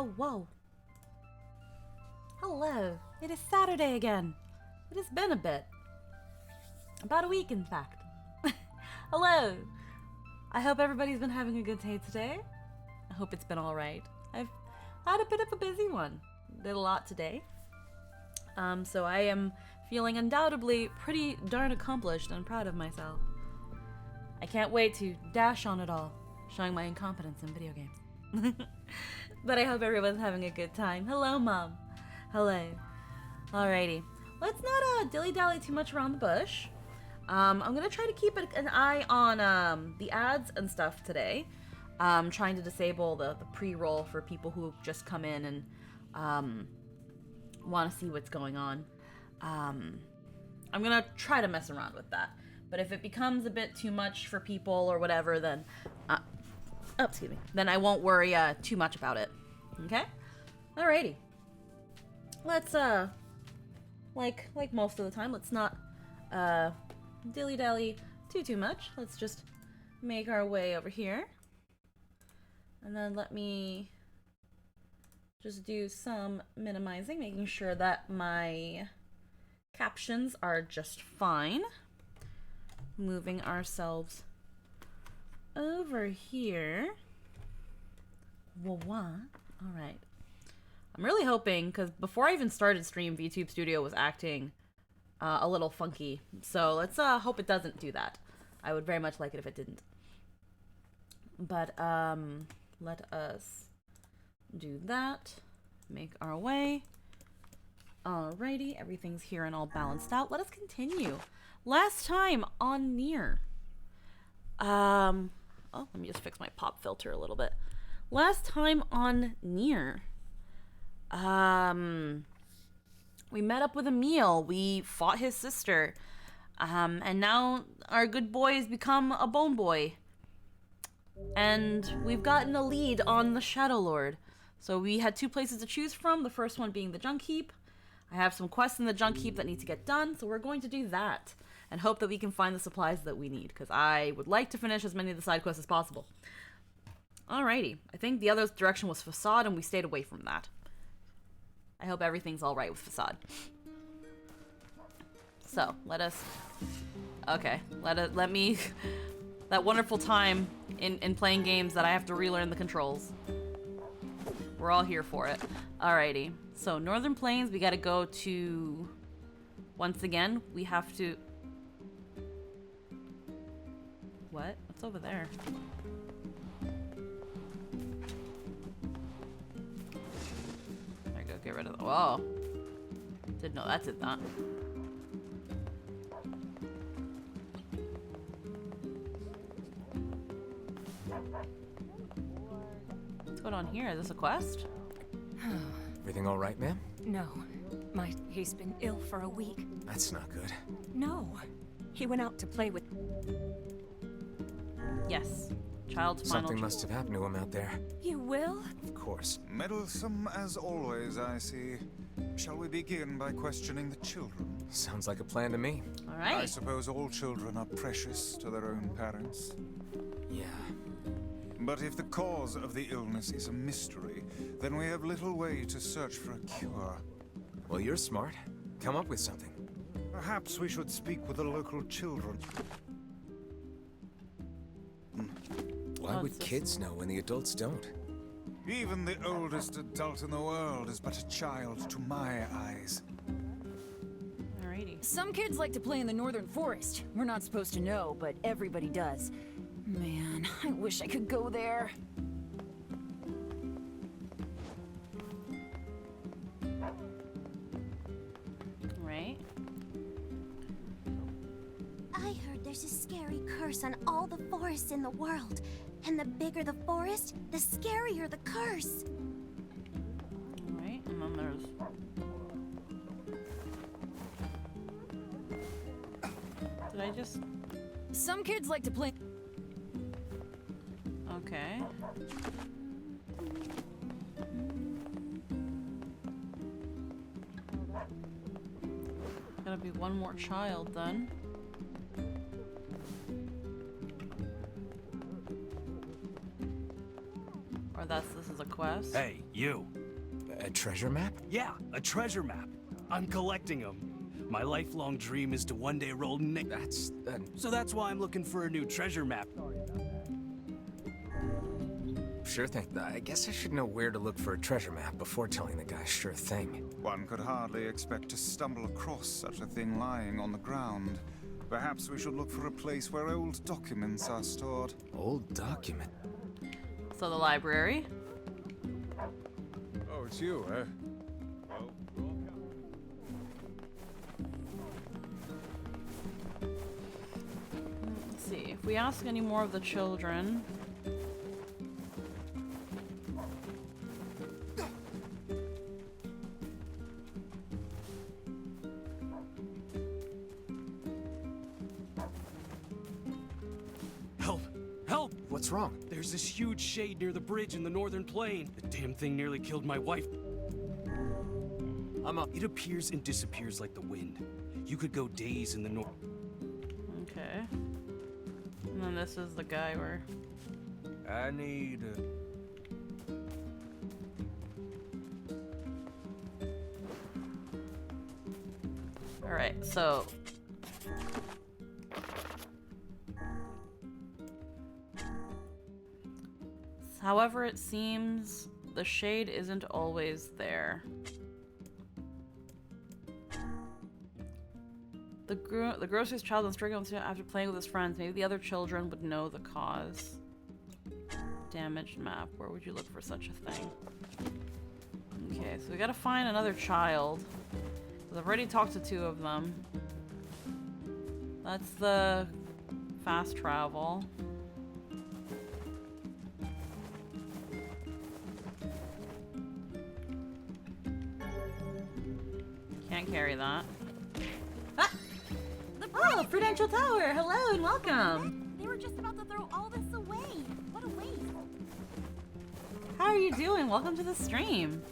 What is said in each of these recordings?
whoa. Hello. It is Saturday again. It has been a bit. About a week, in fact. Hello. I hope everybody's been having a good day today. I hope it's been alright. I've had a bit of a busy one. Did a lot today. So I am feeling undoubtedly pretty darn accomplished and proud of myself. I can't wait to dash on it all, showing my incompetence in video games. But I hope everyone's having a good time. Hello, Mom. Hello. Alrighty. Let's not dilly-dally too much around the bush. I'm gonna try to keep an eye on the ads and stuff today. Trying to disable the pre-roll for people who have just come in and want to see what's going on. I'm gonna try to mess around with that. But if it becomes a bit too much for people or whatever, then excuse me. Then I won't worry too much about it. Okay? Alrighty. Let's like most of the time, let's not dilly-dally too much. Let's just make our way over here. And then let me just do some minimizing, making sure that my captions are just fine. Moving ourselves over here. Alright. I'm really hoping, because before I even started stream, VTube Studio was acting a little funky. So let's hope it doesn't do that. I would very much like it if it didn't. But let us do that. Make our way. Alrighty, everything's here and all balanced out. Let us continue. Last time on Nier. Oh, let me just fix my pop filter a little bit. Last time on Nier. We met up with Emil. We fought his sister. And now our good boy has become a bone boy. And we've gotten a lead on the Shadow Lord. So we had two places to choose from, the first one being the Junk Heap. I have some quests in the Junk Heap that need to get done, so we're going to do that. And hope that we can find the supplies that we need, because I would like to finish as many of the side quests as possible. Alrighty, I think the other direction was Facade, and we stayed away from that. I hope everything's alright with Facade. So, let us... Okay, let me... That wonderful time in playing games that I have to relearn the controls. We're all here for it. Alrighty. So, Northern Plains, we gotta go to... Once again, we have to... What? What's over there? There we go, get rid of the... Whoa. Didn't know that did that. What's going on here? Is this a quest? Everything all right, ma'am? No. He's been ill for a week. That's not good. No. He went out to play with... Yes. Child's final... Something must have happened to him out there. You will? Of course. Meddlesome as always, I see. Shall we begin by questioning the children? Sounds like a plan to me. Alright. I suppose all children are precious to their own parents. Yeah. But if the cause of the illness is a mystery, then we have little way to search for a cure. Well, you're smart. Come up with something. Perhaps we should speak with the local children. Why would kids know when the adults don't? Even the oldest adult in the world is but a child to my eyes. Alrighty. Some kids like to play in the northern forest. We're not supposed to know, but everybody does. Man, I wish I could go there. Right. I heard there's a scary curse on all the forests in the world. And the bigger the forest, the scarier the curse. Alright, and then there's... Did I just... Some kids like to play... Okay. Gotta be one more child then. Or this is a quest. Hey, you. A treasure map? Yeah, a treasure map. I'm collecting them. My lifelong dream is to one day roll So that's why I'm looking for a new treasure map. Sure thing. I guess I should know where to look for a treasure map before telling the guy sure thing. One could hardly expect to stumble across such a thing lying on the ground. Perhaps we should look for a place where old documents are stored. Old document? So the library. Oh, it's you, eh? Let's see. If we ask any more of the children. Help! Help! What's wrong? There's this huge shade near the bridge in the northern plain. The damn thing nearly killed my wife. I'm up. It appears and disappears like the wind. You could go days in the north. Okay. And then this is the guy where. I need Alright, so. However, it seems the shade isn't always there. The grocer's child was stricken after playing with his friends. Maybe the other children would know the cause. Damaged map. Where would you look for such a thing? Okay, so we gotta find another child. Because I've already talked to two of them. That's the fast travel. Can't carry that. Ah! Oh, Prudential Tower! Hello and welcome! They were just about to throw all this away. What a waste. How are you doing? Welcome to the stream.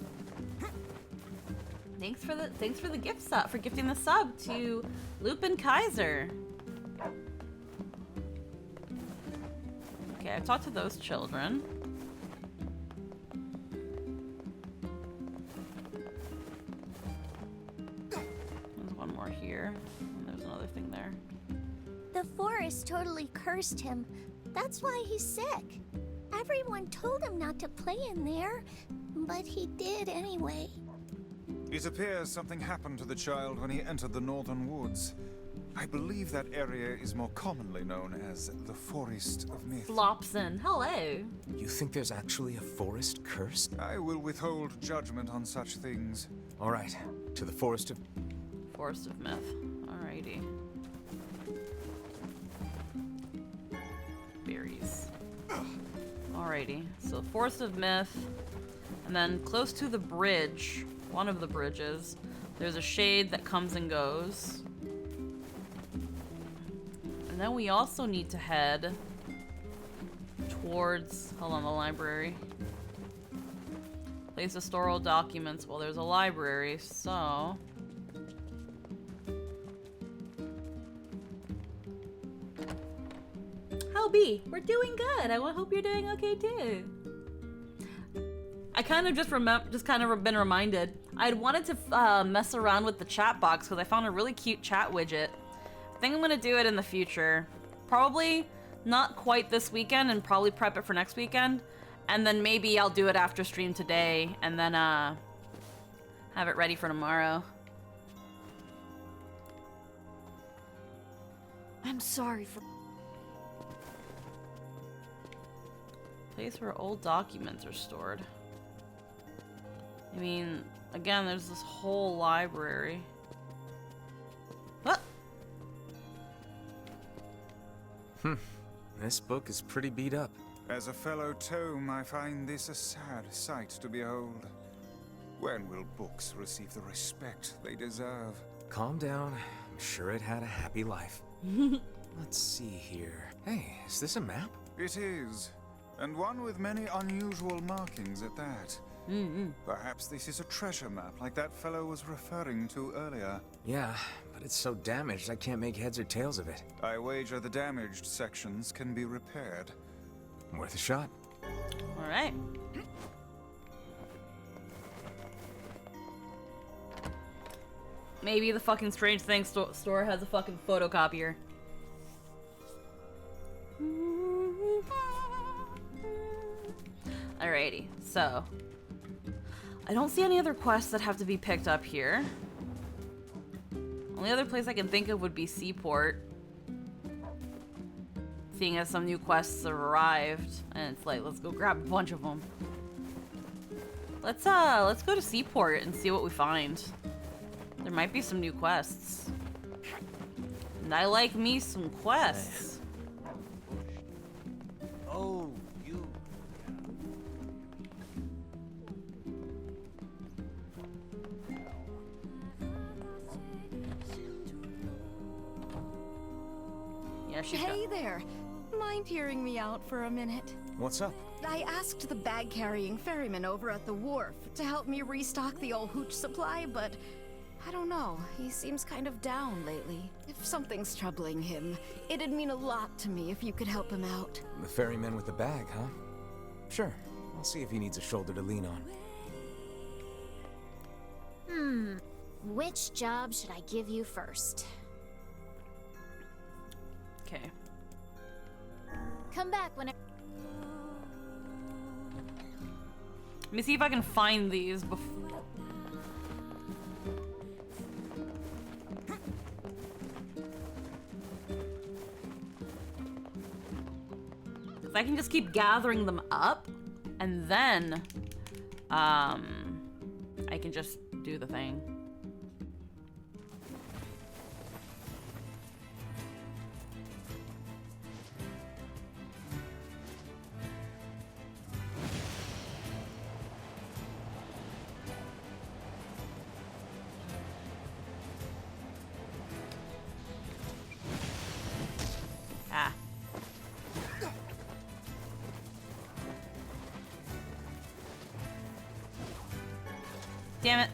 Thanks for the gift sub, for gifting the sub to Lupin Kaiser. Okay, I've talked to those children. There's one more here. And there's another thing there. The forest totally cursed him. That's why he's sick. Everyone told him not to play in there, but he did anyway. It appears something happened to the child when he entered the northern woods. I believe that area is more commonly known as the Forest of Myth. Flopson, hello. You think there's actually a forest cursed? I will withhold judgment on such things. All right, to the Forest of... Forest of Myth. Alrighty. Berries. Alrighty, so Forest of Myth, and then close to the bridge, one of the bridges, there's a shade that comes and goes. And then we also need to head towards, hold on, the library. Place to store old documents. Well, there's a library, so... How be? We're doing good. I hope you're doing okay too. I kind of just been reminded. I'd wanted to mess around with the chat box because I found a really cute chat widget. I think I'm gonna do it in the future. Probably not quite this weekend, and probably prep it for next weekend. And then maybe I'll do it after stream today, and then have it ready for tomorrow. I'm sorry for... Place where old documents are stored. I mean, again, there's this whole library. What? This book is pretty beat up. As a fellow tome, I find this a sad sight to behold. When will books receive the respect they deserve? Calm down. I'm sure it had a happy life. Let's see here. Hey, is this a map? It is, and one with many unusual markings at that. Perhaps this is a treasure map like that fellow was referring to earlier. Yeah, but it's so damaged I can't make heads or tails of it. I wager the damaged sections can be repaired. Worth a shot. All right. Maybe the fucking Strange Things store has a fucking photocopier. Alrighty, so I don't see any other quests that have to be picked up here. Only other place I can think of would be Seaport. Seeing as some new quests have arrived, and it's like, let's go grab a bunch of them. Let's go to Seaport and see what we find. There might be some new quests. And I like me some quests. Oh, you. Yeah, she's Hey there. Mind hearing me out for a minute? What's up? I asked the bag-carrying ferryman over at the wharf to help me restock the old hooch supply, but I don't know. He seems kind of down lately. If something's troubling him, it'd mean a lot to me if you could help him out. The ferryman with the bag, huh? Sure. I'll see if he needs a shoulder to lean on. Which job should I give you first? okay. Come back when Let me see if I can find these before. I can just keep gathering them up, and then, I can just do the thing. Ah. Damn it.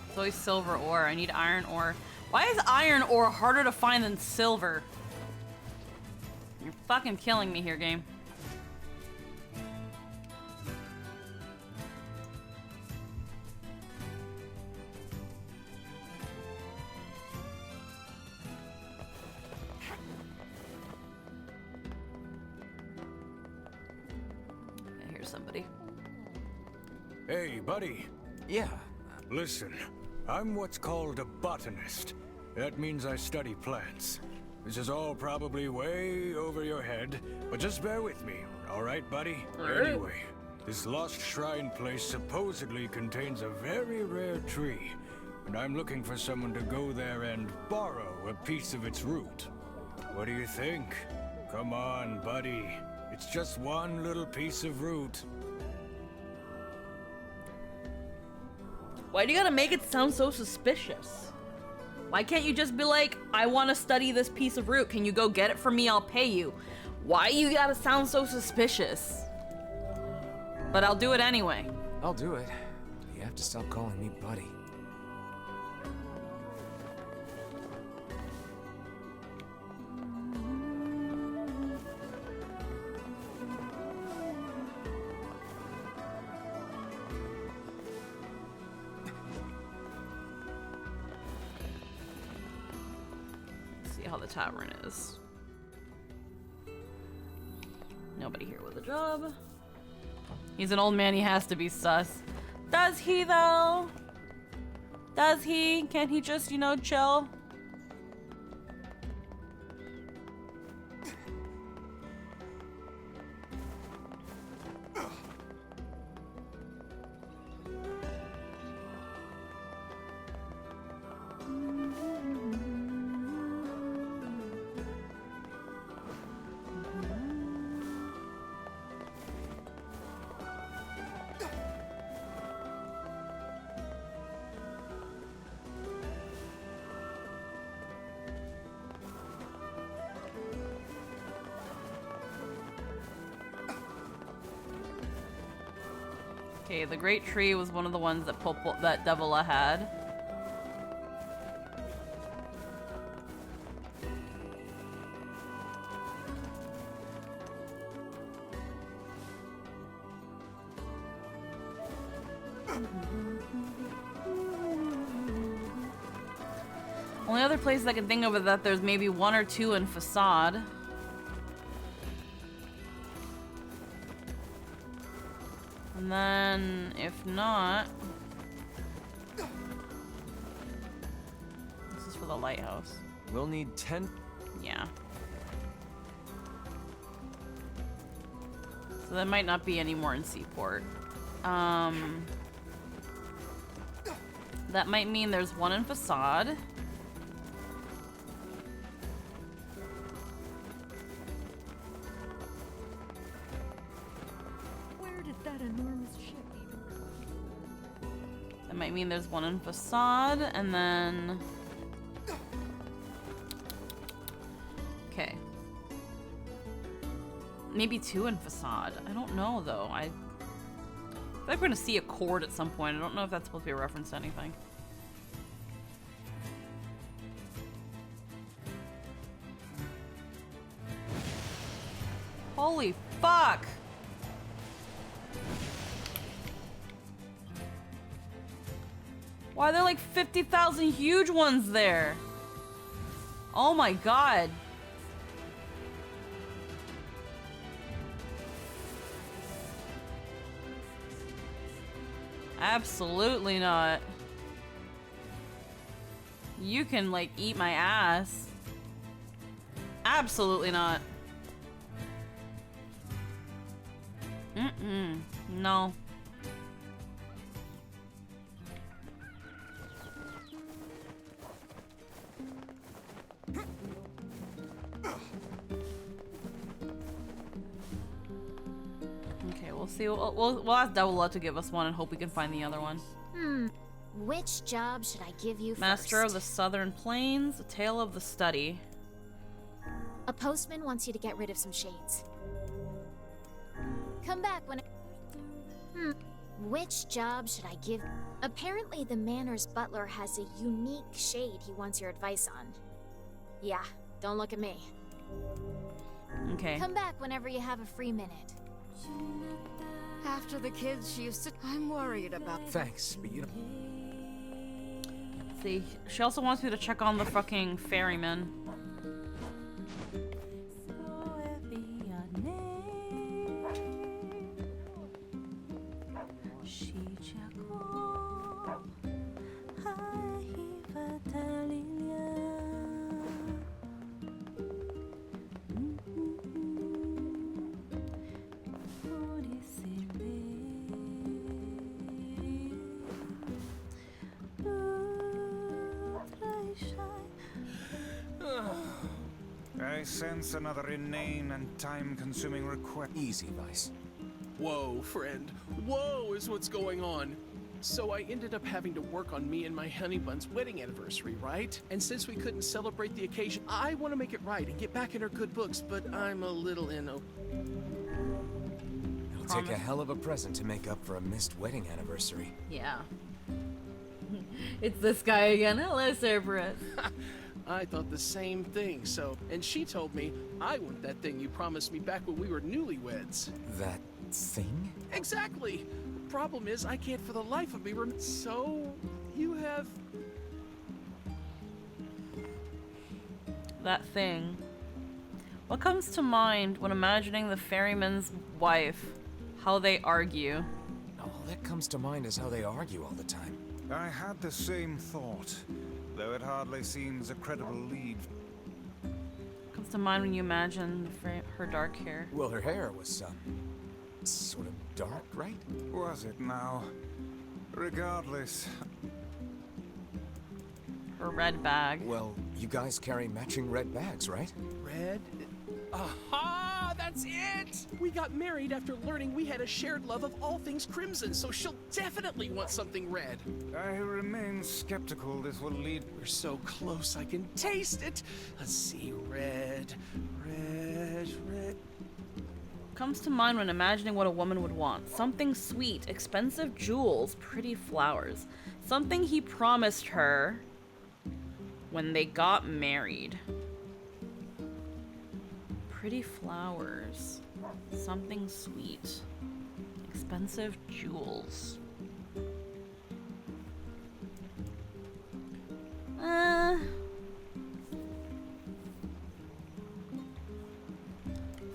It's always silver ore. I need iron ore. Why is iron ore harder to find than silver? You're fucking killing me here, game. Somebody. Hey, buddy. Yeah. Listen, I'm what's called a botanist. That means I study plants. This is all probably way over your head, but just bear with me, all right, buddy? Anyway, this lost shrine place supposedly contains a very rare tree, and I'm looking for someone to go there and borrow a piece of its root. What do you think? Come on, buddy. It's just one little piece of root. Why do you gotta make it sound so suspicious? Why can't you just be like, I want to study this piece of root. Can you go get it for me? I'll pay you. Why you gotta sound so suspicious? But I'll do it anyway. I'll do it. You have to stop calling me buddy. How the tavern is. Nobody here with a job. He's an old man, he has to be sus. Does he though? Does he? Can't he just, you know, chill? Okay, the Great Tree was one of the ones that that Devila had. Only other places I can think of is that there's maybe 1 or 2 in Facade. And then, if not... This is for the lighthouse. We'll need 10. Yeah. So there might not be any more in Seaport. That might mean there's 1 in Facade. Where did that enormous ship even go? That might mean there's 1 in Facade, and then... Okay. Maybe 2 in Facade. I don't know, though. I feel like we're gonna see a cord at some point. I don't know if that's supposed to be a reference to anything. Holy fuck! Why are there like 50,000 huge ones there? Oh my god. Absolutely not. You can like eat my ass. Absolutely not. No. Okay, we'll see. We'll ask Devil to give us one and hope we can find the other one. Which job should I give you Master first? of the Southern Plains, A Tale of the Study. A postman wants you to get rid of some shades. Come back when... Which job should I give... Apparently the manor's butler has a unique shade he wants your advice on. Yeah, don't look at me. Okay. Come back whenever you have a free minute. After the kids used to... I'm worried about... Thanks, but you know. See, she also wants me to check on the fucking ferryman. I sense another inane and time-consuming request. Easy, Vice. Whoa, friend. Whoa is what's going on. So I ended up having to work on me and my honey bun's wedding anniversary, right? And since we couldn't celebrate the occasion, I want to make it right and get back in her good books, but I'm a little It'll take a hell of a present to make up for a missed wedding anniversary. Yeah. It's this guy again. Hello, Cerberus. I thought the same thing, so... And she told me, I want that thing you promised me back when we were newlyweds. That thing? Exactly! Problem is, I can't for the life of me So, you have... That thing. What comes to mind when imagining the ferryman's wife? How they argue. All that comes to mind is how they argue all the time. I had the same thought, though it hardly seems a credible lead. Comes to mind when you imagine her dark hair. Well, her hair was, sort of dark, right? Was it now? Regardless. Her red bag. Well, you guys carry matching red bags, right? Red? Aha! That's it! We got married after learning we had a shared love of all things crimson, so she'll definitely want something red. I remain skeptical this will lead... We're so close, I can taste it! Let's see, red... Comes to mind when imagining what a woman would want. Something sweet, expensive jewels, pretty flowers. Something he promised her when they got married. Pretty flowers. Something sweet. Expensive jewels.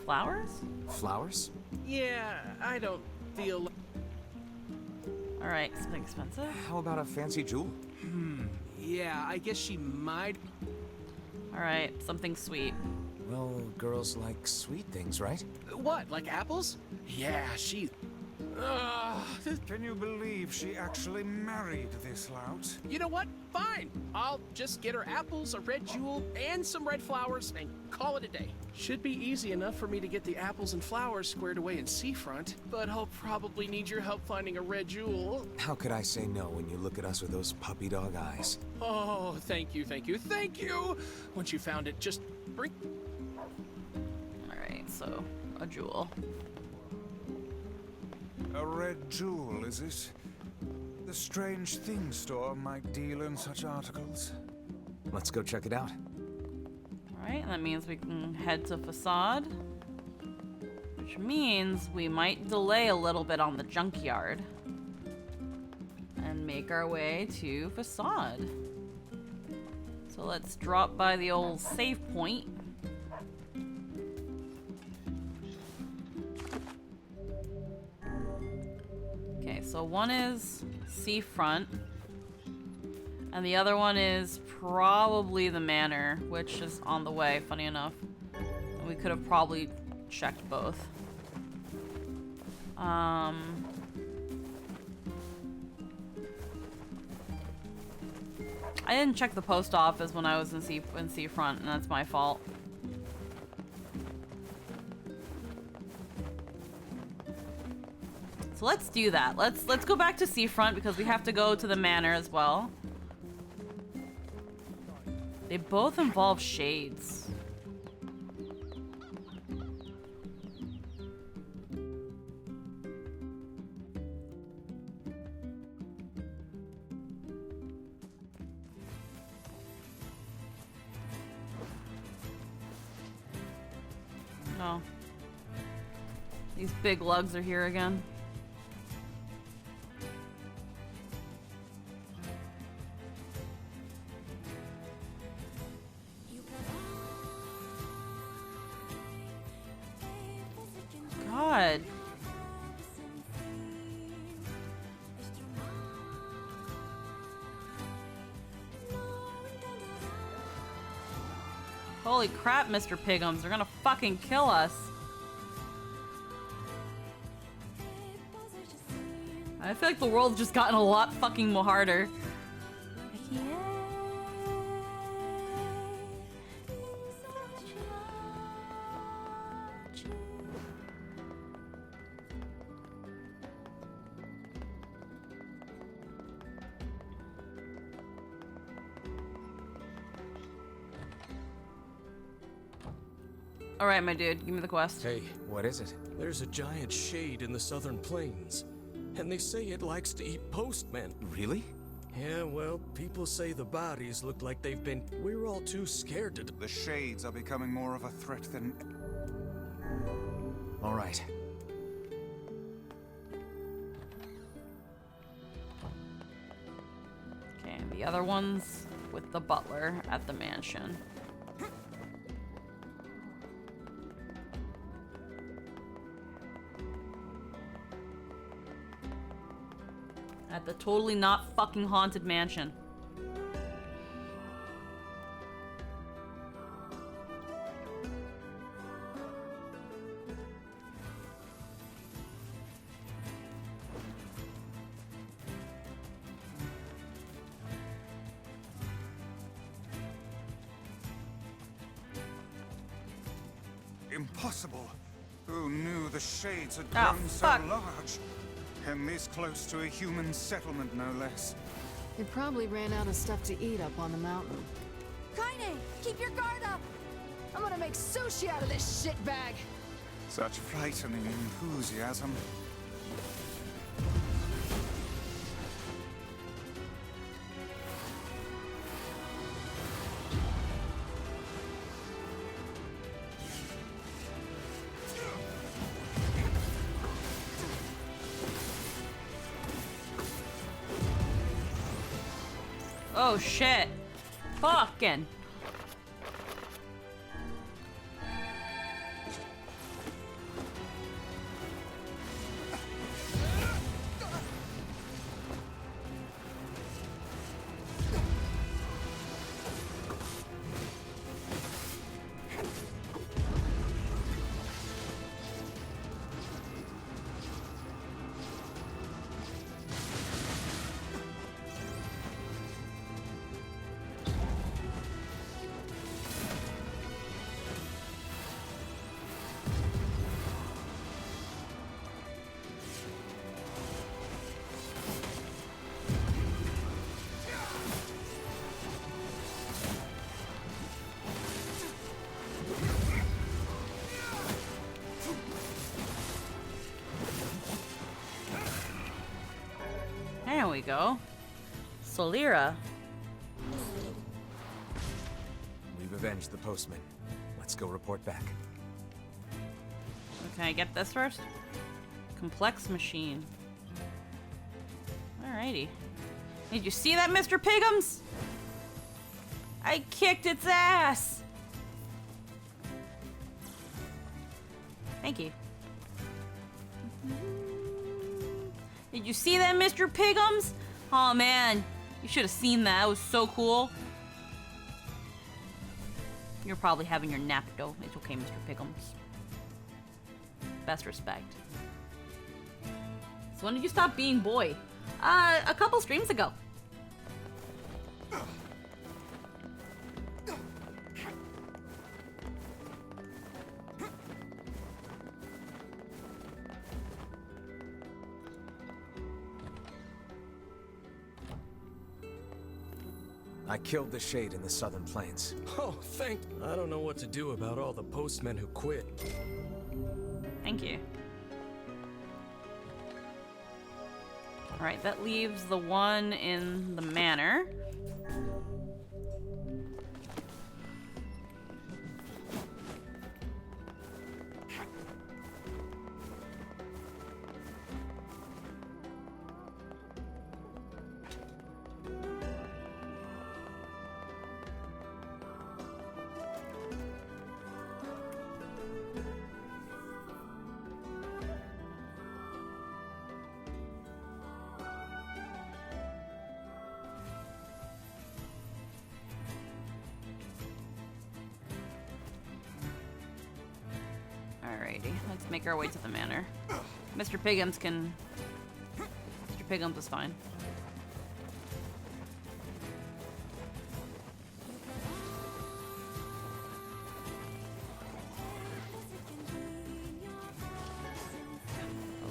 flowers? Flowers? Yeah, I don't feel. Alright, something expensive. How about a fancy jewel? Yeah, I guess she might. Alright, something sweet. Well, girls like sweet things, right? What, like apples? Yeah, she. Can you believe she actually married this lout? You know what? Fine. I'll just get her apples, a red jewel, and some red flowers, and call it a day. Should be easy enough for me to get the apples and flowers squared away in Seafront, but I'll probably need your help finding a red jewel. How could I say no when you look at us with those puppy dog eyes? Oh, thank you, thank you, thank you! Once you found it, just bring... Alright, so a jewel. A red jewel, is it? The Strange Things store might deal in such articles. Let's go check it out. Alright, that means we can head to Facade. Which means we might delay a little bit on the junkyard. And make our way to Facade. So let's drop by the old save point. Okay, so one is Seafront. And the other one is probably the manor, which is on the way, funny enough. We could have probably checked both. I didn't check the post office when I was in Seafront, and that's my fault. So let's do that. Let's go back to Seafront because we have to go to the manor as well. They both involve shades. No. These big lugs are here again. God. Holy crap, Mr. Pigums. They're gonna fucking kill us. I feel like the world's just gotten a lot fucking more harder. Alright, my dude, give me the quest. Hey, what is it? There's a giant shade in the southern plains, and they say it likes to eat postmen. Really? Yeah, well, people say the bodies look like they've been... We're all too scared to... The shades are becoming more of a threat than... All right. Okay, and the other one's with the butler at the mansion. At the totally not fucking haunted mansion. Impossible. Who knew the shades had Ah, grown so fuck. large? And this close to a human settlement, no less. They probably ran out of stuff to eat up on the mountain. Kaine, keep your guard up! I'm gonna make sushi out of this shitbag! Such frightening enthusiasm. Oh shit. Fucking. go. Solira. We've avenged the postman. Let's go report back. Can I get this first? Complex machine. Alrighty. Did you see that, Mr. Pigums? I kicked its ass! Thank you. Did you see that, Mr. Pigums? Oh man, you should have seen that. It was so cool. You're probably having your nap though. It's okay, Mr. Pigums. Best respect. So when did you stop being boy? A couple streams ago. I killed the Shade in the Southern Plains. Oh, thank... I don't know what to do about all the postmen who quit. Thank you. Alright, that leaves the one in the manor. Alrighty, let's make our way to the manor. Mr. Pigums can... Mr. Pigums is fine.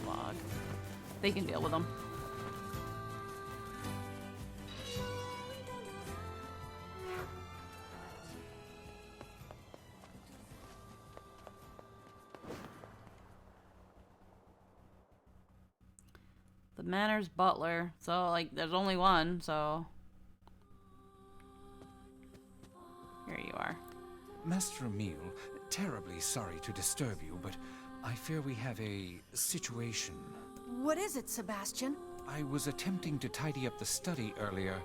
A log. They can deal with them. Manor's butler, so like there's only one, so here you are. Master Emile, terribly sorry to disturb you, but I fear we have a situation. What is it, Sebastian? I was attempting to tidy up the study earlier,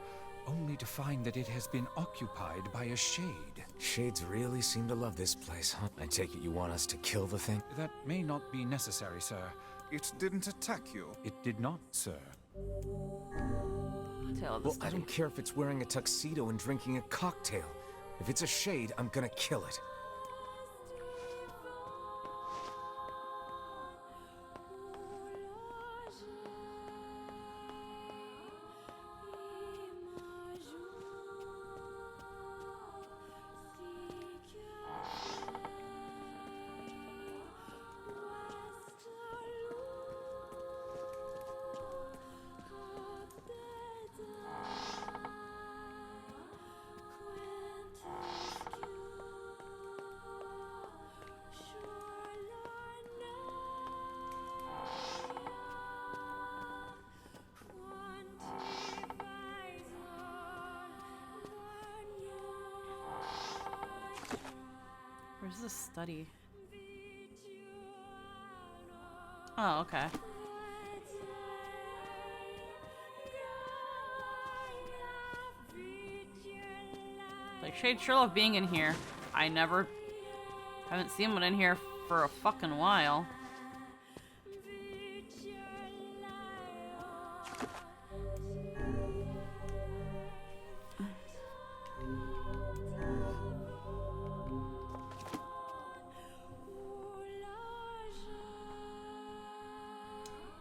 only to find that it has been occupied by a Shade. Shades really seem to love this place, huh? I take it you want us to kill the thing? That may not be necessary, sir. It didn't attack you. It did not, sir. Well, I don't care if it's wearing a tuxedo and drinking a cocktail. If it's a Shade, I'm gonna kill it. Where's the study? Oh, okay. Like, Shade sure love being in here. I haven't seen one in here for a fucking while.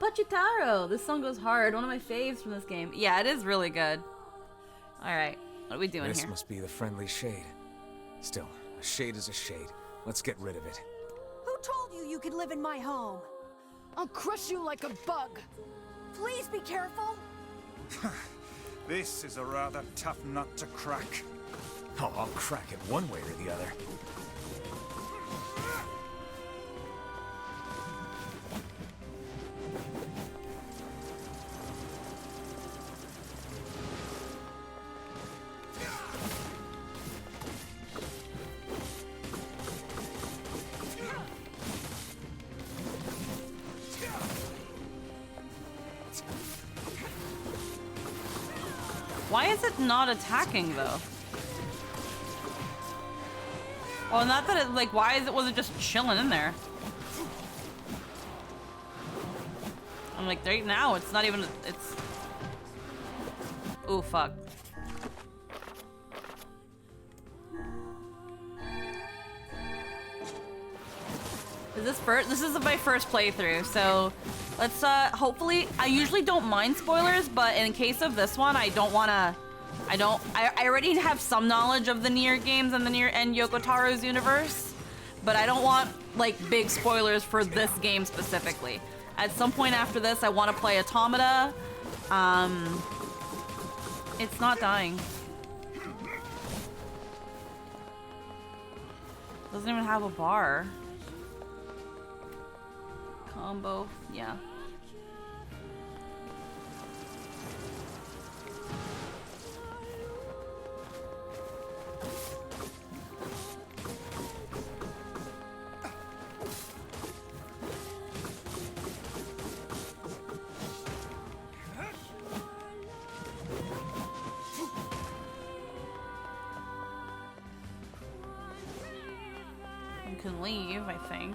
Pachitaro! This song goes hard. One of my faves from this game. Yeah, it is really good. Alright, what are we doing This here? must be the friendly Shade. Still, a Shade is a Shade. Let's get rid of it. Who told you you could live in my home? I'll crush you like a bug. Please be careful. This is a rather tough nut to crack. Oh, I'll crack it one way or the other. Why is it not attacking though? Well, not that it, like, why was it just chilling in there? I'm like, right now, it's not even, it's... Ooh, fuck. This is my first playthrough, so let's, hopefully, I usually don't mind spoilers, but in case of this one, I don't wanna... I already have some knowledge of the Nier games and the Nier and Yoko Taro's universe, but I don't want, like, big spoilers for this game specifically. At some point after this, I want to play Automata. It's not dying. Doesn't even have a bar. Combo, yeah. Can leave, I think.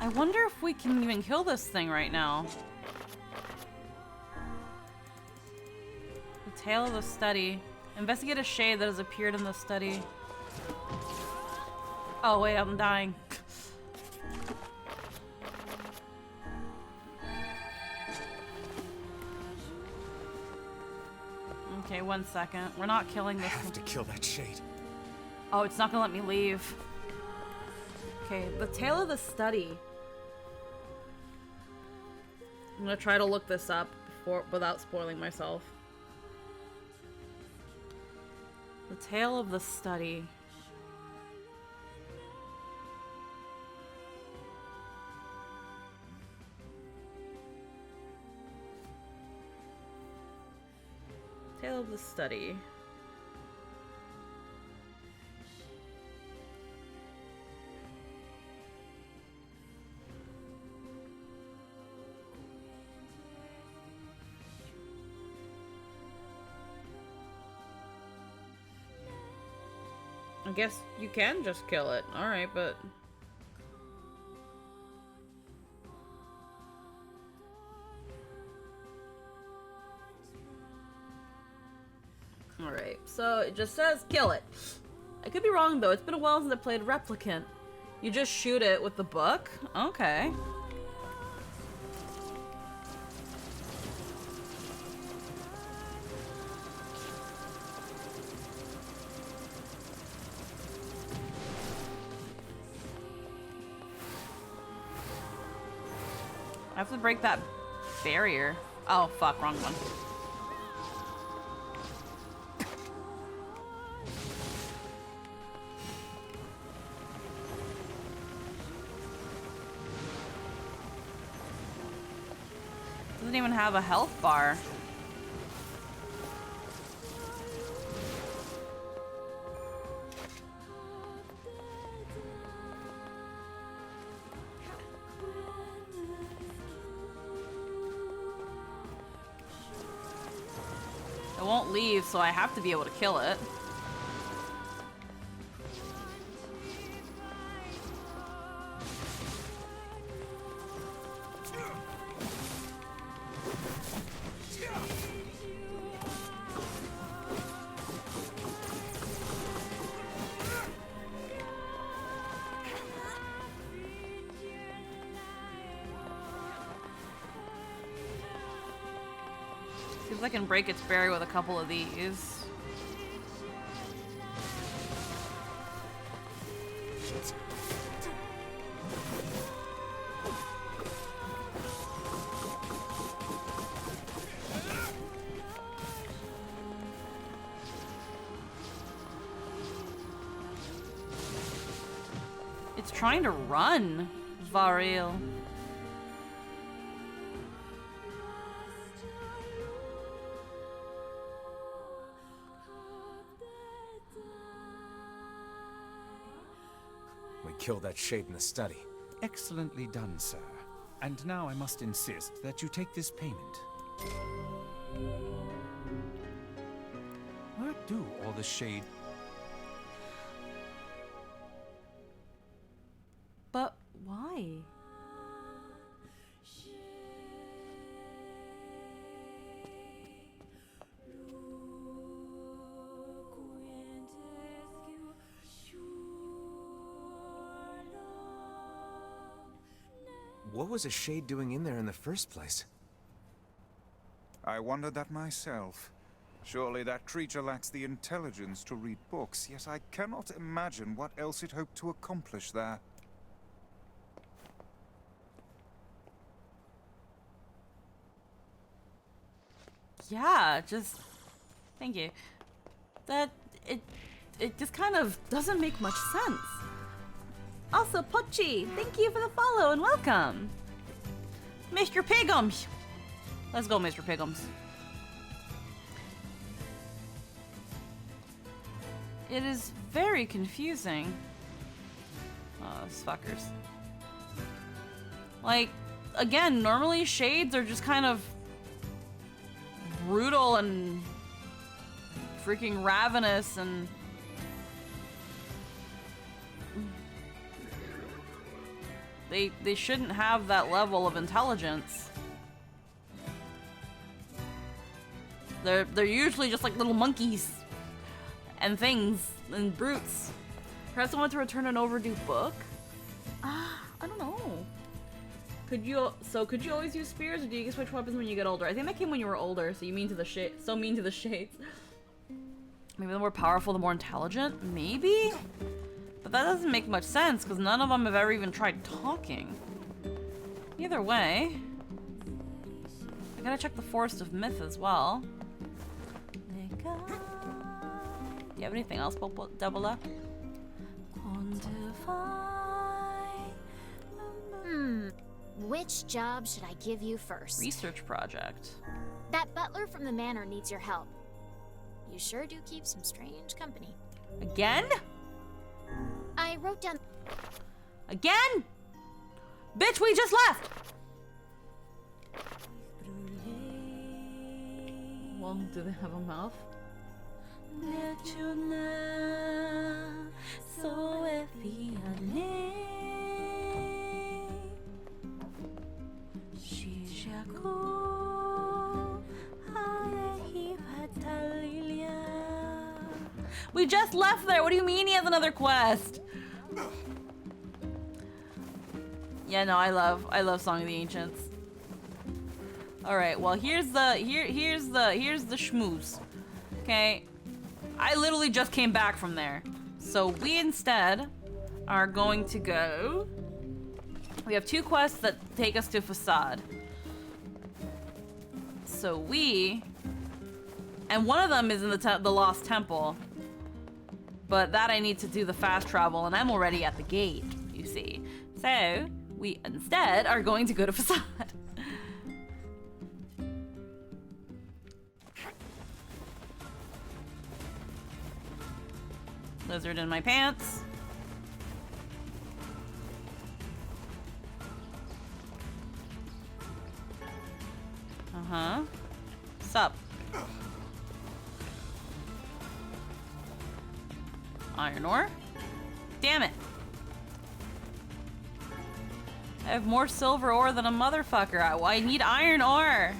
I wonder if we can even kill this thing right now. Tale of the study. Investigate a shade that has appeared in the study. Oh wait, I'm dying. Okay, 1 second. We're not killing this. I have to kill that shade. Oh, it's not gonna let me leave. Okay, the tale of the study. I'm gonna try to look this up without spoiling myself. The tale of the study. Tale of the study. I guess you can just kill it. Alright, but... Alright, so it just says kill it. I could be wrong though, it's been a while since I played Replicant. You just shoot it with the book? Okay. I have to break that barrier. Oh, fuck, wrong one. Doesn't even have a health bar. It won't leave, so I have to be able to kill it. Seems I can break its barrier with a couple of these. It's trying to run, Variel. kill that shade in the study. Excellently done, sir. And now I must insist that you take this payment. Where do all the shade... But why? What was a shade doing in there in the first place? I wondered that myself. Surely that creature lacks the intelligence to read books, yet I cannot imagine what else it hoped to accomplish there. Yeah, just... Thank you. That... It just kind of doesn't make much sense. Also, Pochi, thank you for the follow and welcome. Mr. Pigums. Let's go, Mr. Pigums. It is very confusing. Oh, those fuckers. Like, again, normally shades are just kind of brutal and freaking ravenous and they shouldn't have that level of intelligence. They're usually just like little monkeys and things and brutes. Perhaps I want to return an overdue book. I don't know. Could you always use spears, or do you get switch weapons when you get older? I think that came when you were older, so you mean to the so mean to the shades. Maybe the more powerful, the more intelligent? Maybe? But that doesn't make much sense, because none of them have ever even tried talking. Either way, I gotta check the Forest of Myth as well. Do you have anything else, Double? Which job should I give you first? Research project. That butler from the manor needs your help. You sure do keep some strange company. Again? I wrote down... Again? Bitch, we just left! Well, do they have a mouth? We just left there. What do you mean he has another quest? Yeah, no, I love Song of the Ancients. All right, well, here's the schmooze. Okay, I literally just came back from there, so we instead are going to go. We have 2 quests that take us to Facade. So and one of them is in the Lost Temple, but that I need to do the fast travel, and I'm already at the gate, you see. So we instead are going to go to Facade. Lizard in my pants. Uh-huh. Sup? Iron ore? Damn it. I have more silver ore than a motherfucker. I need iron ore.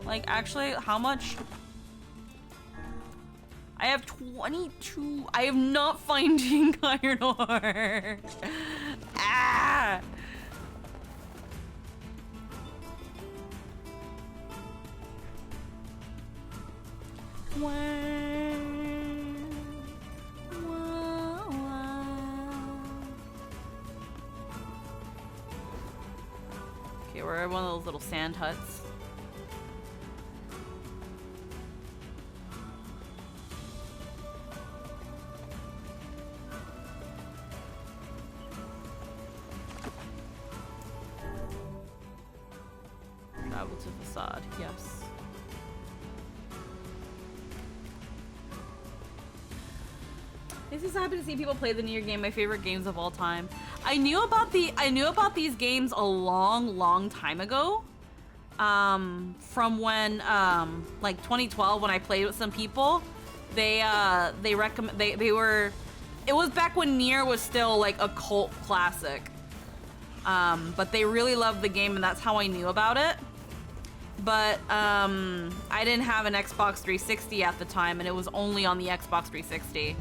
Like, actually, how much? I have 22. I am not finding iron ore. Ah! Okay, we're at one of those little sand huts. Travel to Facade, yes. Makes me so happy to see people play the Nier game, my favorite games of all time. I knew about these games a long time ago. From when like 2012 when I played with some people. They were, it was back when Nier was still like a cult classic. But they really loved the game and that's how I knew about it. But I didn't have an Xbox 360 at the time and it was only on the Xbox 360.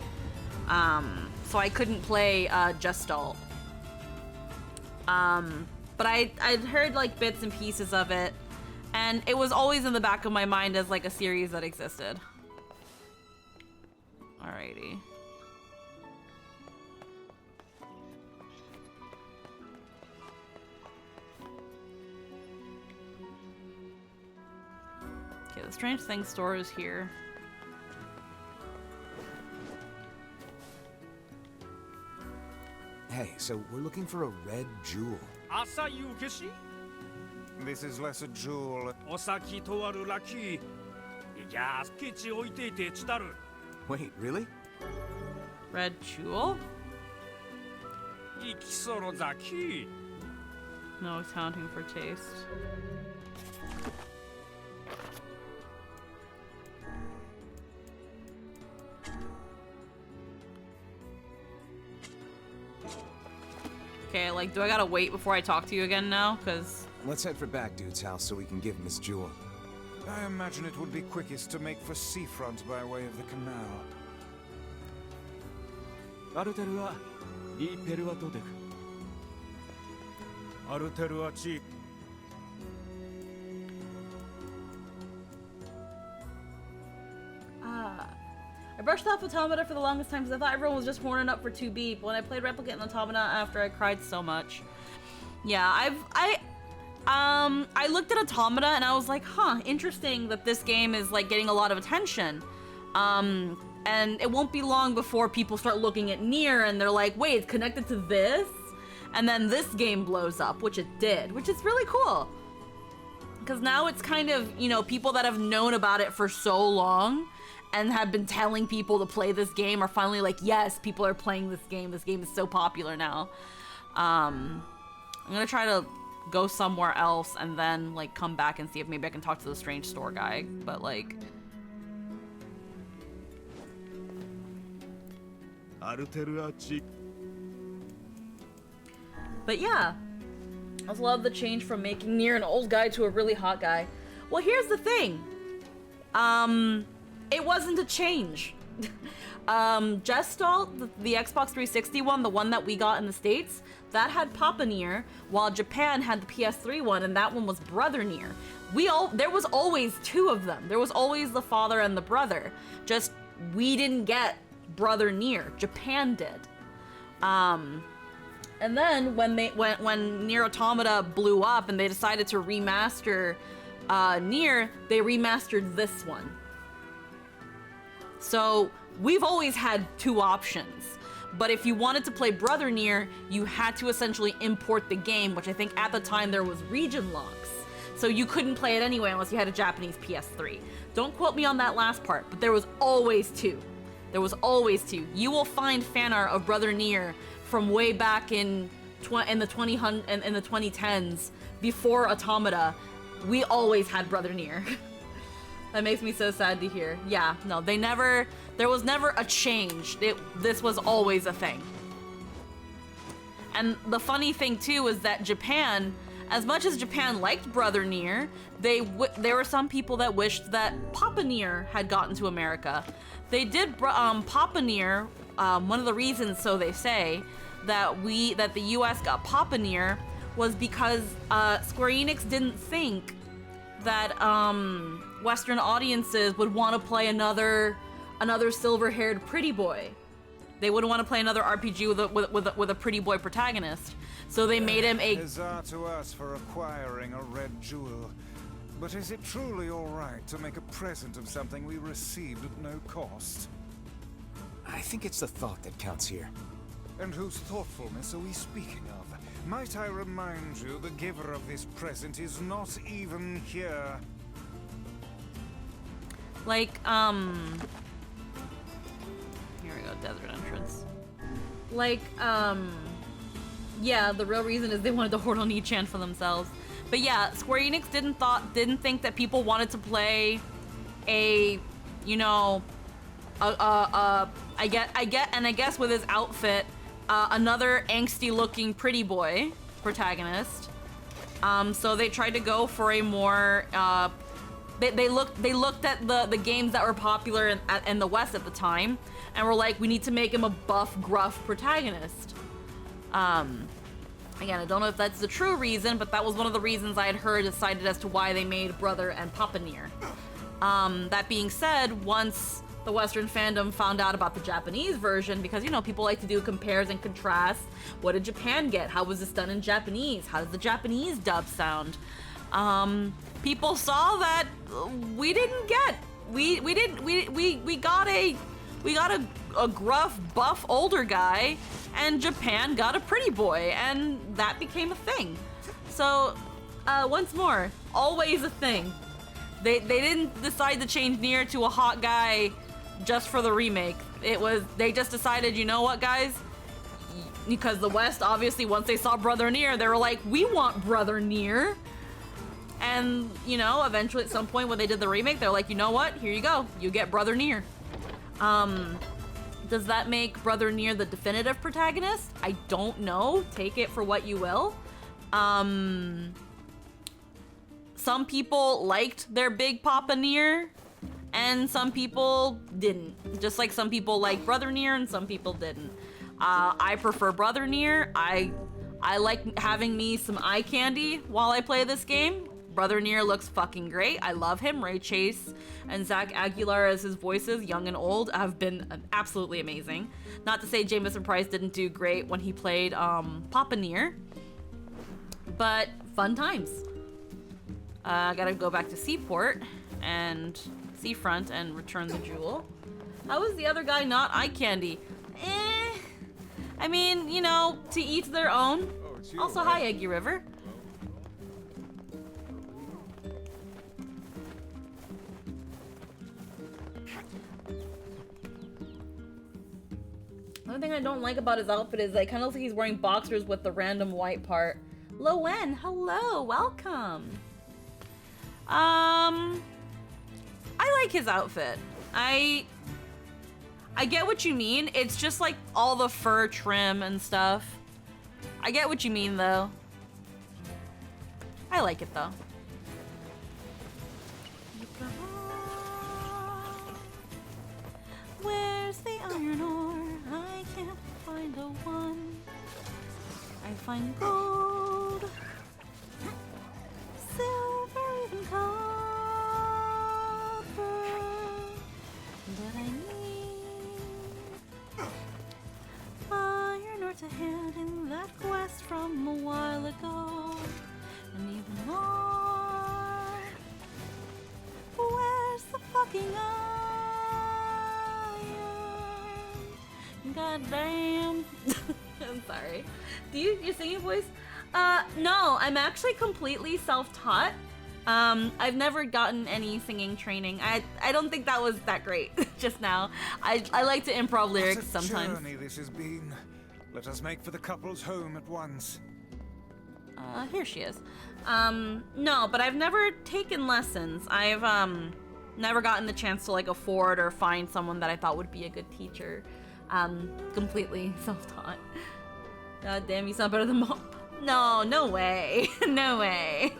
So I couldn't play Gestalt. But I'd heard like bits and pieces of it and it was always in the back of my mind as like a series that existed. Alrighty. Okay, the Strange Things store is here. Hey, so we're looking for a red jewel. This is less a jewel. Wait, really? Red jewel? No accounting for taste. Okay, like, do I gotta wait before I talk to you again now? Cause... Let's head for back dude's house so we can give him his jewel. I imagine it would be quickest to make for seafront by way of the canal. I brushed off Automata for the longest time because I thought everyone was just horning up for 2 beep. When I played Replicant and Automata after I cried so much. Yeah, I looked at Automata and I was like, huh, interesting that this game is like getting a lot of attention. And it won't be long before people start looking at Nier and they're like, wait, it's connected to this? And then this game blows up, which it did, which is really cool. Because now it's kind of, you know, people that have known about it for so long and have been telling people to play this game are finally like, yes, people are playing this game. This game is so popular now. I'm gonna try to go somewhere else and then like come back and see if maybe I can talk to the strange store guy, but like... But yeah, I just love the change from making Nier an old guy to a really hot guy. Well, here's the thing. It wasn't a change. Gestalt, the Xbox 360 one, the one that we got in the States, that had Papa Nier, while Japan had the PS3 one, and that one was Brother Nier. There was always 2 of them. There was always the father and the brother. Just, we didn't get Brother Nier. Japan did. And then when Nier Automata blew up and they decided to remaster Nier, they remastered this one. So we've always had 2 options. But if you wanted to play Brother Nier, you had to essentially import the game, which I think at the time there was region locks. So you couldn't play it anyway unless you had a Japanese PS3. Don't quote me on that last part, but there was always 2. There was always 2. You will find fan art of Brother Nier from way back in the 2010s, before Automata. We always had Brother Nier. That makes me so sad to hear. Yeah, no, there was never a change. This was always a thing. And the funny thing too is that Japan, as much as Japan liked Brother Nier, there were some people that wished that Papa Nier had gotten to America. They did Papa Nier. One of the reasons, so they say, that the US got Papa Nier was because Square Enix didn't think that Western audiences would want to play another silver-haired pretty boy. They wouldn't want to play another RPG with a pretty boy protagonist. So they made him a... Huzzah to us for acquiring a red jewel. But is it truly all right to make a present of something we received at no cost? I think it's the thought that counts here. And whose thoughtfulness are we speaking of? Might I remind you, the giver of this present is not even here. Like, Here we go, desert entrance. Like, yeah, the real reason is they wanted to hoard on Nichan for themselves. But yeah, Square Enix didn't think that people wanted to play a, you know, I guess with his outfit, another angsty-looking pretty boy protagonist. So they tried to go for a more, they looked at the games that were popular in the West at the time, and were like, we need to make him a buff, gruff protagonist. Again, I don't know if that's the true reason, but that was one of the reasons I had heard decided as to why they made Brother and Papa Nier. That being said, once the Western fandom found out about the Japanese version, because, you know, people like to do compares and contrasts. What did Japan get? How was this done in Japanese? How does the Japanese dub sound? People saw that we didn't get. We got a gruff, buff, older guy, and Japan got a pretty boy, and that became a thing. So, once more, always a thing. They didn't decide to change Nier to a hot guy just for the remake. They just decided, you know what, guys? Because the West, obviously, once they saw Brother Nier, they were like, we want Brother Nier. And, you know, eventually at some point when they did the remake, they're like, you know what? Here you go. You get Brother Nier. Does that make Brother Nier the definitive protagonist? I don't know. Take it for what you will. Some people liked their Big Papa Nier, and some people didn't. Just like some people like Brother Nier and some people didn't. I prefer Brother Nier. I like having me some eye candy while I play this game. Brother Nier looks fucking great. I love him. Ray Chase and Zach Aguilar as his voices, young and old, have been absolutely amazing. Not to say Jameson Price didn't do great when he played Papa Nier, but fun times. I gotta go back to Seaport and Seafront and return the jewel. How is the other guy not eye candy? I mean, you know, to each their own. Also, hi, Eggy River. One thing I don't like about his outfit is like kind of looks like he's wearing boxers with the random white part. Lowen, hello, welcome. I like his outfit. I get what you mean. It's just like all the fur trim and stuff. I get what you mean though. I like it though. Where's the iron ore? I can't find a one. I find gold, silver, even copper, but I need iron ore to hand in that quest from a while ago, and even more. Where's the fucking iron? God damn. I'm sorry. Do your singing voice? No, I'm actually completely self-taught. I've never gotten any singing training. I don't think that was that great just now. I like to improv lyrics sometimes. What a journey this has been. Let us make for the couple's home at once. Here she is. No, but I've never taken lessons. I've never gotten the chance to like afford or find someone that I thought would be a good teacher. Completely self-taught. God damn, you sound better than Mom. No way. No way.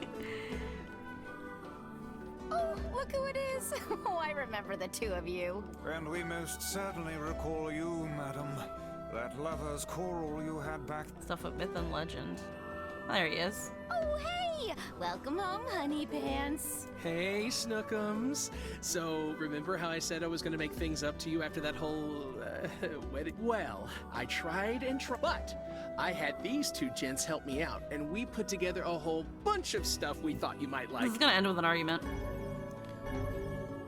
Oh, look who it is. Oh, I remember the two of you. And we most certainly recall you, madam. That lover's quarrel you had back... Stuff of myth and legend. There he is. Oh, hey! Welcome home, honey pants. Hey, Snookums. So, remember how I said I was gonna make things up to you after that whole, wedding? Well, I tried and tried, but I had these two gents help me out, and we put together a whole bunch of stuff we thought you might like. This is gonna end with an argument.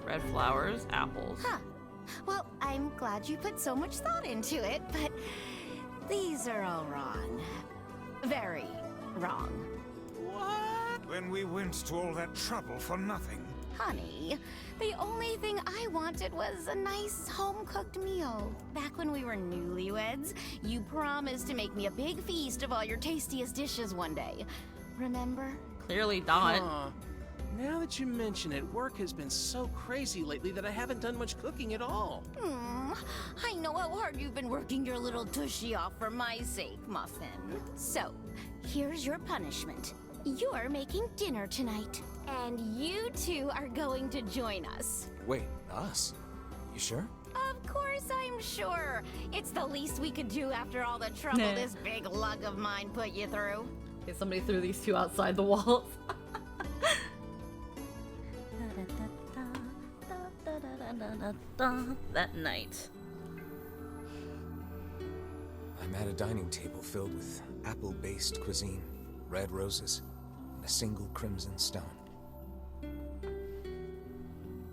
Red flowers, apples. Huh. Well, I'm glad you put so much thought into it, but these are all wrong. Very wrong. What? When we went to all that trouble for nothing. Honey, the only thing I wanted was a nice home-cooked meal. Back when we were newlyweds, you promised to make me a big feast of all your tastiest dishes one day. Remember? Clearly not. Huh. Now that you mention it, work has been so crazy lately that I haven't done much cooking at all. I know how hard you've been working your little tushy off for my sake, Muffin. So, here's your punishment. You're making dinner tonight, and you two are going to join us. Wait, us? You sure? Of course I'm sure. It's the least we could do after all the trouble Nah. this big lug of mine put you through. Okay, somebody threw these two outside the walls. That night. I'm at a dining table filled with apple-based cuisine, red roses, and a single crimson stone.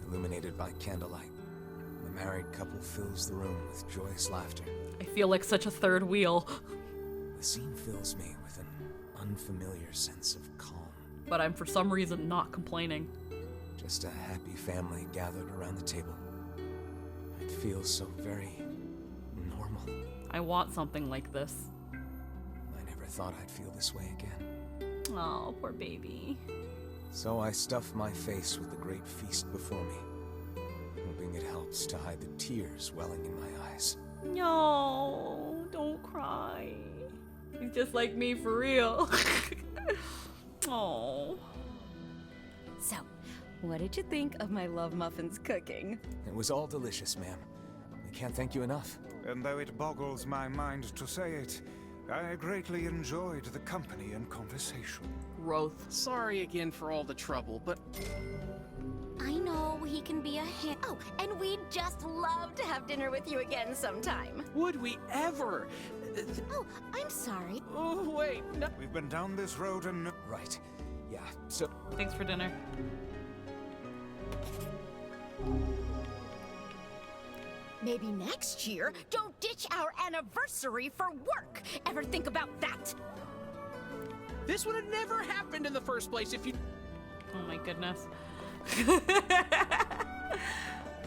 Illuminated by candlelight, the married couple fills the room with joyous laughter. I feel like such a third wheel. The scene fills me with an unfamiliar sense of calm. But I'm for some reason not complaining. Just a happy family gathered around the table. It feels so very normal. I want something like this. I never thought I'd feel this way again. Oh, poor baby. So I stuff my face with the great feast before me, hoping it helps to hide the tears welling in my eyes. No, don't cry. He's just like me for real. Oh. So, what did you think of my Love Muffin's cooking? It was all delicious, ma'am. We can't thank you enough. And though it boggles my mind to say it, I greatly enjoyed the company and conversation. Growth. Sorry again for all the trouble, but I know he can be a hand. Oh, and we'd just love to have dinner with you again sometime. would we ever? Oh, I'm sorry. Oh, wait, no. We've been down this road and... Right. Yeah, so... Thanks for dinner. Maybe next year, don't ditch our anniversary for work. Ever think about that? This would have never happened in the first place if you... Oh my goodness.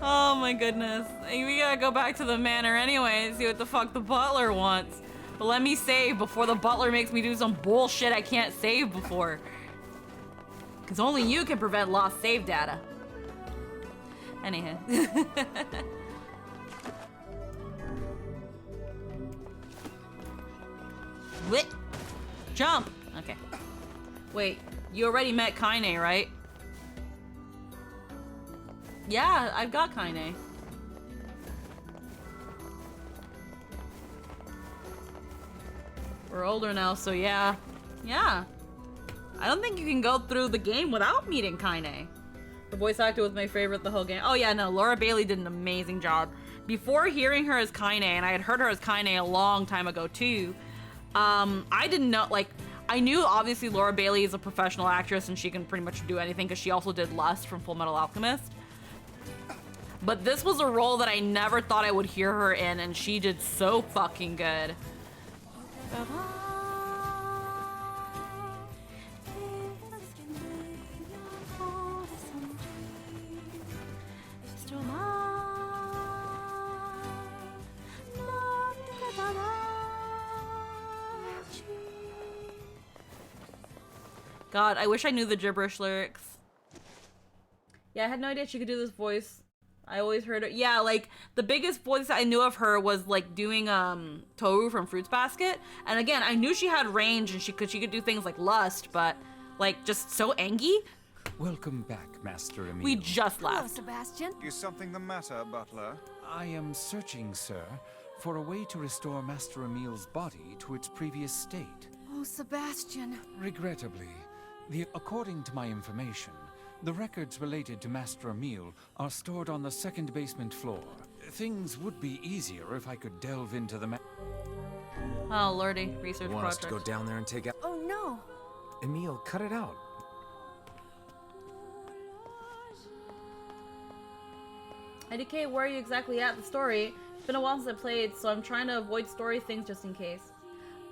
Oh my goodness. We gotta go back to the manor anyway and see what the fuck the butler wants. But let me save before the butler makes me do some bullshit I can't save before. Because only you can prevent lost save data. Anyhow. What? Jump! Okay. Wait, you already met Kaine, right? Yeah, I've got Kaine. We're older now, so yeah. Yeah. I don't think you can go through the game without meeting Kaine. The voice actor was my favorite the whole game. Oh yeah, no, Laura Bailey did an amazing job. Before hearing her as Kaine, and I had heard her as Kaine a long time ago too, I didn't know, like, I knew obviously Laura Bailey is a professional actress and she can pretty much do anything because she also did Lust from Full Metal Alchemist. But this was a role that I never thought I would hear her in, and she did so fucking good. God, I wish I knew the gibberish lyrics. Yeah, I had no idea she could do this voice. I always heard it. Yeah, like, the biggest voice I knew of her was, like, doing, Toru from Fruits Basket. And again, I knew she had range and she could do things like Lust, but, like, just so angy. Welcome back, Master Emil. We just Hello, left. Sebastian. Is something the matter, Butler? I am searching, sir, for a way to restore Master Emil's body to its previous state. Oh, Sebastian. Regrettably, according to my information, the records related to Master Emil are stored on the second basement floor. Things would be easier if I could delve into the Oh, lordy. Research You want us to project. go down there and take out... Oh, no. Emil, cut it out. IDK, where are you exactly at the story? It's been a while since I played, so I'm trying to avoid story things just in case.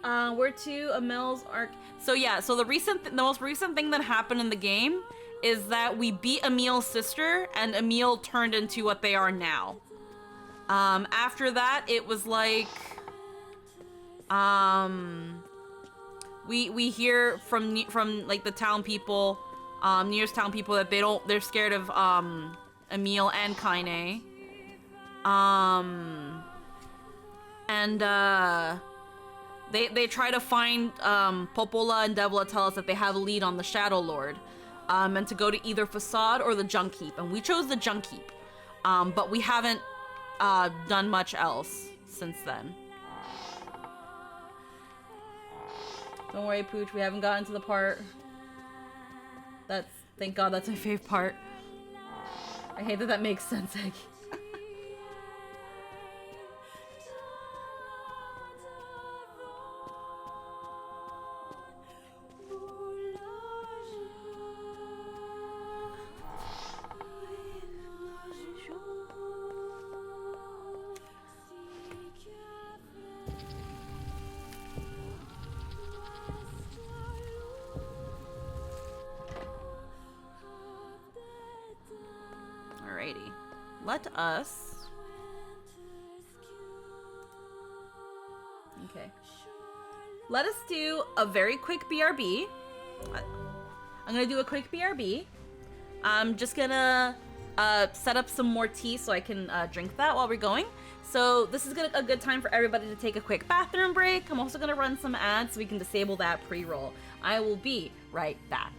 Where to Emil's arc? So yeah, so the most recent thing that happened in the game is that we beat Emil's sister, and Emil turned into what they are now. After that, it was like, we hear from like the town people, Nier's town people, that they're scared of Emil and Kaine. They try to find Popola and Devla tell us that they have a lead on the Shadow Lord, and to go to either Facade or the Junk Heap, and we chose the Junk Heap, but we haven't done much else since then. Don't worry, Pooch, we haven't gotten to the part. Thank God, that's my fave part. I hate that makes sense, Eggy. Alrighty. Let us... Okay. Let us do a very quick BRB. I'm gonna do a quick BRB. I'm just gonna set up some more tea so I can drink that while we're going. So this is a good time for everybody to take a quick bathroom break. I'm also gonna run some ads so we can disable that pre-roll. I will be right back.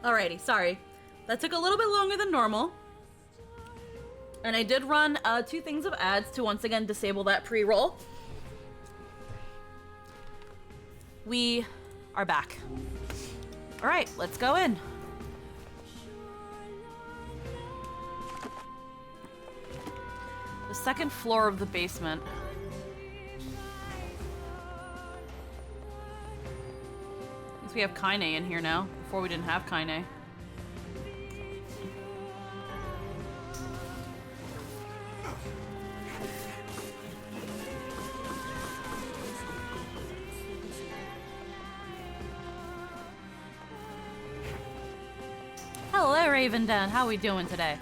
Alrighty, sorry. That took a little bit longer than normal. And I did run 2 things of ads to once again disable that pre-roll. We are back. Alright, let's go in. The second floor of the basement. I guess we have Kaine in here now. Before we didn't have Kaine. Hello, Raven-Den. How we doing today?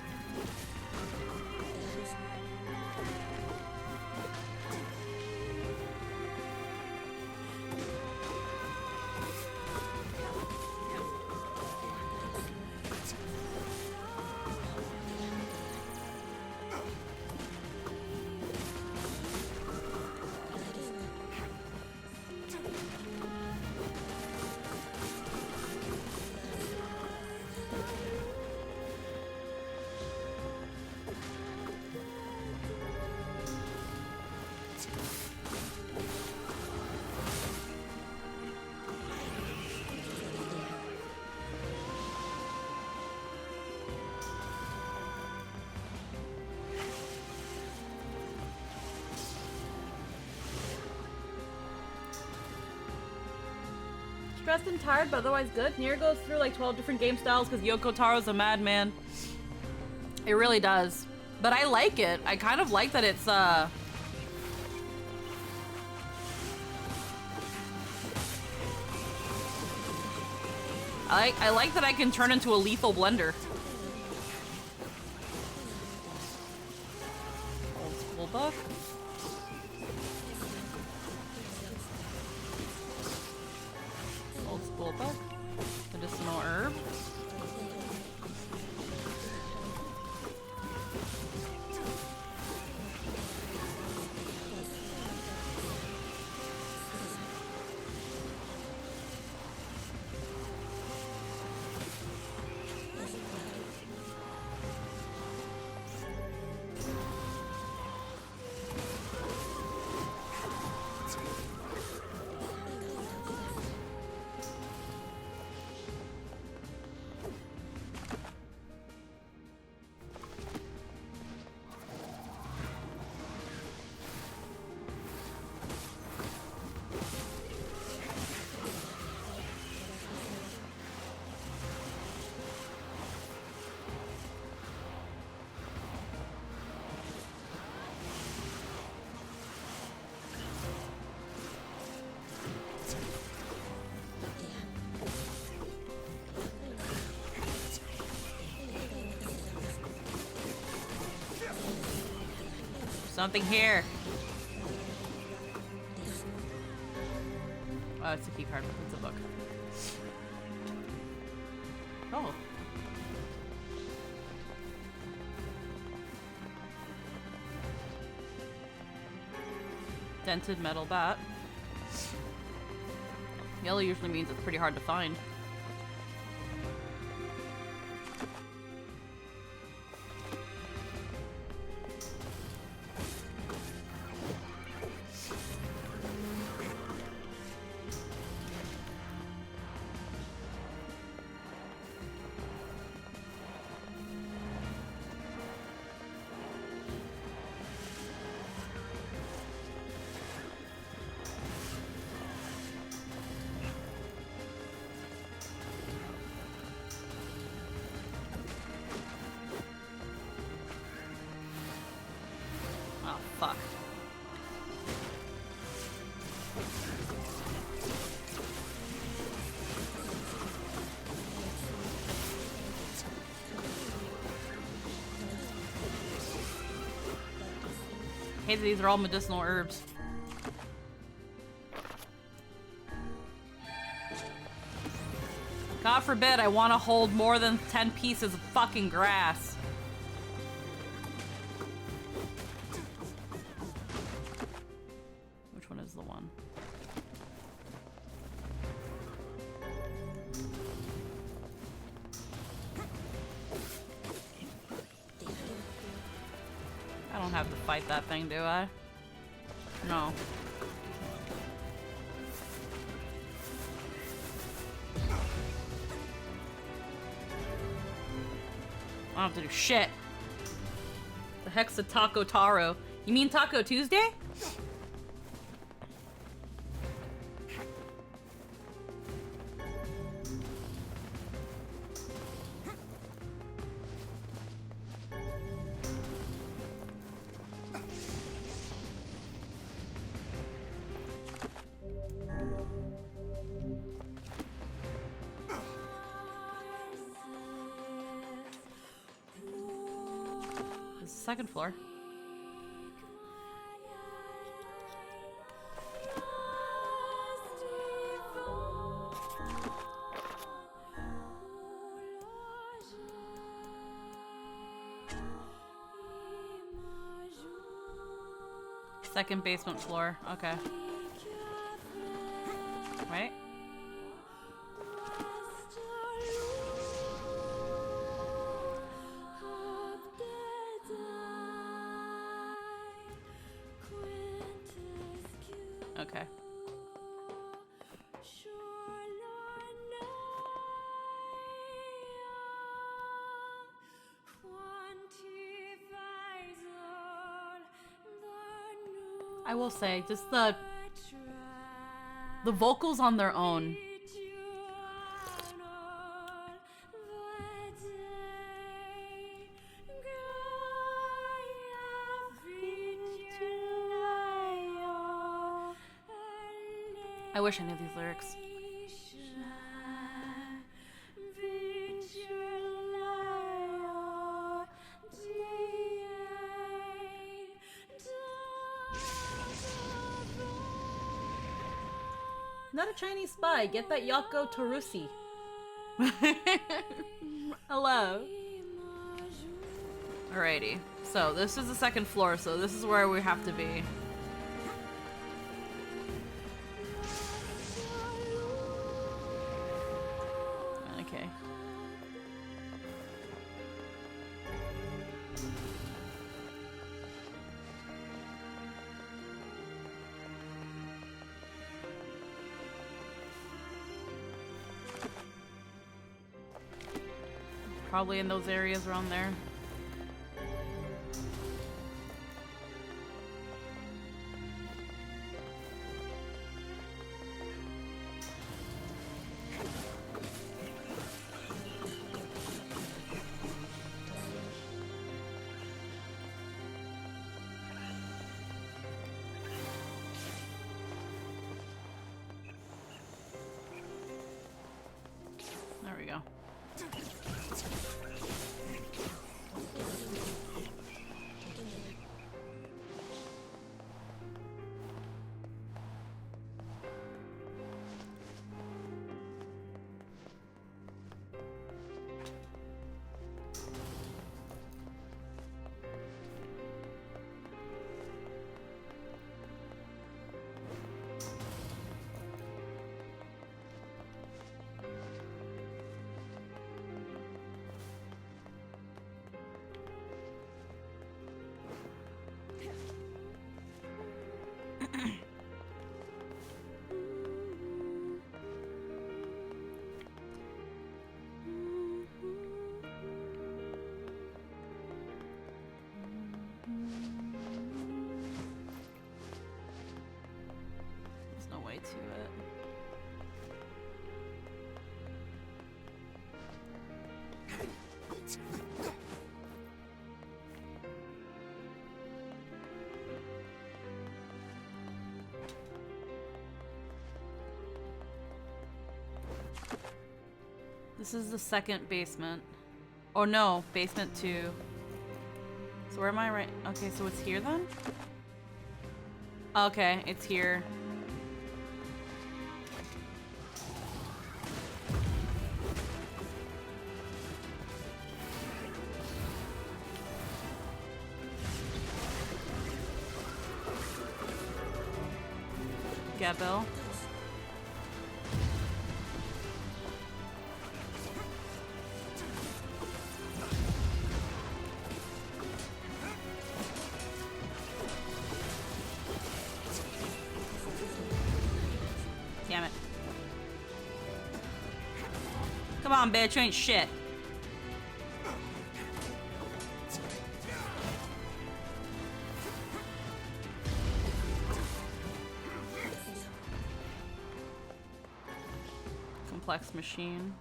Stressed and tired, but otherwise good. Nier goes through like 12 different game styles because Yoko Taro's a madman. It really does. But I like it. I kind of like that it's, I like that I can turn into a lethal blender. Old school book. Old school book. Medicinal herb. Something here. Oh, it's a key card. It's a book. Oh. Dented metal bat. Yellow usually means it's pretty hard to find. Fuck. Hey, these are all medicinal herbs. God forbid I want to hold more than 10 pieces of fucking grass. Which one is the one? don't have to fight that thing, do I? No. I don't have to do shit. The heck's a Taco Taro? You mean Taco Tuesday? This is the second floor. Second basement floor. Okay. Right? Okay. I will say, just the vocals on their own. I wish I knew these lyrics. Not a Chinese spy. Get that Yako Tarusi. Hello. Alrighty. So this is the second floor, so this is where we have to be. Okay. Probably in those areas around there. There we go. There's no way to it. This is the second basement. Oh no, basement 2. So where am I right? Okay, so it's here then? Okay, it's here. Gabriel. Come on, bitch, you ain't shit. Complex machine.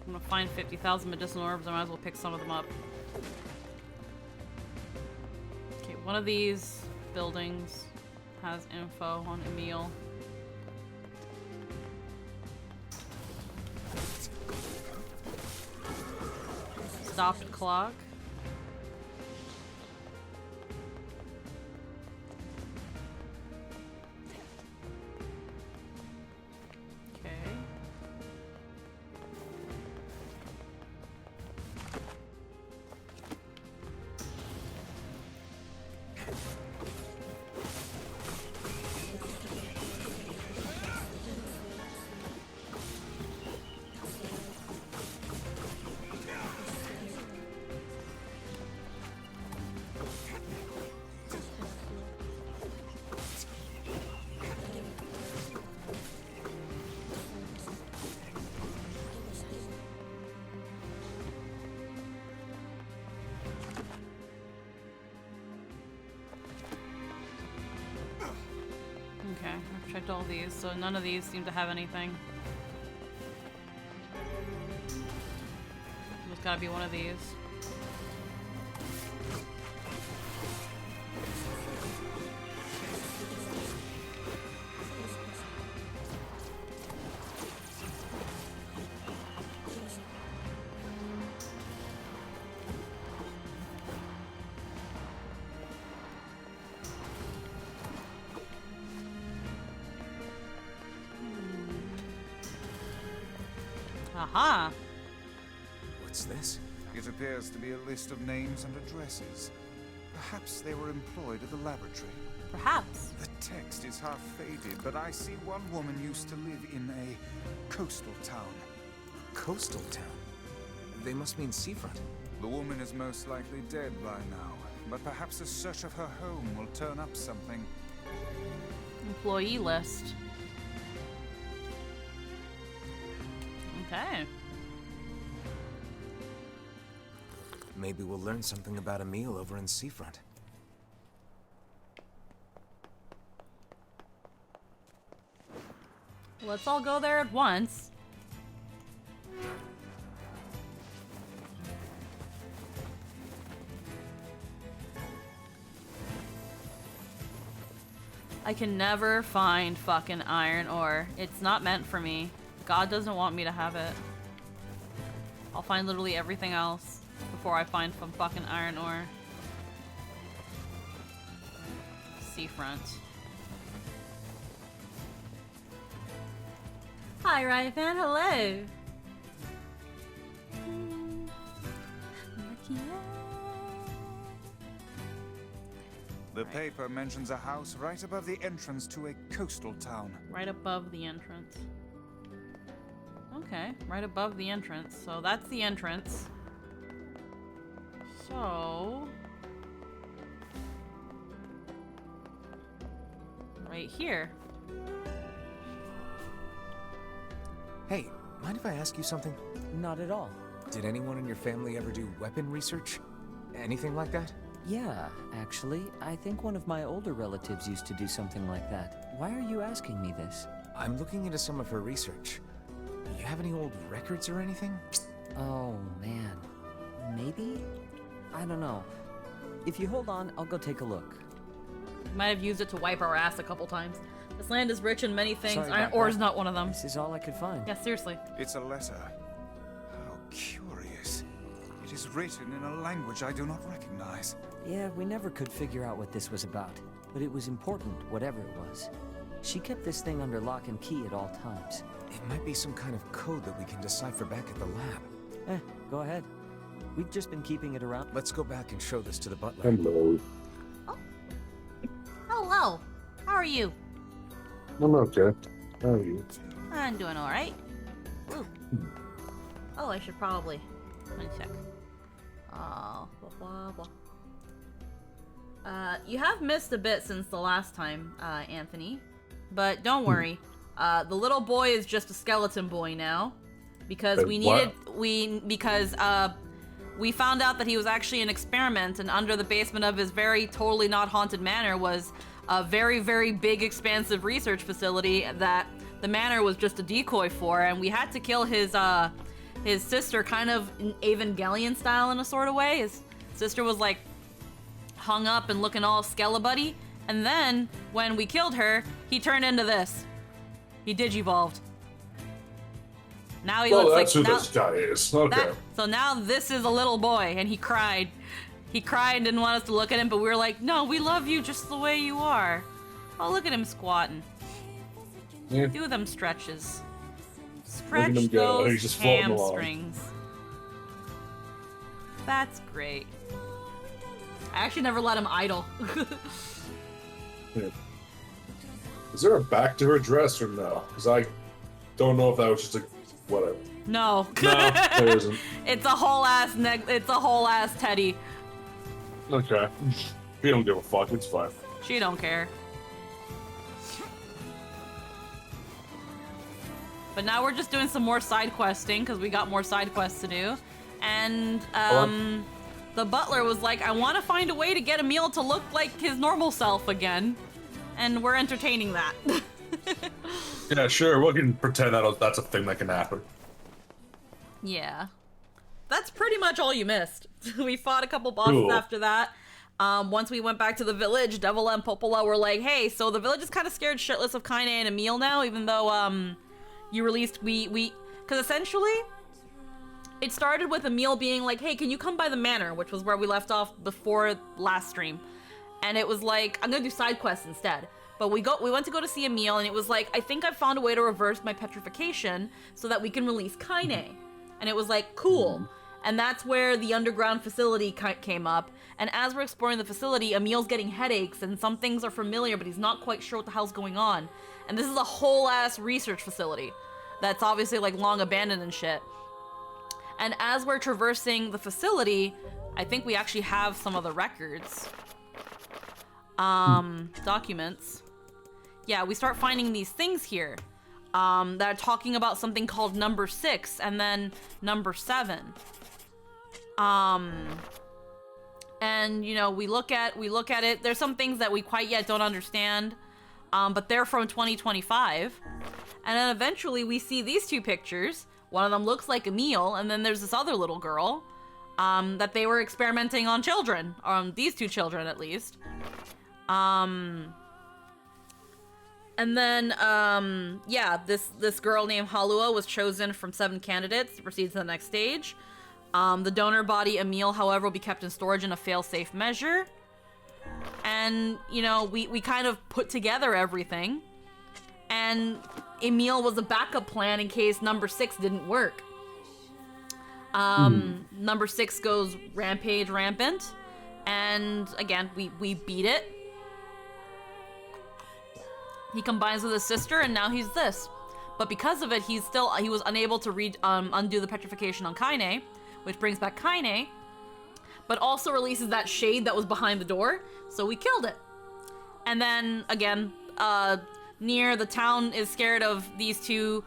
I'm gonna find 50,000 medicinal herbs. I might as well pick some of them up. Okay, one of these buildings has info on Emil. Stopped clock. Okay. Okay, I've checked all these, so none of these seem to have anything. There's gotta be one of these. Aha! What's this? It appears to be a list of names and addresses. Perhaps they were employed at the laboratory. Perhaps. The text is half faded, but I see one woman used to live in a coastal town. Coastal town? They must mean seafront. The woman is most likely dead by now, but perhaps a search of her home will turn up something. Employee list. Okay. Maybe we'll learn something about Emil over in seafront. Let's all go there at once. I can never find fucking iron ore. It's not meant for me. God doesn't want me to have it. I'll find literally everything else before I find some fucking iron ore. Seafront. Hi, Ryfan. Hello. The paper mentions a house right above the entrance to a coastal town. Right above the entrance. Okay, right above the entrance. So that's the entrance. So... right here. Hey, mind if I ask you something? Not at all. Did anyone in your family ever do weapon research? Anything like that? Yeah, actually, I think one of my older relatives used to do something like that. Why are you asking me this? I'm looking into some of her research. Do you have any old records or anything? Oh, man. Maybe? I don't know. If you hold on, I'll go take a look. Might have used it to wipe our ass a couple times. This land is rich in many things. Sorry Iron about ore that. is not one of them. This is all I could find. Yeah, seriously. It's a letter. How curious. It is written in a language I do not recognize. Yeah, we never could figure out what this was about, but it was important, whatever it was. She kept this thing under lock and key at all times. It might be some kind of code that we can decipher back at the lab. Go ahead. We've just been keeping it around. Let's go back and show this to the butler. Hello. Hello. How are you? I'm okay. How are you? I'm doing alright. Ooh. Oh, I should probably... Let me check. You have missed a bit since the last time, Anthony. But don't worry. The little boy is just a skeleton boy now. Because Wait, we needed... what? We found out that he was actually an experiment, and under the basement of his very totally not haunted manor was a very, very big, expansive research facility that the manor was just a decoy for, and we had to kill his sister kind of Evangelion style in a sort of way. His sister was like hung up and looking all skelebuddy, and then when we killed her, he turned into this. He digivolved. Now he looks that's like who this guy is. Okay. So now this is a little boy, and he cried. He cried and didn't want us to look at him, but we were like, no, we love you just the way you are. Oh, look at him squatting. Yeah. Do them stretches. Stretch him go. He's those just floating along. hamstrings. That's great. I actually never let him idle. Yeah. Is there a back to her dress or no? Because I don't know if that was just a whatever. No. No, there isn't. It's a whole ass It's a whole ass teddy. Okay. We don't give a fuck. It's fine. She don't care. But now we're just doing some more side questing because we got more side quests to do. And the butler was like, I want to find a way to get Emil to look like his normal self again. And we're entertaining that. Yeah, sure. We can pretend that's a thing that can happen. Yeah. That's pretty much all you missed. We fought a couple bosses Cool. after that. Once we went back to the village, Devil and Popola were like, hey, so the village is kind of scared shitless of Kaine and Emil now, even though you released, because essentially, it started with Emil being like, hey, can you come by the manor, which was where we left off before last stream. And it was like, I'm gonna do side quests instead. But we went to go to see Emil, and it was like, I think I found a way to reverse my petrification so that we can release Kaine. And it was like, cool. And that's where the underground facility came up. And as we're exploring the facility, Emil's getting headaches, and some things are familiar, but he's not quite sure what the hell's going on. And this is a whole ass research facility that's obviously like long abandoned and shit. And as we're traversing the facility, I think we actually have some of the records. Documents. Yeah, we start finding these things here that are talking about something called number 6 and then number 7. And you know, we look at it. There's some things that we quite yet don't understand, but they're from 2025. And then eventually we see these two pictures. One of them looks like Emil, and then there's this other little girl that they were experimenting on children, these two children at least. And then, yeah, this girl named Halua was chosen from 7 candidates to proceed to the next stage. The donor body, Emil, however, will be kept in storage in a fail-safe measure. And, you know, we kind of put together everything. And Emil was a backup plan in case number 6 didn't work. Number 6 goes rampant. And, again, we beat it. He combines with his sister, and now he's this. But because of it, he was unable to undo the petrification on Kaine, which brings back Kaine, but also releases that shade that was behind the door, so we killed it. And then, again, Nier, the town is scared of these two.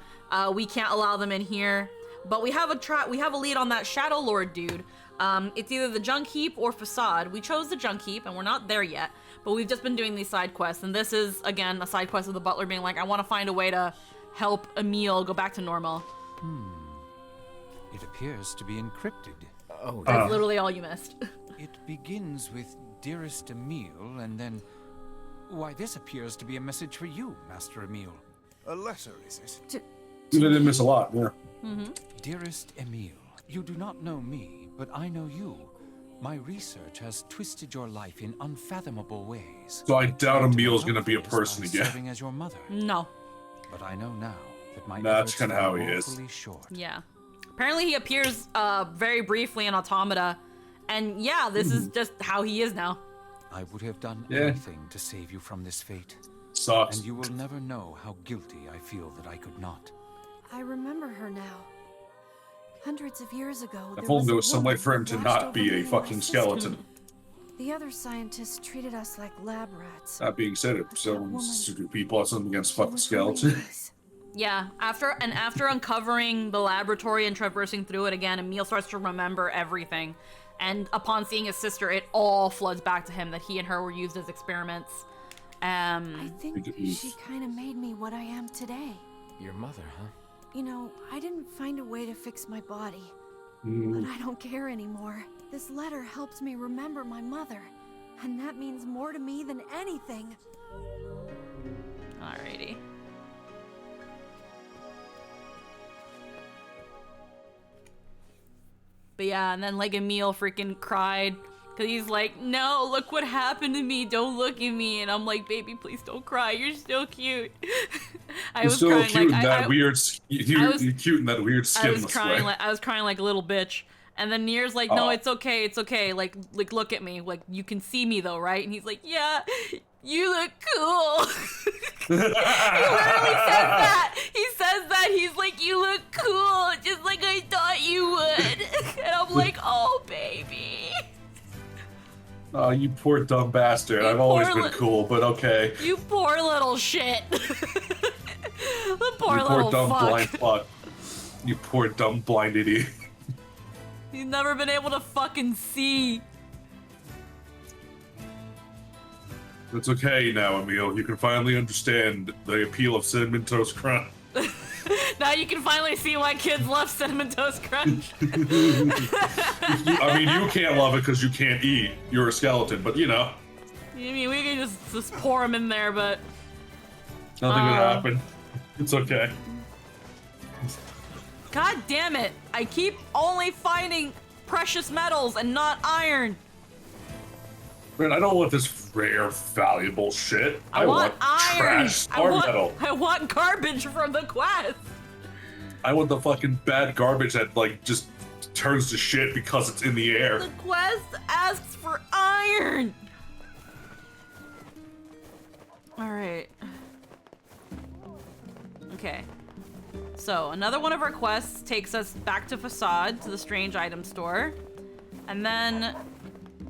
We can't allow them in here. But we have a lead on that Shadow Lord dude. It's either the Junk Heap or Facade. We chose the Junk Heap, and we're not there yet. But we've just been doing these side quests, and this is, again, a side quest of the butler being like, I want to find a way to help Emil go back to normal. It appears to be encrypted. Oh, That's literally all you missed. It begins with Dearest Emil, and then... Why, this appears to be a message for you, Master Emil. A letter, is it? You didn't miss a lot, yeah. Dearest Emil, you do not know me, but I know you. My research has twisted your life in unfathomable ways. So I doubt Emil's gonna be a person again. Serving as your mother. No. But I know now that my That's efforts kinda fell how he is. woefully short. Yeah. Apparently he appears very briefly in Automata. And yeah, this is just how he is now. I would have done Yeah. anything to save you from this fate. Sucks. And you will never know how guilty I feel that I could not. I remember her now. Hundreds of years ago, If only there was some way for him to not be a fucking skeleton. The other scientists treated us like lab rats. That being said, if someone's to do people have something against fucking skeletons. Yeah, after uncovering the laboratory and traversing through it again, Emil starts to remember everything. And upon seeing his sister, it all floods back to him that he and her were used as experiments. I think she kind of made me what I am today. Your mother, huh? You know, I didn't find a way to fix my body. But I don't care anymore. This letter helps me remember my mother. And that means more to me than anything. Alrighty. But yeah, and then like Emil freaking cried. Cause he's like, no, look what happened to me. Don't look at me. And I'm like, baby, please don't cry. You're still cute. I was so crying cute like in that weird. You're cute in that weird skinless way. I was crying like a little bitch. And then Nier's like, no, it's okay, it's okay. Like look at me. Like you can see me though, right? And he's like, yeah, you look cool. He literally says that. He says that. He's like, you look cool, just like I thought you would. And I'm like, oh baby. Oh, you poor dumb bastard. I've always been cool, but okay. You poor little shit. The poor you little poor dumb fuck. blind fuck. You poor dumb blind idiot. He's never been able to fucking see. It's okay now, Emil. You can finally understand the appeal of Cinnamon Toast Crunch. Now you can finally see why kids love Cinnamon Toast Crunch. I mean, you can't love it because you can't eat. You're a skeleton, but you know. I mean, we can just pour them in there, but... Nothing would happen. It's okay. God damn it! I keep only finding precious metals and not iron. Man, I don't want this rare, valuable shit. I want iron. Trash star metal. I want garbage from the quest. I want the fucking bad garbage that like just turns to shit because it's in the air. The quest asks for iron. All right. Okay. So another one of our quests takes us back to Facade, to the strange item store. And then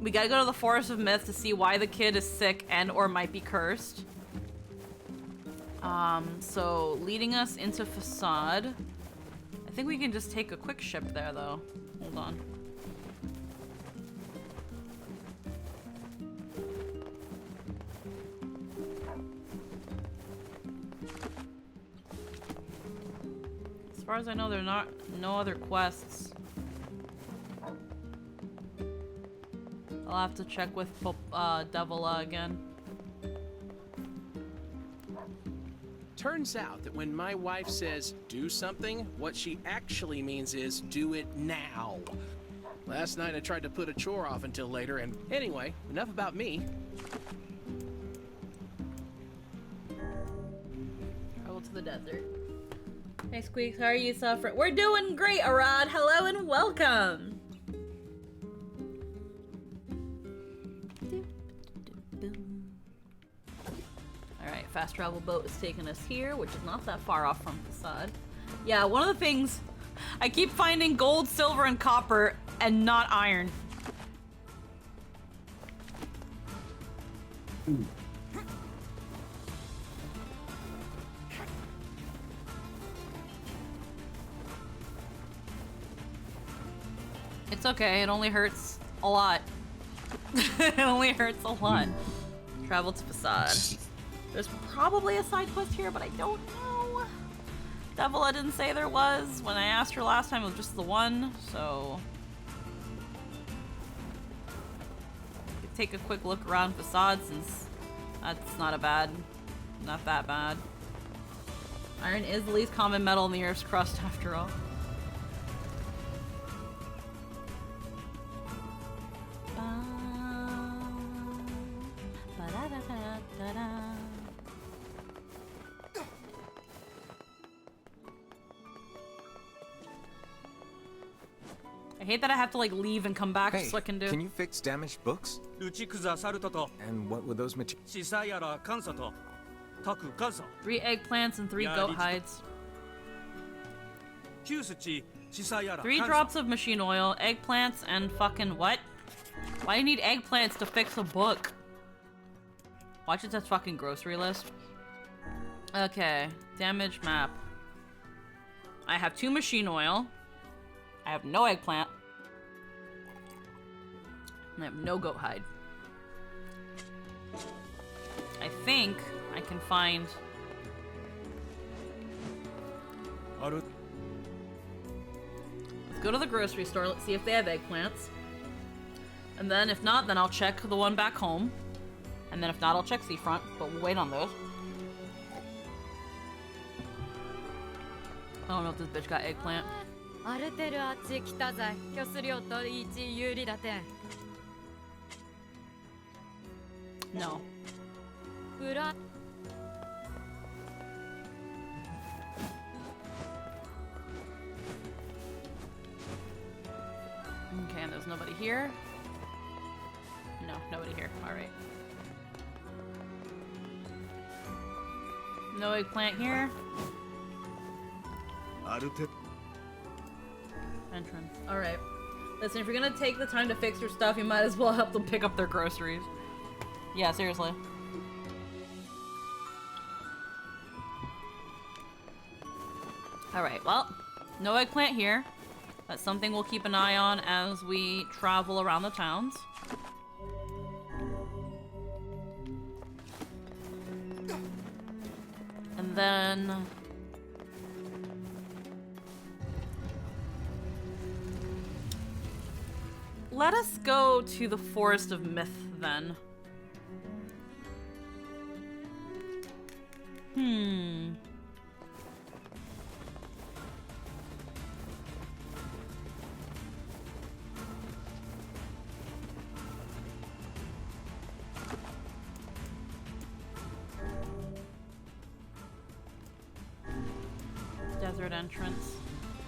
we gotta go to the Forest of Myth to see why the kid is sick and or might be cursed. So leading us into Facade. I think we can just take a quick ship there though. Hold on. As far as I know, there are no other quests. I'll have to check with Devila again. Turns out that when my wife says do something, what she actually means is do it now. Last night I tried to put a chore off until later, and anyway, enough about me. Travel to the desert. Hey Squeaks, how are you suffering? We're doing great, Arad. Hello and welcome. Alright, fast travel boat is taking us here, which is not that far off from Facade. Yeah, one of the things, I keep finding gold, silver, and copper, and not iron. It's okay, it only hurts a lot. It only hurts a lot. Travel to Facade. There's probably a side quest here, but I don't know. Devila didn't say there was. When I asked her last time, it was just the one, so... Take a quick look around Facade since that's not that bad. Iron is the least common metal in the Earth's crust after all. I hate that I have to like leave and come back Hey, so I can do. can you fix damaged books? And what would those materials? 3 eggplants and 3 goat hides. 3 drops of machine oil, eggplants, and fucking what? Why do you need eggplants to fix a book? Watch it says fucking grocery list. Okay, damage map. I have 2 machine oil. I have no eggplant. And I have no goat hide. I think I can find... Let's go to the grocery store, let's see if they have eggplants. And then if not, then I'll check the one back home. And then if not, I'll check Seafront, but we'll wait on those. I don't know if this bitch got eggplant. No. Okay, and there's nobody here. No, nobody here. Alright. No eggplant here. Entrance. Alright. Listen, if you're gonna take the time to fix your stuff, you might as well help them pick up their groceries. Yeah, seriously. Alright, well, no eggplant here. That's something we'll keep an eye on as we travel around the towns. And then... let us go to the Forest of Myth, then. Desert entrance.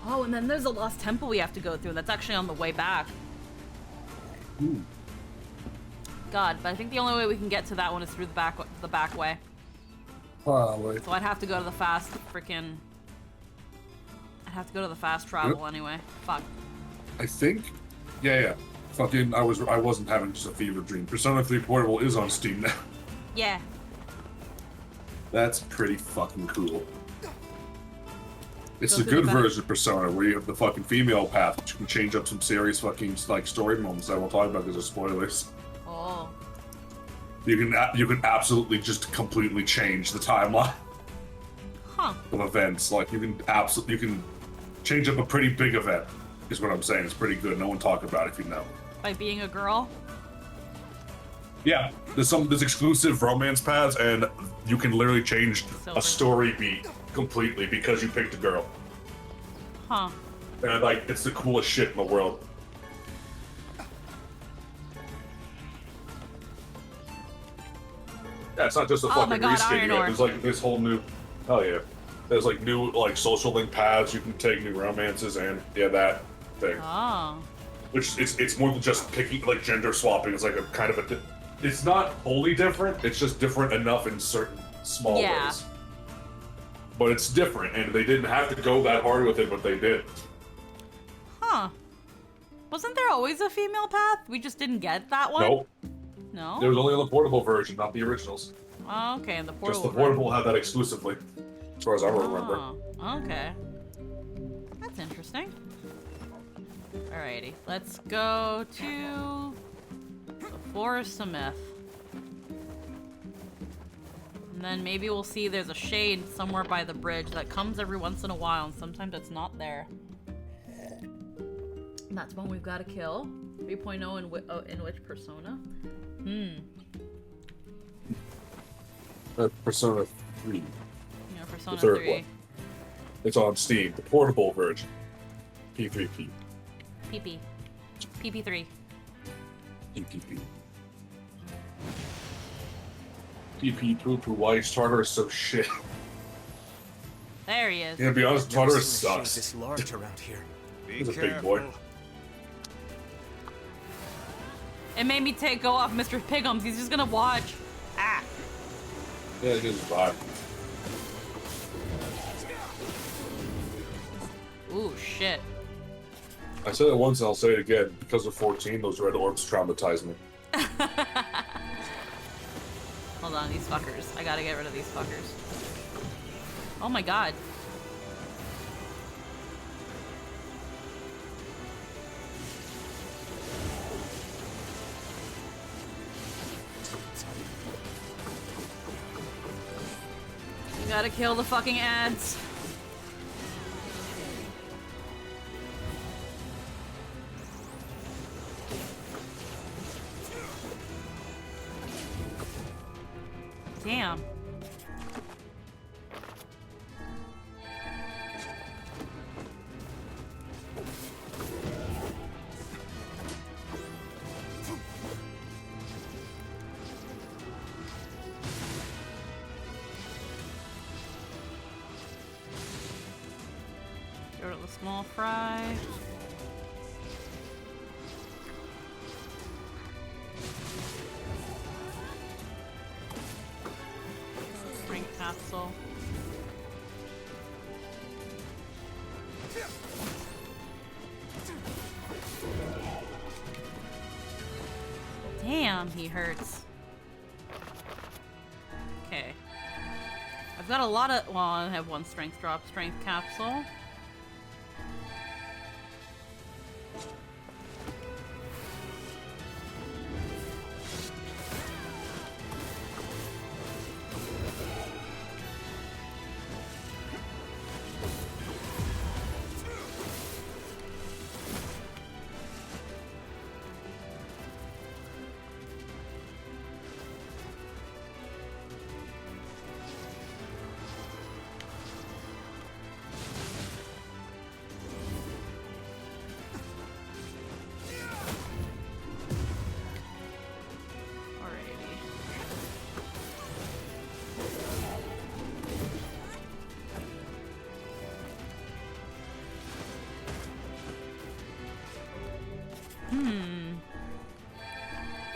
Oh, and then there's a lost temple we have to go through. That's actually on the way back. Ooh. God, but I think the only way we can get to that one is through the back way. Probably. So I'd have to go to the fast freaking... I'd have to go to the fast travel anyway. Fuck. I think... Yeah. Fucking, I wasn't having just a fever dream. Persona 3 Portable is on Steam now. Yeah. That's pretty fucking cool. It's Go a through good the back. version of Persona where you have the fucking female path, which you can change up some serious fucking like story moments that we'll talk about because of spoilers. Oh. You can absolutely just completely change the timeline of events. Like you can change up a pretty big event. Is what I'm saying. It's pretty good. No one talk about it if you know. By being a girl? Yeah, there's exclusive romance paths, and you can literally change a story beat completely because you picked a girl. Huh. And like, it's the coolest shit in the world. Yeah, it's not just a fucking reskin. There's like this whole new, hell yeah. There's like new like social link paths you can take, new romances, and yeah, that thing. Oh. Which it's more than just picking like gender swapping. It's like a kind of a. It's not wholly different. It's just different enough in certain small ways. But it's different, and they didn't have to go that hard with it, but they did. Huh. Wasn't there always a female path? We just didn't get that one? Nope. No? There was only on the portable version, not the originals. Oh, okay, and the portable. Just the portable had that exclusively, as far as I remember. Oh, okay. That's interesting. Alrighty, let's go to the Forest of Myth. And then maybe we'll see there's a shade somewhere by the bridge that comes every once in a while, and sometimes it's not there. And that's one we've got to kill. 3.0 in which Persona? Persona 3. Yeah, Persona the third 3. one. It's on Steam, the portable version. P3P. PP. PP3. PPP. PP poo poo. Why Tartar is so shit. There he is. Yeah, to be honest, Never Tartar seen a shade sucks. this large around here. He's a big boy. It made me go off Mr. Pigums. He's just gonna watch. Ah. Yeah, it is bad. Ooh, shit. I said it once and I'll say it again. Because of 14, those red orbs traumatize me. Hold on, these fuckers. I gotta get rid of these fuckers. Oh my god. You gotta kill the fucking ads. Damn. Go to the small fry. Strength capsule. Damn, he hurts. Okay. I've got a lot of. Well, I have one strength drop, strength capsule.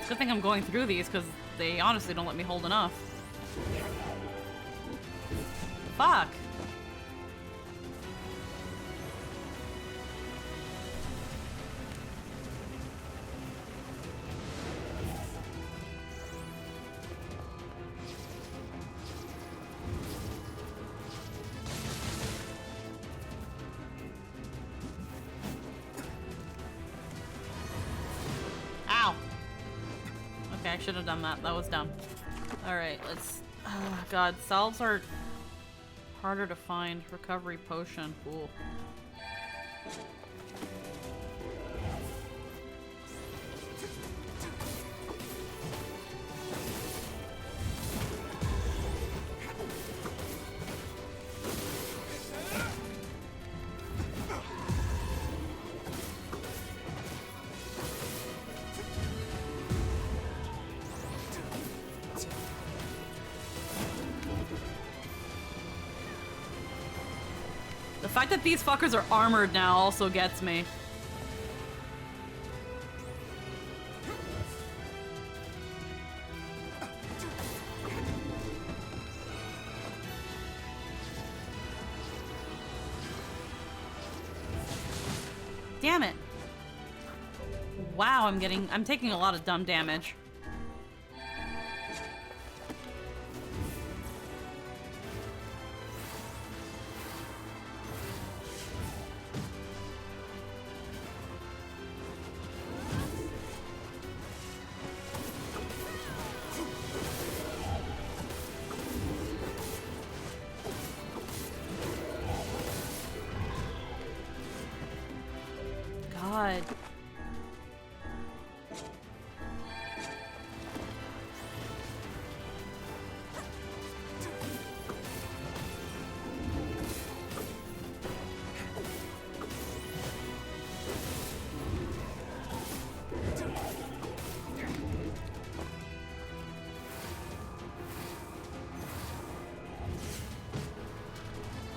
Good thing I'm going through these, because they honestly don't let me hold enough. Fuck! Ow! Okay, I should have done that. That was dumb. Alright, let's... Oh, God, salves are harder to find. Recovery potion. Cool. The fact that these fuckers are armored now also gets me. Damn it. Wow, I'm taking a lot of dumb damage. God.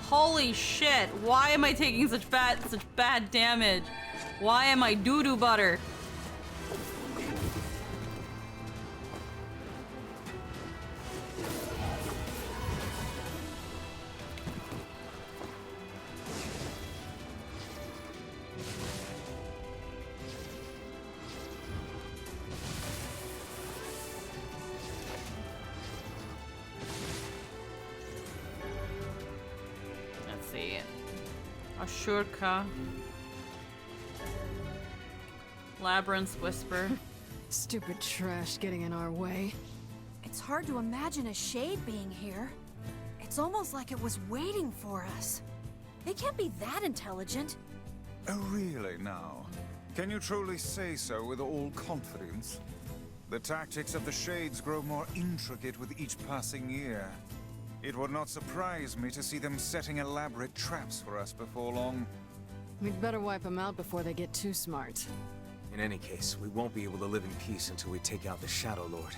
Holy shit, why am I taking such bad damage? Why am I doo-doo butter? see. Ashurka. Labyrinth's Whisper. Stupid trash getting in our way. It's hard to imagine a shade being here. It's almost like it was waiting for us. They can't be that intelligent. Oh, really now? Can you truly say so with all confidence? The tactics of the Shades grow more intricate with each passing year. It would not surprise me to see them setting elaborate traps for us before long. We'd better wipe them out before they get too smart. In any case, we won't be able to live in peace until we take out the Shadow Lord.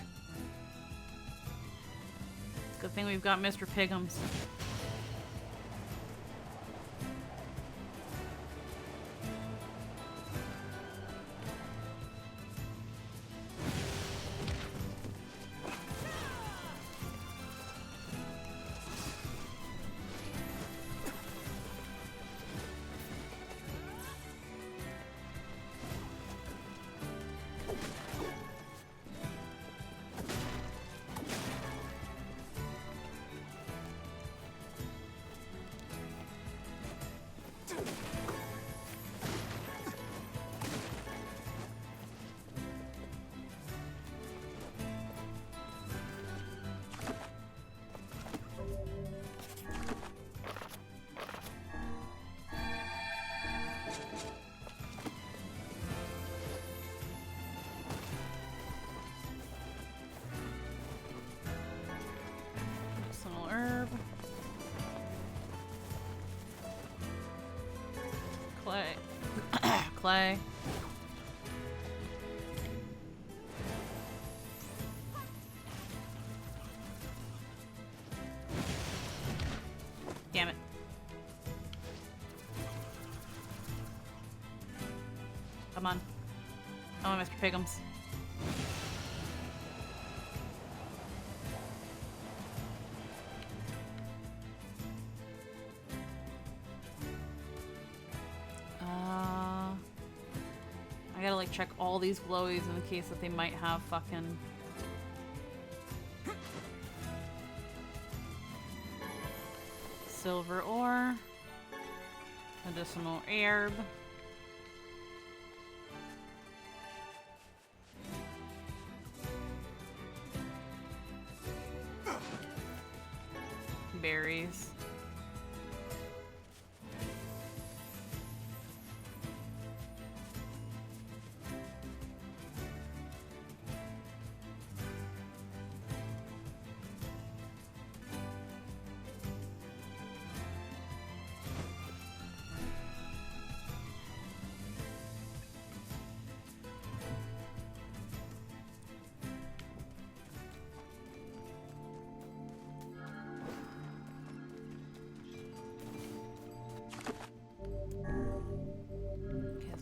Good thing we've got Mr. Pigums. Clay. Damn it. Come on. Come on, Mr. Pigums. I gotta like check all these glowies in the case that they might have fucking silver ore, medicinal herb, berries.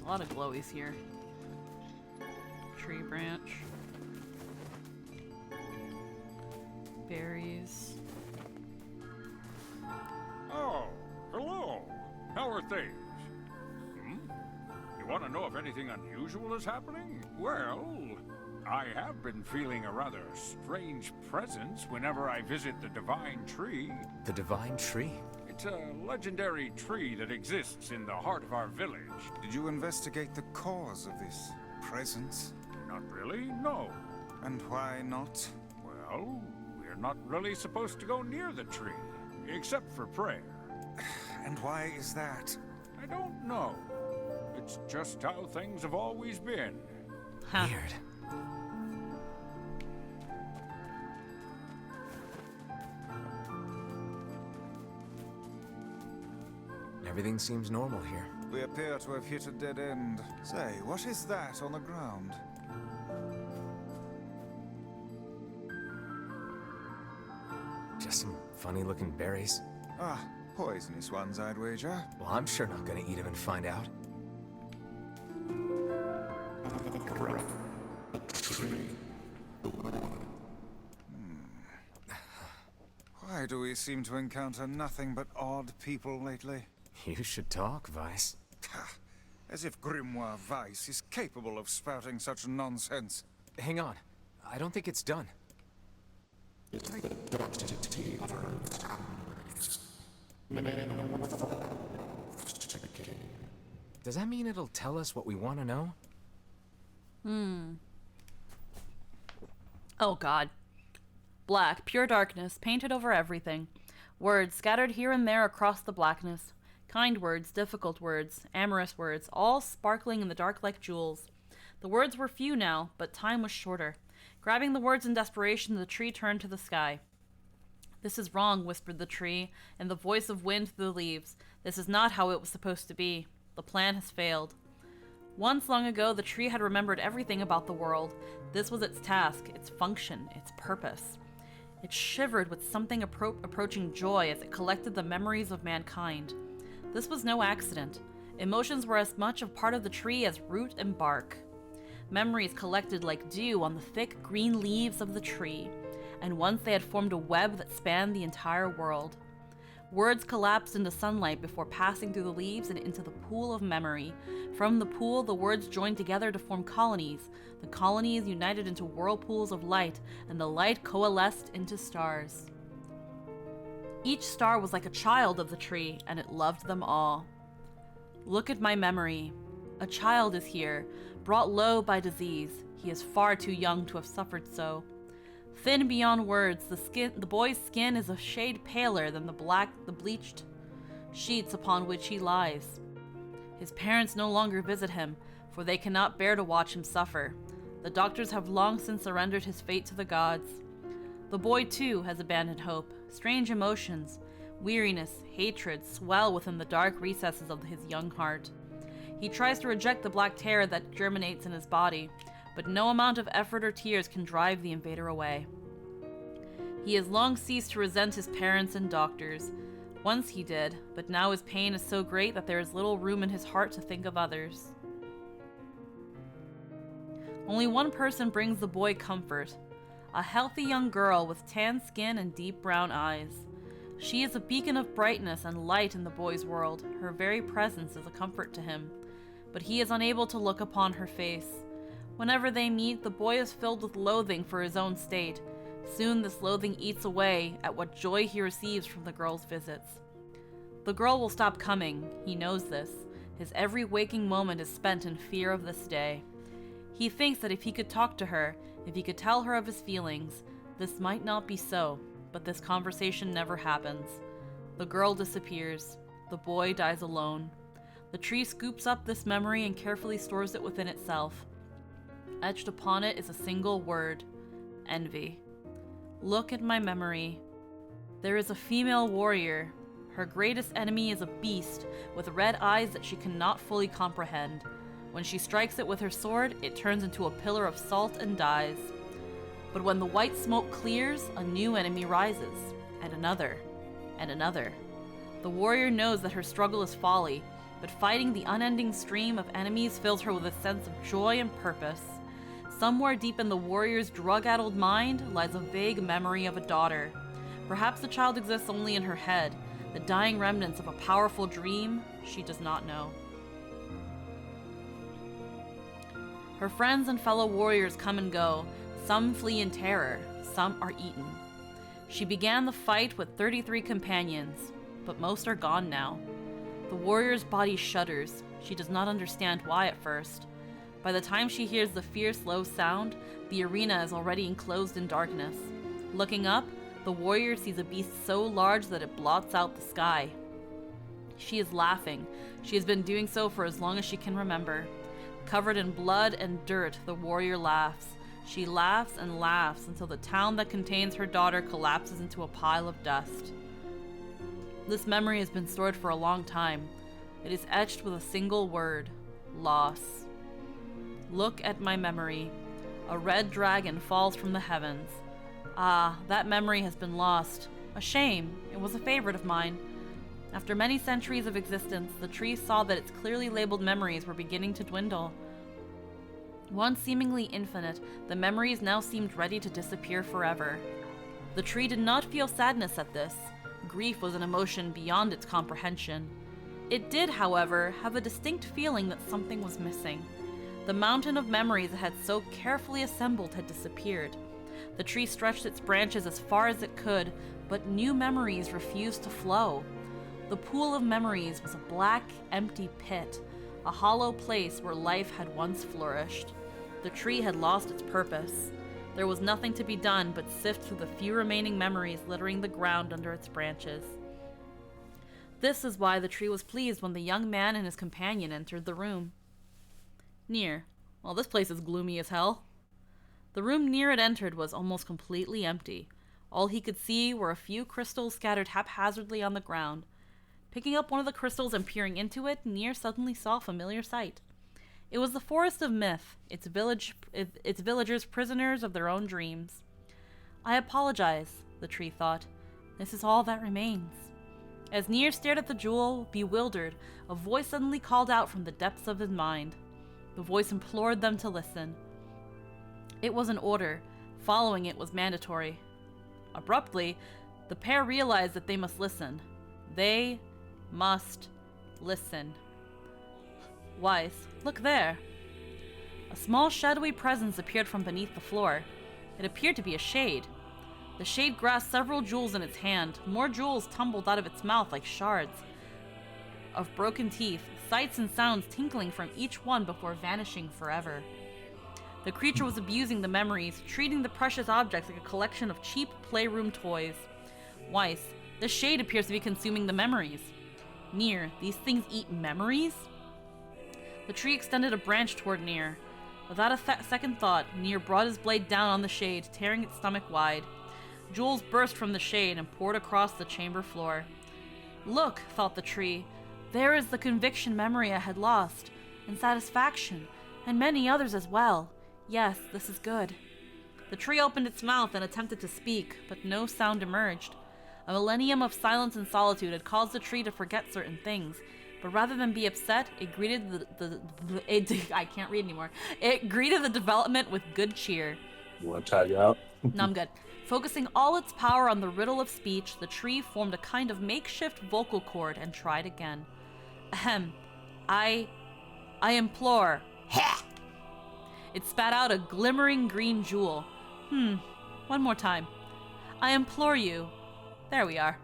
A lot of glowies here. Tree branch. Berries. Oh, hello. How are things? You want to know if anything unusual is happening? Well, I have been feeling a rather strange presence whenever I visit the Divine Tree. The Divine Tree? It's a legendary tree that exists in the heart of our village. Did you investigate the cause of this presence? Not really, no. And why not? Well, we're not really supposed to go near the tree, except for prayer. And why is that? I don't know. It's just how things have always been. Weird. Everything seems normal here. We appear to have hit a dead end. Say, what is that on the ground? Just some funny-looking berries. Ah, poisonous ones, I'd wager. Well, I'm sure not gonna eat them and find out. Why do we seem to encounter nothing but odd people lately? You should talk, Vice. As if Grimoire Vice is capable of spouting such nonsense. Hang on. I don't think it's done. Does that mean it'll tell us what we want to know? Oh god. Black, pure darkness, painted over everything. Words scattered here and there across the blackness. Kind words, difficult words, amorous words, all sparkling in the dark like jewels. The words were few now, but time was shorter. Grabbing the words in desperation, the tree turned to the sky. "This is wrong," whispered the tree, in the voice of wind through the leaves. "This is not how it was supposed to be. The plan has failed." Once long ago, the tree had remembered everything about the world. This was its task, its function, its purpose. It shivered with something approaching joy as it collected the memories of mankind. This was no accident. Emotions were as much a part of the tree as root and bark. Memories collected like dew on the thick green leaves of the tree, and once they had formed a web that spanned the entire world. Words collapsed into sunlight before passing through the leaves and into the pool of memory. From the pool, the words joined together to form colonies. The colonies united into whirlpools of light, and the light coalesced into stars. Each star was like a child of the tree, and it loved them all. "Look at my memory. A child is here, brought low by disease. He is far too young to have suffered so. Thin beyond words, the boy's skin is a shade paler than the bleached sheets upon which he lies. His parents no longer visit him, for they cannot bear to watch him suffer. The doctors have long since surrendered his fate to the gods. The boy, too, has abandoned hope. Strange emotions, weariness, hatred swell within the dark recesses of his young heart. He tries to reject the black terror that germinates in his body, but no amount of effort or tears can drive the invader away. He has long ceased to resent his parents and doctors. Once he did, but now his pain is so great that there is little room in his heart to think of others. Only one person brings the boy comfort, a healthy young girl with tan skin and deep brown eyes. She is a beacon of brightness and light in the boy's world. Her very presence is a comfort to him, but he is unable to look upon her face. Whenever they meet, the boy is filled with loathing for his own state. Soon this loathing eats away at what joy he receives from the girl's visits. The girl will stop coming, he knows this. His every waking moment is spent in fear of this day. He thinks that if he could talk to her, if he could tell her of his feelings, this might not be so, but this conversation never happens. The girl disappears. The boy dies alone. The tree scoops up this memory and carefully stores it within itself. Etched upon it is a single word: envy. Look at my memory. There is a female warrior. Her greatest enemy is a beast with red eyes that she cannot fully comprehend. When she strikes it with her sword, it turns into a pillar of salt and dies. But when the white smoke clears, a new enemy rises, and another, and another. The warrior knows that her struggle is folly, but fighting the unending stream of enemies fills her with a sense of joy and purpose. Somewhere deep in the warrior's drug-addled mind lies a vague memory of a daughter. Perhaps the child exists only in her head, the dying remnants of a powerful dream she does not know. Her friends and fellow warriors come and go. Some flee in terror, some are eaten. She began the fight with 33 companions, but most are gone now. The warrior's body shudders. She does not understand why at first. By the time she hears the fierce, low sound, the arena is already enclosed in darkness. Looking up, the warrior sees a beast so large that it blots out the sky. She is laughing. She has been doing so for as long as she can remember. Covered in blood and dirt, the warrior laughs. She laughs and laughs until the town that contains her daughter collapses into a pile of dust. This memory has been stored for a long time. It is etched with a single word: loss. Look at my memory. A red dragon falls from the heavens. Ah, that memory has been lost. A shame. It was a favorite of mine. After many centuries of existence, the tree saw that its clearly labeled memories were beginning to dwindle. Once seemingly infinite, the memories now seemed ready to disappear forever. The tree did not feel sadness at this. Grief was an emotion beyond its comprehension. It did, however, have a distinct feeling that something was missing. The mountain of memories it had so carefully assembled had disappeared. The tree stretched its branches as far as it could, but new memories refused to flow. The pool of memories was a black, empty pit, a hollow place where life had once flourished. The tree had lost its purpose. There was nothing to be done but sift through the few remaining memories littering the ground under its branches. This is why the tree was pleased when the young man and his companion entered the room. Nier, well, this place is gloomy as hell. The room Nier had entered was almost completely empty. All he could see were a few crystals scattered haphazardly on the ground. Picking up one of the crystals and peering into it, Nier suddenly saw a familiar sight. It was the Forest of Myth, its villagers prisoners of their own dreams. I apologize, the tree thought. This is all that remains. As Nier stared at the jewel, bewildered, a voice suddenly called out from the depths of his mind. The voice implored them to listen. It was an order. Following it was mandatory. Abruptly, the pair realized that they must listen. They must listen. Weiss, look there. A small shadowy presence appeared from beneath the floor. It appeared to be a shade. The shade grasped several jewels in its hand. More jewels tumbled out of its mouth like shards of broken teeth, sights and sounds tinkling from each one before vanishing forever. The creature was abusing the memories, treating the precious objects like a collection of cheap playroom toys. Weiss, the shade appears to be consuming the memories. Nier, these things eat memories? The tree extended a branch toward Nier. Without a second thought, Nier brought his blade down on the shade, tearing its stomach wide. Jewels burst from the shade and poured across the chamber floor. Look, thought the tree, there is the conviction memory I had lost, and satisfaction, and many others as well. Yes, this is good. The tree opened its mouth and attempted to speak, but no sound emerged. A millennium of silence and solitude had caused the tree to forget certain things, but rather than be upset, it greeted I can't read anymore. It greeted the development with good cheer. You want to tag out? No, I'm good. Focusing all its power on the riddle of speech, the tree formed a kind of makeshift vocal cord and tried again. Ahem. I implore. Ha! It spat out a glimmering green jewel. One more time. I implore you. There we are.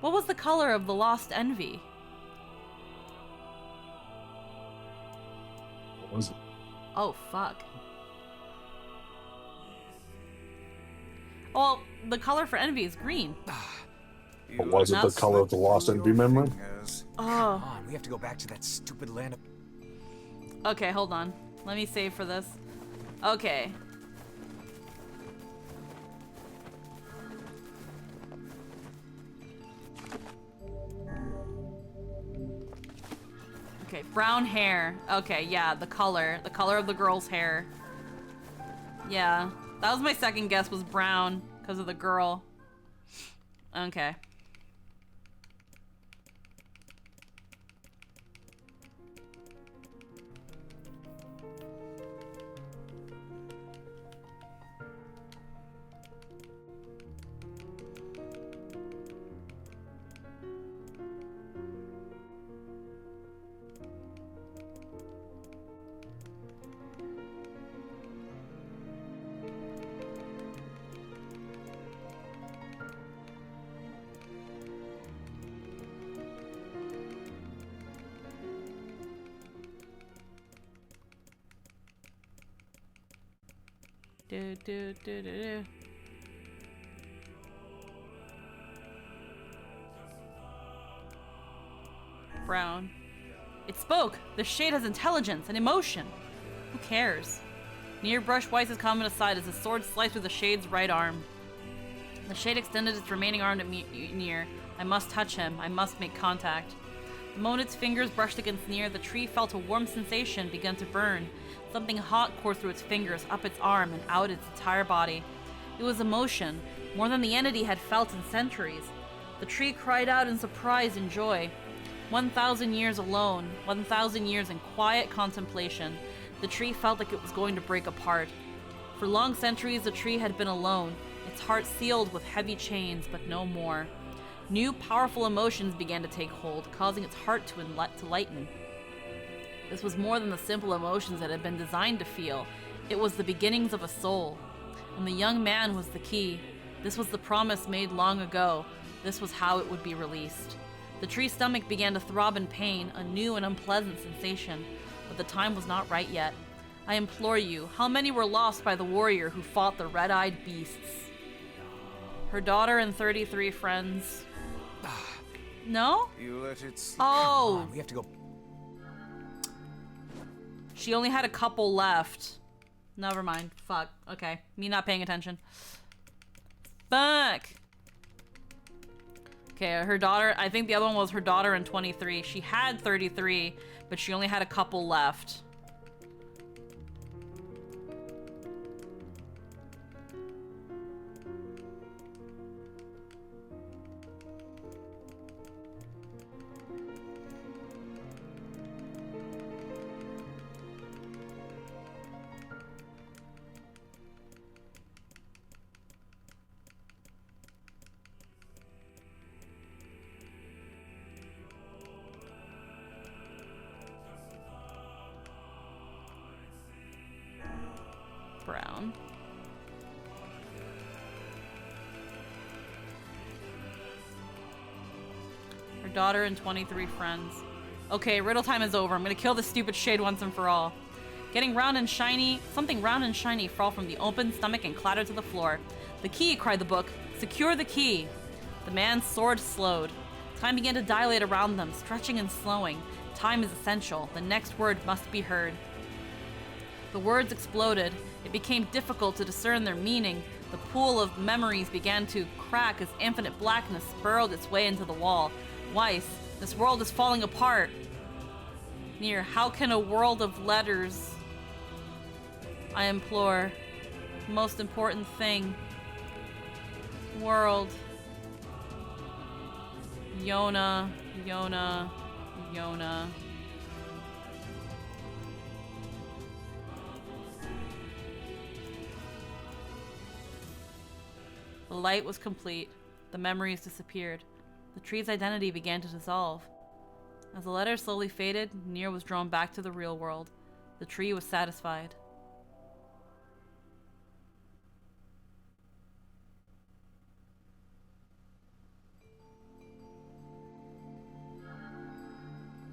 What was the color of the lost envy? What was it? Oh, fuck. Well, the color for envy is green. But was it the color of the lost envy memory? Oh. Come on, we have to go back to that stupid land of... Okay, hold on. Let me save for this. Okay. Okay, brown hair. Okay, yeah, the color of the girl's hair. Yeah, that was my second guess, was brown because of the girl. Okay. Do. Brown. It spoke! The shade has intelligence and emotion! Who cares? Nier brushed Weiss's comment aside as his sword sliced through the shade's right arm. The shade extended its remaining arm to Nier. I must touch him. I must make contact. The moment its fingers brushed against Nier, the tree felt a warm sensation begin to burn. Something hot coursed through its fingers, up its arm, and out its entire body. It was emotion, more than the entity had felt in centuries. The tree cried out in surprise and joy. 1,000 years alone, 1,000 years in quiet contemplation, the tree felt like it was going to break apart. For long centuries, the tree had been alone, its heart sealed with heavy chains, but no more. New, powerful emotions began to take hold, causing its heart to lighten. This was more than the simple emotions it had been designed to feel. It was the beginnings of a soul. And the young man was the key. This was the promise made long ago. This was how it would be released. The tree's stomach began to throb in pain, a new and unpleasant sensation, but the time was not right yet. I implore you, how many were lost by the warrior who fought the red-eyed beasts? Her daughter and 33 friends. No? You let it slip. Oh! Come on, we have to go. She only had a couple left. Never mind. Fuck. Okay. Me not paying attention. Fuck! Okay, her daughter, I think the other one was her daughter and 23. She had 33, but she only had a couple left. Brown. Her daughter and 23 friends. Okay, riddle time is over. I'm gonna kill this stupid shade once and for all. Getting round and shiny, something round and shiny fell from the open stomach and clattered to the floor. The key, cried the book. Secure the key. The man's sword slowed. Time began to dilate around them, stretching and slowing. Time is essential. The next word must be heard. The words exploded. It became difficult to discern their meaning. The pool of memories began to crack as infinite blackness burrowed its way into the wall. Weiss, this world is falling apart. Nier, how can a world of letters... I implore. Most important thing. World. Yona, Yona, Yona. The light was complete. The memories disappeared. The tree's identity began to dissolve. As the letters slowly faded, Nier was drawn back to the real world. The tree was satisfied.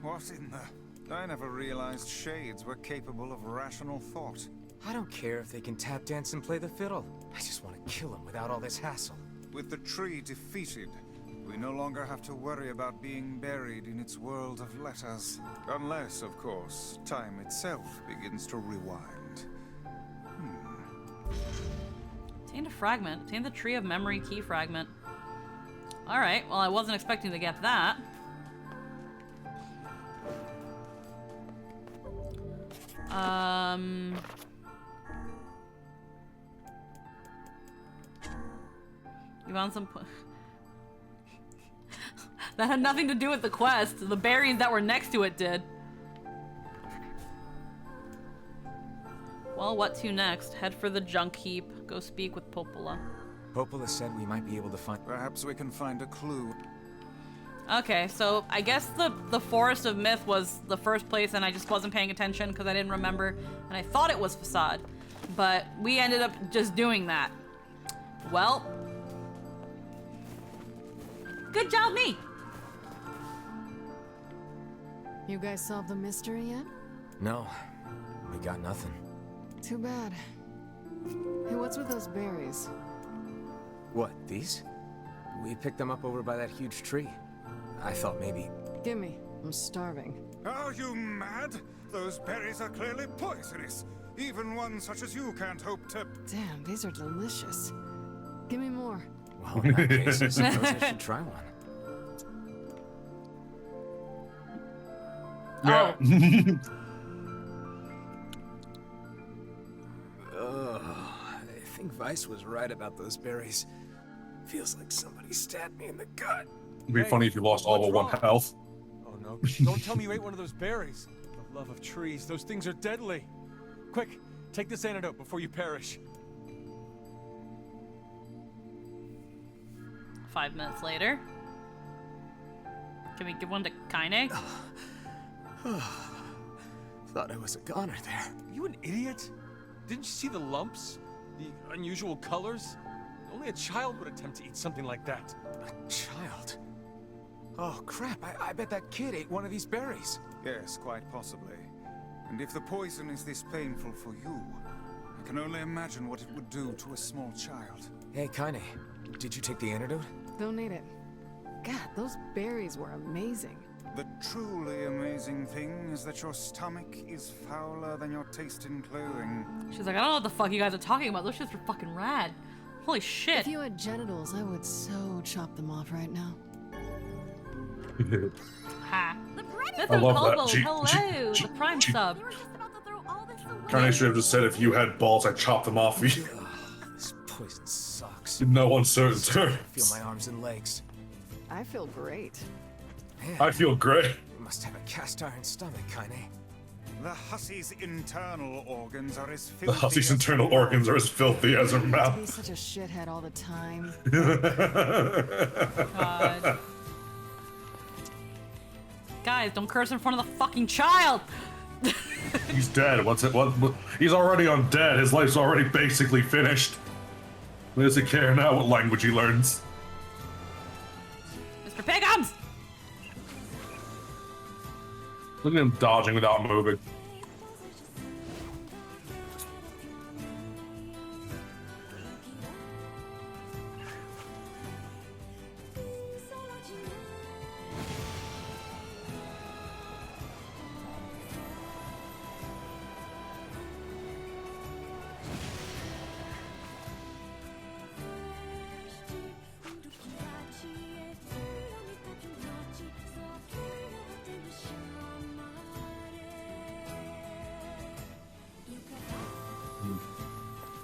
What in the... I never realized shades were capable of rational thought. I don't care if they can tap dance and play the fiddle. I just want to kill them without all this hassle. With the tree defeated, we no longer have to worry about being buried in its world of letters. Unless, of course, time itself begins to rewind. Obtained a fragment. Obtained the tree of memory key fragment. Alright, well I wasn't expecting to get that. You want some... That had nothing to do with the quest. The berries that were next to it did. Well, what to next? Head for the junk heap. Go speak with Popola. Popola said we might be able to find... Perhaps we can find a clue. Okay, so I guess the Forest of Myth was the first place and I just wasn't paying attention because I didn't remember and I thought it was Facade. But we ended up just doing that. Well. Good job, me! You guys solved the mystery yet? No, we got nothing. Too bad. Hey, what's with those berries? What, these? We picked them up over by that huge tree. I thought maybe... Gimme. I'm starving. Are you mad? Those berries are clearly poisonous. Even one such as you can't hope to... Damn, these are delicious. Give me more. Well, in that case, I suppose I should try one. Yeah. I think Weiss was right about those berries. Feels like somebody stabbed me in the gut. It'd be funny if you lost all but one health. Oh no, don't tell me you ate one of those berries. The love of trees, those things are deadly. Quick, take this antidote before you perish. 5 minutes later. Can we give one to Kaine? Thought I was a goner there. Are you an idiot? Didn't you see the lumps? The unusual colors? Only a child would attempt to eat something like that. A child? Oh, crap. I bet that kid ate one of these berries. Yes, quite possibly. And if the poison is this painful for you, I can only imagine what it would do to a small child. Hey, Kaine, did you take the antidote? Don't need it. God, those berries were amazing. The truly amazing thing is that your stomach is fouler than your taste in clothing. She's like, I don't know what the fuck you guys are talking about. Those shits are fucking rad. Holy shit. If you had genitals, I would so chop them off right now. Ha. That's I love that. Hello, the prime sub. Kaine should have just said, if you had balls, I'd chop them off for you. This poison sucks. In no uncertain terms. I feel my arms and legs. I feel great. Man, I feel great. You must have a cast iron stomach, Kaine. The hussy's internal organs are as filthy. The hussy's internal organs are as filthy as her To mouth. be such a shithead all the time. God. Guys, don't curse in front of the fucking child! He's dead. He's already undead. His life's already basically finished. What does it care now what language he learns? Mr. Pickums! Look at him dodging without moving.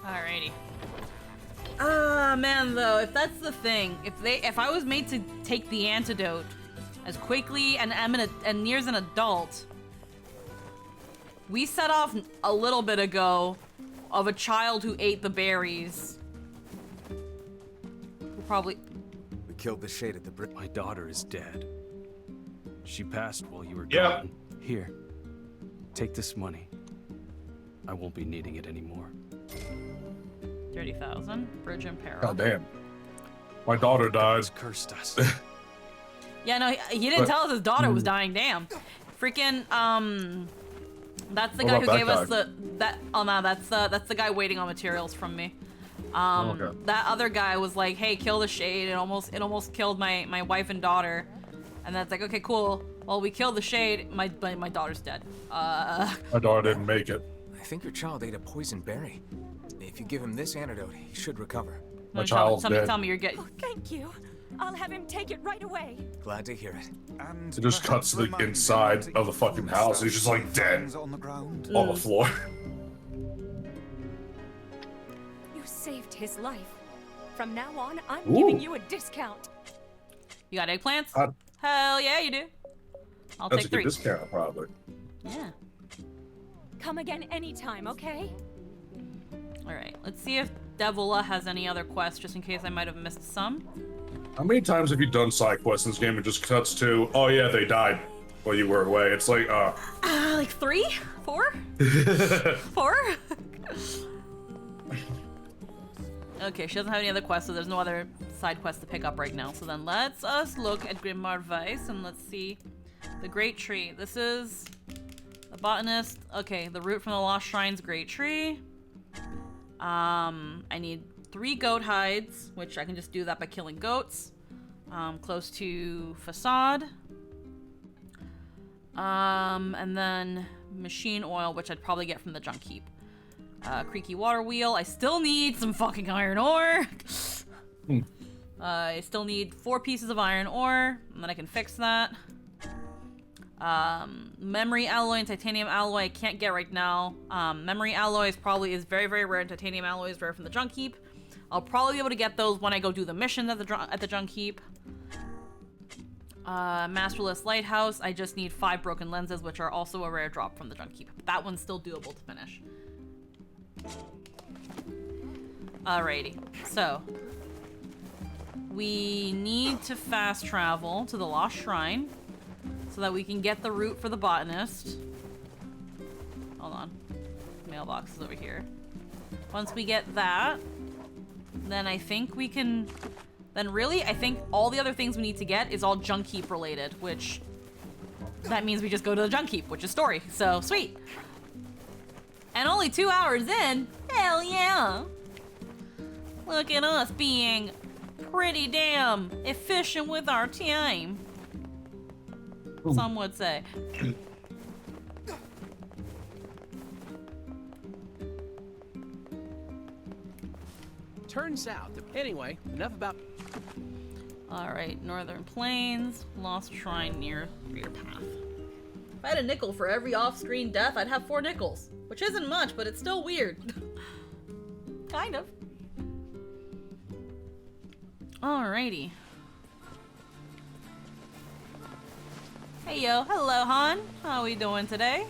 Alrighty. Ah, man, though, if that's the thing, if I was made to take the antidote as quickly and Nier's an adult, we set off a little bit ago of a child who ate the berries. We'll probably... We killed the shade at the bridge. My daughter is dead. She passed while you were Yep. gone. Here, take this money. I won't be needing it anymore. 30,000. Bridge in peril. God damn. My daughter died. It's cursed us. Yeah, no, he didn't tell us his daughter was dying. Damn. Freaking, that's the What guy about who that gave guy? us oh no, that's the guy waiting on materials from me. Okay. That other guy was like, hey, kill the shade. It almost killed my wife and daughter. And that's like, okay, cool. Well, we killed the shade. My daughter's dead. My daughter didn't make it. I think your child ate a poison berry. If you give him this antidote, he should recover. My child's dead. Tell me you're getting. Oh, thank you. I'll have him take it right away. Glad to hear it. And It just cuts to the inside of the fucking house. He's just like dead on the ground. on the floor. You saved his life. From now on, I'm Ooh. giving you a discount. You got eggplants? Uh, Hell yeah, you do. I'll That's take a good 3. discount, probably. Yeah. Come again anytime, okay? Alright, let's see if Devila has any other quests, just in case I might have missed some. How many times have you done side quests in this game and just cuts to, oh yeah, they died while you were away? It's like, Like 3? 4? 4? Okay, she doesn't have any other quests, so there's no other side quests to pick up right now. So then let's us look at Grimoire Weiss and let's see. The Great Tree. This is the botanist. Okay, the root from the Lost Shrine's Great Tree. I need 3 goat hides, which I can just do that by killing goats. Close to Facade. And then machine oil, which I'd probably get from the junk heap. Creaky water wheel. I still need some fucking iron ore. I still need 4 pieces of iron ore, and then I can fix that. Memory alloy and titanium alloy I can't get right now. Memory alloy is very, very rare, and titanium alloy is rare from the junk heap. I'll probably be able to get those when I go do the mission at the junk heap. Masterless Lighthouse, I just need 5 broken lenses, which are also a rare drop from the junk heap. But that one's still doable to finish. Alrighty, so we need to fast travel to the Lost Shrine so that we can get the root for the botanist. Hold on. Mailbox is over here. Once we get that, then I think we can... Then really, I think all the other things we need to get is all junk heap related, which... That means we just go to the junk heap, which is story. So, sweet. And only 2 hours in? Hell yeah! Look at us being pretty damn efficient with our time. Some would say. Turns out that, anyway, enough about... Alright, Northern Plains, Lost Shrine near Rear Path. If I had a nickel for every off-screen death, I'd have 4 nickels. Which isn't much, but it's still weird. Kind of. Alrighty. Hey yo, hello Han. How we doing today?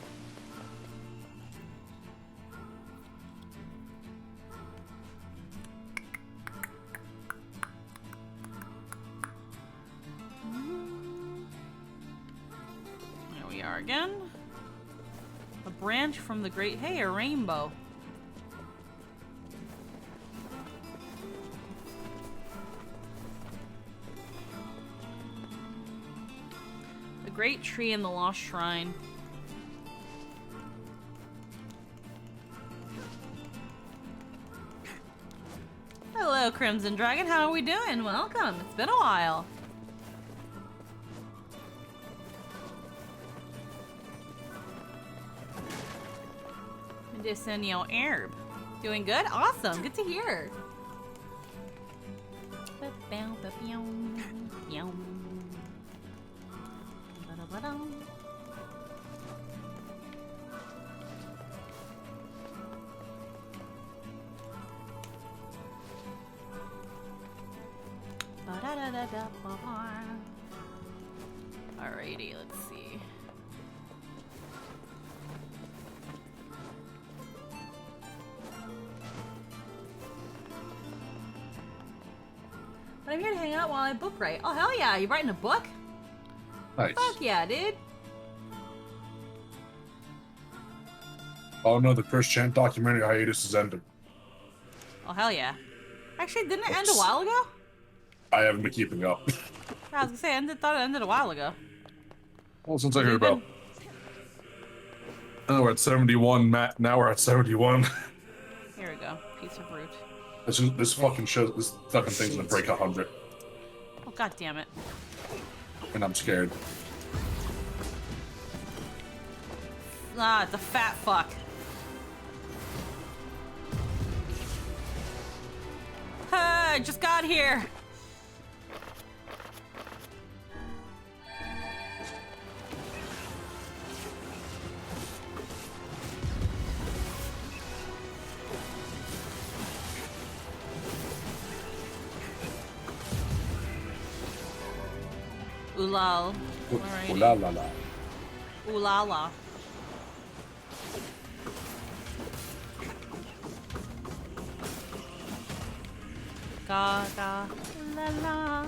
There we are again. A branch from the great... Hey, a rainbow. The great tree in the lost shrine. Hello, Crimson Dragon. How are we doing? Welcome. It's been a while. Medicinal herb. Doing good? Awesome. Good to hear. Alrighty, let's see. But I'm here to hang out while I book write. Oh hell yeah, you writing a book? Nice. Fuck yeah, dude. Oh no, the Chris Chan documentary hiatus has ended. Oh hell yeah. Actually, didn't it end a while ago? I haven't been keeping up. I was gonna say, I thought it ended a while ago. Well, since I heard about. Oh, we're at 71, Matt. Now we're at 71. Here we go. Piece of root. This fucking show, this fucking thing's gonna break 100. Oh god damn it. And I'm scared. Ah, it's a fat fuck. I just got here. Oolal. Ooh la la la. Ooh la la. Ga ga la la.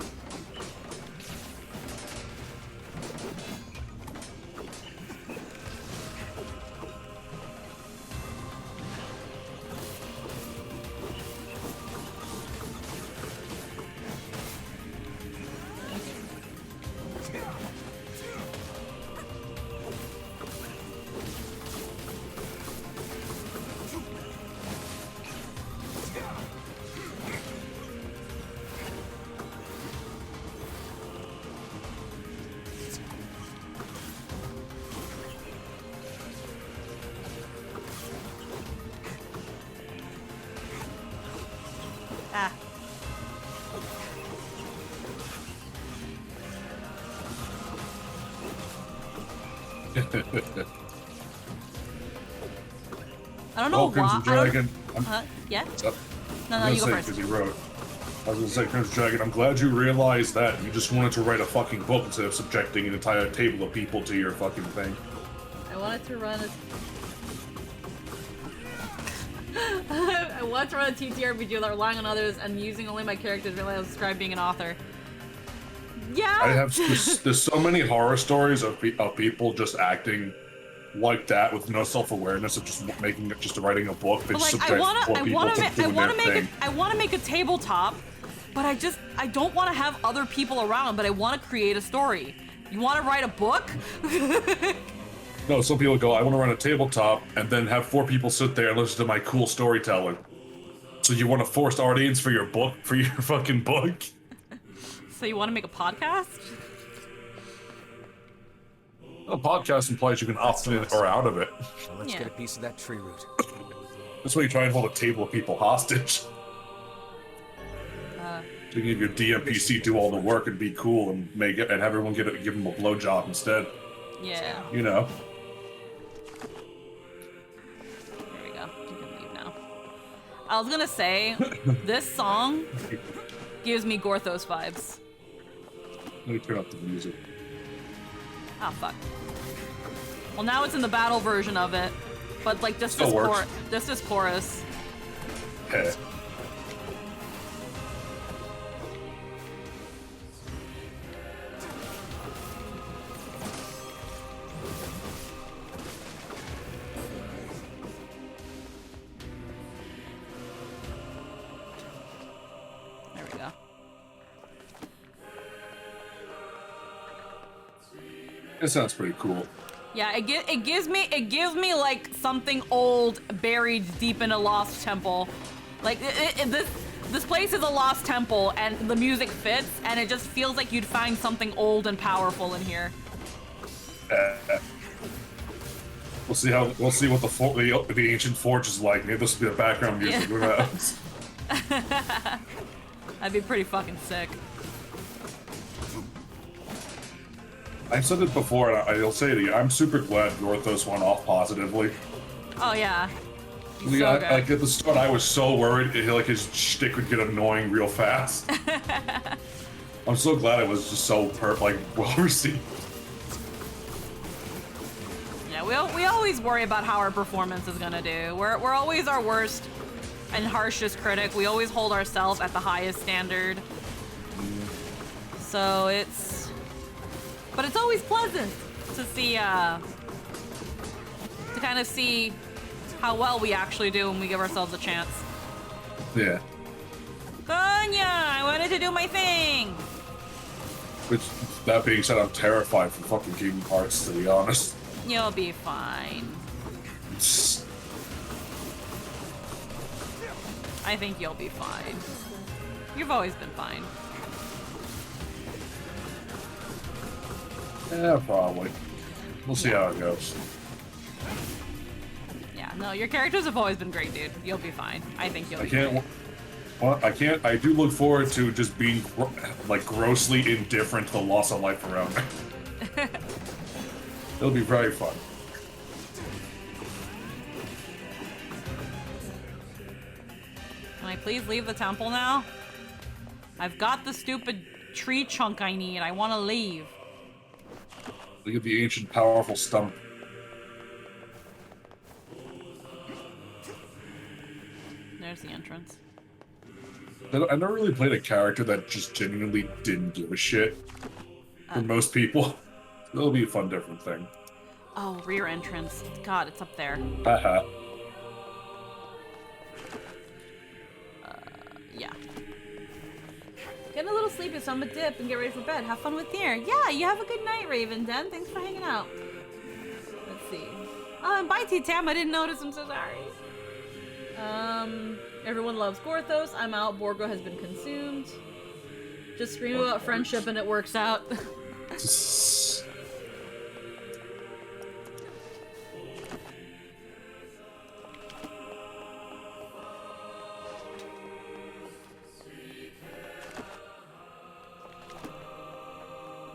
Ah. I don't know why. Crimson Dragon. Yeah? What's up? No, you go first. Because he wrote. I was gonna say, Crimson Dragon, I'm glad you realized that. You just wanted to write a fucking book instead of subjecting an entire table of people to your fucking thing. I wanted to run a... I wanted to run a TTRPG without relying on others and using only my characters really to describe being an author. Yeah! I have there's so many horror stories of people just acting like that with no self-awareness of just making it, just writing a book. They But like, subject poor people to doing their thing. I want to make a tabletop, but I don't want to have other people around. But I want to create a story. You want to write a book? No, some people go, I want to run a tabletop and then have 4 people sit there and listen to my cool storytelling. So you want a forced audience for your book, for your fucking book? So you want to make a podcast? A podcast implies you can opt in or out of it. Well, let's get a piece of that tree root. That's why you try and hold a table of people hostage. So you give your DMPC do all the work and be cool and make it, and have everyone give them a blowjob instead. Yeah. You know. There we go. You can leave now. I was gonna say, this song gives me Gorthos vibes. Let me turn up the music. Ah, fuck. Well, now it's in the battle version of it, but like this is chorus. Hey. There we go. It sounds pretty cool. Yeah, it gives me like something old buried deep in a lost temple. Like this place is a lost temple, and the music fits, and it just feels like you'd find something old and powerful in here. We'll see what the ancient forge is like. Maybe this will be the background music. Who knows? That'd be pretty fucking sick. I've said it before, and I'll say it again. I'm super glad Gorthos went off positively. Oh yeah. He's Yeah, so good. like at the start, I was so worried like his shtick would get annoying real fast. I'm so glad it was just so well received. Yeah, we always worry about how our performance is gonna do. We're always our worst and harshest critic. We always hold ourselves at the highest standard. So but it's always pleasant to see, to kind of see how well we actually do when we give ourselves a chance. Yeah. Konya, I wanted to do my thing. Which, that being said, I'm terrified for fucking Kingdom Hearts, to be honest. You'll be fine. I think you'll be fine. You've always been fine. Yeah, probably. We'll see how it goes. Yeah, no, your characters have always been great, dude. You'll be fine. I think you'll be fine. Well, I do look forward to just being, grossly indifferent to the loss of life around me. It'll be very fun. Can I please leave the temple now? I've got the stupid tree chunk I need. I want to leave. Look at the ancient, powerful stump. There's the entrance. I never really played a character that just genuinely didn't give a shit. For most people. It'll be a fun, different thing. Oh, rear entrance. God, it's up there. Haha. Yeah. Getting a little sleepy, so I'm gonna dip and get ready for bed. Have fun with Nier. Yeah, you have a good night, Raven Den. Thanks for hanging out. Let's see. Oh, and bye, T-Tam. I didn't notice. I'm so sorry. Everyone loves Gorthos. I'm out. Borgo has been consumed. Just scream about friendship and it works out. Is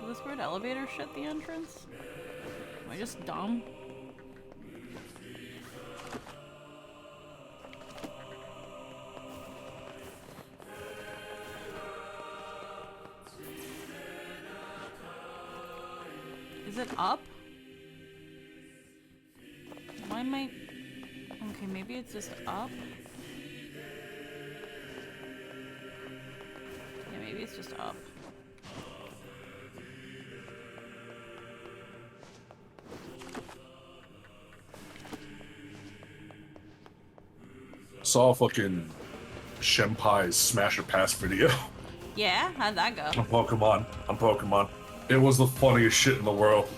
this weird elevator shit the entrance? Am I just dumb? Is it up? Why am I... Okay, maybe it's just up? Yeah, maybe it's just up. Saw a fucking Shenpai's Smash or Pass video. Yeah, how'd that go? On Pokemon. It was the funniest shit in the world.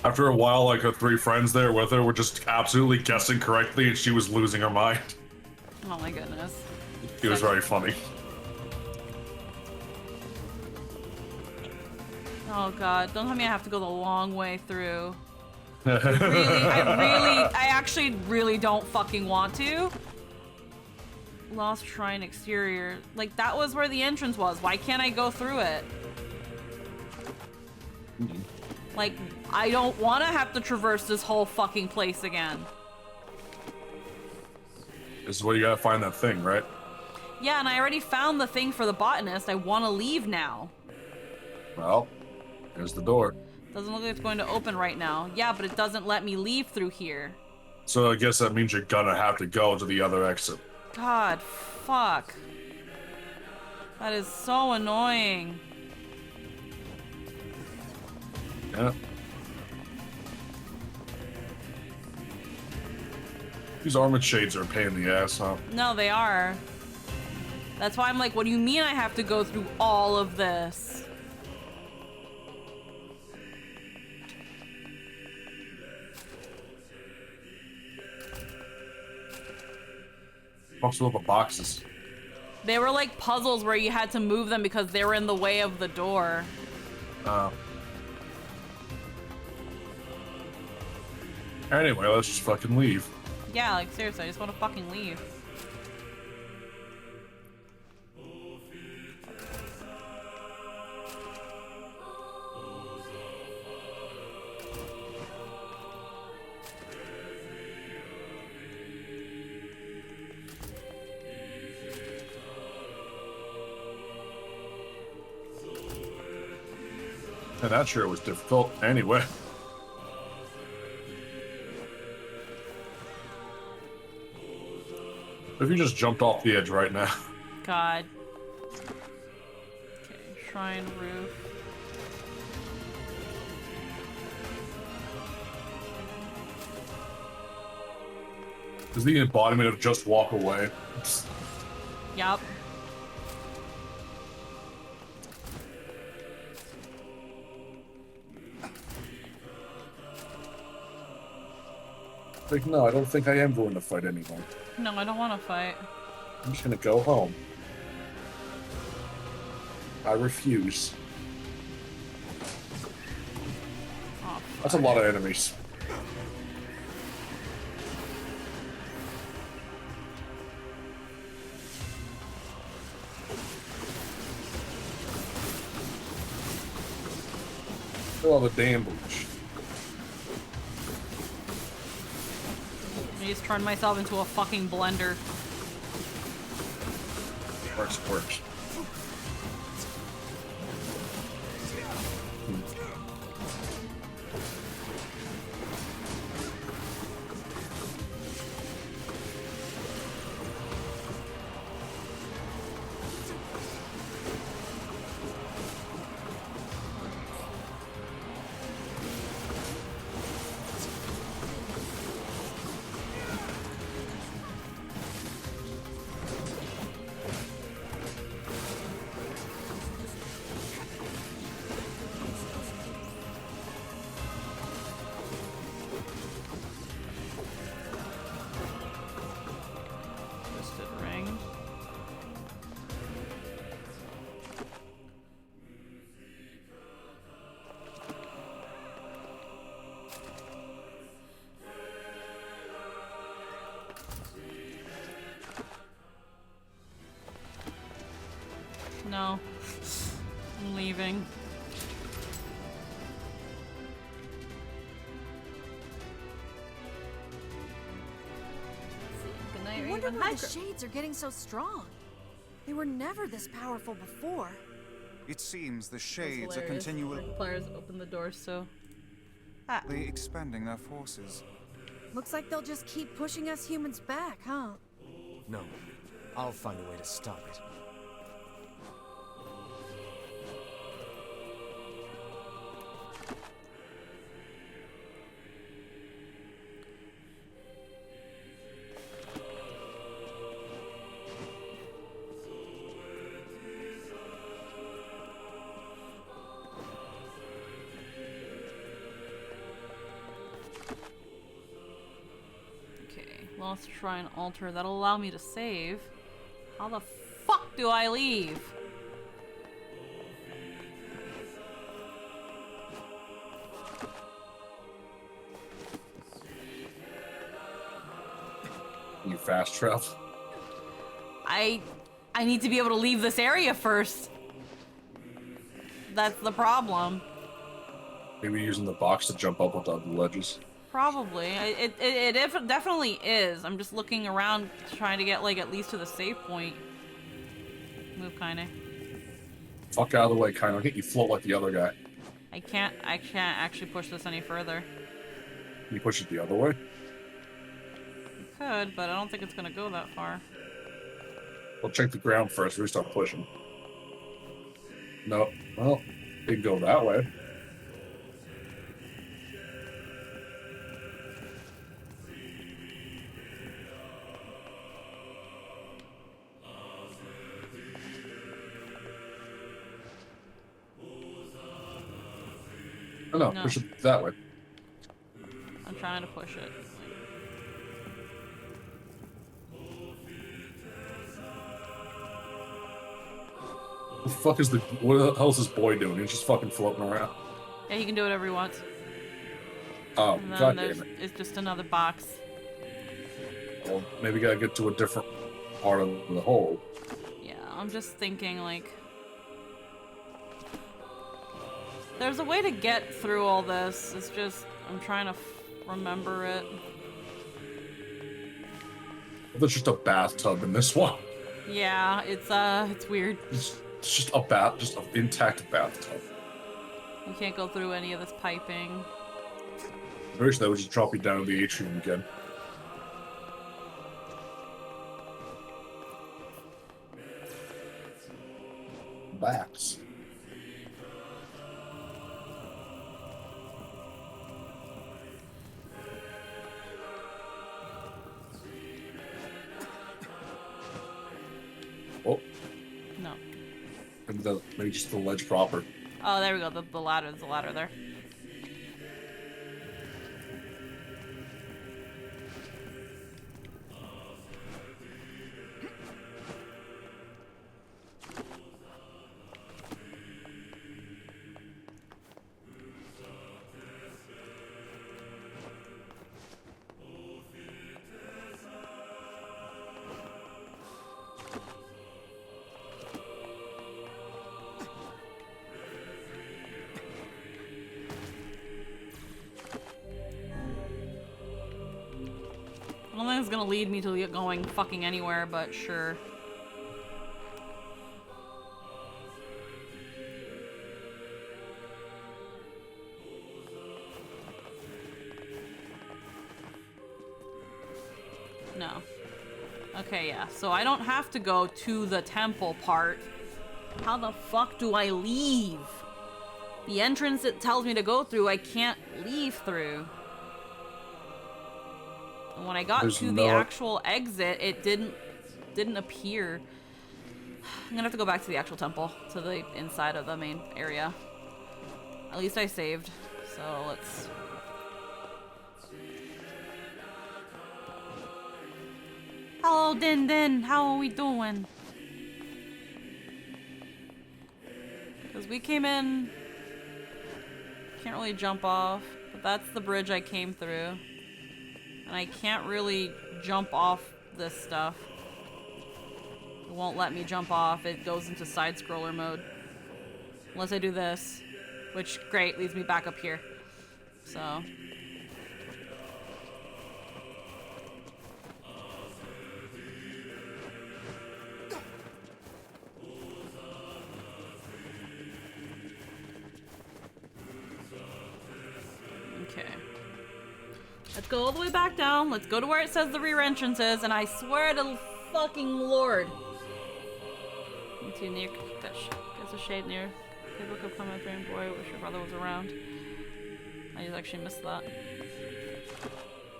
After a while, like her 3 friends there with her were just absolutely guessing correctly, and she was losing her mind. Oh my goodness. It was very funny. Oh god, don't tell me I have to go the long way through. I actually really don't fucking want to. Lost Shrine exterior. Like, that was where the entrance was. Why can't I go through it? Like, I don't want to have to traverse this whole fucking place again. This is where you gotta find that thing, right? Yeah, and I already found the thing for the botanist. I want to leave now. Well, there's the door. Doesn't look like it's going to open right now. Yeah, but it doesn't let me leave through here. So I guess that means you're gonna have to go to the other exit. God, fuck. That is so annoying. Yeah. These armored shades are a pain in the ass, huh? No, they are. That's why I'm like, what do you mean I have to go through all of this? What's with all the boxes? They were like puzzles where you had to move them because they were in the way of the door. Anyway, let's just fucking leave. Yeah, like seriously, I just want to fucking leave. And that sure was difficult. Anyway. If you just jumped off the edge right now. God. Okay, shrine roof. Is the embodiment of just walk away? Yup. Like, no, I don't think I am going to fight anyone. No, I don't want to fight. I'm just gonna go home. I refuse. Oh, that's a lot of enemies. Oh, the damn bush. I just turned myself into a fucking blender. Works. Twisted ring. No. I'm leaving. Good night. I Or wonder even why hi, the shades are getting so strong. They were never this powerful before. It seems the That's shades are hilarious. continually Players open the door so. expanding their forces. Looks like they'll just keep pushing us humans back, huh? No, I'll find a way to stop it. Lost Shrine Altar. That'll allow me to save. How the fuck do I leave? You fast travel? I need to be able to leave this area first. That's the problem. Maybe using the box to jump up without the ledges. Probably. It definitely is. I'm just looking around trying to get, like, at least to the save point. Move, Kaine. Fuck out of the way, Kaine. I'll get you float like the other guy. I can't actually push this any further. Can you push it the other way? Could, but I don't think it's gonna go that far. We'll check the ground first before we start pushing. No. Well, it can go that way. Oh, no, push it that way. I'm trying to push it. What the fuck is what the hell is this boy doing? He's just fucking floating around. Yeah, he can do whatever he wants. Oh, And then god there's damn it. it's just another box. Well, maybe we gotta get to a different part of the hole. Yeah, I'm just thinking, like... There's a way to get through all this. It's just, I'm trying to remember it. There's just a bathtub in this one. Yeah, it's weird. It's just just an intact bathtub. You can't go through any of this piping. I wish that would just drop you down to the atrium again. Backs. Oh. No. Maybe just the ledge proper. Oh, there we go. The ladder. There's a ladder there. I don't think it's gonna lead me to get going fucking anywhere, but sure. No. Okay, yeah. So I don't have to go to the temple part. How the fuck do I leave? The entrance it tells me to go through, I can't leave through. And when I got to the actual exit, it didn't appear. I'm gonna have to go back to the actual temple, to the inside of the main area. At least I saved, so let's... Hello, Din Din, how are we doing? Because we came in... Can't really jump off, but that's the bridge I came through. And I can't really jump off this stuff. It won't let me jump off. It goes into side-scroller mode. Unless I do this. Which, great, leads me back up here. So... Okay. Let's go all the way back down. Let's go to where it says the rear entrance is, and I swear to the fucking Lord. Into near fish. Gets a shade near. People could come up and boy, I wish your brother was around. I just actually missed that.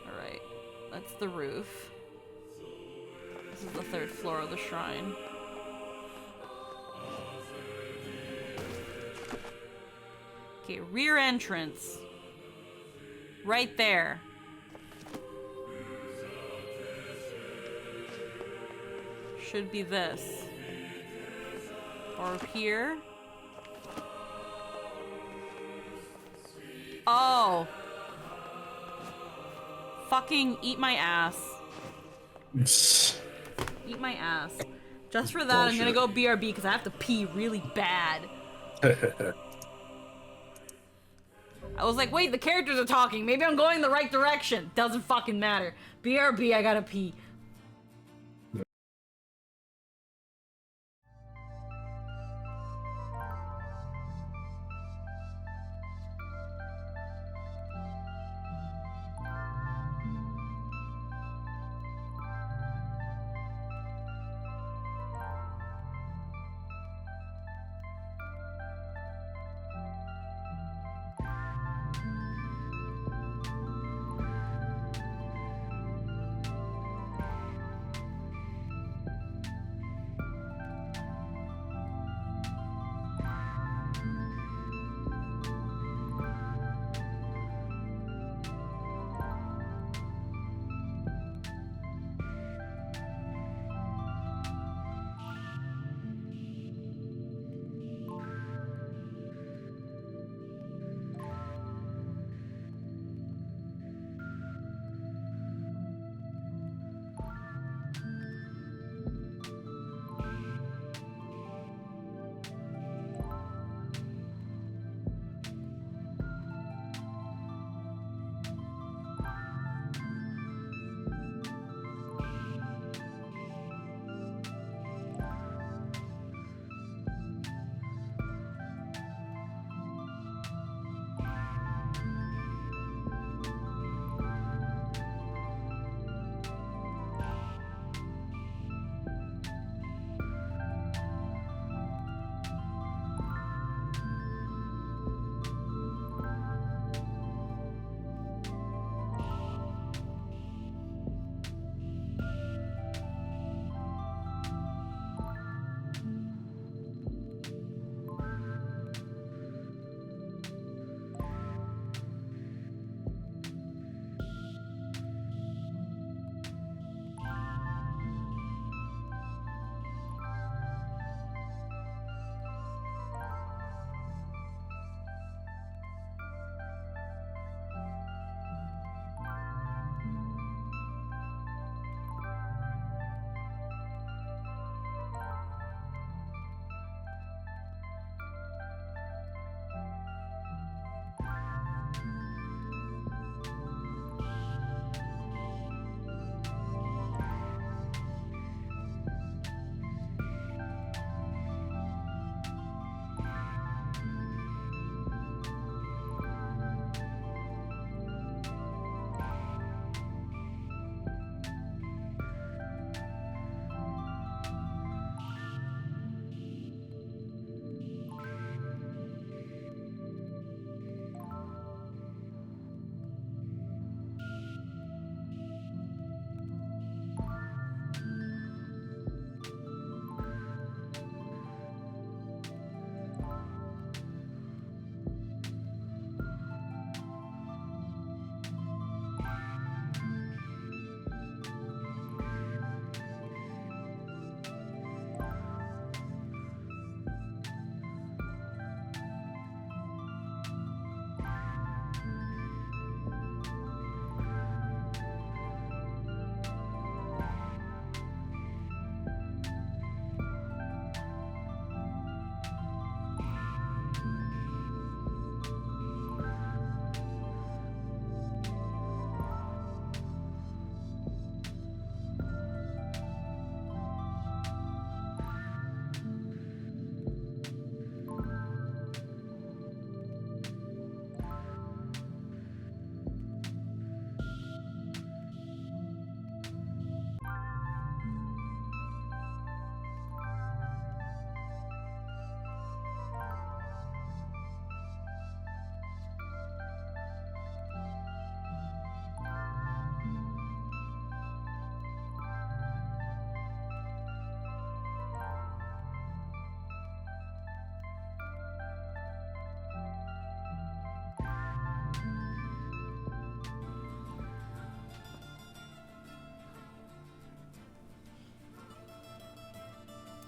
Alright. That's the roof. This is the 3rd floor of the shrine. Okay, rear entrance. Right there. should be this. Or here. Oh. Fucking eat my ass. Eat my ass. Just for that, I'm gonna go BRB because I have to pee really bad. I was like, wait, the characters are talking. Maybe I'm going the right direction. Doesn't fucking matter. BRB, I gotta pee.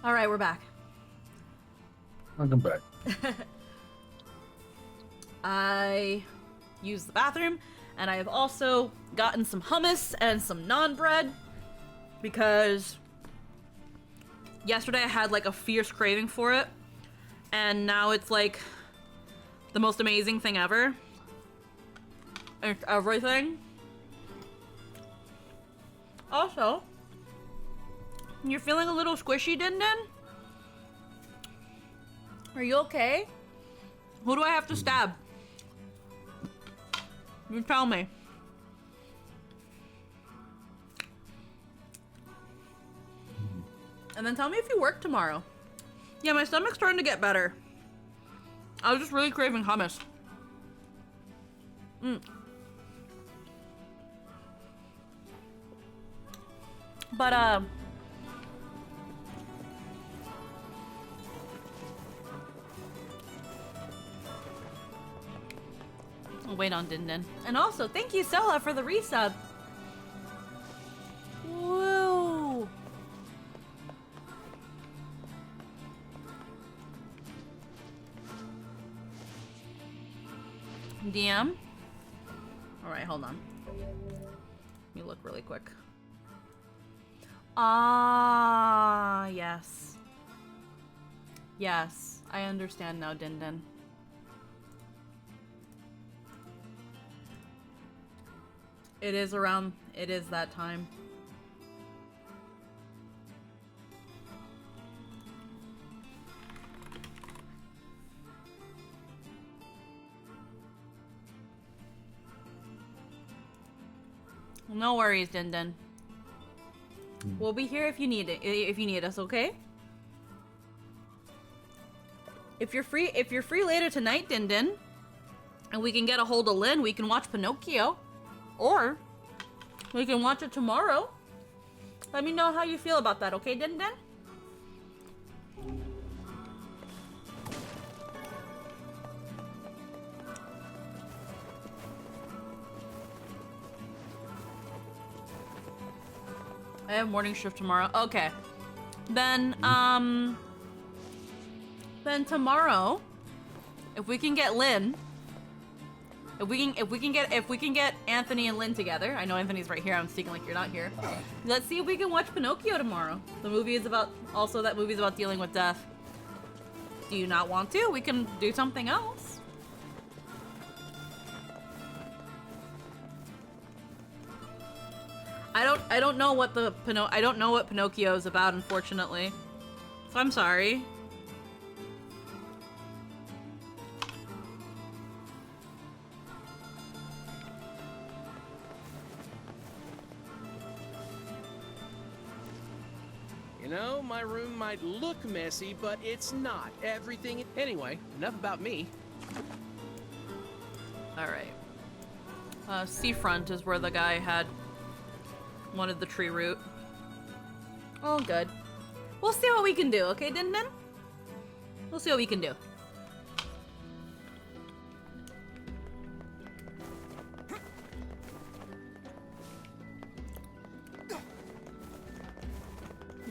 All right, we're back. Welcome back. I used the bathroom, and I have also gotten some hummus and some naan bread because yesterday I had like a fierce craving for it, and now it's like the most amazing thing ever. It's everything. Also, you're feeling a little squishy, Din Din? Are you okay? Who do I have to stab? You tell me. And then tell me if you work tomorrow. Yeah, my stomach's starting to get better. I was just really craving hummus. But, I'll wait on Din Din. And also, thank you, Sola, for the resub. Whoa. DM? Alright, hold on. Let me look really quick. Ah, yes. Yes, I understand now, Din Din. It is that time. No worries, Din Din. We'll be here if you need it. If you need us, okay? If you're free later tonight, Din Din, and we can get a hold of Lynn, we can watch Pinocchio, or we can watch it tomorrow. Let me know how you feel about that, okay, Din Din? I have morning shift tomorrow. Okay. Then tomorrow, if we can get Lynn, if we can get Anthony and Lynn together. I know Anthony's right here. I'm speaking like you're not here. Let's see if we can watch Pinocchio tomorrow. That movie's about dealing with death. Do you not want to? We can do something else. I don't know what Pinocchio is about, unfortunately. So I'm sorry. You know, my room might look messy, but it's not. Everything... Anyway, enough about me. Alright. Seafront is where the guy wanted the tree root. All good. We'll see what we can do, okay, Din Din? We'll see what we can do.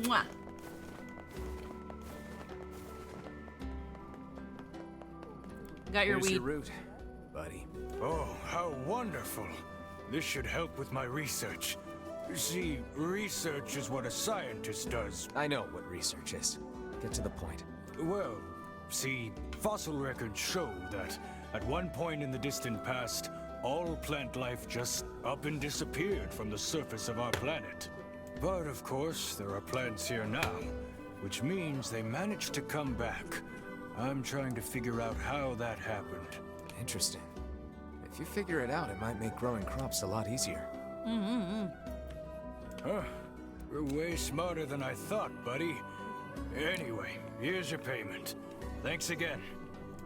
Mwah. Got your Here's weed. your route, buddy. Oh, how wonderful. This should help with my research. See, research is what a scientist does. I know what research is. Get to the point. Well, see, fossil records show that at one point in the distant past, all plant life just up and disappeared from the surface of our planet. But of course, there are plants here now, which means they managed to come back. I'm trying to figure out how that happened. Interesting. If you figure it out, it might make growing crops a lot easier. Huh. You're way smarter than I thought, buddy. Anyway, here's your payment. Thanks again.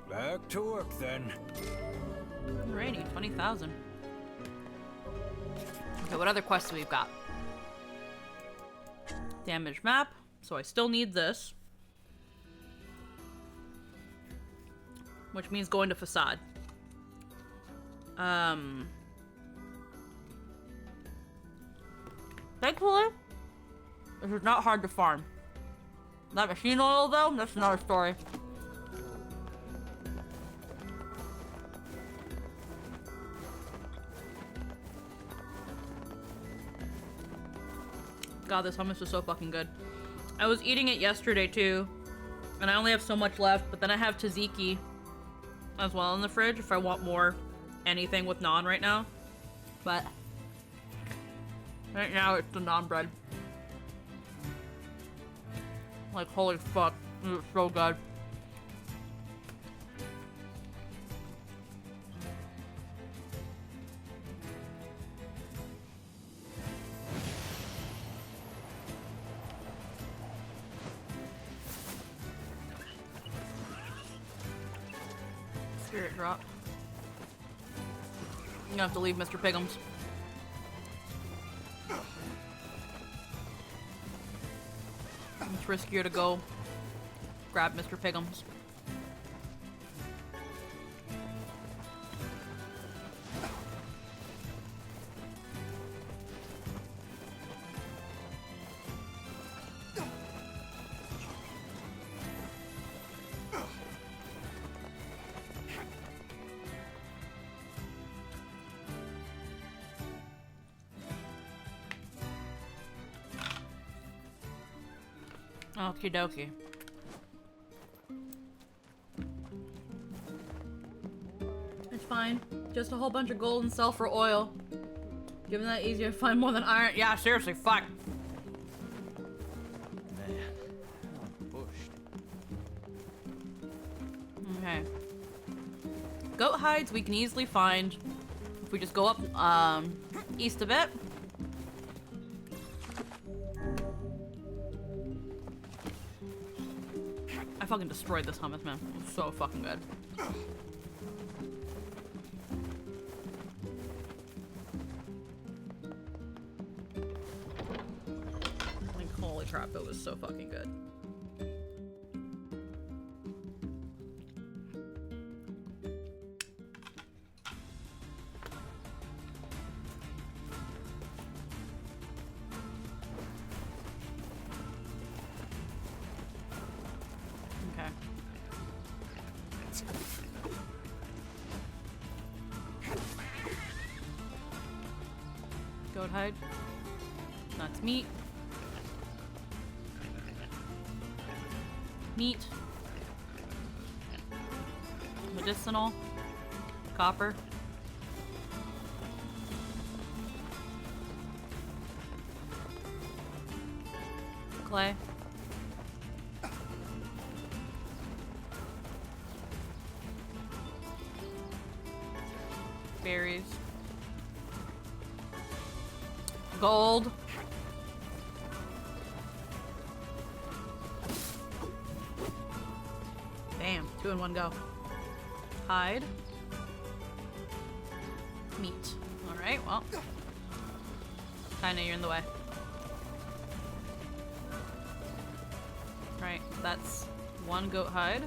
Back to work, then. Alrighty, 20,000. Okay, what other quests do we've got? Damage map. So I still need this. Which means going to Facade. Thankfully, this is not hard to farm. That machine oil, though, that's another story. God, this hummus is so fucking good. I was eating it yesterday, too. And I only have so much left, but then I have tzatziki as well in the fridge if I want more anything with naan right now. But right now, it's the naan bread. Like, holy fuck. It's so good. Spirit drop. You're gonna have to leave Mr. Pigums. It's riskier to go grab Mr. Pigums. Okie dokie. It's fine. Just a whole bunch of gold and sulfur oil. Given that easier to find more than iron. Yeah, seriously, fuck. Man, I'm bushed. Okay. Goat hides we can easily find if we just go up east a bit. I fucking destroyed this hummus, man. It was so fucking good. Like, holy crap, it was so fucking good. Goat hide. That's meat. Meat. Medicinal. Copper. Clay. Berries. Gold. Damn, 2 in 1 go. Hide. Meat. Alright, well. Kinda, you're in the way. Right, that's 1 goat hide.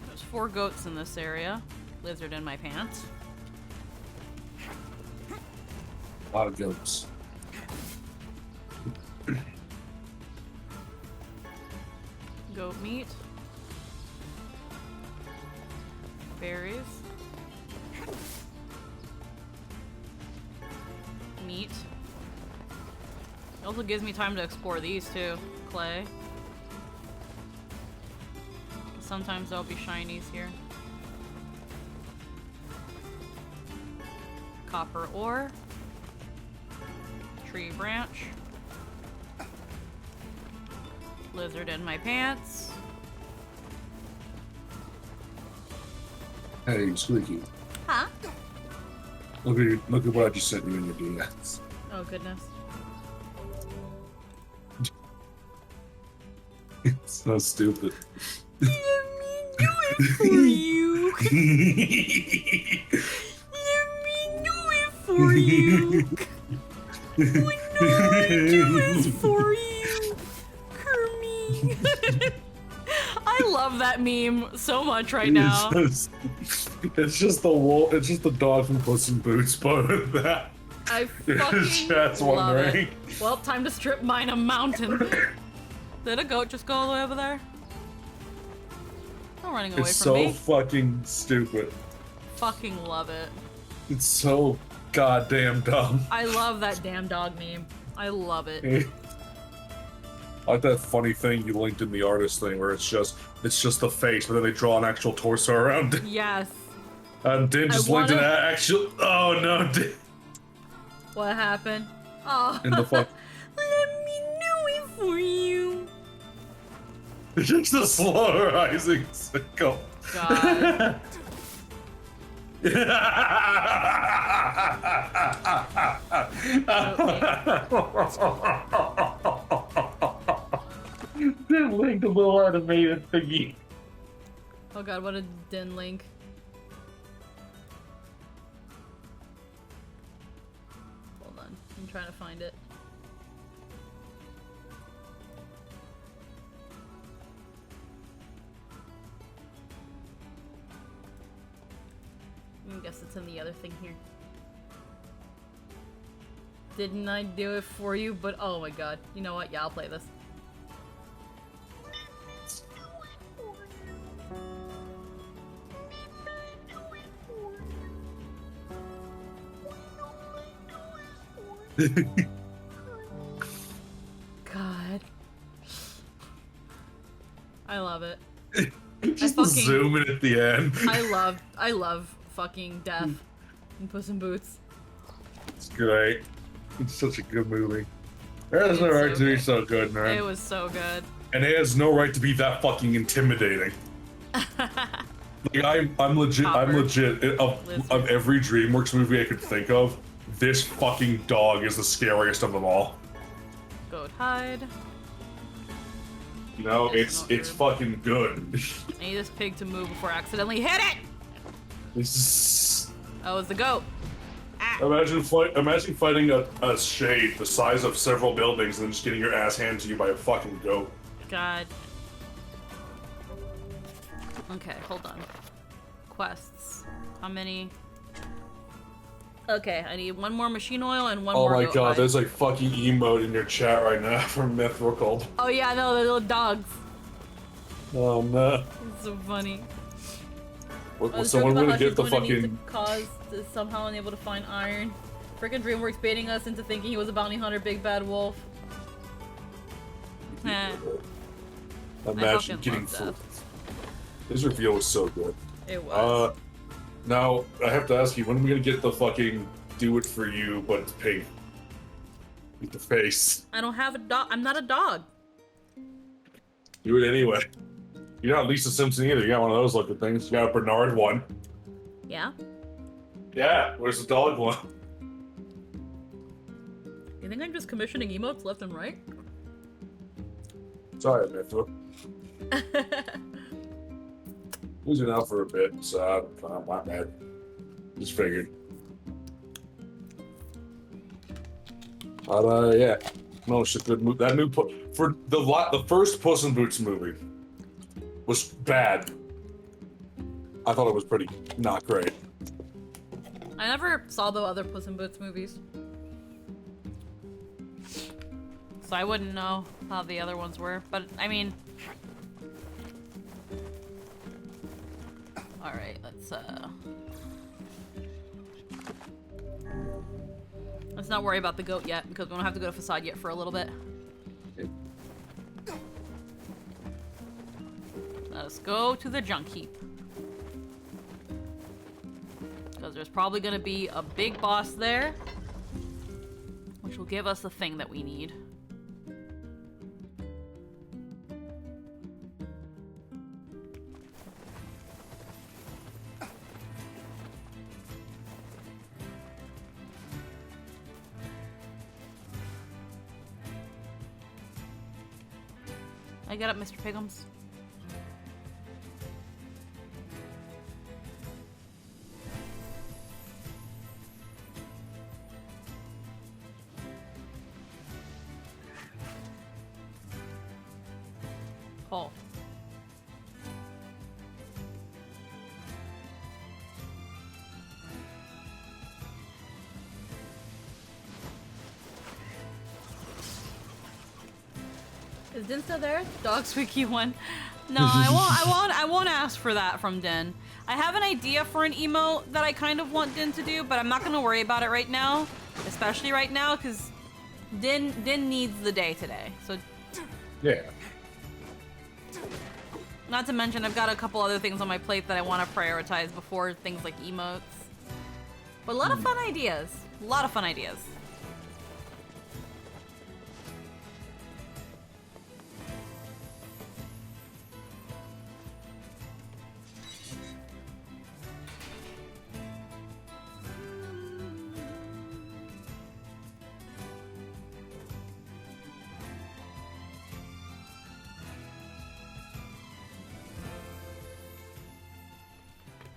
There's 4 goats in this area. Lizard in my pants. A lot of goats. Goat meat. Berries. Meat. It also gives me time to explore these too. Clay. Sometimes there'll be shinies here. Copper ore. Tree branch. Lizard in my pants. Hey, Squeaky. Huh? Look at what I just sent you in your DMs. Oh goodness. It's so stupid. Let me do it for you. Let me do it for you. When all I do is for you, Kermie. I love that meme so much right now. It's just the wolf. It's just the dog from Puss in Boots, but with that. I fucking Chat's love wondering. it. Well, time to strip mine a mountain. Did a goat just go all the way over there? Not running away It's from so me. fucking stupid. Fucking love it. It's so goddamn dumb. I love that damn dog meme. I love it. I like that funny thing you linked in the artist thing where it's just the face, but then they draw an actual torso around it. Yes. And Din just linked an actual. Oh no, Din. What happened? Oh. In the fuck. Let me do it for you. It's just a slow rising sickle. God. Din linked a little animated thingy. Oh god, what a Din link. Hold on, I'm trying to find it. I guess it's in the other thing here. Didn't I do it for you? But oh my god. You know what? Yeah, I'll play this. God. I love it. Just the zoom in at the end. I love fucking Death in Puss in Boots. It's great. It's such a good movie. It has no right to be so good, man. It was so good. And it has no right to be that fucking intimidating. Like I'm legit. Of every DreamWorks movie I could think of, this fucking dog is the scariest of them all. Goat hide. You know, it's fucking good. I need this pig to move before I accidentally hit it. Oh, it's the goat. Imagine fighting a shade the size of several buildings and then just getting your ass handed to you by a fucking goat. God. Okay, hold on. Quests. How many? Okay, I need one more machine oil and one more. Oh my goat god, hide. there's like fucking emote in your chat right now from Mythical. Oh yeah, no, the little dogs. Oh no. It's so funny. So when we get the fucking cause is somehow unable to find iron. Freaking DreamWorks baiting us into thinking he was a bounty hunter, big bad wolf. Imagine getting fooled. His reveal was so good. It was. Now I have to ask you, when are we gonna get the fucking do it for you, but it's pink? With the face. I don't have a dog. I'm not a dog. Do it anyway. You're not Lisa Simpson either. You got one of those looking things. You got a Bernard one. Yeah? Yeah, where's the dog one? You think I'm just commissioning emotes left and right? Sorry, Mythra. Losing out for a bit, so I'm not mad. Just figured. But yeah, no, it's a good movie. That new for the first Puss in Boots movie was bad. I thought it was pretty not great. I never saw the other Puss in Boots movies. So I wouldn't know how the other ones were, but I mean... Alright, let's not worry about the goat yet, because we don't have to go to Facade yet for a little bit. Let us go to the junk heap. Because there's probably going to be a big boss there, which will give us the thing that we need. I get up, Mr. Pigums. Oh. Is Din still there? Dog squeaky one. No, I won't ask for that from Din. I have an idea for an emote that I kind of want Din to do, but I'm not gonna worry about it right now. Especially right now, because Din needs the day today. So Yeah. not to mention I've got a couple other things on my plate that I want to prioritize before things like emotes. But a lot of fun ideas. A lot of fun ideas.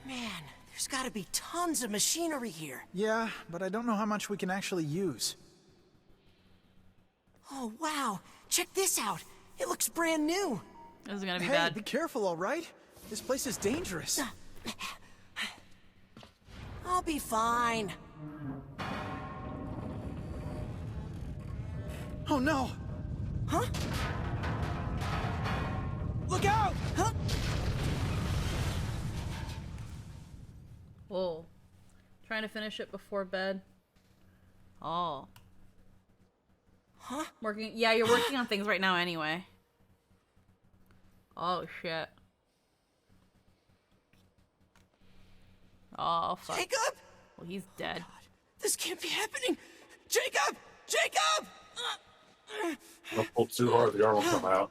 Man, there's gotta be tons of machinery here. Yeah, but I don't know how much we can actually use. Oh, wow. Check this out. It looks brand new. This is gonna be Hey, bad. be careful, all right? This place is dangerous. I'll be fine. Oh, no. Huh? Look out! Huh? Whoa. Trying to finish it before bed. Oh. Huh? Working. Yeah, you're working on things right now anyway. Oh, shit. Oh, fuck. Jacob? Well, he's dead. This can't be happening. Jacob! Jacob! Don't pull too hard, the arm will come out.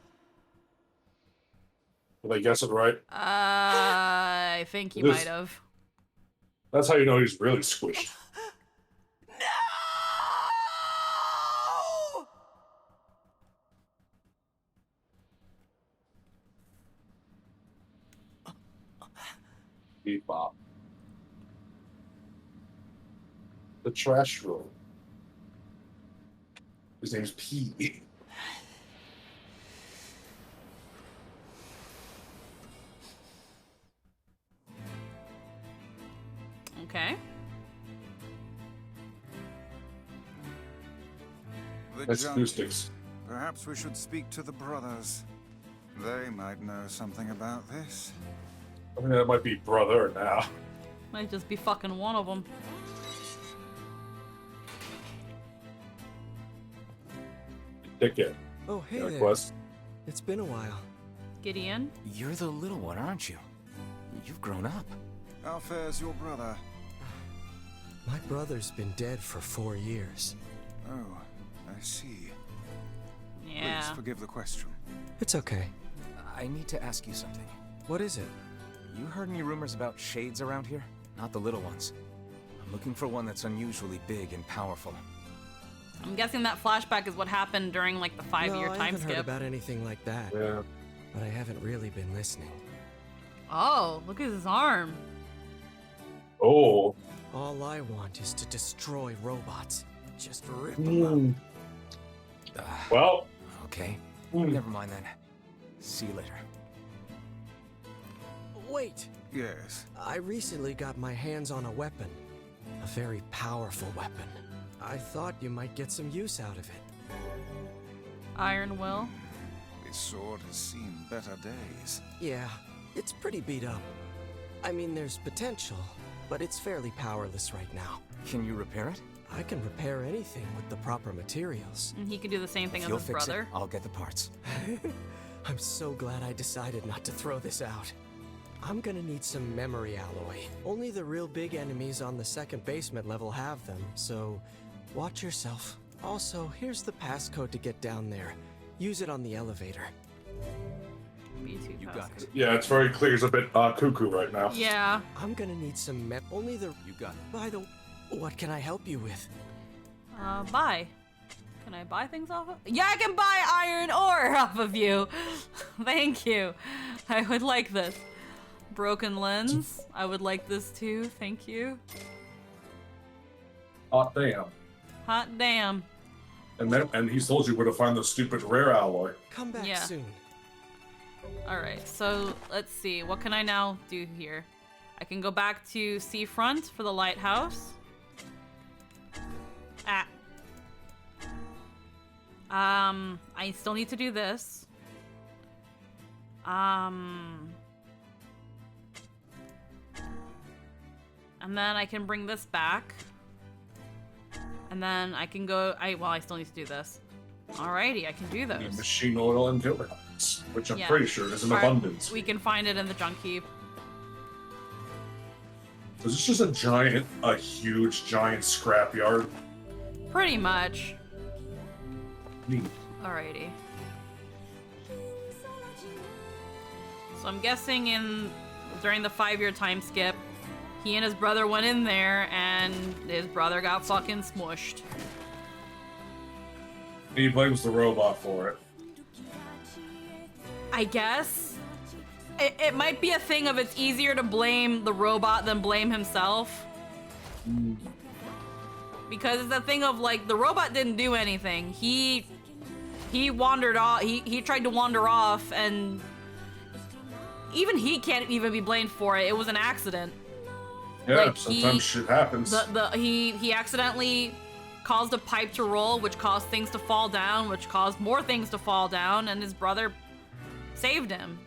Did I guess it right? I think he might have. That's how you know he's really squished. Bebop. The trash room. His name's P. Okay. The That's junk. acoustics. Perhaps we should speak to the brothers. They might know something about this. I mean, that might be brother now. Might just be fucking one of them. Dickhead. Oh, hey Got a there. quest? It's been a while. Gideon? You're the little one, aren't you? You've grown up. How fares your brother? My brother's been dead for 4 years. Oh, I see. Yeah. Please forgive the question. It's okay. I need to ask you something. What is it? You heard any rumors about shades around here? Not the little ones. I'm looking for one that's unusually big and powerful. I'm guessing that flashback is what happened during like the 5-year I time haven't heard skip. about anything like that. Yeah. But I haven't really been listening. Oh, look at his arm. Oh. All I want is to destroy robots. Just rip them up. Well. Okay. Never mind then. See you later. Wait. Yes. I recently got my hands on a weapon. A very powerful weapon. I thought you might get some use out of it. Iron Will. This sword has seen better days. Yeah, it's pretty beat up. I mean, there's potential, but it's fairly powerless right now. Can you repair it? I can repair anything with the proper materials. And he could do the same thing If as you'll his fix brother. it, I'll get the parts. I'm so glad I decided not to throw this out. I'm gonna need some memory alloy. Only the real big enemies on the second basement level have them, so watch yourself. Also, here's the passcode to get down there. Use it on the elevator. B2 You got it. Yeah, it's very clear. He's a bit cuckoo right now. Yeah. I'm gonna need some only the. You got it. By the. What can I help you with? Bye. Can I buy things off of? Yeah, I can buy iron ore off of you. Thank you. I would like this. Broken lens. I would like this too. Thank you. Hot damn. Hot damn. And he's told you where to find the stupid rare alloy. Come back Yeah. soon. Alright, so let's see. What can I now do here? I can go back to Seafront for the lighthouse. I still need to do this. And then I can bring this back. And then I can go, well, I still need to do this. Alrighty, I can do those. Machine oil and villains, which I'm Yeah. pretty sure is in Alright, abundance. We can find it in the junk heap. Is this just a huge, giant scrapyard? Pretty much. Neat. Alrighty. So I'm guessing during the 5-year time skip, he and his brother went in there and his brother got fucking smushed. He blames the robot for it. I guess. It might be a thing of it's easier to blame the robot than blame himself. Because it's a thing of like, the robot didn't do anything. He wandered off, he tried to wander off, and even he can't even be blamed for it. It was an accident. Yeah, Like, sometimes shit happens. He accidentally caused a pipe to roll, which caused things to fall down, which caused more things to fall down, and his brother saved him.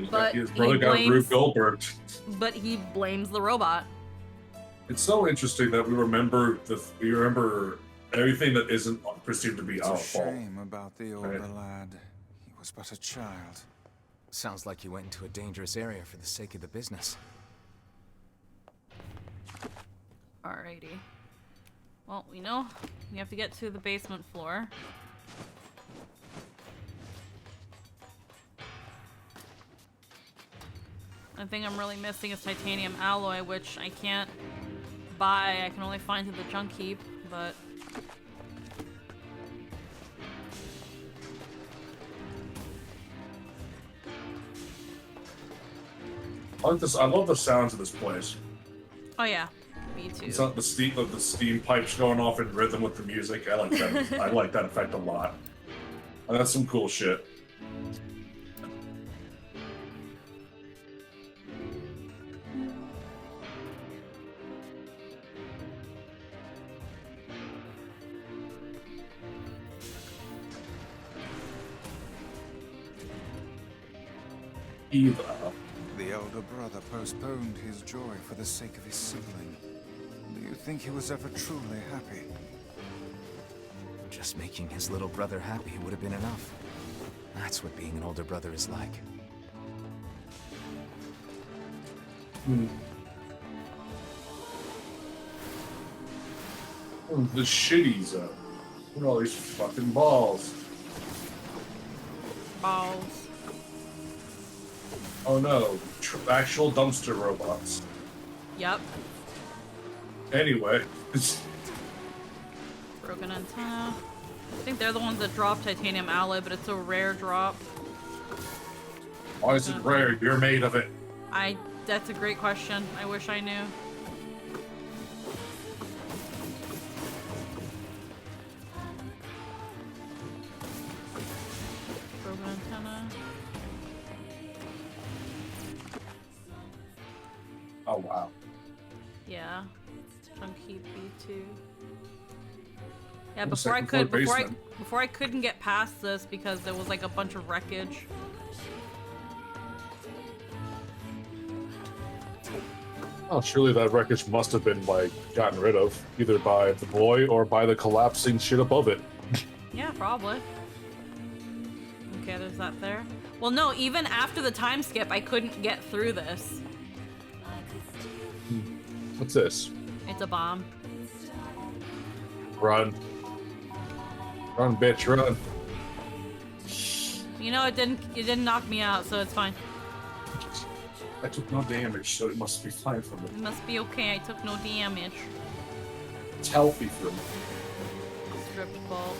But His brother got Rube Goldberg. But he blames the robot. It's so interesting that we remember everything that isn't perceived to be It's our a fault. shame about the older lad. He was but a child. Sounds like you went into a dangerous area for the sake of the business. Alrighty. Well, we know we have to get to the basement floor. The thing I'm really missing is titanium alloy, which I can't buy. I can only find in the junk heap, but... I love the sounds of this place. Oh yeah, me too. It's not the steam pipes going off in rhythm with the music. I like that. I like that effect a lot. And that's some cool shit. Eva. The elder brother postponed his joy for the sake of his sibling. Do you think he was ever truly happy? Just making his little brother happy would have been enough. That's what being an older brother is like. The shitties up. Look at all these fucking balls. Balls. Oh no, actual dumpster robots. Yep. Anyway, Broken antenna. I think they're the ones that drop titanium alloy, but it's a rare drop. why is it rare? You're made of it. That's a great question. I wish I knew. Broken antenna. Oh wow. Yeah. Chunk heap B2. Yeah, Oh, before I second floor could basement. before I couldn't get past this because there was like a bunch of wreckage. Oh, surely that wreckage must have been like gotten rid of, either by the boy or by the collapsing shit above it. Yeah, probably. Okay, there's that there. Well, no, even after the time skip, I couldn't get through this. What's this? It's a bomb. Run. Run, bitch, run. You know, it didn't knock me out, so it's fine. I took no damage, so it must be fine for me. It must be okay. I took no damage. It's healthy for me. Stripped bolt.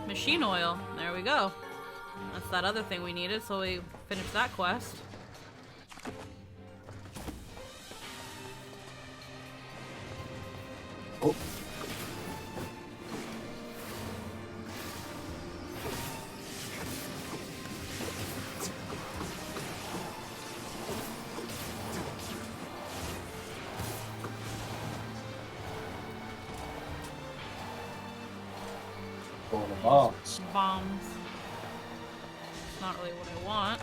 Machine oil. There we go. That's that other thing we needed, so we finished that quest. Oh. Bombs. Bombs. It's not really what I want.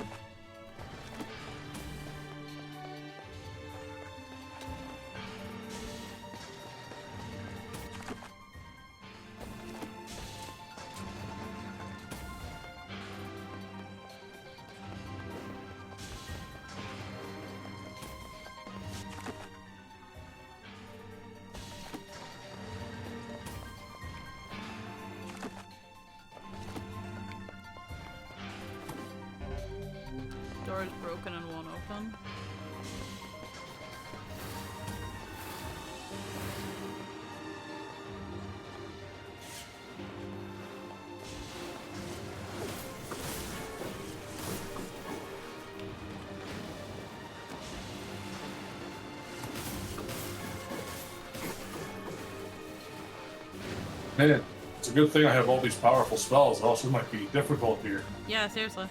Door is broken and won't open. Man, it's a good thing I have all these powerful spells. It also might be difficult here. Yeah, seriously.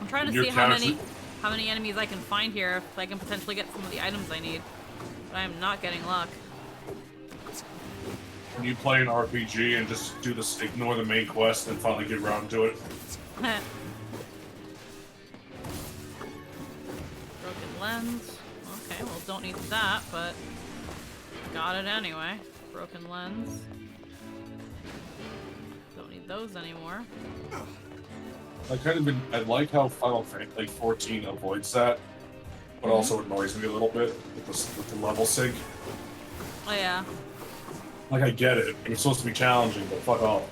I'm trying to Your see how many enemies I can find here if I can potentially get some of the items I need. But I am not getting luck. When you play an RPG and just do this, ignore the main quest and finally get around to it. Broken lens. Okay, well, don't need that, but got it anyway. Broken lens. Don't need those anymore. I like how Final Fantasy 14 avoids that, but also annoys me a little bit with the level sync. Oh yeah. Like, I get it. It's supposed to be challenging, but fuck off.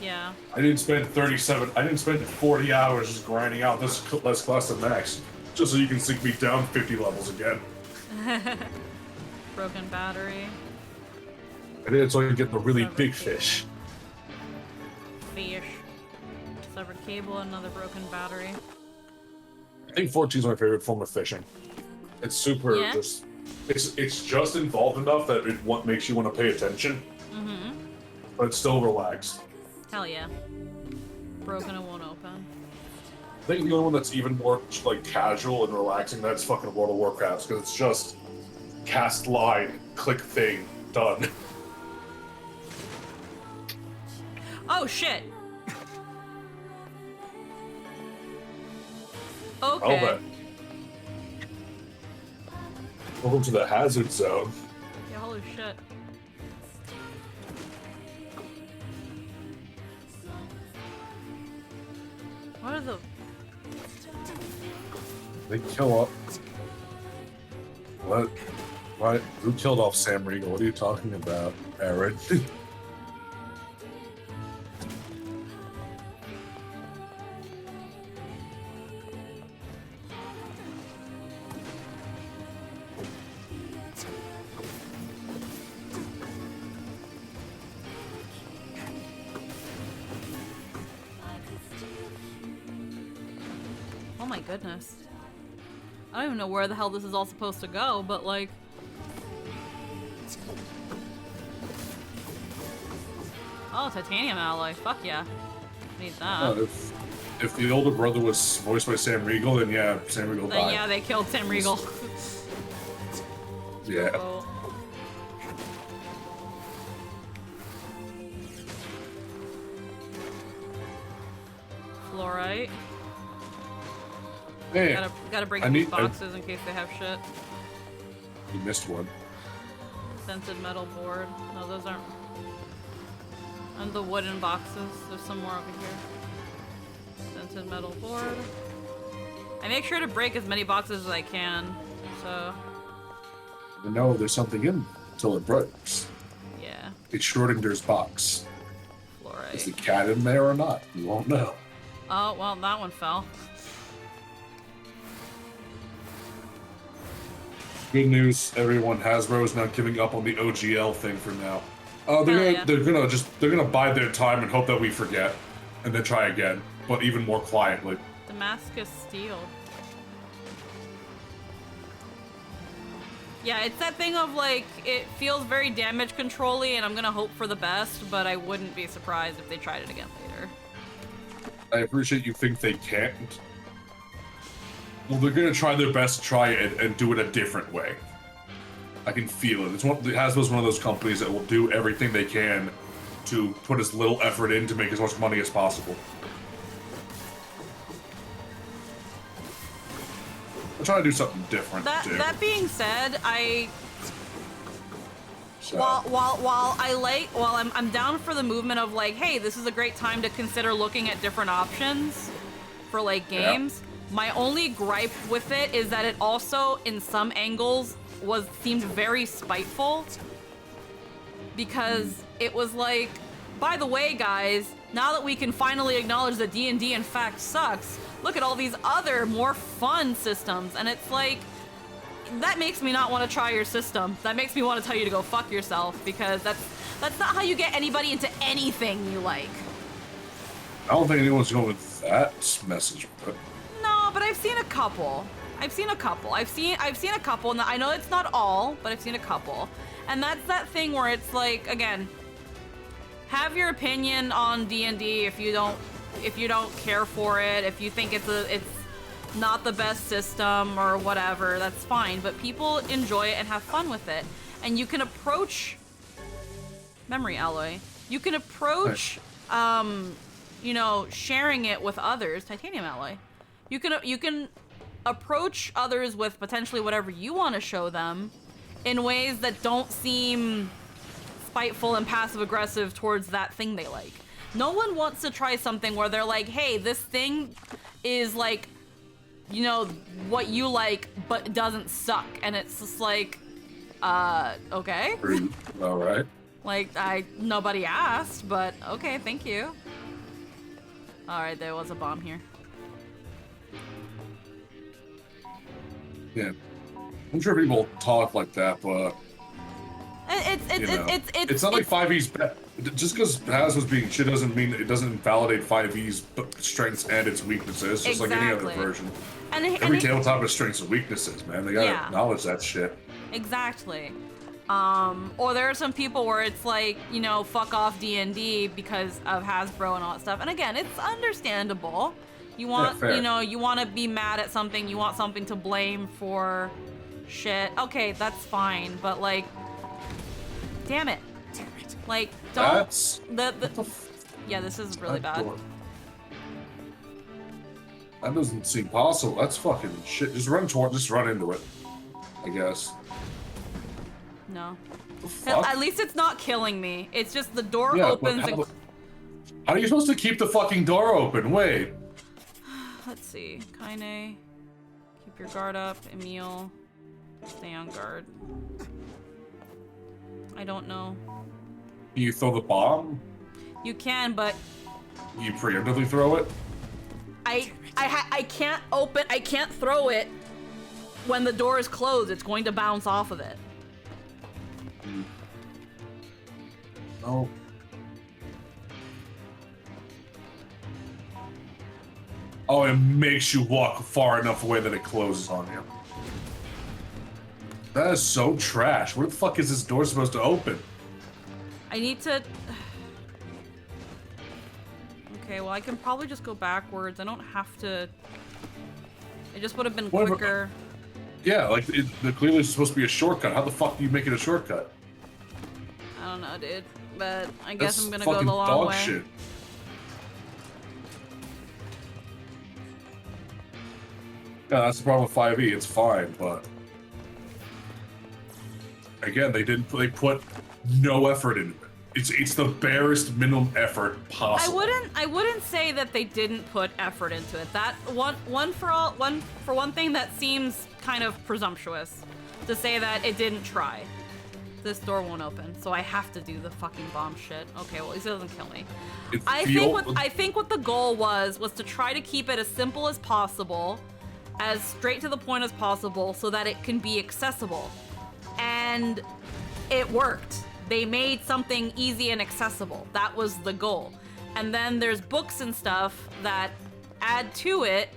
Yeah. I didn't spend 40 hours just grinding out this class to max, just so you can sink me down 50 levels again. Broken battery. I did it so I could get the really big fish. Fish. Severed cable, another broken battery. I think 14 is my favorite form of fishing. It's super just... It's just involved enough that it makes you want to pay attention. Mm-hmm. But it's still relaxed. Hell yeah. Broken and won't open. I think the only one that's even more like casual and relaxing, that's fucking World of Warcraft, because it's just cast line, click thing, done. Oh shit! Okay. I'll bet. Welcome to the hazard zone. Yeah, holy shit. What are the... They kill up. What? What? Who killed off Sam Riegel? What are you talking about, Aaron? Oh my goodness. I don't even know where the hell this is all supposed to go, but like... Oh, titanium alloy. Fuck yeah. Need that. If the older brother was voiced by Sam Riegel, then yeah, Sam Riegel Then died. yeah, they killed Sam Riegel. Yeah. Oh. Fluorite. Hey, gotta break I these need- boxes in case they have shit. You missed one. Scented metal board. No, those aren't. And the wooden boxes. There's some more over here. Scented metal board. I make sure to break as many boxes as I can. So. You know there's something in until it breaks. Yeah. It's Schrodinger's box. Fluorite. Is the cat in there or not? You won't know. Oh, well, that one fell. Good news, everyone. Hasbro's not giving up on the OGL thing for now. They're gonna bide their time and hope that we forget, and then try again, but even more quietly. Damascus steel. Yeah, it's that thing of like, it feels very damage control-y, and I'm gonna hope for the best, but I wouldn't be surprised if they tried it again later. I appreciate you think they can't. Well, they're gonna try their best to try it and do it a different way. I can feel it. Hasbro's one of those companies that will do everything they can to put as little effort in to make as much money as possible. I'm trying to do something different. That being said, while I'm down for the movement of like, hey, this is a great time to consider looking at different options for like games. Yeah. My only gripe with it is that it also, in some angles, seemed very spiteful, because it was like, by the way, guys, now that we can finally acknowledge that D&D in fact sucks, look at all these other more fun systems, and it's like, that makes me not want to try your system. That makes me want to tell you to go fuck yourself, because that's not how you get anybody into anything you like. I don't think anyone's going with that message with it. No, but I've seen a couple. I've seen a couple, and I know it's not all, but I've seen a couple. And that's that thing where it's like, again, have your opinion on D&D if you don't care for it, if you think it's not the best system or whatever, that's fine. But people enjoy it and have fun with it. And you can approach memory alloy. You can approach you know, sharing it with others, titanium alloy. You can approach others with potentially whatever you want to show them in ways that don't seem spiteful and passive-aggressive towards that thing they like. No one wants to try something where they're like, hey, this thing is like, you know, what you like, but it doesn't suck. And it's just like, okay. All right. Like, nobody asked, but okay, thank you. All right, there was a bomb here. Yeah, I'm sure people talk like that, but it's not like 5e's bad. Just because Hasbro's being shit doesn't mean it doesn't invalidate 5e's strengths and its weaknesses, just like any other version. Every tabletop has strengths and weaknesses, man. They gotta acknowledge that shit. Exactly. Or there are some people where it's like, you know, fuck off D&D because of Hasbro and all that stuff. And again, it's understandable. You want, you know, you want to be mad at something, you want something to blame for shit. Okay, that's fine, but like, damn it. Like, don't. Yeah, this is really bad. That doesn't seem possible. That's fucking shit. Just run into it, I guess. No. At least it's not killing me. It's just the door opens and... How are you supposed to keep the fucking door open? Wait. Let's see. Kaine. Keep your guard up. Emil. Stay on guard. I don't know. Can you throw the bomb? You can, but... You preemptively throw it? I can't throw it when the door is closed. It's going to bounce off of it. No. Oh, it makes you walk far enough away that it closes on you. That is so trash. Where the fuck is this door supposed to open? I need to... Okay, well, I can probably just go backwards. I don't have to... It just would have been quicker. Yeah, like, there clearly is supposed to be a shortcut. How the fuck do you make it a shortcut? I don't know, dude. But I guess I'm gonna go the long way. Yeah, that's the problem with 5e. It's fine, but again, they put no effort into it. It's the barest minimum effort possible. I wouldn't say that they didn't put effort into it. That one thing that seems kind of presumptuous to say that it didn't try. This door won't open, so I have to do the fucking bomb shit. Okay, well, at least it doesn't kill me. I think what the goal was to try to keep it as simple as possible, as straight to the point as possible, so that it can be accessible. And it worked. They made something easy and accessible. That was the goal. And then there's books and stuff that add to it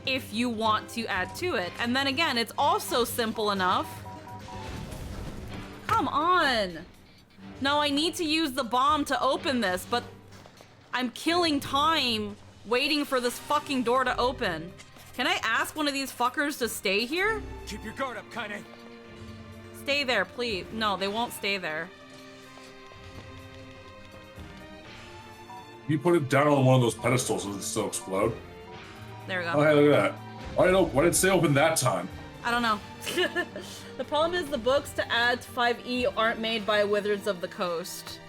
if you want to add to it. And then again, it's also simple enough. Come on. No, I need to use the bomb to open this, but I'm killing time waiting for this fucking door to open. Can I ask one of these fuckers to stay here? Keep your guard up, Kaine. Stay there, please. No, they won't stay there. You put it down on one of those pedestals, does it still explode? There we go. Oh, hey, look at that. Why did it stay open that time? I don't know. The problem is the books to add to 5e aren't made by Wizards of the Coast.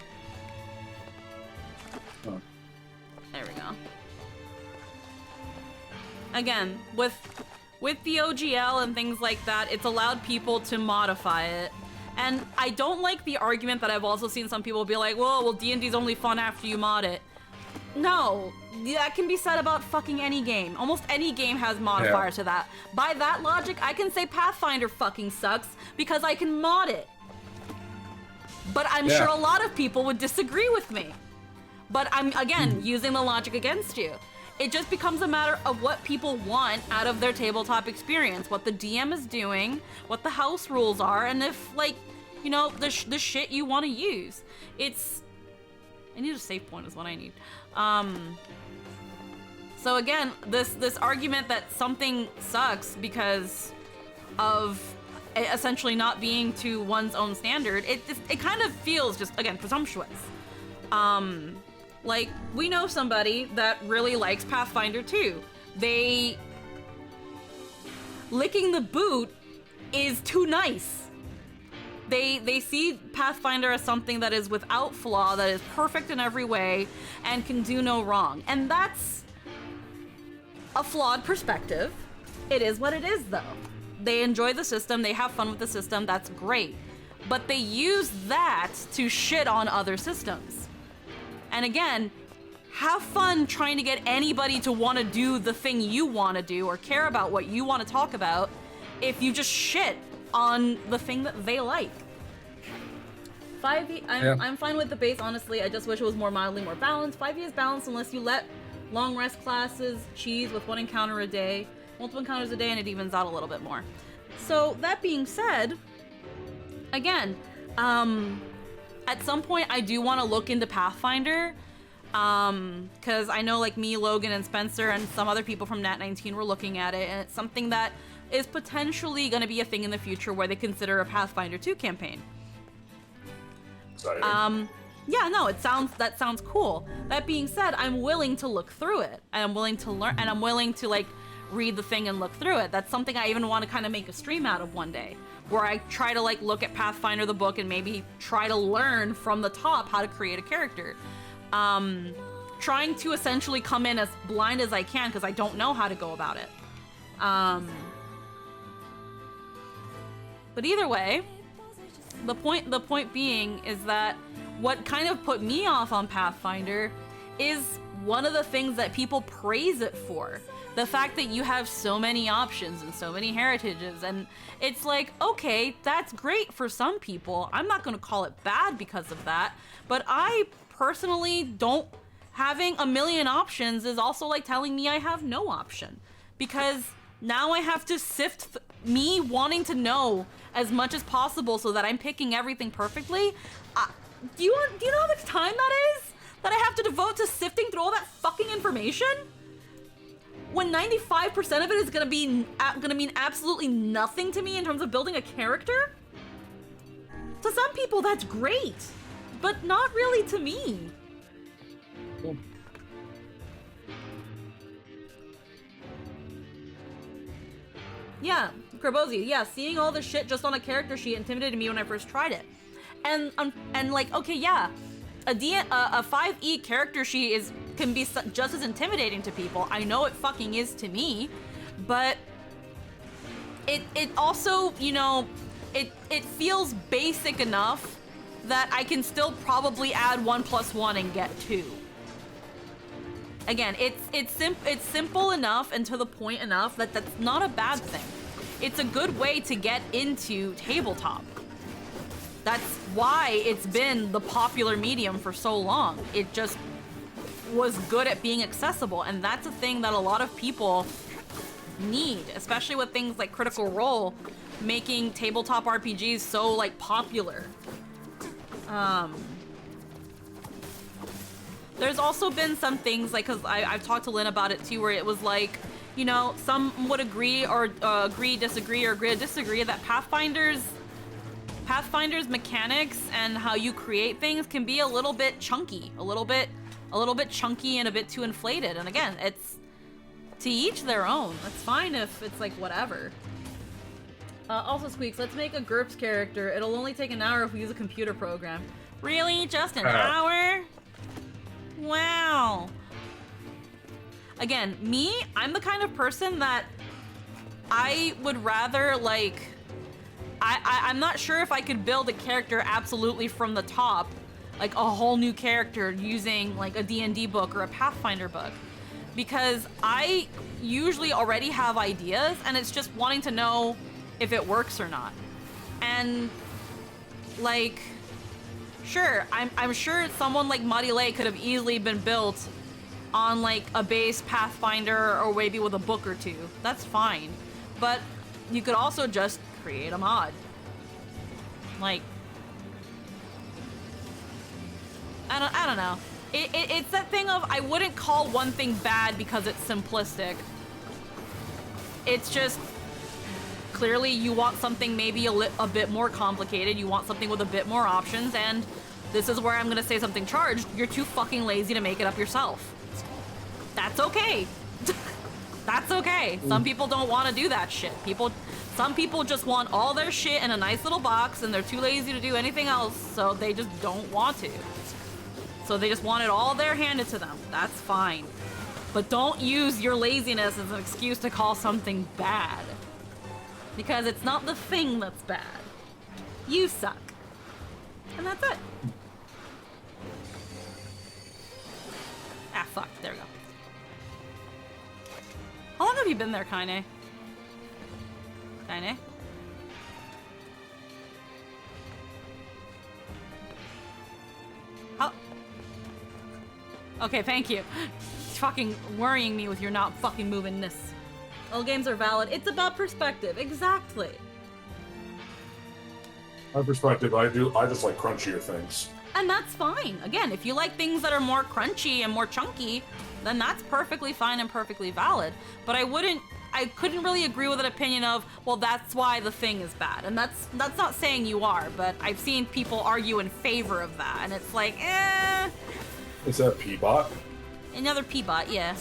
Huh. There we go. Again, with the OGL and things like that, it's allowed people to modify it. And I don't like the argument that I've also seen some people be like, well, D&D's only fun after you mod it. No, that can be said about fucking any game. Almost any game has modifiers to that. By that logic, I can say Pathfinder fucking sucks because I can mod it. But I'm sure a lot of people would disagree with me. But I'm, again, using the logic against you. It just becomes a matter of what people want out of their tabletop experience, what the DM is doing, what the house rules are, and if, like, you know, the shit you want to use. It's... I need a save point is what I need. So again, this argument that something sucks because of essentially not being to one's own standard, it kind of feels just, again, presumptuous. Like, we know somebody that really likes Pathfinder 2. Licking the boot is too nice. They see Pathfinder as something that is without flaw, that is perfect in every way, and can do no wrong. And that's a flawed perspective. It is what it is, though. They enjoy the system, they have fun with the system, that's great. But they use that to shit on other systems. And again, have fun trying to get anybody to want to do the thing you want to do or care about what you want to talk about if you just shit on the thing that they like. 5e, I'm fine with the base, honestly. I just wish it was more mildly more balanced. 5e is balanced unless you let long rest classes cheese with one encounter a day, multiple encounters a day, and it evens out a little bit more. So that being said, again, at some point I do want to look into Pathfinder, because I know, like, me, Logan, and Spencer, and some other people from Nat19 were looking at it, and it's something that is potentially going to be a thing in the future where they consider a Pathfinder 2 campaign. Exciting. Yeah, no, that sounds cool. That being said, I'm willing to look through it, and I'm willing to learn, and I'm willing to, like, read the thing and look through it. That's something I even want to kind of make a stream out of one day, where I try to, like, look at Pathfinder the book and maybe try to learn from the top how to create a character. Trying to essentially come in as blind as I can because I don't know how to go about it. But either way, the point being is that what kind of put me off on Pathfinder is one of the things that people praise it for. The fact that you have so many options and so many heritages, and it's like, okay, that's great for some people. I'm not gonna call it bad because of that, but I personally don't. Having a million options is also like telling me I have no option, because now I have to sift me wanting to know as much as possible so that I'm picking everything perfectly. Do you know how much time that is? That I have to devote to sifting through all that fucking information? When 95% of it is gonna mean absolutely nothing to me in terms of building a character? To some people, that's great, but not really to me. Cool. Yeah, Kerbozy. Yeah, seeing all the shit just on a character sheet intimidated me when I first tried it. And like, okay, yeah, a 5e character sheet can be just as intimidating to people. I know it fucking is to me, but it also, you know, it feels basic enough that I can still probably add 1 + 1 and get 2. Again, it's simple enough and to the point enough that that's not a bad thing. It's a good way to get into tabletop. That's why it's been the popular medium for so long. It just was good at being accessible, and that's a thing that a lot of people need, especially with things like Critical Role making tabletop RPGs so like popular. There's also been some things, like, because I've talked to Lynn about it too, where it was like, you know, some would agree or disagree that Pathfinder's mechanics and how you create things can be a little bit chunky, a little bit chunky and a bit too inflated. And again, it's to each their own. That's fine if it's like whatever. Also, Squeaks, let's make a GURPS character. It'll only take an hour if we use a computer program. Really? Just an hour? Wow. Again, I'm the kind of person that I would rather, like, I'm not sure if I could build a character absolutely from the top, like a whole new character using like a D&D book or a Pathfinder book, because I usually already have ideas and it's just wanting to know if it works or not. And like, sure, I'm sure someone like Muddy Lake could have easily been built on like a base Pathfinder or maybe with a book or two. That's fine. But you could also just create a mod. Like, I don't know. It's that thing of, I wouldn't call one thing bad because it's simplistic. It's just, clearly you want something maybe a bit more complicated, you want something with a bit more options, and this is where I'm gonna say something charged. You're too fucking lazy to make it up yourself. That's okay. That's okay. Some people don't want to do that shit. Some people just want all their shit in a nice little box and they're too lazy to do anything else, so they just don't want to. So they just want it all there handed to them. That's fine. But don't use your laziness as an excuse to call something bad. Because it's not the thing that's bad. You suck. And that's it. Ah, fuck. There we go. How long have you been there, Kaine? Kaine? How? Okay, thank you. Fucking worrying me with your not fucking moving-ness. All games are valid. It's about perspective. Exactly. My perspective, I just like crunchier things. And that's fine. Again, if you like things that are more crunchy and more chunky, then that's perfectly fine and perfectly valid. But I couldn't really agree with an opinion of, well, that's why the thing is bad. And that's not saying you are, but I've seen people argue in favor of that, and it's like, eh. Is that P-Bot? Another P-Bot, yeah.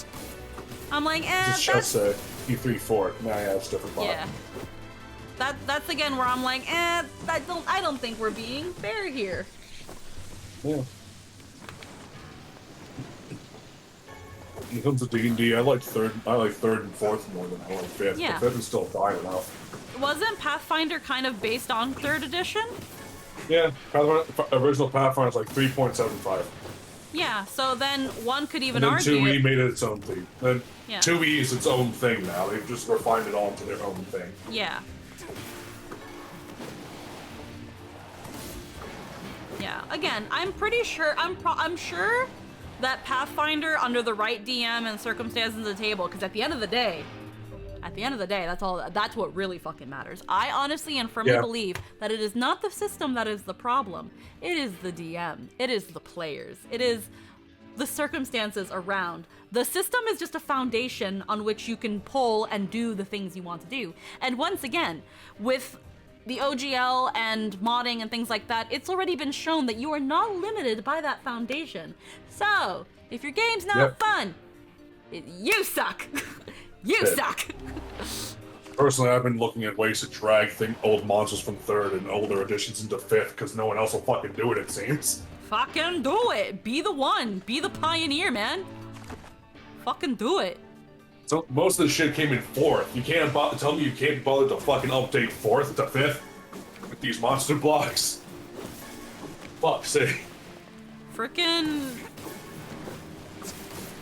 I'm like, eh. Just should say E3 for it. Nah, yeah, it's a different bot. Yeah. That's again where I'm like, eh, I don't think we're being fair here. Yeah. When it comes to D&D, I like third and fourth more than I like fifth. Yeah. But fifth is still fine enough. Wasn't Pathfinder kind of based on 3rd edition? Yeah, original Pathfinder is like 3.75. Yeah, so then one could even And then argue. 2E made it its own thing. Then Yeah. 2E is its own thing now. They've just refined it all into their own thing. Yeah. Yeah. Again, I'm pretty sure. I'm sure that Pathfinder, under the right DM and circumstances of the table, because at the end of the day, that's what really fucking matters. I honestly and firmly believe that it is not the system that is the problem. It is the DM. It is the players. It is the circumstances around. The system is just a foundation on which you can pull and do the things you want to do. And once again, with the OGL and modding and things like that, it's already been shown that you are not limited by that foundation. So, if your game's not fun, you suck. You suck. Personally, I've been looking at ways to drag old monsters from 3rd and older editions into 5th, because no one else will fucking do it, it seems. Fucking do it. Be the one. Be the pioneer, man. Fucking do it. So most of the shit came in 4th. You can't tell me you can't bother to fucking update 4th to 5th with these monster blocks. Fuck's sake. Frickin'...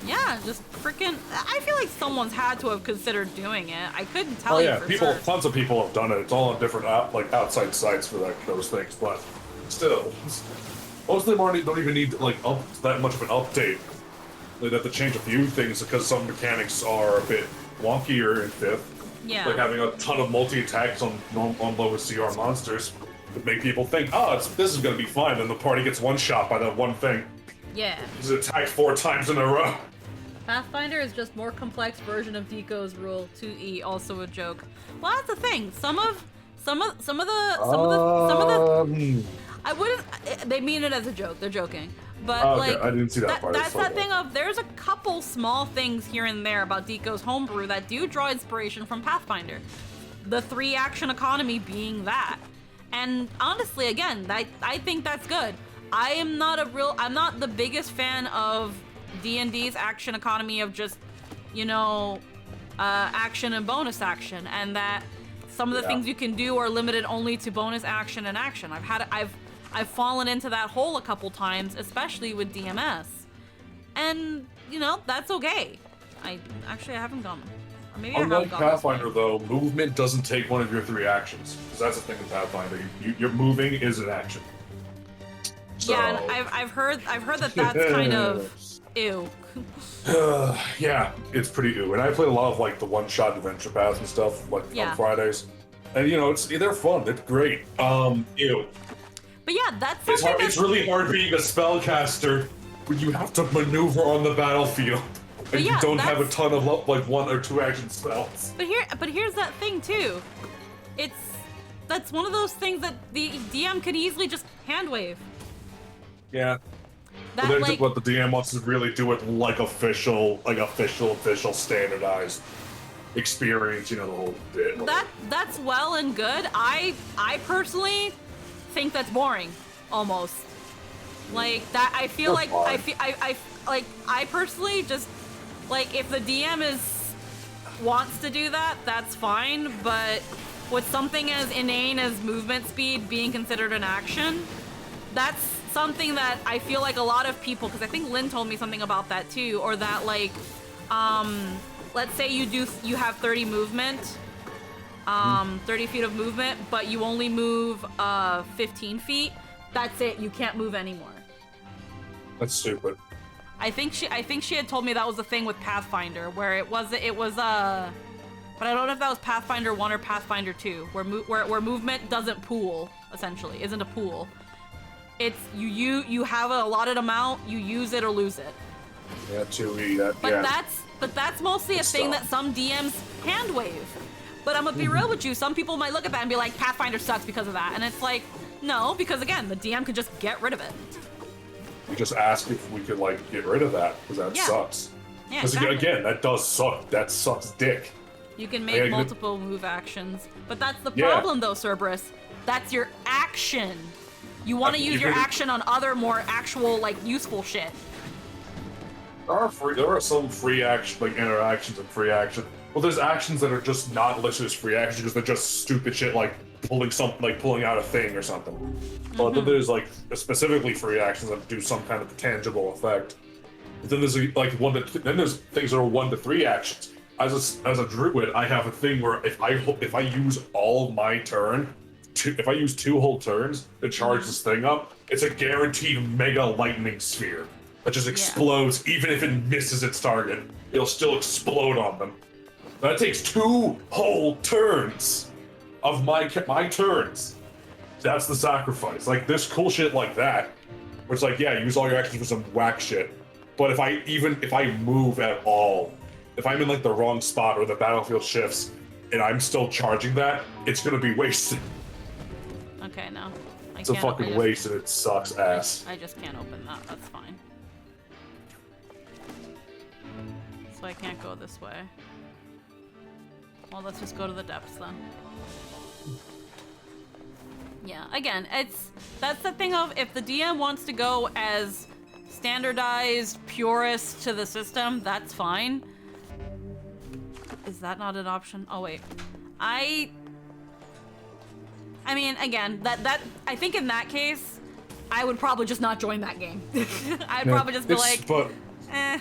Yeah, just frickin'... I feel like someone's had to have considered doing it. I couldn't tell you for sure. Tons of people have done it. It's all on different outside sites for those things, but still, most of them don't even need like that much of an update. They have to change a few things because some mechanics are a bit wonkier in 5th. Yeah. Like having a ton of multi-attacks on lower CR monsters would make people think, oh, this is gonna be fine, then the party gets one shot by that one thing. Yeah. He's attacked 4 times in a row. Pathfinder is just more complex version of Deco's rule 2E, also a joke. Well, that's the thing. Some of the I wouldn't. They mean it as a joke. They're joking. But okay. like, I didn't see that part. That's that thing of there's a couple small things here and there about Deco's homebrew that do draw inspiration from Pathfinder. The 3-action economy being that. And honestly, again, I think that's good. I'm not the biggest fan of D&D's action economy of just, action and bonus action, and that some of the things you can do are limited only to bonus action and action. I've fallen into that hole a couple times, especially with DMS, and that's okay. I haven't gone. Or maybe Unlike I haven't gone. Pathfinder, though, movement doesn't take one of your 3 actions. Because that's the thing with Pathfinder. Your moving is an action. So... Yeah, and I've heard that that's kind of ew. Yeah, it's pretty ew. And I played a lot of like the one-shot adventure paths and stuff on Fridays. And they're fun. They're great. Ew. But yeah, that's it's hard. It's really hard being a spellcaster when you have to maneuver on the battlefield and you don't have a ton of like 1 or 2 action spells. But here's that thing too. That's one of those things that the DM can easily just hand wave. Yeah. But then what the DM wants to really do it like official standardized experience, the whole bit. That's well and good. I personally think that's boring, almost. Like that, I feel like I personally just like if the DM wants to do that, that's fine. But with something as inane as movement speed being considered an action, that's something that I feel like a lot of people, because I think Lynn told me something about that too, or that like, let's say you have 30 movement, 30 feet of movement, but you only move 15 feet. That's it. You can't move anymore. That's stupid. I think she had told me that was the thing with Pathfinder, where it was but I don't know if that was Pathfinder 1 or Pathfinder 2, where movement doesn't pool, essentially, isn't a pool. It's you have an allotted amount, you use it or lose it. Yeah, 2E. But that's mostly a thing that some DMs hand wave. But I'm gonna be real with you, some people might look at that and be like, Pathfinder sucks because of that. And it's like, no, because again, the DM could just get rid of it. We just asked if we could like get rid of that, because that sucks. Yeah, because again, that does suck. That sucks dick. You can make multiple move actions. But that's the problem though, Cerberus. That's your action. You want to use your action on other more actual, like, useful shit. There are some free action, like interactions and free action. Well, there's actions that are just not listed as free actions because they're just stupid shit, like pulling out a thing or something. But then there's like specifically free actions that do some kind of tangible effect. But then there's then there's things that are 1 to 3 actions. As a druid, I have a thing where if I use all my turn. If I use 2 whole turns to charge this thing up, it's a guaranteed mega lightning sphere that just explodes even if it misses its target. It'll still explode on them. That takes 2 whole turns of my turns. That's the sacrifice. Like, there's cool shit like that, where it's like, yeah, use all your actions for some whack shit. But if I move at all, if I'm in like the wrong spot or the battlefield shifts, and I'm still charging that, it's gonna be wasted. Okay, no. It's a fucking waste and it sucks ass. I just can't open that. That's fine. So I can't go this way. Well, let's just go to the depths then. Yeah, again, that's the thing of if the DM wants to go as standardized, purist to the system, that's fine. Is that not an option? Oh wait, I mean, again, that I think in that case, I would probably just not join that game. I'd probably just be like, but eh.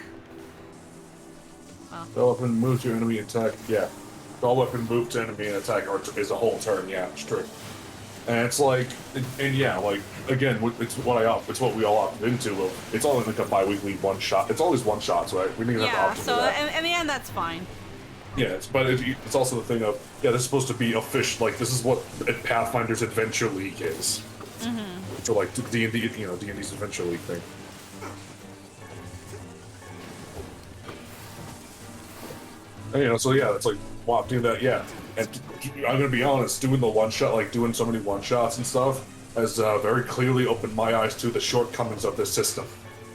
Oh. All weapon move to enemy attack. Yeah, all weapon move to enemy and attack is a whole turn. Yeah, it's true. And it's like, and yeah, like again, it's what we all opted into. It's only like a bi-weekly one shot. It's always one shots, right? We didn't have the Yeah, option so for that. in the end, that's fine. Yeah, but it's also the thing of this is supposed to be official. Like this is what Pathfinder's Adventure League is. Mm-hmm. So like D&D, D&D's Adventure League thing. And, so yeah, it's like doing that. Yeah, and I'm gonna be honest, doing the one shot, like doing so many one shots and stuff, has very clearly opened my eyes to the shortcomings of this system.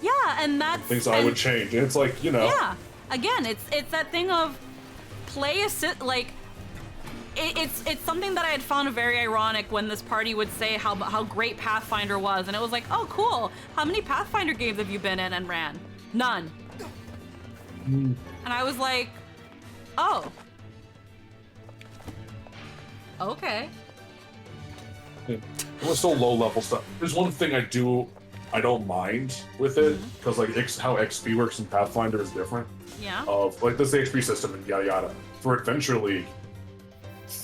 Yeah, and that's Things I would change. And it's like Yeah, again, it's that thing of play like. It's something that I had found very ironic when this party would say how great Pathfinder was, and it was like, oh cool, how many Pathfinder games have you been in and ran? None. And I was like, oh. Okay. It was so low level stuff. There's one thing I don't mind with it, because like how XP works in Pathfinder is different. Yeah. Of like this XP system and yada yada. For Adventure League,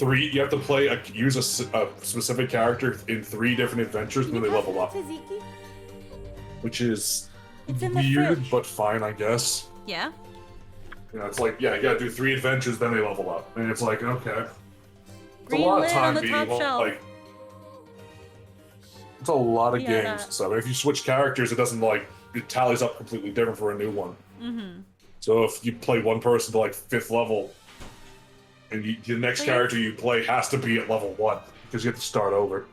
you have to use a specific character in 3 different adventures and then they level up. Which is weird, but fine, I guess. Yeah. It's like, yeah, you gotta do 3 adventures, then they level up. And it's like, okay. It's Green a lot of lid time on the top shelf. like, it's a lot of Yeah, games that. and stuff. And if you switch characters, it doesn't it tallies up completely different for a new one. Mm-hmm. So if you play one person to like 5th level, and the next character you play has to be at level 1 because you have to start over.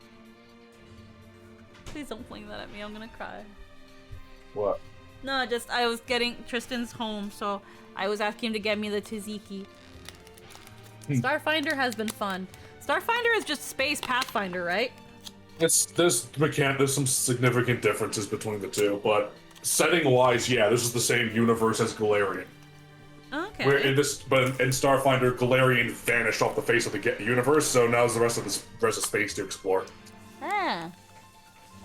Please don't fling that at me, I'm gonna cry. What? No, I was getting Tristan's home, so I was asking him to get me the Tzatziki. Starfinder has been fun. Starfinder is just space Pathfinder, right? There's some significant differences between the two, but setting-wise, yeah, this is the same universe as Galarian. Okay. Where in Starfinder, Galarian vanished off the face of the universe, so now's the rest of space to explore. Ah.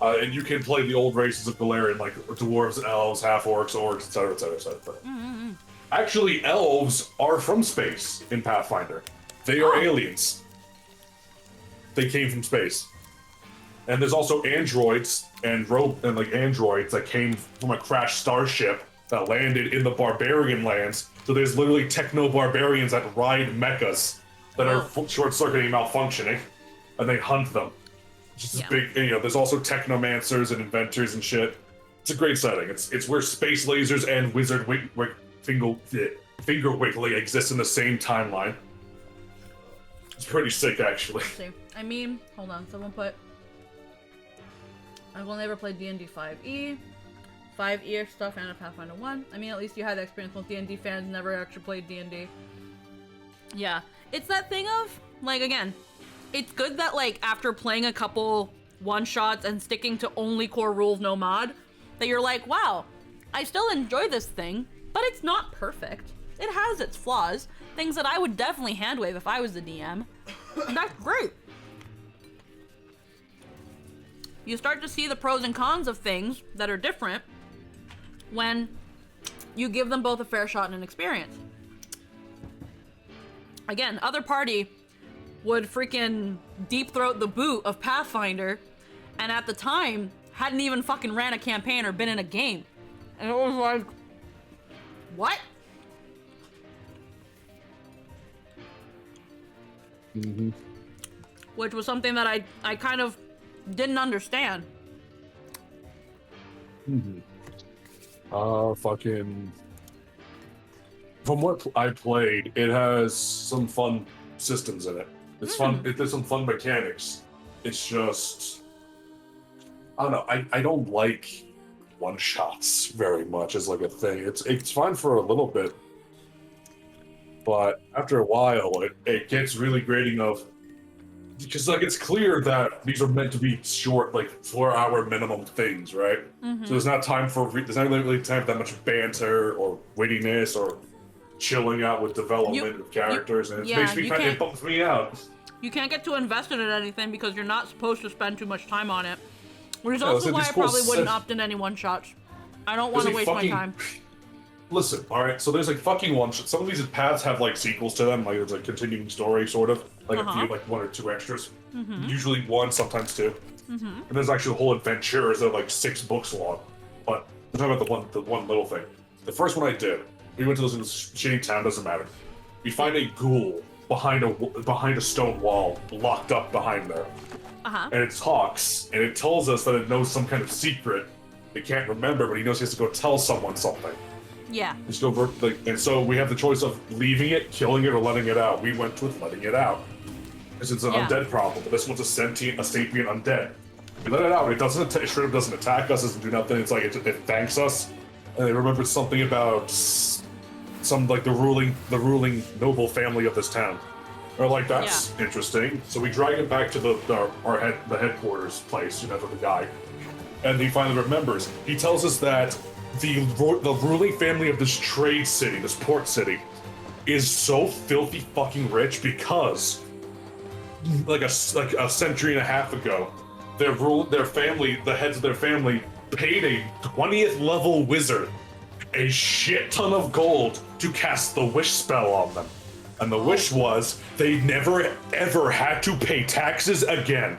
And you can play the old races of Galarian, like dwarves, elves, half-orcs, orcs, etc., etc., etc. Mm-hmm. Actually, elves are from space in Pathfinder. They are aliens. They came from space. And there's also androids and androids that came from a crashed starship that landed in the barbarian lands. So there's literally techno-barbarians that ride mechas that are short-circuiting, malfunctioning, and they hunt them. It's just big, there's also technomancers and inventors and shit. It's a great setting. It's where space lasers and wizard finger wiggling exist in the same timeline. It's pretty sick, actually. Let's see. I mean, hold on, someone put... I will never play D&D 5e. 5e stuff and a Pathfinder 1. I mean, at least you had the experience with D&D fans never actually played D&D. Yeah. It's that thing of, like, again, it's good that, like, after playing a couple one-shots and sticking to only core rules, no mod, that you're like, wow, I still enjoy this thing, but it's not perfect. It has its flaws. Things that I would definitely handwave if I was the DM. And that's great. You start to see the pros and cons of things that are different when you give them both a fair shot and an experience. Again, other party would freaking deep throat the boot of Pathfinder, and at the time hadn't even fucking ran a campaign or been in a game. And it was like, what? Mm-hmm. Which was something that I kind of didn't understand. Mm-hmm. From what I played, it has some fun systems in it. It's fun. There's some fun mechanics. It's just, I don't know. I don't like one shots very much as like a thing. It's fine for a little bit, but after a while, it gets really grating of, because like it's clear that these are meant to be short, like 4-hour minimum things, right? So there's not time for there's not really time for that much banter or wittiness or chilling out with development of characters, and it makes me kind of, it bumps me out. You can't get too invested in anything because you're not supposed to spend too much time on it. Which is also why I probably wouldn't opt in any one-shots. I don't want to waste my time. Listen, alright, so there's like fucking one-shots. Some of these paths have like sequels to them, like there's like continuing story, sort of. Like a few, like 1 or 2 extras. Usually 1, sometimes 2. And there's actually a whole adventures that are like 6 books long. But I'm talking about the one little thing. The first one I did, we went to this shitty town, doesn't matter. We find a ghoul behind a stone wall, locked up behind there. And it talks, and it tells us that it knows some kind of secret. It can't remember, but he knows he has to go tell someone something. Yeah. And so we have the choice of leaving it, killing it, or letting it out. We went with letting it out. Because it's an undead problem, but this one's a sapient undead. We let it out, it straight up doesn't attack us, doesn't do nothing, it's like it thanks us. And it remembers something about the ruling noble family of this town. Or like, that's interesting. So we drag it back to the headquarters place, the guy. And he finally remembers. He tells us that the ruling family of this trade city, this port city, is so filthy fucking rich because like a century and a half ago, the heads of their family paid a 20th level wizard a shit ton of gold to cast the wish spell on them. And the wish was they never ever had to pay taxes again.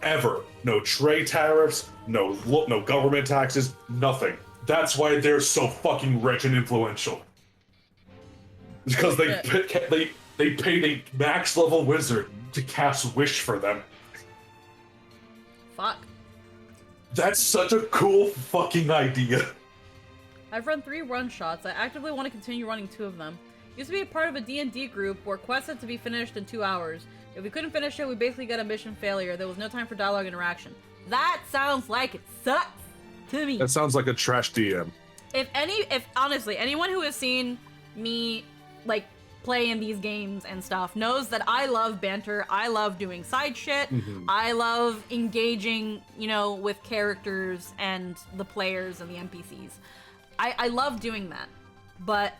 Ever. No trade tariffs, no government taxes, nothing. That's why they're so fucking rich and influential. Because they paid a max level wizard to cast wish for them. Fuck. That's such a cool fucking idea. I've run 3 one-shots. I actively want to continue running 2 of them. Used to be a part of a D&D group where quests had to be finished in 2 hours. If we couldn't finish it, we basically got a mission failure. There was no time for dialogue interaction. That sounds like it sucks to me. That sounds like a trash DM. If honestly, anyone who has seen me, like, play in these games and stuff knows that I love banter, I love doing side shit, I love engaging, with characters and the players and the NPCs. I love doing that. But,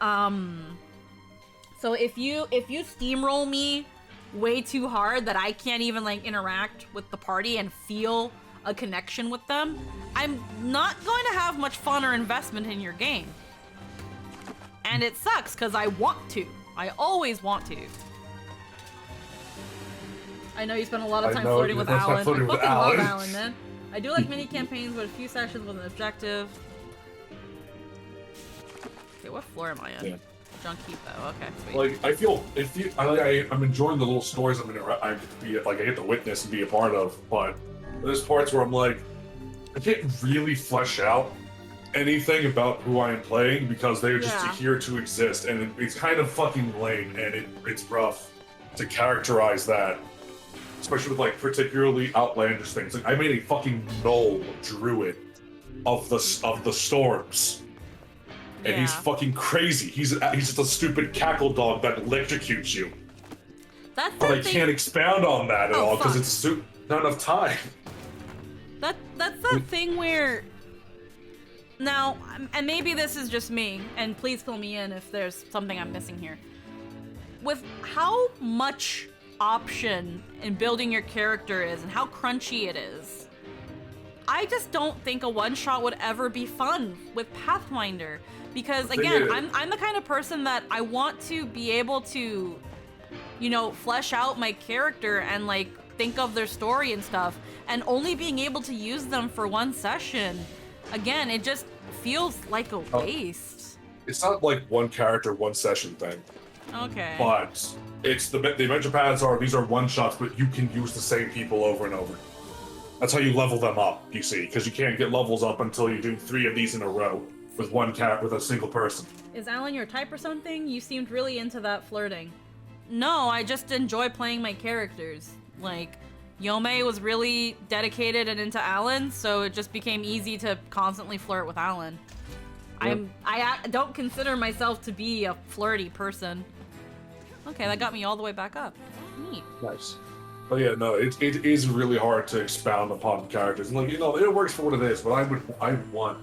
so if you steamroll me way too hard that I can't even, like, interact with the party and feel a connection with them, I'm not going to have much fun or investment in your game. And it sucks, because I want to. I always want to. I know you spend a lot of time flirting with Alan. I fucking love Alan, man. I do like mini campaigns with a few sessions with an objective. Okay, what floor am I in? Yeah. John Keepo. Okay, sweet. Like, I feel I'm enjoying the little stories I get to witness and be a part of, but there's parts where I'm like, I can't really flesh out anything about who I am playing because they're just here to exist, and it's kind of fucking lame, and it's rough to characterize that, especially with like particularly outlandish things. Like I made a fucking gnoll druid of the storms. And he's fucking crazy. He's just a stupid cackle dog that electrocutes you. But I can't expound on that at all because it's not enough time. That's that thing where now, and maybe this is just me, and please fill me in if there's something I'm missing here. With how much option in building your character is and how crunchy it is, I just don't think a one-shot would ever be fun with Pathfinder. Because again, I'm the kind of person that I want to be able to, flesh out my character and like think of their story and stuff, and only being able to use them for one session, again, it just feels like a waste. It's not like one character, one session thing. Okay. But it's the adventure paths these are one shots, but you can use the same people over and over. That's how you level them up, you see, because you can't get levels up until you do 3 of these in a row. With with a single person. Is Alan your type or something? You seemed really into that flirting. No, I just enjoy playing my characters. Like, Yome was really dedicated and into Alan, so it just became easy to constantly flirt with Alan. I don't consider myself to be a flirty person. Okay, that got me all the way back up. Neat. Nice. But yeah, no, it is really hard to expound upon characters. And like, you know, it works for what it is, but I want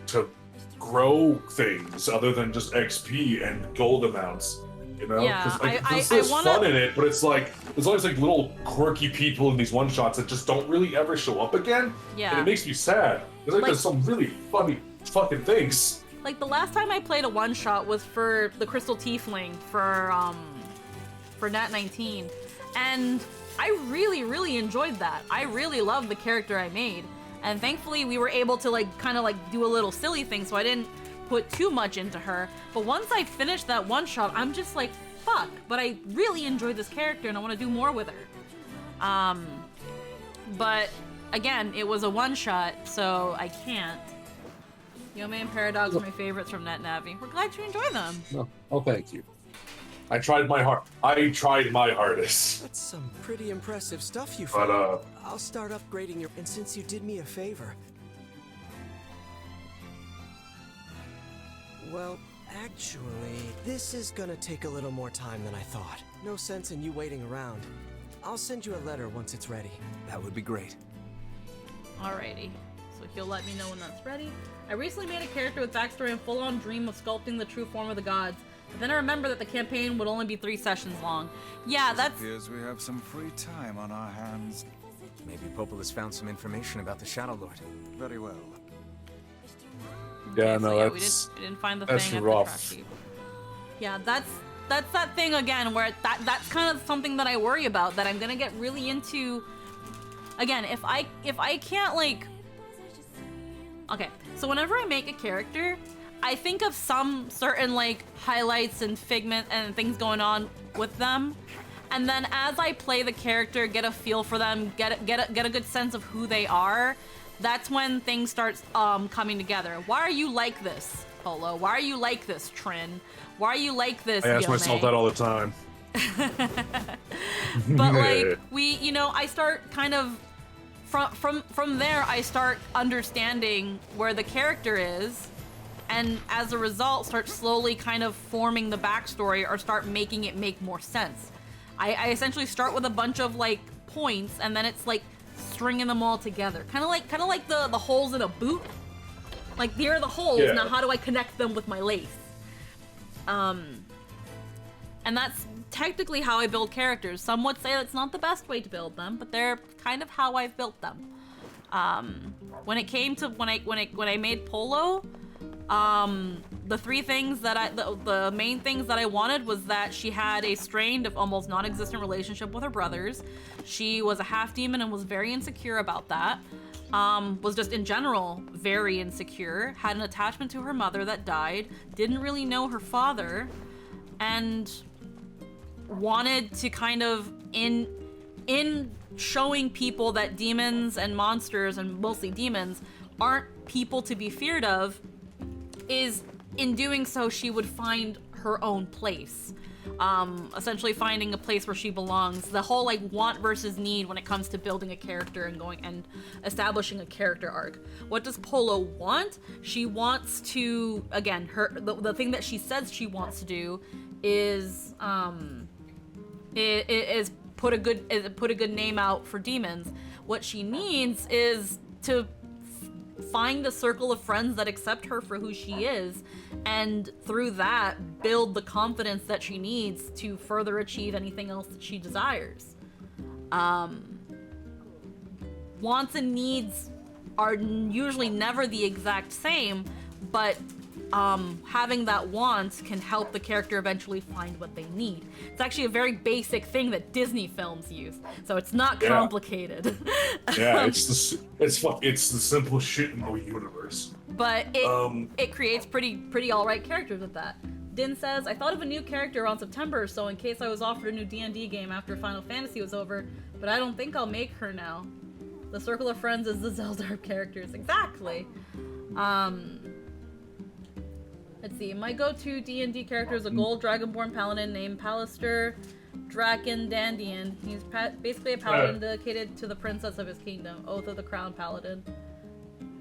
to grow things other than just XP and gold amounts. You know? Yeah, Because there's fun in it, but it's like there's always like little quirky people in these one shots that just don't really ever show up again. Yeah. And it makes me sad. It's like there's some really funny fucking things. Like the last time I played a one shot was for the Crystal Tiefling for Nat 19, and I really enjoyed that. I really loved the character I made, and thankfully we were able to like kind of like do a little silly thing, so I didn't put too much into her. But once I finished that one shot, I'm just like, fuck, but I really enjoyed this character and I want to do more with her. But again, it was a one shot, so I can't. Yome and Paradox are my favorites from NetNavi. We're glad you enjoy them. No. Oh, thank you. I tried my hardest. That's some pretty impressive stuff you But, found. I'll start upgrading your... And since you did me a favor... Well, actually, this is gonna take a little more time than I thought. No sense in you waiting around. I'll send you a letter once it's ready. That would be great. Alrighty. So he'll let me know when that's ready. I recently made a character with backstory and full-on dream of sculpting the true form of the gods. But then I remember that the campaign would only be 3 sessions long. Yeah, that's... It appears we have some free time on our hands. Maybe Popol has found some information about the Shadow Lord. Very well. Yeah, Okay, no, so yeah, that's... we didn't find the that's thing rough. at the track sheet. Yeah, that's that thing again where that's kind of something that I worry about, that I'm gonna get really into. Again, if I can't like... Okay, so whenever I make a character, I think of some certain like highlights and figment and things going on with them, and then as I play the character, get a feel for them, get a good sense of who they are, that's when things start coming together. Why are you like this, Polo? Why are you like this, Trin? Why are you like this, I ask Yome? myself that all the time. But like I start kind of from there I start understanding where the character is, and as a result start slowly kind of forming the backstory or start making it make more sense. I essentially start with a bunch of like points, and then it's like stringing them all together, kind of like the holes in a boot. Like, here are the holes. Yeah. Now how do I connect them with my lace? And that's technically how I build characters. Some would say that's not the best way to build them, but they're kind of how I've built them. When it came to when I made Polo, the three things that the main things that I wanted was that she had a strained, if almost non-existent relationship with her brothers. She was a half-demon and was very insecure about that. Was just in general very insecure, had an attachment to her mother that died, didn't really know her father, and wanted to kind of, in showing people that demons and monsters, and mostly demons, aren't people to be feared of, is in doing so she would find her own place. Essentially finding a place where she belongs. The whole like want versus need when it comes to building a character and going and establishing a character arc. What does Polo want? She wants to, again, the thing that she says she wants to do is put a good name out for demons. What she needs is to find a circle of friends that accept her for who she is, and through that build the confidence that she needs to further achieve anything else that she desires. Wants and needs are usually never the exact same, but having that want can help the character eventually find what they need. It's actually a very basic thing that Disney films use, so it's not complicated. Yeah, it's the simple shit in the universe. But it creates pretty alright characters with that. Din says, I thought of a new character around September or so in case I was offered a new D&D game after Final Fantasy was over, but I don't think I'll make her now. The Circle of Friends is the Zelda characters. Exactly. Let's see, my go-to D&D character is a gold dragonborn paladin named Pallister Draken Dandian. He's basically a paladin dedicated to the princess of his kingdom, Oath of the Crown Paladin.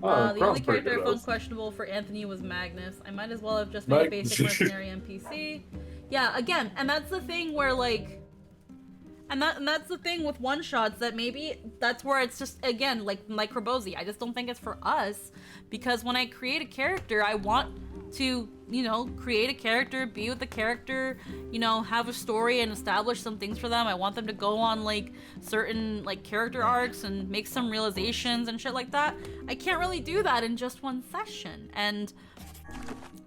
Oh, The only Crown's pretty character I good, found though. questionable for Anthony was Magnus. I might as well have just made a basic mercenary NPC. Yeah, again, and that's the thing where like, and that's the thing with one shots that maybe that's where it's just again like Robozy. I just don't think it's for us because when I create a character, I want to create a character, be with the character, have a story and establish some things for them. I want them to go on like certain like character arcs and make some realizations and shit like that. I can't really do that in just one session. And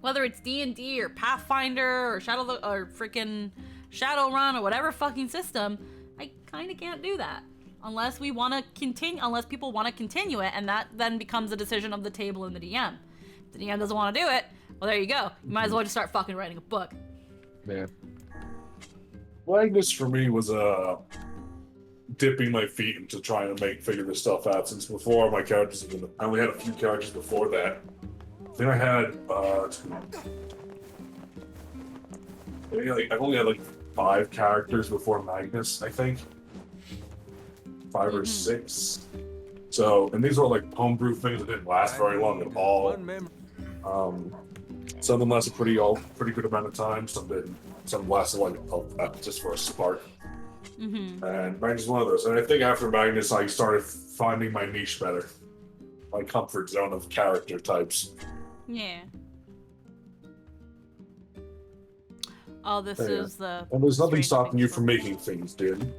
whether it's D&D or Pathfinder or freaking Shadowrun or whatever fucking system, I kind of can't do that unless we want to continue, unless people want to continue it, and that then becomes a decision of the table and the DM. If the DM doesn't want to do it, well, there you go. You might as well just start fucking writing a book. Man. Magnus for me was dipping my feet into trying to figure this stuff out since before my characters have been. I only had a few characters before that. I think I had I've only had like 5 characters before Magnus, I think. 5 or 6. So, and these were like homebrew things that didn't last very long at all. Some of them lasted pretty good amount of time. Some didn't. Some lasted like just for a spark. And Magnus is one of those. And I think after Magnus, I started finding my niche better, my comfort zone of character types. Yeah. Oh, this is the. And there's nothing stopping you from making things, dude.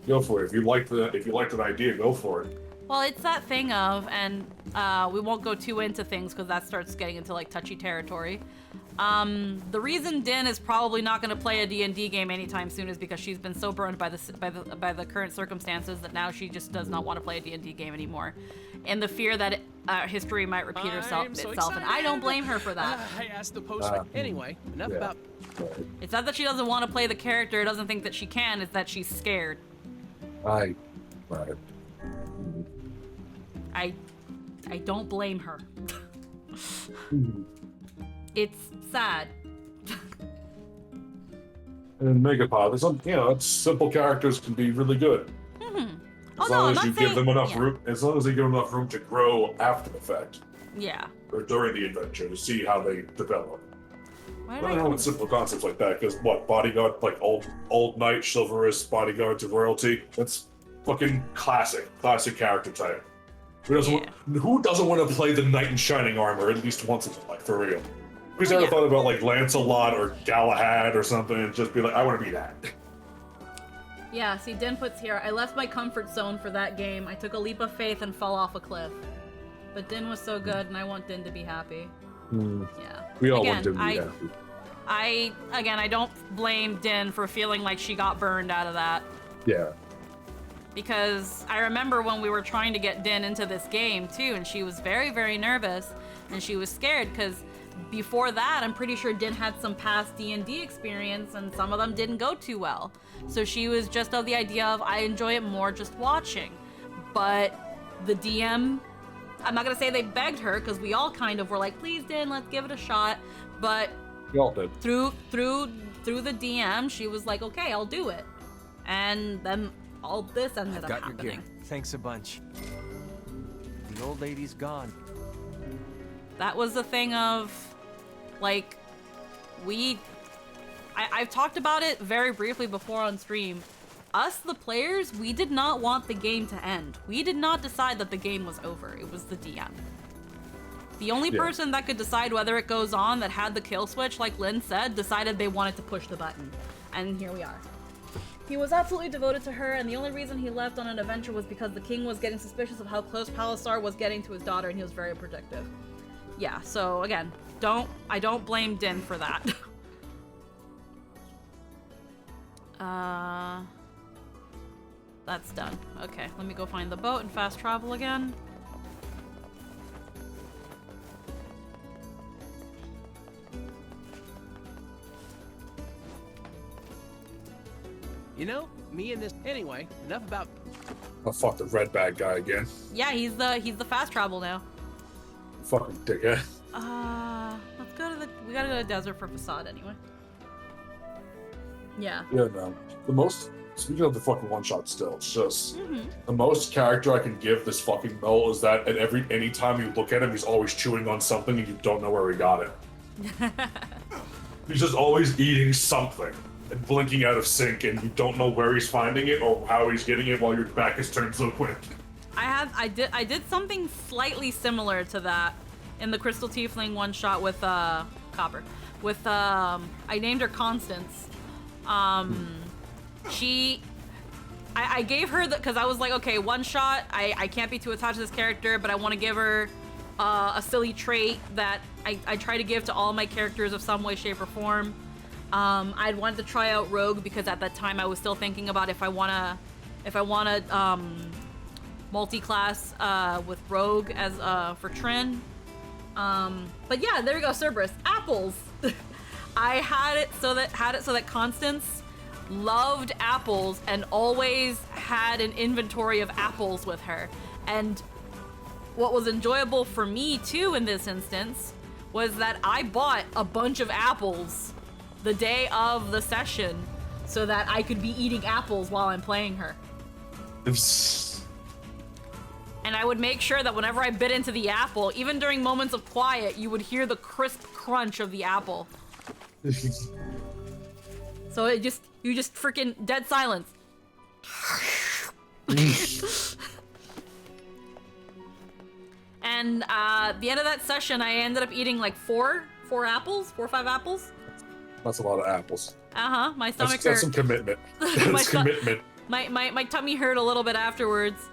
Go for it. If you like an idea, go for it. Well, it's that thing of, and we won't go too into things because that starts getting into like touchy territory. The reason Din is probably not going to play a D&D game anytime soon is because she's been so burned by the current circumstances that now she just does not want to play a D&D game anymore, and the fear that history might repeat itself. And I don't blame her for that. I asked the postman. Anyway, enough about. It's not that she doesn't want to play the character, doesn't think that she can. It's that she's scared. I don't blame her. It's sad. And Megapod, there's some, it's simple characters can be really good. As long as you give them enough room, as long as they give them enough room to grow after the fact. Yeah. Or during the adventure to see how they develop. I don't know what simple concepts like that, because bodyguard, like old knight, chivalrous bodyguard to royalty, that's fucking classic character type. Who doesn't want to play the knight in shining armor at least once in their life, for real? Who's ever thought about like Lancelot or Galahad or something and just be like, I want to be that? Yeah, see, Din puts here, I left my comfort zone for that game. I took a leap of faith and fell off a cliff. But Din was so good, and I want Din to be happy. Yeah. We all want Din to be happy. I don't blame Din for feeling like she got burned out of that. Yeah. Because I remember when we were trying to get Din into this game, too, and she was very, very nervous, and she was scared, because before that, I'm pretty sure Din had some past D&D experience, and some of them didn't go too well. So she was just of the idea of, I enjoy it more just watching. But the DM, I'm not gonna say they begged her, because we all kind of were like, please Din, let's give it a shot. But we all did. Through the DM, she was like, okay, I'll do it. And then all this ended up happening. Your gear. Thanks a bunch. The old lady's gone. That was the thing of, like, I've talked about it very briefly before on stream. Us, the players, we did not want the game to end. We did not decide that the game was over. It was the DM. The only person that could decide whether it goes on, that had the kill switch, like Lynn said, decided they wanted to push the button. And here we are. He was absolutely devoted to her, and the only reason he left on an adventure was because the king was getting suspicious of how close Palisar was getting to his daughter, and he was very protective. Yeah, so again, I don't blame Din for that. That's done. Okay, let me go find the boat and fast travel again. You know, me and this. Anyway, enough about. Oh fuck, the red bag guy again. Yeah, he's the fast travel now. Fucking dickhead. Let's go to we gotta go to the desert for Facade anyway. Yeah. Yeah, no. The most speaking of the fucking one shot still, it's just the most character I can give this fucking Mel is that at any time you look at him, he's always chewing on something and you don't know where he got it. He's just always eating something and blinking out of sync, and you don't know where he's finding it or how he's getting it while your back is turned so quick. I did something slightly similar to that in the Crystal Tiefling one shot with Copper. With I named her Constance. I gave her because I was like, okay, one shot. I can't be too attached to this character, but I want to give her a silly trait that I try to give to all my characters of some way, shape, or form. I wanted to try out Rogue because at that time I was still thinking about if I wanna multi-class with Rogue as for Trin. But yeah, there you go, Cerberus. Apples. I had it so that Constance loved apples and always had an inventory of apples with her. And what was enjoyable for me too in this instance was that I bought a bunch of apples the day of the session so that I could be eating apples while I'm playing her. And I would make sure that whenever I bit into the apple, even during moments of quiet, you would hear the crisp crunch of the apple. So you just freaking dead silence. And at the end of that session, I ended up eating like four or 5 apples. That's a lot of apples. My stomach hurt. That's some commitment. That's commitment. My tummy hurt a little bit afterwards.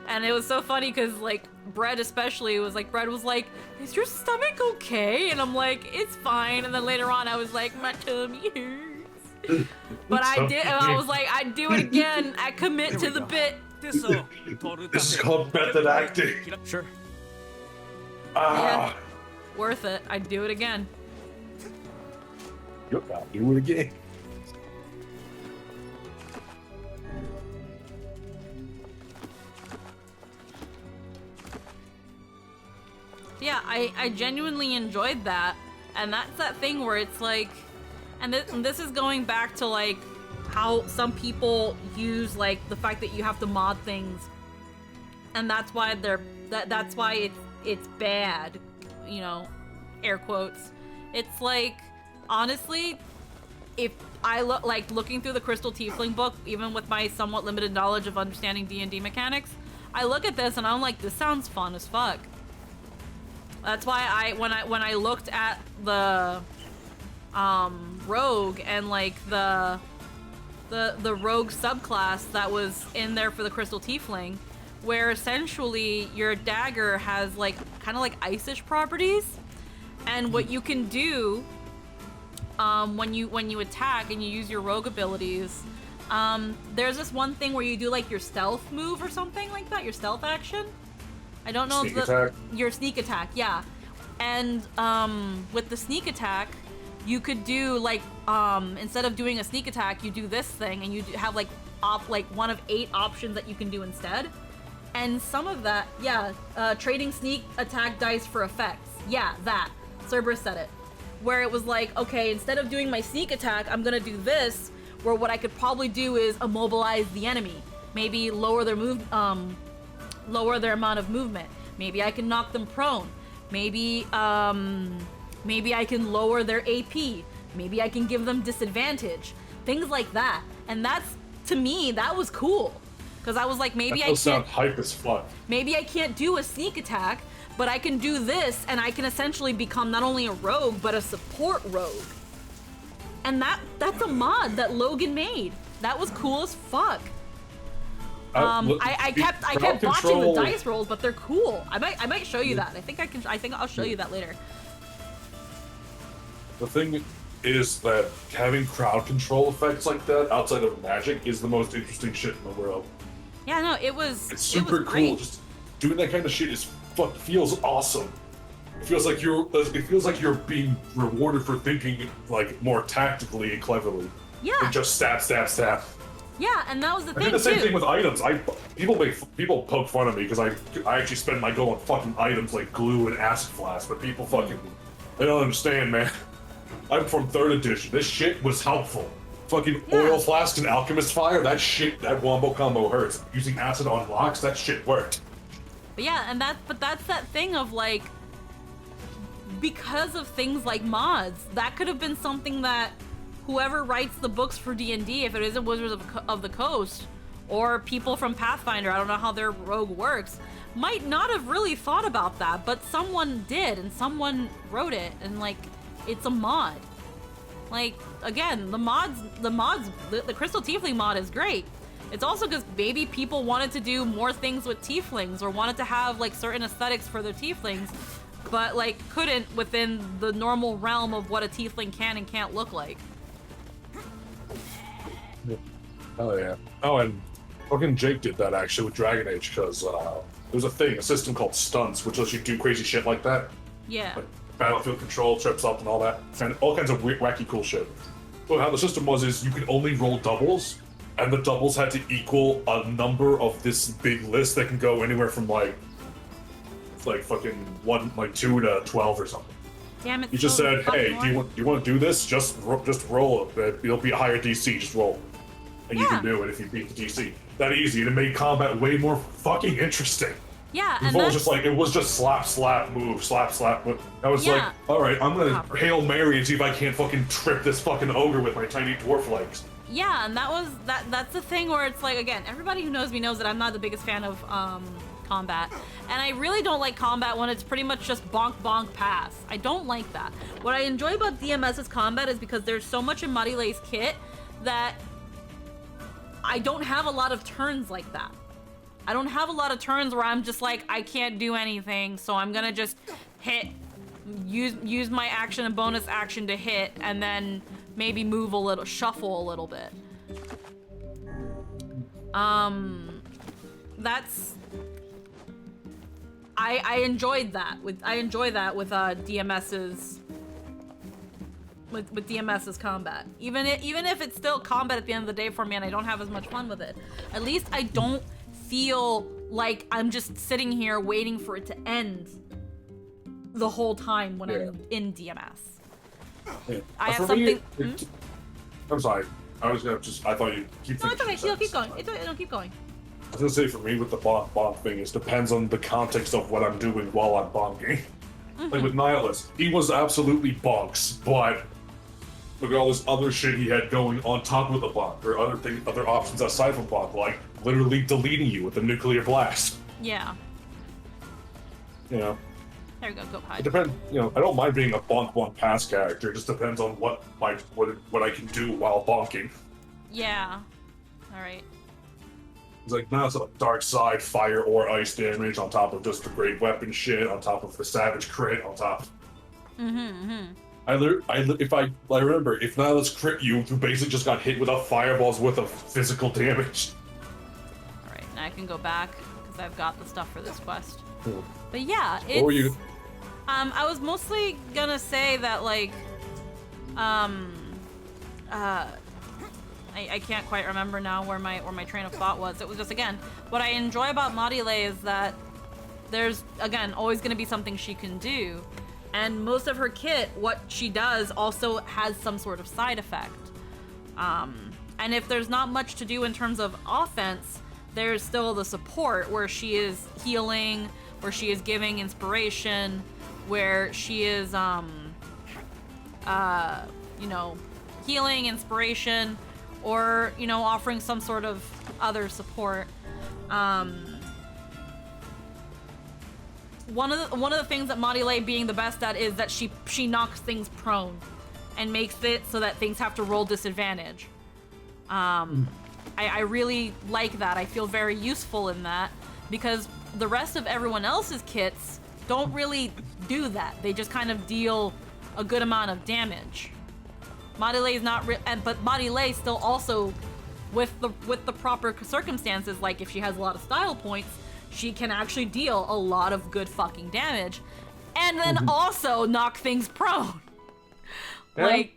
And it was so funny because, like, Brett especially was like, is your stomach okay? And I'm like, it's fine. And then later on, I was like, my tummy hurts. But I was like, I'd do it again. I commit to the bit. This is called method acting. Sure. Yeah, worth it. I'd do it again. Yep, I'll do it again. Yeah, I genuinely enjoyed that. And that's that thing where it's like, and this is going back to like how some people use like the fact that you have to mod things, and that's why that's why it's bad, you know, air quotes. It's like, honestly, if I looking through the Crystal Tiefling book, even with my somewhat limited knowledge of understanding D&D mechanics, I look at this and I'm like, this sounds fun as fuck. That's why when I looked at the rogue and like the rogue subclass that was in there for the Crystal Tiefling, where essentially your dagger has like kind of like ice-ish properties, and what you can do when you attack and you use your rogue abilities, there's this one thing where you do like your stealth move or something like that, your stealth action. I don't know your sneak attack, yeah. And with the sneak attack, you could do like instead of doing a sneak attack, you do this thing, and you have like one of 8 options that you can do instead. And some of that, yeah, trading sneak attack dice for effects. Yeah, that. Cerberus said it. Where it was like, okay, instead of doing my sneak attack, I'm gonna do this, where what I could probably do is immobilize the enemy. Maybe lower their lower their amount of movement. Maybe I can knock them prone. Maybe I can lower their AP. Maybe I can give them disadvantage. Things like that. And that's, to me, that was cool. Because I was like, maybe I can't... sound hype as fuck. Maybe I can't do a sneak attack, but I can do this, and I can essentially become not only a rogue, but a support rogue. And that's a mod that Logan made. That was cool as fuck. I kept watching the dice rolls, but they're cool. I might show you that. I think I'll show you that later. The thing is that having crowd control effects like that outside of magic is the most interesting shit in the world. Yeah, no, it's super cool. Great. Just doing that kind of shit feels awesome. It feels like you're being rewarded for thinking like more tactically and cleverly. Yeah. And just stab. Yeah, and that was the thing I did the same too. thing with items. People poke fun of me because I actually spend my gold on fucking items like glue and acid flask, but people fucking they don't understand, man. I'm from 3rd edition. This shit was helpful. fucking oil flask and alchemist fire, that shit, that wombo combo hurts. Using acid on rocks, that shit worked. But yeah, and that's that thing of like, because of things like mods, that could have been something that whoever writes the books for D&D, if it isn't Wizards of the Coast, or people from Pathfinder, I don't know how their rogue works, might not have really thought about that, but someone did, and someone wrote it, and like, it's a mod. Like, again, the Crystal Tiefling mod is great. It's also because maybe people wanted to do more things with tieflings, or wanted to have like certain aesthetics for their tieflings, but like couldn't within the normal realm of what a tiefling can and can't look like. Oh yeah. Oh, and fucking Jake did that actually with Dragon Age, because there's a system called stunts, which lets you do crazy shit like that. Yeah. Like battlefield control, trips up, and all that, and all kinds of wacky cool shit. So how the system was is you could only roll doubles, and the doubles had to equal a number of this big list that can go anywhere from like fucking 2 to 12 or something. Damn it. You just said, hey, do you want to do this? Just roll it. It'll be a higher DC. Just roll, and you can do it if you beat the DC. That easy, and it made combat way more fucking interesting. Yeah, and Before it was just slap, slap, move, slap, slap. Move. I was like, all right, I'm gonna Hail Mary and see if I can't fucking trip this fucking ogre with my tiny dwarf legs. Yeah, and that's the thing where it's like, again, everybody who knows me knows that I'm not the biggest fan of combat, and I really don't like combat when it's pretty much just bonk bonk pass. I don't like that. What I enjoy about DMS's combat is because there's so much in Marilei's kit that I don't have a lot of turns like that. I don't have a lot of turns where I'm just like, I can't do anything, so I'm gonna just hit, use my action and bonus action to hit, and then maybe move a little, shuffle a little bit. That's, I enjoyed that with DMS's with DMS's combat. Even if it's still combat at the end of the day for me and I don't have as much fun with it, at least I don't feel like I'm just sitting here waiting for it to end the whole time when I'm in DMS. Yeah. I have For something. me, I'm sorry. I was gonna I thought you'd keep. No, it's okay. Keep going. It'll keep going. I was gonna say for me with the bonk thing, it depends on the context of what I'm doing while I'm bonking. Like with Nihilus, he was absolutely bonks, but look at all this other shit he had going on top of the bonk, or other options aside from bonk, like literally deleting you with a nuclear blast. Yeah. You know. There we go. Go hide. It depends. You know, I don't mind being a bonk pass character. It just depends on what I can do while bonking. Yeah. All right. It's like now it's a dark side, fire or ice damage on top of just the great weapon shit, on top of the savage crit, on top. I remember if Nihilus crit you basically just got hit with a fireball's worth of physical damage. All right, now I can go back because I've got the stuff for this quest. Cool. But yeah, it's. What were you? I was mostly gonna say that like, I can't quite remember now where my train of thought was. It was just, again, what I enjoy about Marilei is that there's, again, always going to be something she can do. And most of her kit, what she does also has some sort of side effect. And if there's not much to do in terms of offense, there's still the support where she is healing, where she is giving inspiration, where she is, you know, healing, inspiration, or, you know, offering some sort of other support. One of the things that Marilei being the best at is that she knocks things prone and makes it so that things have to roll disadvantage. I really like that. I feel very useful in that because the rest of everyone else's kits don't really do that. They just kind of deal a good amount of damage. Marilei's not, but Marilei still also, with the proper circumstances, like if she has a lot of style points, she can actually deal a lot of good fucking damage, and then also knock things prone. Yeah. Like,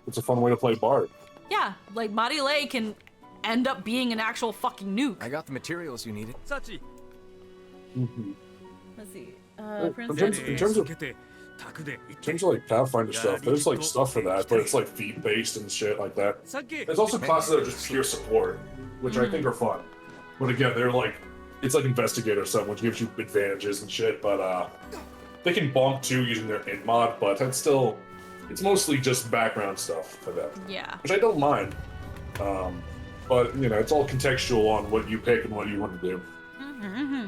it's a fun way to play Bard. Yeah, like Marilei can end up being an actual fucking nuke. I got the materials you needed. Let's see. In terms of In terms of like Pathfinder stuff, there's like stuff for that, but it's like feat based and shit like that. There's also classes that are just pure support, which I think are fun. But again, they're like, it's like investigator stuff, which gives you advantages and shit. But they can bonk too using their in mod, but that's still, it's mostly just background stuff for them. Yeah. Which I don't mind. But you know, it's all contextual on what you pick and what you want to do.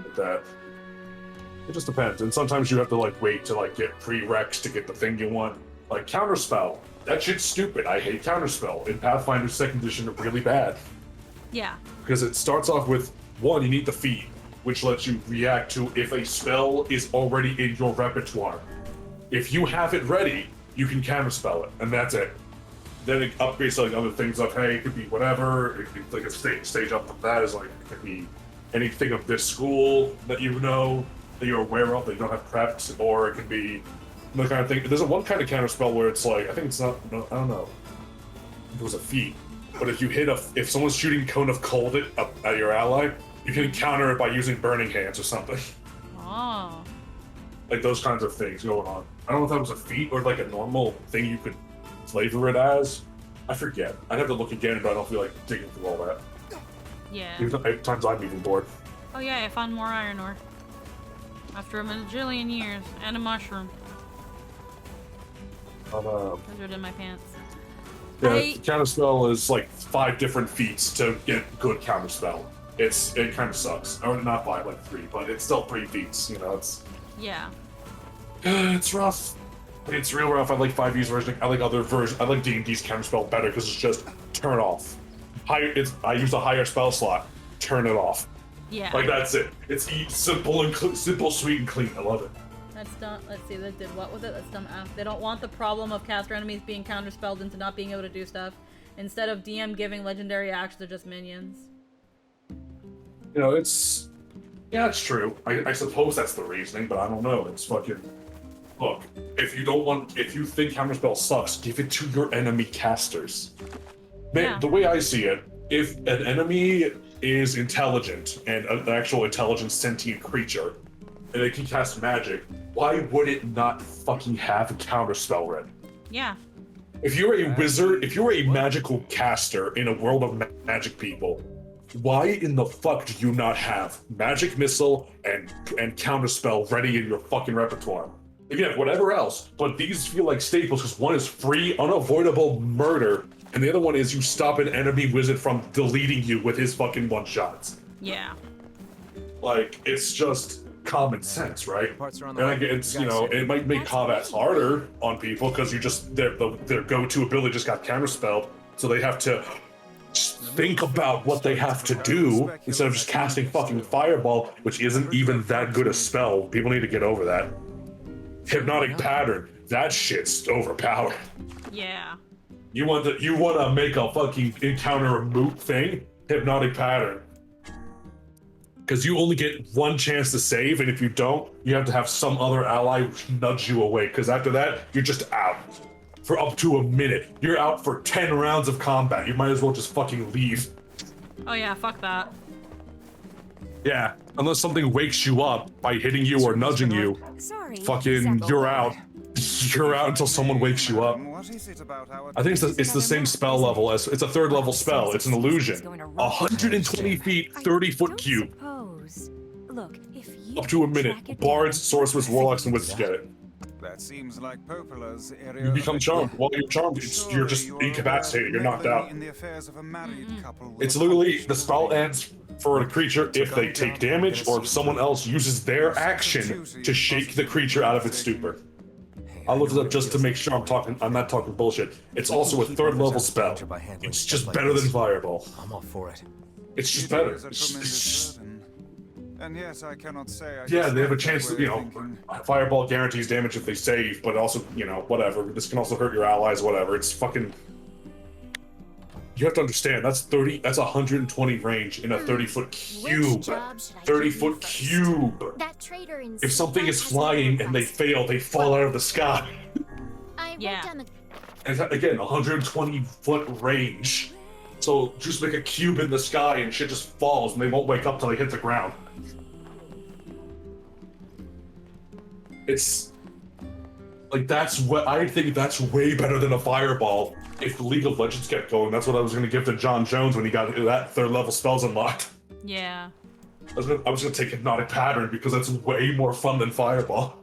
With that. It just depends, and sometimes you have to like wait to like get prereqs to get the thing you want. Like counterspell, that shit's stupid. I hate counterspell. In Pathfinder 2nd edition, really bad. Yeah. Because it starts off with one, you need the feat, which lets you react to if a spell is already in your repertoire. If you have it ready, you can counterspell it, and that's it. Then it upgrades to like other things of, hey, it could be whatever. It could be like a stage up from that is like it could be anything of this school that you know, that you're aware of, that you don't have prepped, or it can be the kind of thing. There's one kind of counterspell where it's like, I think it's not, no, I don't know. It was a feat. But if you hit if someone's shooting Cone of Cold up at your ally, you can counter it by using Burning Hands or something. Oh. Like those kinds of things going on. I don't know if that was a feat or like a normal thing you could flavor it as. I forget. I'd have to look again, but I don't feel like digging through all that. Yeah. At times I'm even bored. Oh yeah, I found more iron ore. After a bajillion years, and a mushroom. Those are in my pants. Yeah, counterspell is like 5 different feats to get good counterspell. It kind of sucks. Or not 5, like 3, but it's still 3 feats. You know, it's Yeah. it's rough. It's real rough. I like 5E's version. I like other versions. I like D&D's counterspell better because it's just turn off. I use a higher spell slot. Turn it off. Yeah. Like that's it. It's simple and simple, sweet and clean. I love it. That's done. Let's see, they did what with it? That's dumb. They don't want the problem of caster enemies being counterspelled into not being able to do stuff. Instead of DM giving legendary actions, they're just minions. You know, it's true. I suppose that's the reasoning, but I don't know. It's fucking. Look, if you think counterspell sucks, give it to your enemy casters. Man, the way I see it, if an enemy is intelligent and an actual intelligent sentient creature, and it can cast magic, why would it not fucking have a counterspell ready? Yeah. If you're a wizard, if you're a magical caster in a world of magic people, why in the fuck do you not have magic missile and counterspell ready in your fucking repertoire? Again, whatever else, but these feel like staples because one is free, unavoidable murder, and the other one is you stop an enemy wizard from deleting you with his fucking one-shots. Yeah. Like, it's just common sense, right? And I get it's, you know, it might make combats harder on people because their go-to ability just got counterspelled, so they have to think about what they have to do instead of just casting fucking Fireball, which isn't even that good a spell. People need to get over that. Hypnotic Pattern, that shit's overpowered. Yeah. You want to make a fucking encounter a moot thing? Hypnotic Pattern. Because you only get one chance to save, and if you don't, you have to have some other ally nudge you away, because after that, you're just out. For up to a minute. You're out for 10 rounds of combat. You might as well just fucking leave. Oh yeah, fuck that. Yeah, unless something wakes you up by hitting you or nudging you, fucking you're out. You're out until someone wakes you up. I think it's the same spell level as it's a 3rd level spell. It's an illusion. 120 feet, 30-foot cube. Up to a minute. Bards, sorcerers, warlocks, and wizards get it. That seems like Popola's area. You become charmed. While you're charmed, you're just incapacitated. You're knocked out. It's literally the spell ends for a creature if they take damage or if someone else uses their action to shake the creature out of its stupor. I looked it up just to make sure I'm not talking bullshit. It's also a 3rd level spell. It's just better than Fireball. I'm all for it. It's just better. And yes, I cannot say. Yeah, they have a chance to, you know, Fireball guarantees damage if they save, but also, you know, whatever. This can also hurt your allies, whatever. It's fucking. You have to understand, that's 120 range in a 30-foot cube. 30-foot cube. If something is flying and they fail, they fall out of the sky. Yeah. And again, 120-foot range. So just make a cube in the sky and shit just falls and they won't wake up till they hit the ground. Like, that's what I think that's way better than a fireball. If the League of Legends kept going, that's what I was going to give to John Jones when he got that 3rd level spells unlocked. Yeah. I was gonna take Hypnotic Pattern because that's way more fun than fireball.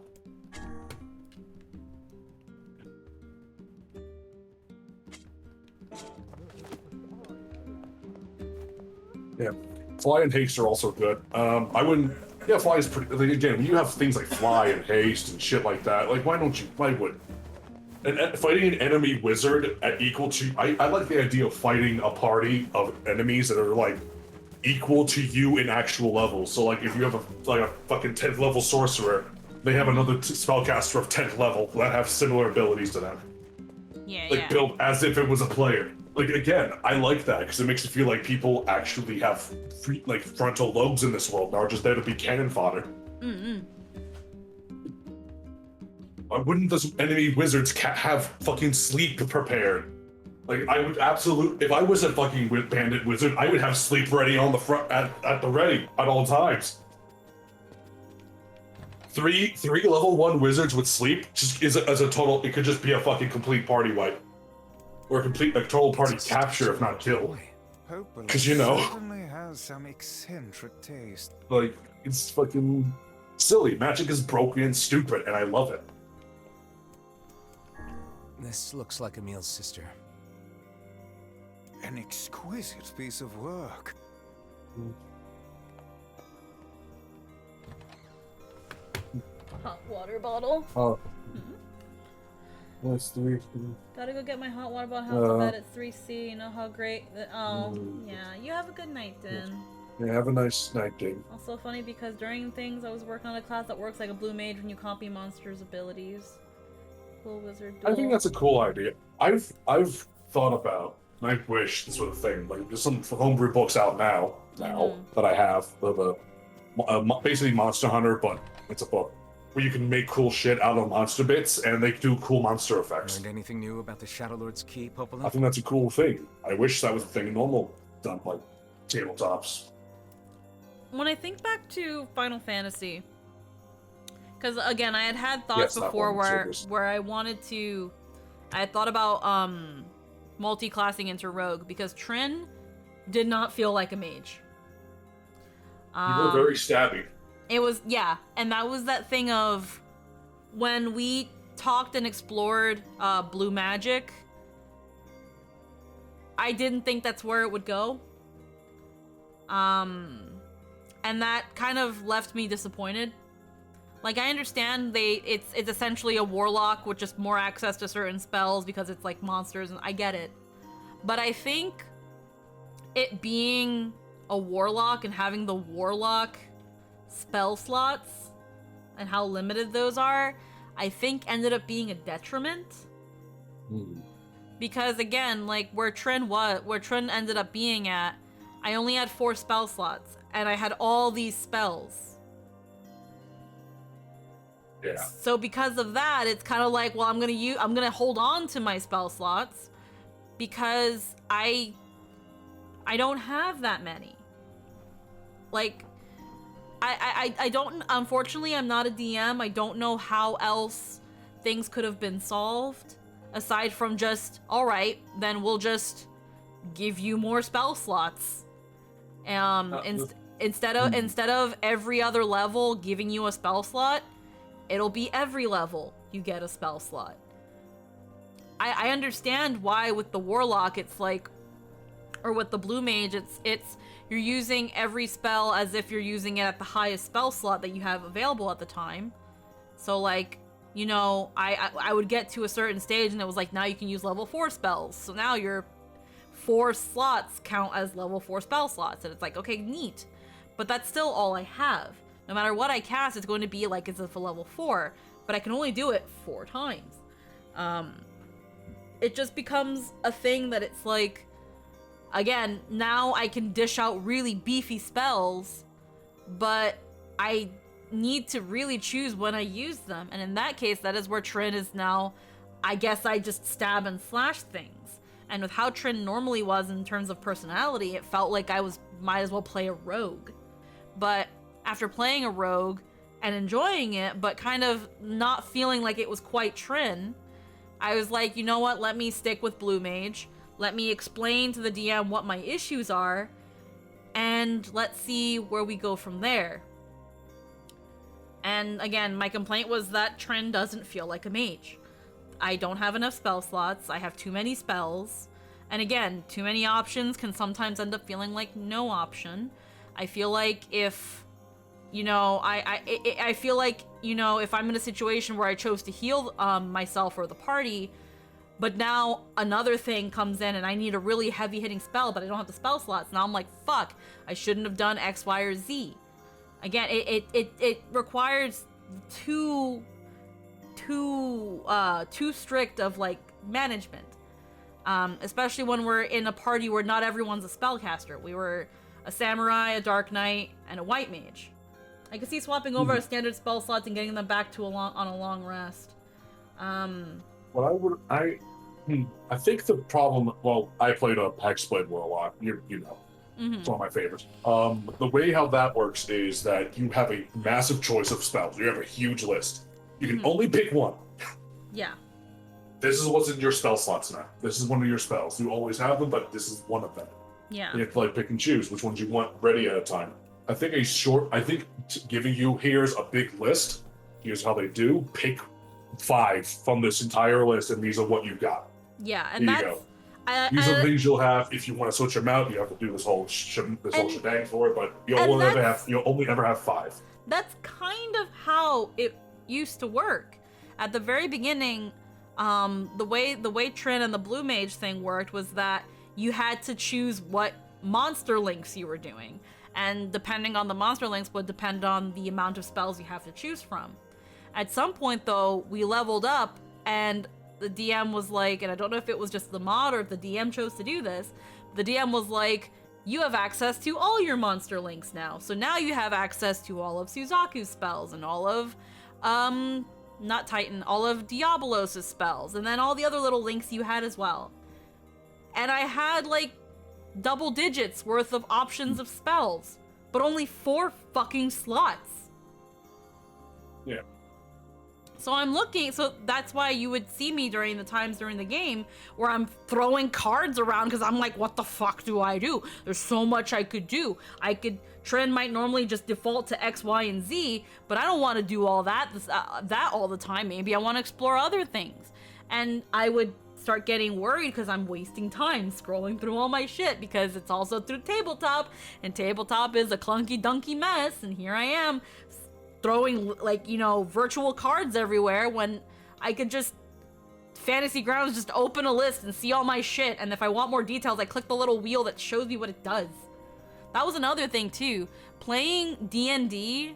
Yeah, Fly and Haste are also good. I wouldn't. Yeah, Fly is pretty. Like, again, when you have things like Fly and Haste and shit like that, like why don't you? Why would? And fighting an enemy wizard at equal to, I like the idea of fighting a party of enemies that are like equal to you in actual levels. So like if you have a fucking 10th level sorcerer, they have another spellcaster of 10th level that have similar abilities to them. Yeah, Like built as if it was a player. Like again, I like that because it makes it feel like people actually have frontal lobes in this world, not just there to be cannon fodder. Why wouldn't those enemy wizards have fucking sleep prepared? Like, I would if I was a fucking bandit wizard, I would have sleep ready on the front, at the ready, at all times. Three level 1 wizards with sleep just as a total, it could just be a fucking complete party wipe. Or a total party capture, if not kill. Because, you know. Certainly has some eccentric taste. Like, it's fucking silly. Magic is broken and stupid, and I love it. This looks like Emil's sister. An exquisite piece of work. Hot water bottle. Oh. That's 3. Gotta go get my hot water bottle. Have to bed at 3C. You know how great. Yeah. You have a good night, then. Yeah, have a nice night, Dave. Also funny because during things I was working on a class that works like a blue mage when you copy monsters' abilities. Cool wizard duel. I think that's a cool idea. I've thought about, and I wish this was a thing. Like there's some homebrew books out now that I have of basically Monster Hunter, but it's a book where you can make cool shit out of monster bits and they do cool monster effects. Learned anything new about the Shadow Lord's Key, Popola? I think that's a cool thing. I wish that was a thing in normal done like tabletops. When I think back to Final Fantasy, because again I had thoughts before where I wanted to, I had thought about multi-classing into rogue because Trin did not feel like a mage. You were very stabby. It was, yeah, and that was that thing of when we talked and explored blue magic, I didn't think that's where it would go. And that kind of left me disappointed. Like, I understand it's essentially a warlock with just more access to certain spells because it's like monsters, and I get it. But I think it being a warlock and having the warlock spell slots and how limited those are, I think ended up being a detriment. Because again, like where Trin ended up being at, I only had 4 spell slots and I had all these spells. Yeah. So because of that, it's kind of like, well, I'm gonna hold on to my spell slots because I don't have that many. Like, I don't, unfortunately, I'm not a DM. I don't know how else things could have been solved aside from just, all right, then we'll just give you more spell slots. Instead of every other level giving you a spell slot, it'll be every level you get a spell slot. I understand why with the warlock it's like, or with the blue mage, it's you're using every spell as if you're using it at the highest spell slot that you have available at the time. So like, you know, I would get to a certain stage and it was like, now you can use level 4 spells. So now your 4 slots count as level 4 spell slots. And it's like, okay, neat. But that's still all I have. No matter what I cast, it's going to be like as if a level 4. But I can only do it 4 times. It just becomes a thing that it's like, again, now I can dish out really beefy spells, but I need to really choose when I use them. And in that case, that is where Trin is now, I guess I just stab and slash things. And with how Trin normally was in terms of personality, it felt like I might as well play a rogue. But after playing a rogue, and enjoying it, but kind of not feeling like it was quite Trin, I was like, you know what, let me stick with Blue Mage. Let me explain to the DM what my issues are, and let's see where we go from there. And again, my complaint was that Trin doesn't feel like a mage. I don't have enough spell slots, I have too many spells, and again, too many options can sometimes end up feeling like no option. I feel like if, you know, I feel like, you know, if I'm in a situation where I chose to heal myself or the party, but now another thing comes in and I need a really heavy-hitting spell, but I don't have the spell slots. Now I'm like, fuck, I shouldn't have done X, Y, or Z. Again, it requires too strict of, like, management. Especially when we're in a party where not everyone's a spellcaster. We were a samurai, a dark knight, and a white mage. I could see swapping over a standard spell slots and getting them back to on a long rest. I think the problem. Well, I played a Hexblade War a lot. You know, it's one of my favorites. The way how that works is that you have a massive choice of spells. You have a huge list. You can only pick one. Yeah. This is what's in your spell slots now. This is one of your spells. You always have them, but this is one of them. Yeah. You have to like pick and choose which ones you want ready at a time. I think giving you here's a big list. Here's how they do. Pick 5 from this entire list, and these are what you got. Yeah, and There you that's... go. These are things you'll have if you want to switch them out. You have to do this whole shebang for it, but you'll only ever have 5. That's kind of how it used to work. At the very beginning, the way Trin and the Blue Mage thing worked was that you had to choose what monster links you were doing. And depending on the monster links would depend on the amount of spells you have to choose from. At some point, though, we leveled up, and the DM was like, and I don't know if it was just the mod or if the DM chose to do this, the DM was like, you have access to all your monster links now. So now you have access to all of Suzaku's spells and all of, not Titan, all of Diabolos' spells, and then all the other little links you had as well. And I had, like, double digits worth of options of spells, but only 4 fucking slots. Yeah. So I'm looking, so that's why you would see me during the game where I'm throwing cards around because I'm like, what the fuck do I do? There's so much I could do. Trin might normally just default to X, Y, and Z, but I don't want to do all that all the time. Maybe I want to explore other things. And I would start getting worried because I'm wasting time scrolling through all my shit because it's also through tabletop, and tabletop is a clunky dunky mess, and here I am throwing, like, you know, virtual cards everywhere when I could just Fantasy Grounds, just open a list and see all my shit, and if I want more details I click the little wheel that shows me what it does. That was another thing too, playing D&D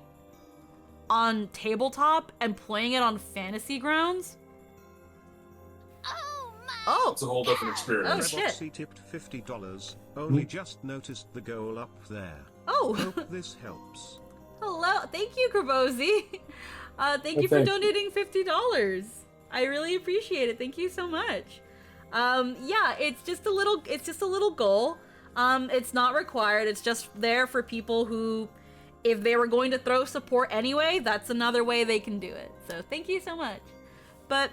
on tabletop and playing it on Fantasy Grounds. Oh, it's a whole different experience. Oh shit. Reboxy tipped $50. Only just noticed the goal up there. Oh. Hope this helps. Hello, thank you, Krabozy. Thank you for donating $50. I really appreciate it. Thank you so much. Yeah, it's just a little goal. It's not required. It's just there for people who, if they were going to throw support anyway, that's another way they can do it. So thank you so much. But,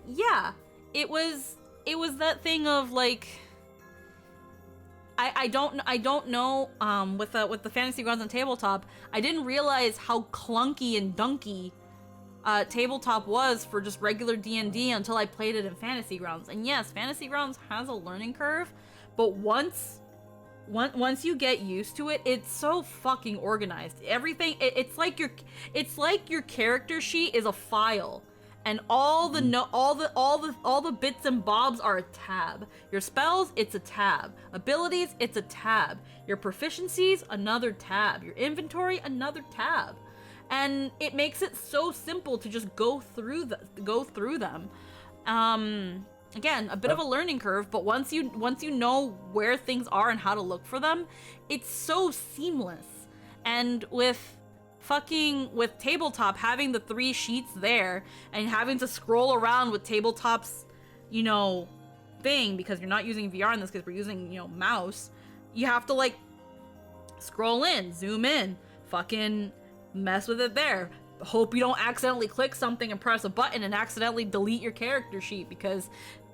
yeah, it was that thing of like, I don't know, with the Fantasy Grounds on tabletop, I didn't realize how clunky and dunky tabletop was for just regular D&D until I played it in Fantasy Grounds. And yes, Fantasy Grounds has a learning curve, but once you get used to it, it's so fucking organized. Everything, it's like your character sheet is a file. And all the bits and bobs are a tab. Your spells, it's a tab. Abilities, it's a tab. Your proficiencies, another tab. Your inventory, another tab. And it makes it so simple to just go through them. Again, a bit of a learning curve, but once you know where things are and how to look for them, it's so seamless. And with tabletop, having the 3 sheets there and having to scroll around with tabletop's, you know, thing, because you're not using VR in this case, we're using, you know, mouse, you have to like scroll in, zoom in, fucking mess with it there. Hope you don't accidentally click something and press a button and accidentally delete your character sheet, because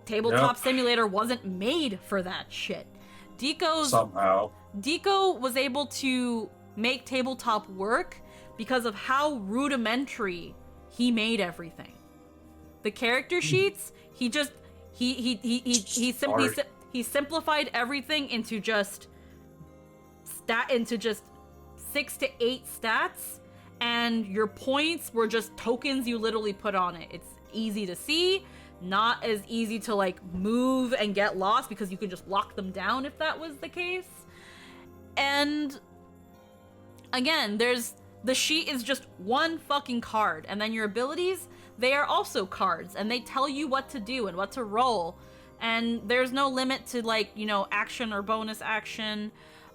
Tabletop Simulator wasn't made for that shit. Deco was able to make Tabletop work because of how rudimentary he made everything. The character sheets, he simplified everything into just 6 to 8 stats, and your points were just tokens you literally put on it. It's easy to see, not as easy to like move and get lost because you can just lock them down if that was the case. And again, the sheet is just one fucking card, and then your abilities, they are also cards, and they tell you what to do and what to roll, and there's no limit to like, you know, action or bonus action.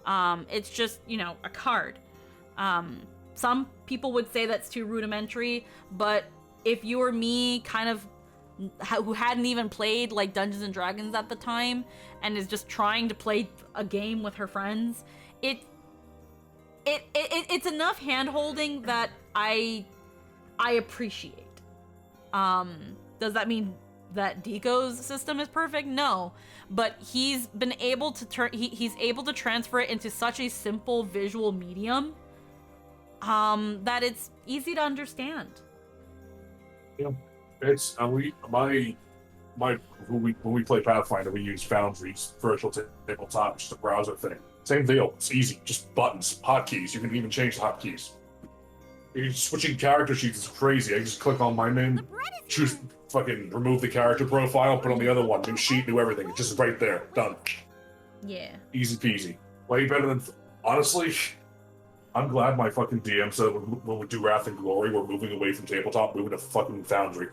It's just, you know, a card. Some people would say that's too rudimentary, but if you or me, kind of who hadn't even played like Dungeons and Dragons at the time and is just trying to play a game with her friends, it's enough hand-holding that I appreciate. Does that mean that Deco's system is perfect? No, but he's been able to he's able to transfer it into such a simple visual medium that it's easy to understand. Yeah, it's when we play Pathfinder, we use Foundry's virtual tabletop, which is a browser thing. Same deal. It's easy. Just buttons, hotkeys. You can even change the hotkeys. Switching character sheets is crazy. I just click on my name, choose, fucking remove the character profile, put on the other one, new sheet, new everything. It's just right there. Done. Yeah. Easy peasy. Way better than... Honestly, I'm glad my fucking DM said when we do Wrath and Glory, we're moving away from tabletop, moving to fucking Foundry.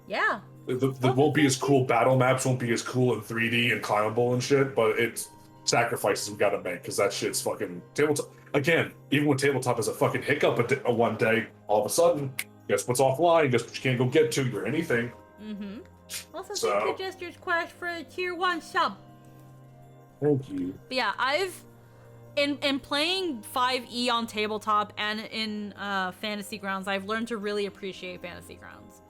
Yeah. The won't be as cool, battle maps won't be as cool in 3D and climbable and shit, but it's sacrifices we gotta make, because that shit's fucking... Tabletop... Again, even when Tabletop has a fucking hiccup one day, all of a sudden, guess what's offline, guess what you can't go get to, or anything. Mm-hmm. Also, thank you, Jester's Quest, for a tier 1 sub. Thank you. But yeah, I've... In playing 5e on Tabletop and in Fantasy Grounds, I've learned to really appreciate Fantasy Grounds.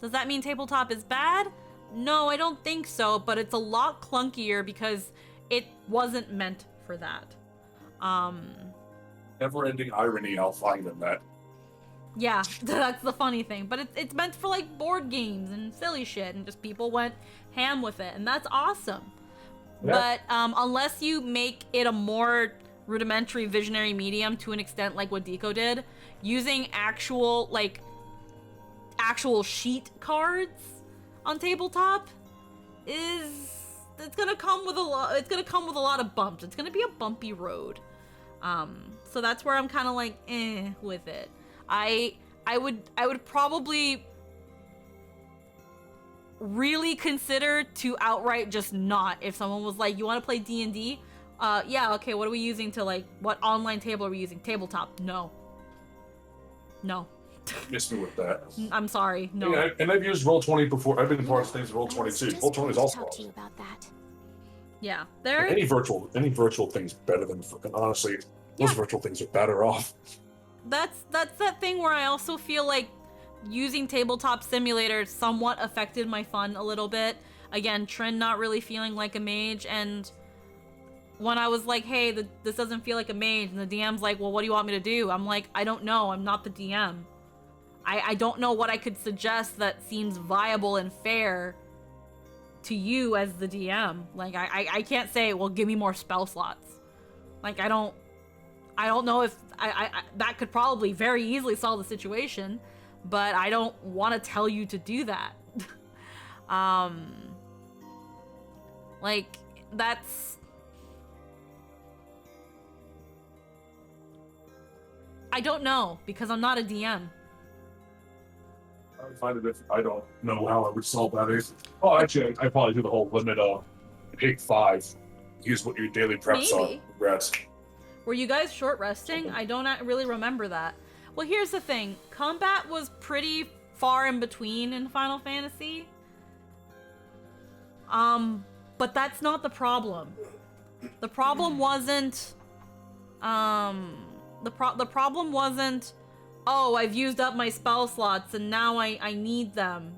Does that mean Tabletop is bad? No, I don't think so, but it's a lot clunkier because it wasn't meant for that. Never-ending irony I'll find in that. Yeah, that's the funny thing. But it's meant for like board games and silly shit, and just people went ham with it, and that's awesome. Yeah. But unless you make it a more rudimentary visionary medium to an extent like what Deco did, using actual sheet cards on Tabletop it's gonna come with a lot of bumps. It's gonna be a bumpy road. So that's where I'm kind of like with it. I would probably really consider to outright just not, if someone was like, you want to play D&D? Yeah, okay, what are we using to like, what online table are we using? Tabletop. No. Miss me with that. I'm sorry, no. Yeah, and I've used Roll20 before. I've been part of things with Roll20 too. Roll20 is also talk to you about that. Yeah, there. Any virtual thing's better than, and honestly, most virtual things are better off. That's that thing where I also feel like using Tabletop Simulator somewhat affected my fun a little bit. Again, Trin not really feeling like a mage, and when I was like, hey, this doesn't feel like a mage, and the DM's like, well, what do you want me to do? I'm like, I don't know, I'm not the DM. I don't know what I could suggest that seems viable and fair to you as the DM. Like, I can't say, well, give me more spell slots. Like, I don't know if that could probably very easily solve the situation, but I don't want to tell you to do that. Like, that's... I don't know, because I'm not a DM. I would find it if I don't know how I would solve that. Oh, actually, I probably do the whole limit of pick 5. Use what your daily preps are. Rest. Were you guys short resting? I don't really remember that. Well, here's the thing. Combat was pretty far in between in Final Fantasy. But that's not the problem. The problem wasn't The problem wasn't, oh, I've used up my spell slots and now I need them.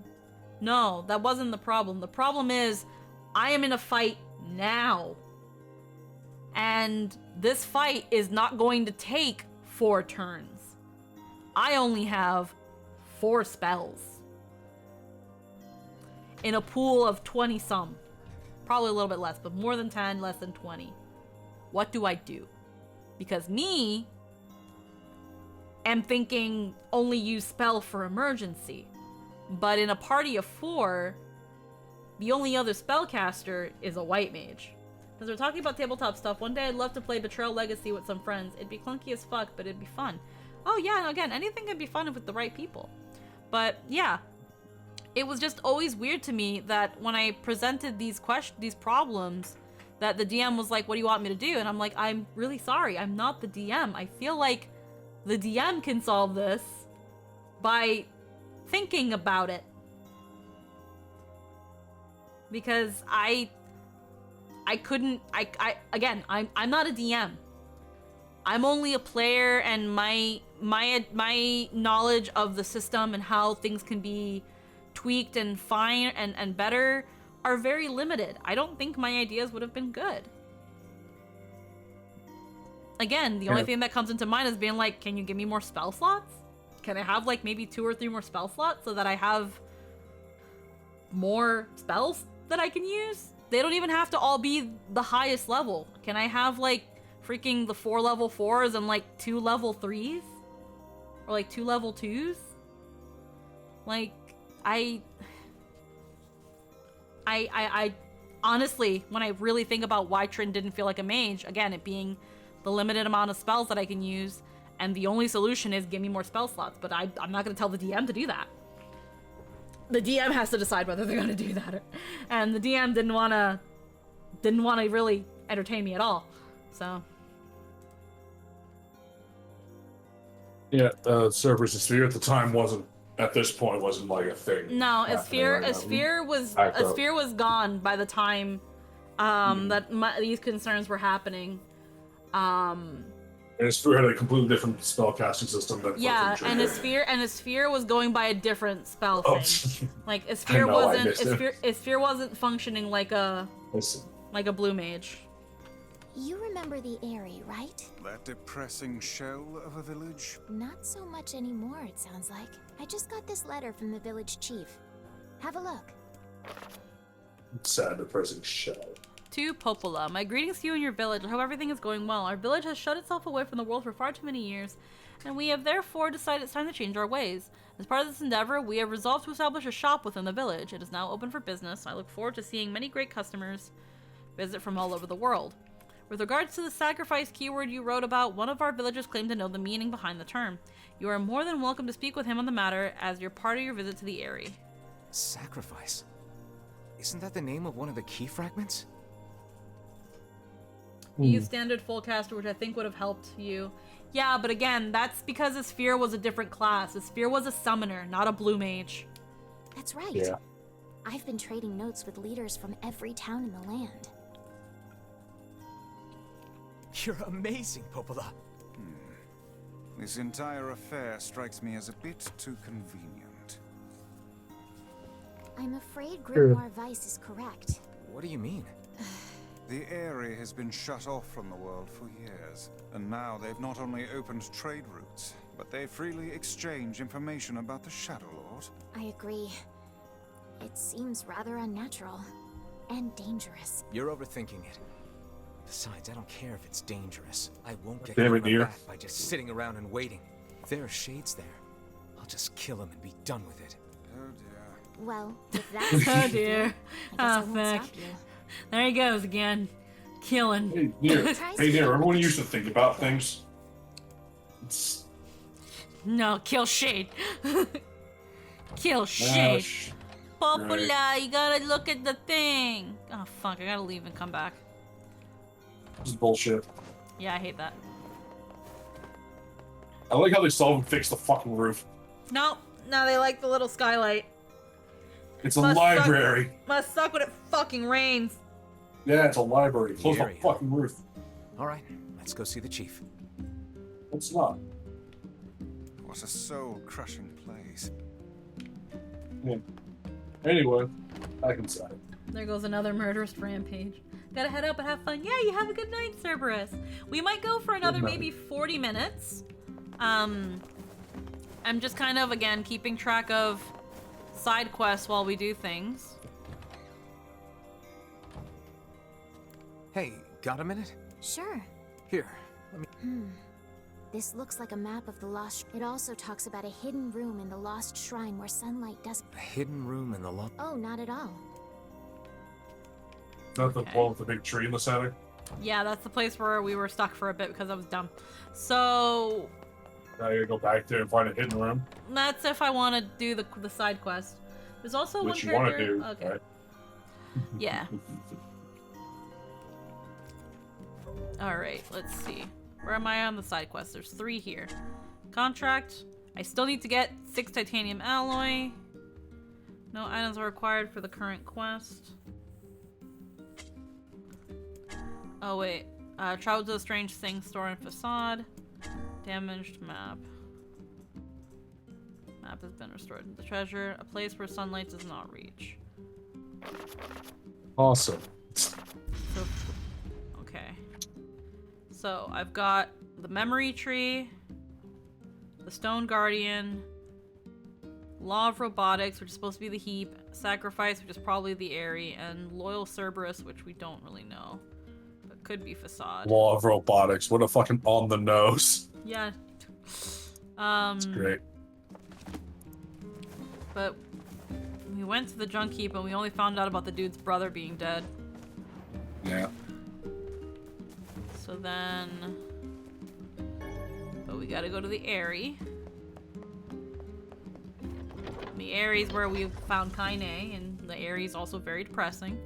No, that wasn't the problem. The problem is, I am in a fight now. And this fight is not going to take 4 turns. I only have 4 spells. In a pool of 20 some. Probably a little bit less, but more than 10, less than 20. What do I do? Because me am thinking only use spell for emergency. But in a party of 4, the only other spellcaster is a white mage. Because we're talking about tabletop stuff, one day I'd love to play Betrayal Legacy with some friends. It'd be clunky as fuck, but it'd be fun. Oh yeah, and again, anything could be fun with the right people. But yeah, it was just always weird to me that when I presented these problems, that the DM was like, what do you want me to do? And I'm like, I'm really sorry, I'm not the DM. I feel like the DM can solve this by thinking about it. Because again, I'm not a DM. I'm only a player, and my knowledge of the system and how things can be tweaked and fine and better are very limited. I don't think my ideas would have been good. Again, the only thing that comes into mind is being like, can you give me more spell slots? Can I have like maybe 2 or 3 more spell slots so that I have more spells that I can use? They don't even have to all be the highest level. Can I have like freaking the 4 level 4s and like 2 level 3s? Or like 2 level 2s? Like, I honestly, when I really think about why Trin didn't feel like a mage, again, it being the limited amount of spells that I can use, and the only solution is give me more spell slots, but I'm not gonna tell the DM to do that. The DM has to decide whether they're gonna do that, and the DM didn't wanna really entertain me at all, so. Yeah, Cerberus' Sphere at the time wasn't like a thing. No, a sphere was gone by the time these concerns were happening. And a Sphere had a completely different spellcasting system than and a sphere was going by a different spell thing. Like a sphere wasn't functioning like a blue mage. You remember the Eyrie, right? That depressing shell of a village? Not so much anymore, it sounds like. I just got this letter from the village chief. Have a look. Sad, depressing shell. To Popola, my greetings to you and your village. I hope everything is going well. Our village has shut itself away from the world for far too many years, and we have therefore decided it's time to change our ways. As part of this endeavor, we have resolved to establish a shop within the village. It is now open for business. I look forward to seeing many great customers visit from all over the world. With regards to the sacrifice keyword you wrote about, one of our villagers claimed to know the meaning behind the term. You are more than welcome to speak with him on the matter as you're part of your visit to the Eyrie. Sacrifice? Isn't that the name of one of the key fragments? You used standard full caster, which I think would have helped you. Yeah, but again, that's because a sphere was a different class. A sphere was a summoner, not a blue mage. That's right. Yeah. I've been trading notes with leaders from every town in the land. You're amazing, Popola. This entire affair strikes me as a bit too convenient. I'm afraid Grimoire Weiss is correct. What do you mean? The Eyrie has been shut off from the world for years, and now they've not only opened trade routes, but they freely exchange information about the Shadow Lord. I agree. It seems rather unnatural and dangerous. You're overthinking it. Besides, I don't care if it's dangerous. I won't get Damn it, my Nier. back by just sitting around and waiting. If there are shades there, I'll just kill them and be done with it. Oh dear. Well, if that's Oh dear. I Oh won't fuck. stop you. There he goes again. Killing. Hey, Nier. Hey, Nier, remember when you used to think about things? No, kill Shade. Kill Shade. Popola, right. you gotta look at the thing. Oh fuck, I gotta leave and come back. This is bullshit. Yeah, I hate that. I like how they still haven't fixed the fucking roof. No, now they like the little skylight. It's a library. Must suck when it fucking rains. Yeah, it's a library. Close the fucking roof. Alright, Let's go see the chief. It's not. What a soul-crushing place. Yeah. Anyway, back inside. There goes another murderous rampage. Gotta head out but have fun. Yeah, you have a good night, Cerberus. We might go for another maybe 40 minutes. I'm just kind of, again, keeping track of side quests while we do things. Hey, got a minute? Sure. Here, let me... This looks like a map of the lost... It also talks about a hidden room in the lost shrine where sunlight doesn't... A hidden room in the lost... Oh, not at all. Is that the one with the big tree in the center? Yeah, that's the place where we were stuck for a bit because I was dumb. So... Now you gotta go back there and find a hidden room. That's if I want to do the side quest. There's also Which one you character... want to do, Okay. right? Yeah. Alright, let's see. Where am I on the side quest? There's 3 here. Contract. I still need to get 6 titanium alloy. No items are required for the current quest. Oh wait. Travel to a strange thing store and facade. Damaged map. Map has been restored to the treasure. A place where sunlight does not reach. Awesome. So, okay. So I've got the memory tree, the stone guardian, law of robotics, which is supposed to be the heap, sacrifice, which is probably the Airy, and loyal Cerberus, which we don't really know, but could be facade. Law of robotics. What a fucking on the nose. Yeah. It's great. But we went to the junk heap and we only found out about the dude's brother being dead. Yeah. So then... But we gotta go to the Airy. The Airy is where we found Kaine, and the Airy is also very depressing.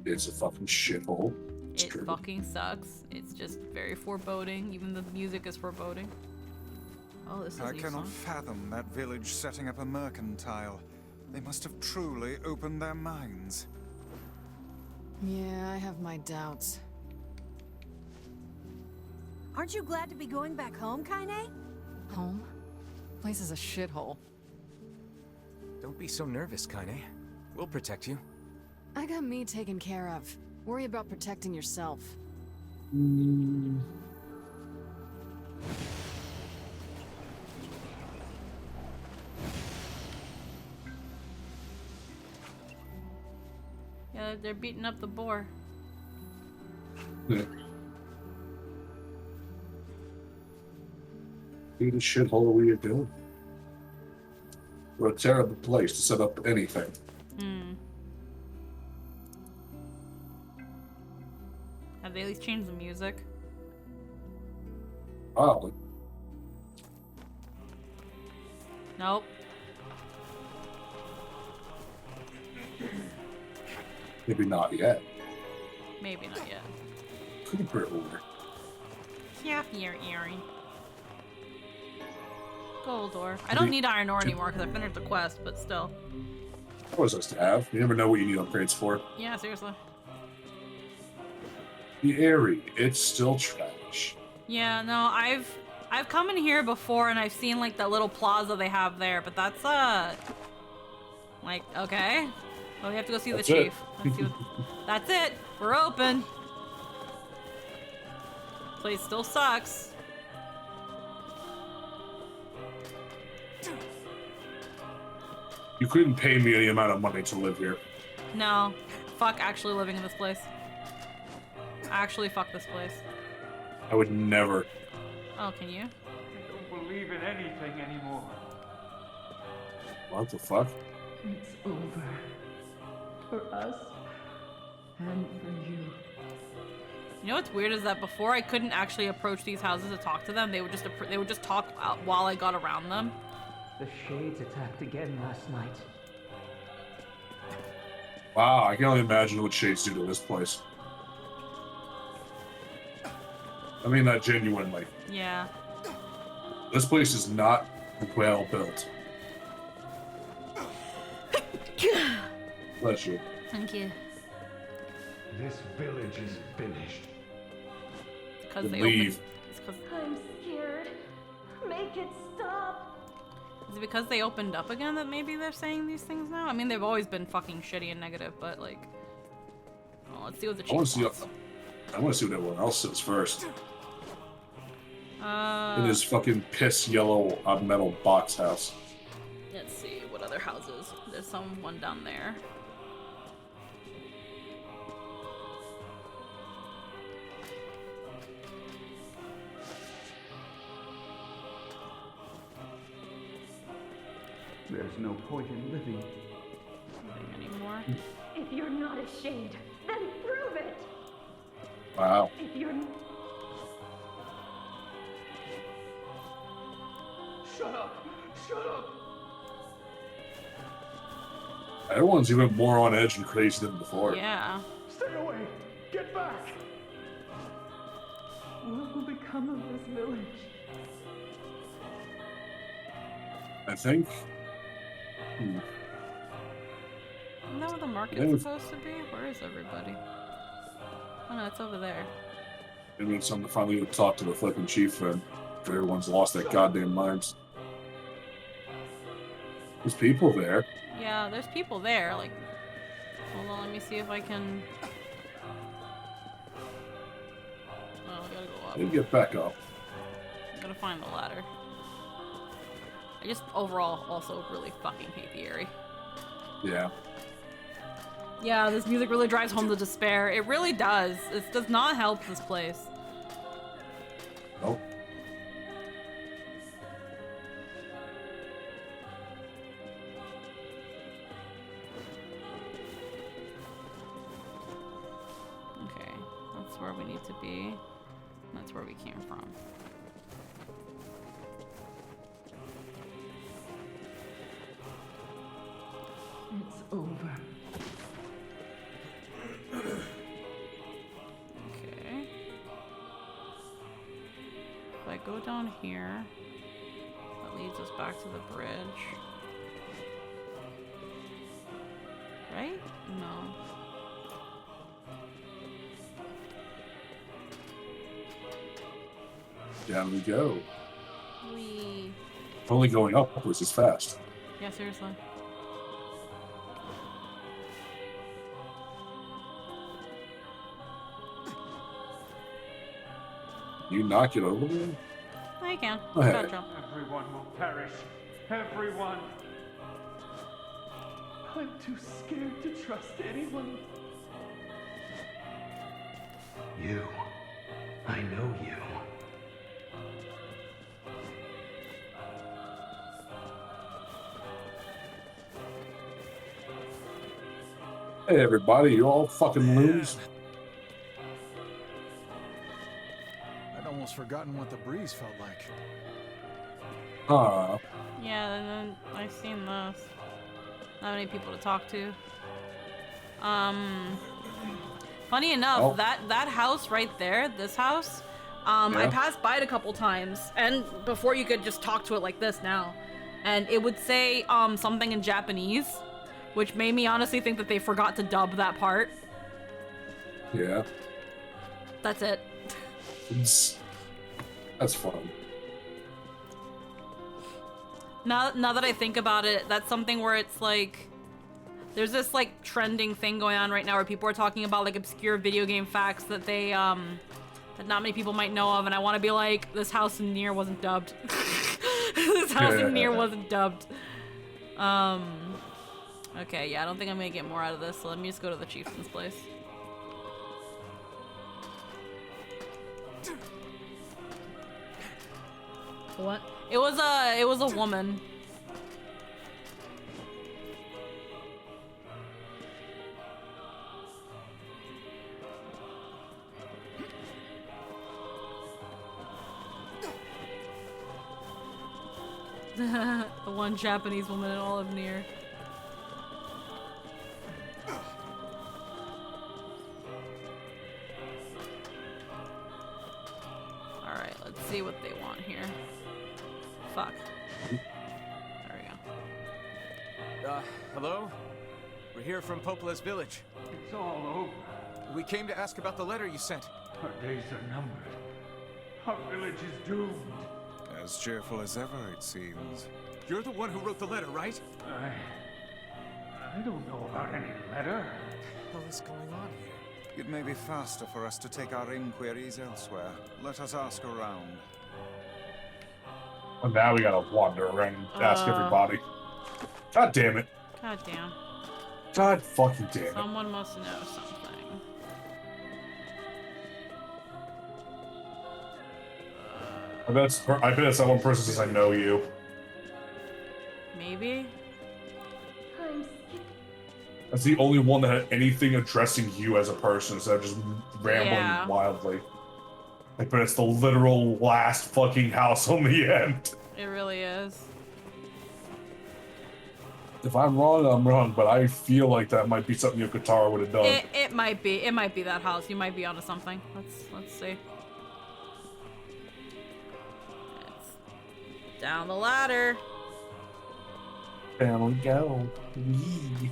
It's a fucking shithole. It fucking sucks. It's just very foreboding. Even the music is foreboding. Oh, this is I new cannot song. fathom that village setting up a mercantile. They must have truly opened their minds. Yeah, I have my doubts. Aren't you glad to be going back home, Kaine? Home? Place is a shithole. Don't be so nervous, Kaine. We'll protect you. I got me taken care of. Worry about protecting yourself. Yeah, they're beating up the boar. Yeah. Who the shithole were you doing? We're a terrible place to set up anything. Have they at least changed the music? Probably. Nope. Maybe not yet. Maybe not yet. Cooper over. Yeah, you're eerie. Gold ore. I don't need iron ore anymore because I finished the quest, but still. What was us to have? You never know what you need upgrades for. Yeah, seriously. The Airy, it's still trash. Yeah, no, I've come in here before and I've seen like that little plaza they have there, but that's like, okay. Well, we have to go see That's the it. chief. Let's see what... That's it. We're open. Place still sucks. You couldn't pay me any amount of money to live here. No. Fuck actually living in this place. Actually fuck this place. I would never. Oh, can you? I don't believe in anything anymore. What the fuck? It's over. For us. And for you. You know what's weird is that before I couldn't actually approach these houses to talk to them. They would just talk while I got around them. The Shades attacked again last night. Wow, I can only imagine what Shades do to this place. I mean that genuinely. Yeah. This place is not well built. Bless you. Thank you. This village is finished. because Then they leave. opened. It's 'cause- I'm scared. Make it stop. Is it because they opened up again that maybe they're saying these things now? I mean, they've always been fucking shitty and negative, but like, well, let's see what the I want chief to see. wants. I want to see what everyone else says first. In Uh, his fucking piss yellow metal box house. let's see what other houses. There's one down there. There's no point in living. Nothing anymore. If you're not a shade, then prove it. Wow. If you're Shut up! Shut up! Everyone's even more on edge and crazy than before. Yeah. Stay away! Get back! What will become of this village? I think. Isn't that where the market's Yeah. supposed to be? Where is everybody? Oh no, it's over there. Maybe it's something to finally talk to the fucking chief then. If everyone's lost their goddamn minds. There's people there. Yeah, there's people there. Like, hold on, let me see if I can. Oh, I gotta go up. You get back up. I gotta find the ladder. I just overall also really fucking hate the area. Yeah. Yeah, this music really drives home the despair. It really does. It does not help this place. Nope. Okay, that's where we need to be. That's where we came from. It's over. Okay. If I go down here, that leads us back to the bridge. Right? No. Down we go. We. Only going upwards is fast. Yeah, seriously. You knock it over there? No, you can. Go ahead. Gotta jump. Everyone will perish. Everyone. I'm too scared to trust anyone. You. I know you. Hey everybody, you all fucking loons. I'd almost forgotten what the breeze felt like. Ah. Yeah, and then I've seen this. Not many people to talk to. Funny enough, Oh. that house right there, this house, I Yeah. passed by it a couple times, and before you could just talk to it like this now, and it would say something in Japanese, which made me honestly think that they forgot to dub that part. Yeah. That's it. That's fun. Now that I think about it, that's something where it's like, there's this like trending thing going on right now where people are talking about like obscure video game facts that they that not many people might know of, and I want to be like, this house in Nier wasn't dubbed. This house in Nier wasn't dubbed. Okay, yeah, I don't think I'm gonna get more out of this, so let me just go to the chieftain's place. What? It was a woman. The one Japanese woman in all of Nier. Alright, let's see what they want here. Fuck. There we go. Hello? We're here from Popola's village. It's all over. We came to ask about the letter you sent. Our days are numbered. Our village is doomed. As cheerful as ever, it seems. You're the one who wrote the letter, right? I don't know about any letter. What the hell is going on here? It may be faster for us to take our inquiries elsewhere. Let us ask around. And now we gotta wander around and ask everybody. God damn it. God damn. God fucking damn it. Someone must know something. I bet it's that one person says I know you. Maybe? That's the only one that had anything addressing you as a person instead of just rambling wildly. I bet it's the literal last fucking house on the end. It really is. If I'm wrong, I'm wrong, but I feel like that might be something Yokotaro would have done. It might be. It might be that house. You might be onto something. Let's see. It's down the ladder. Down we go. Wee.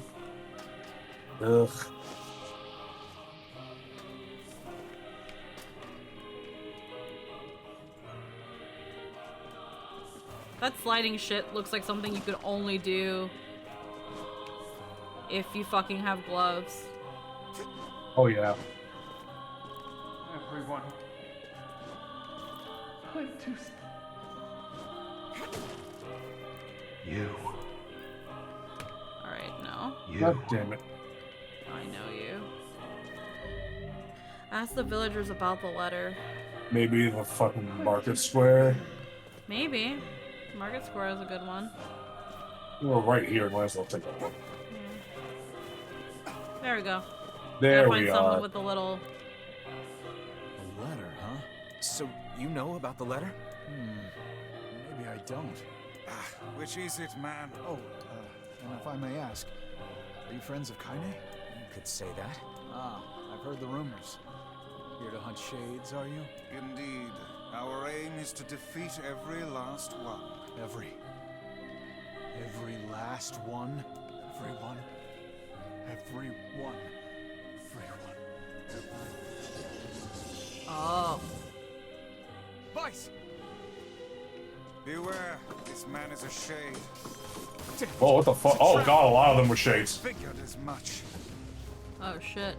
Ugh. That sliding shit looks like something you could only do if you fucking have gloves. Oh yeah. Everyone. I'm too. You. Alright, no. God damn it. I know you. Ask the villagers about the letter. Maybe the fucking market square. Maybe. Market Square is a good one. We're right here. Might as well take a look. There we go. There find we someone are. with a little. A letter, huh? So you know about the letter? Maybe I don't. Which is it, man? Oh, and if I may ask, are you friends of Kaine? You could say that. Ah, I've heard the rumors. Here to hunt shades, are you? Indeed. Our aim is to defeat every last one. Every last one? Everyone? Everyone. Oh. Vice! Beware, this man is a shade. Whoa, what the fuck? Oh god, a lot of them were shades. Figured as much. Oh shit.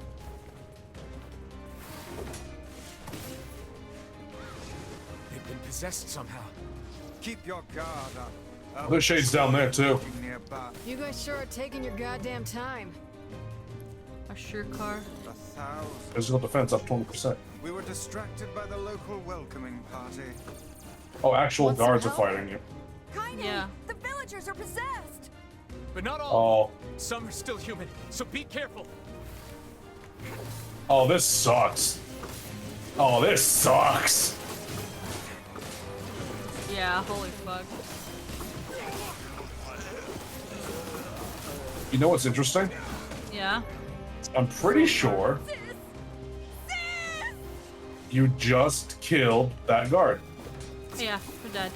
They've been possessed somehow. Keep your guard up. There's shades down there too. You guys sure are taking your goddamn time. A sure car. 1,000. Physical defense up 20%. We were distracted by the local welcoming party. Oh, actual Want some guards are help? fighting you. Kaine, Yeah. the villagers are possessed. But not all. Oh. Some are still human, so be careful. Oh, this sucks. Oh, this sucks. Yeah, holy fuck. You know what's interesting? Yeah. I'm pretty sure you just killed that guard. Yeah, we're dead.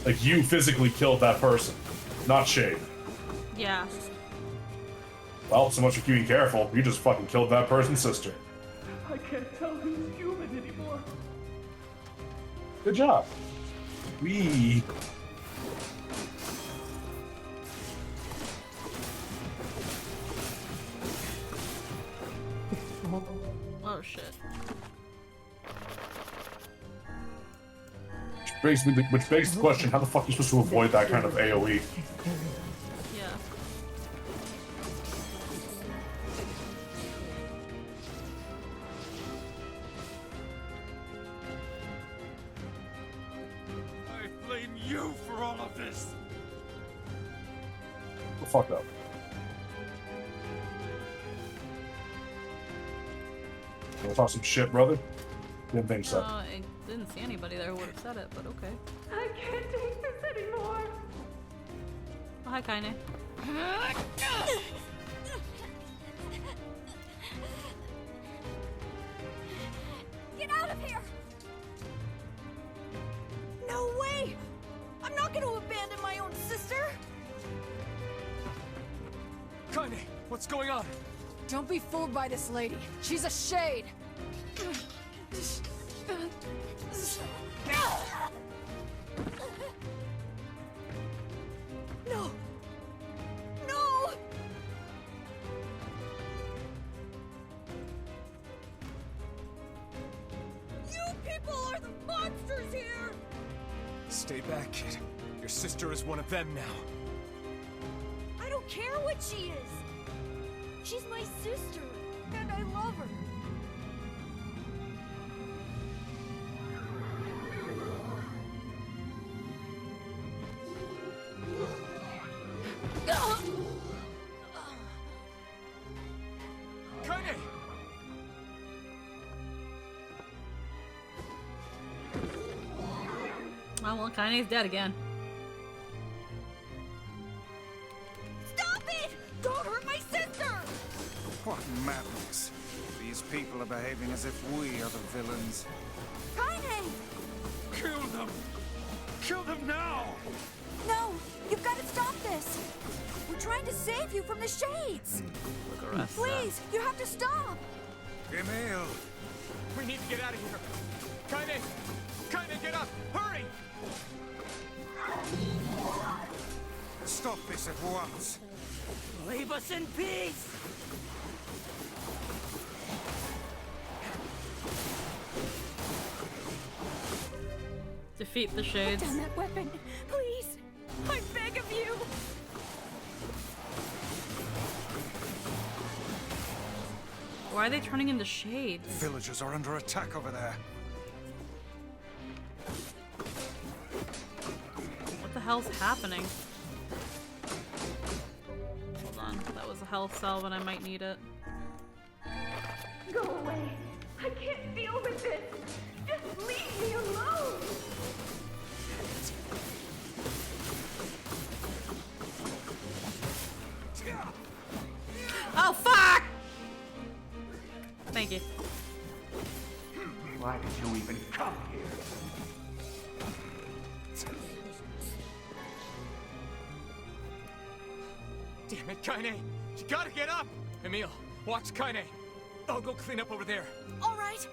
Like, you physically killed that person, not Shade. Yeah. Well, so much for being careful. You just fucking killed that person's sister. I can't tell who's human anymore. Good job. Wee. Oh shit. Which begs the question, how the fuck are you supposed to avoid that kind of AoE? Yeah. I blame you for all of this. Go fuck up. Wanna talk some shit, brother? Didn't think so. I didn't see anybody there who would have said it, but okay. I can't take this anymore. Oh, hi, Kaine. Get out of here! No way! I'm not gonna abandon my own sister! Kaine, what's going on? Don't be fooled by this lady. She's a shade. No! No! You people are the monsters here! Stay back, kid. Your sister is one of them now. I don't care what she is! She's my sister, and I love her. Kaine! Oh well, Kaine's dead again. Stop it! Don't hurt my sister! What madness. These people are behaving as if we are the villains. Kaine! Kill them! Kill them now! No! You've got to stop this! We're trying to save you from the shades! Please, you have to stop! Emil! We need to get out of here! Kaine! Kaine, get up! Hurry! Stop this at once! Leave us in peace! Defeat the shades. Put down that weapon, please! I beg of you! Why are they turning into shades? Villagers are under attack over there. What the hell's happening? Hold on, that was a health cell, but I might need it. Go away! I can't deal with this! Just leave me alone! Oh fuck! Thank you. Why did you even come here? Damn it, Kaine! You gotta get up! Emil, watch Kaine! I'll go clean up over there. All right.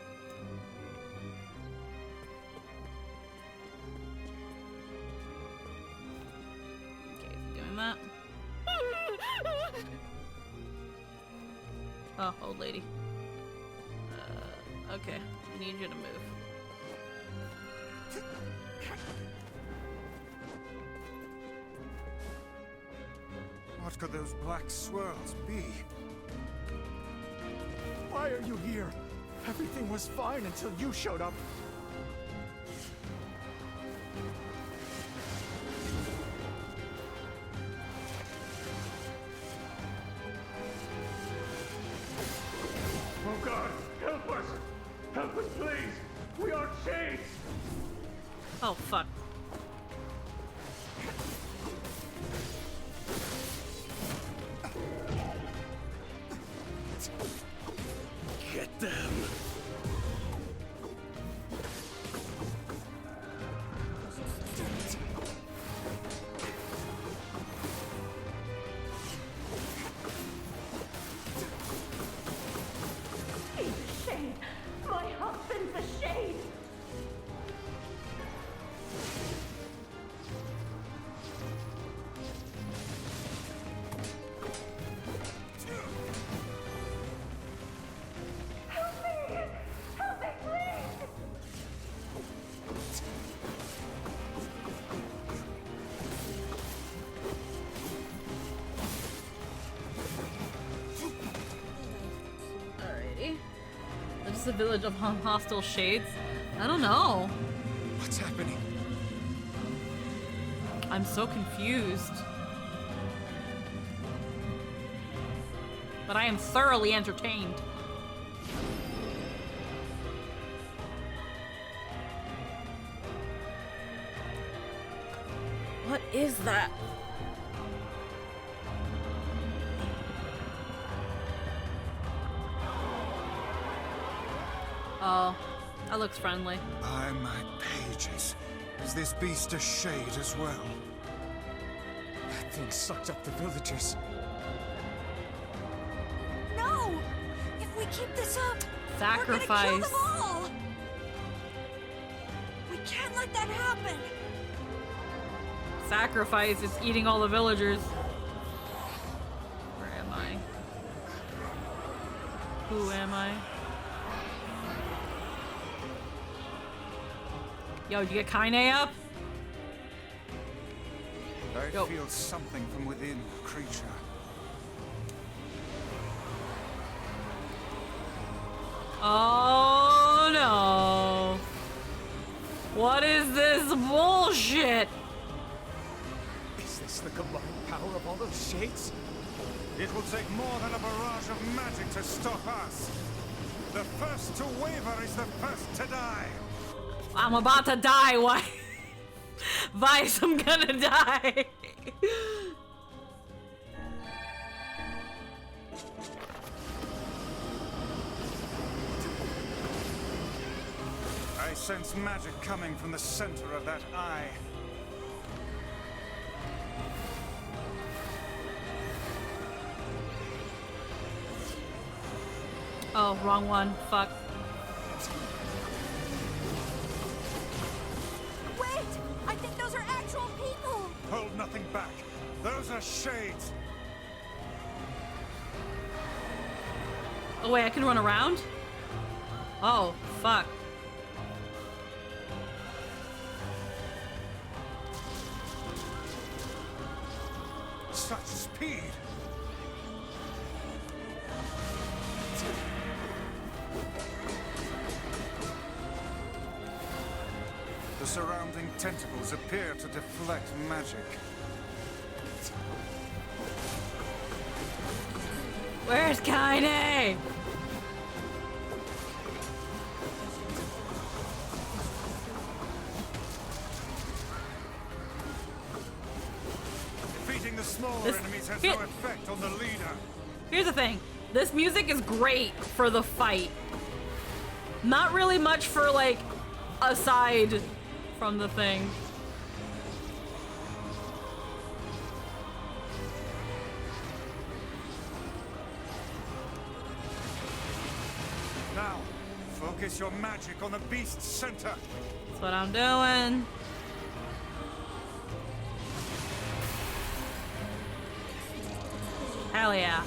Okay, doing that. Oh, old lady. Okay, I need you to move. What could those black swirls be? Why are you here? Everything was fine until you showed up. Oh God, help us! Help us, please! We are chased! Oh fuck. Get them! He's a shade! My husband's a shade! Help me! Help me, please! Alrighty. This is a village of hostile shades. I don't know. What's happening? I'm so confused. But I am thoroughly entertained. What is that? Oh, that looks friendly. By my pages. Is this beast a shade as well? That thing sucked up the villagers. No! If we keep this up, Sacrifice. we're gonna kill them all! let that happen? Sacrifice is eating all the villagers. Where am I? Who am I? Yo, did you get Kaine up? I feel something from within, creature. Oh no. What is this bullshit? Is this the combined power of all those shades? It will take more than a barrage of magic to stop us. The first to waver is the first to die. I'm about to die. Why? Vice, I'm gonna die. I sense magic coming from the center of that eye. Oh, wrong one. Fuck. Wait! I think those are actual people! Hold nothing back. Those are shades. Oh wait, I can run around? Oh, fuck. Such speed. The surrounding tentacles appear to deflect magic. Where's Kaine? Defeating the smaller enemies has no effect on the leader. Here's the thing. This music is great for the fight. Not really much for, like, aside from the thing. Now, focus your magic on the beast's center. That's what I'm doing. Hell yeah.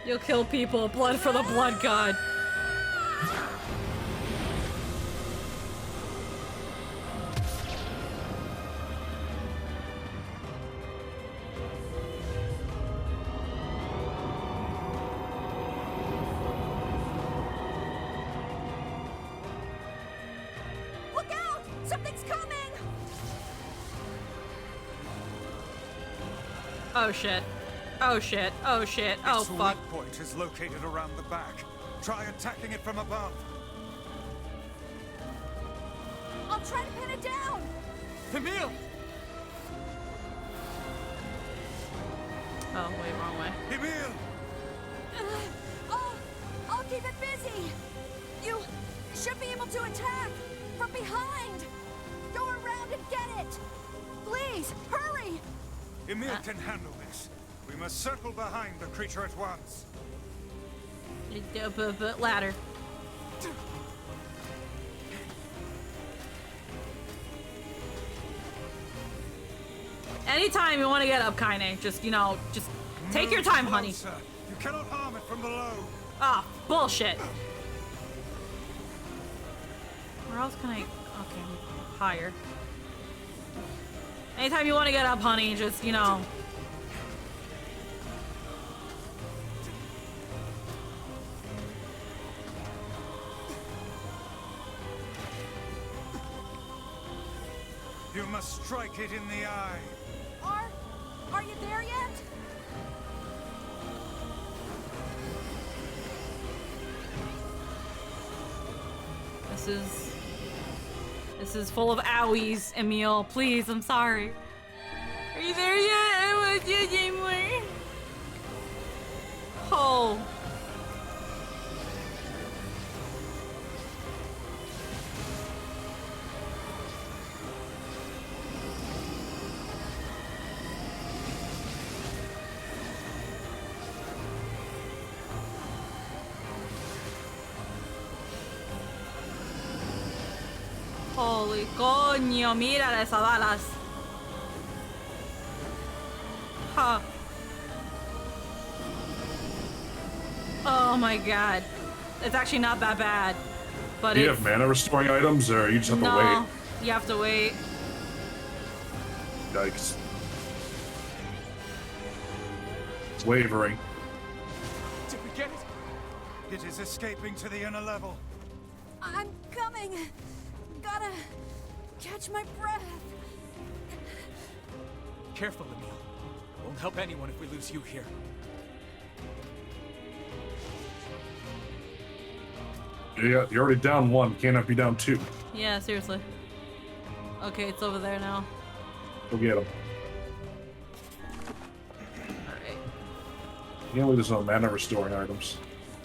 You'll kill people. Blood for the blood god. Look out! Something's coming! Oh shit. Oh shit. Oh shit. Oh Its fuck. weak point is located around the back. Try attacking it from above. I'll try to pin it down! Emil! Oh, wait, wrong way. Emil! I'll keep it busy! You should be able to attack! From behind! Go around and get it! Please, hurry! Emil can handle this. We must circle behind the creature at once. Ladder. Anytime you want to get up, Kaine, just, you know, just take your time, honey. Closer. You cannot harm it from below. Ah, bullshit. Where else can I... Okay, higher. Anytime you want to get up, honey, just, you know... You must strike it in the eye. Are you there yet? This is full of owies, Emil. Please, I'm sorry. Are you there yet? I want you anymore. Oh. Holy coño, mira esas balas. Huh. Oh my god. It's actually not that bad. But Do you have mana restoring items, or you just have to wait? No, you have to wait. Yikes. It's wavering. Did we get it? It is escaping to the inner level. I'm coming. Gotta catch my breath. Careful, Emil. Won't help anyone if we lose you here. Yeah, you're already down one. Can't have be down two. Yeah, seriously. Okay, it's over there now. Go get him. Alright. You know, there's no mana restoring items.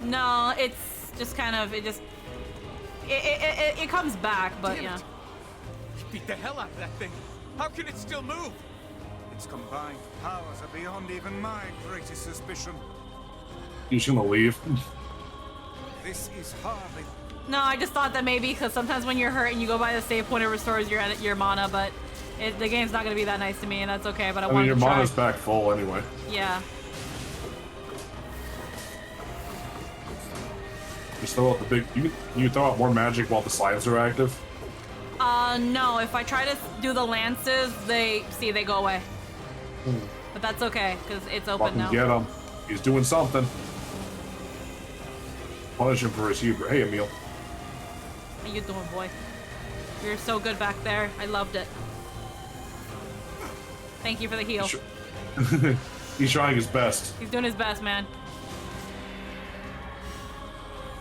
No, it's just kind of, it comes back, but Damn yeah. it. Beat the hell out of that thing. How can it still move? Its combined powers are beyond even my greatest suspicion. You just gonna leave? This is hardly... No, I just thought that maybe because sometimes when you're hurt and you go by the save point, it restores your mana, but the game's not gonna be that nice to me, and that's okay. But I mean, wanted your to try. mana's back full anyway. Yeah. Just throw out the big. You can throw out more magic while the slides are active. No. If I try to do the lances, they go away. But that's okay because it's open Fucking now. get him. He's doing something. Punish him for his hubris. Hey, Emil. How you doing, boy? You're so good back there. I loved it. Thank you for the heal. He's trying his best. He's doing his best, man.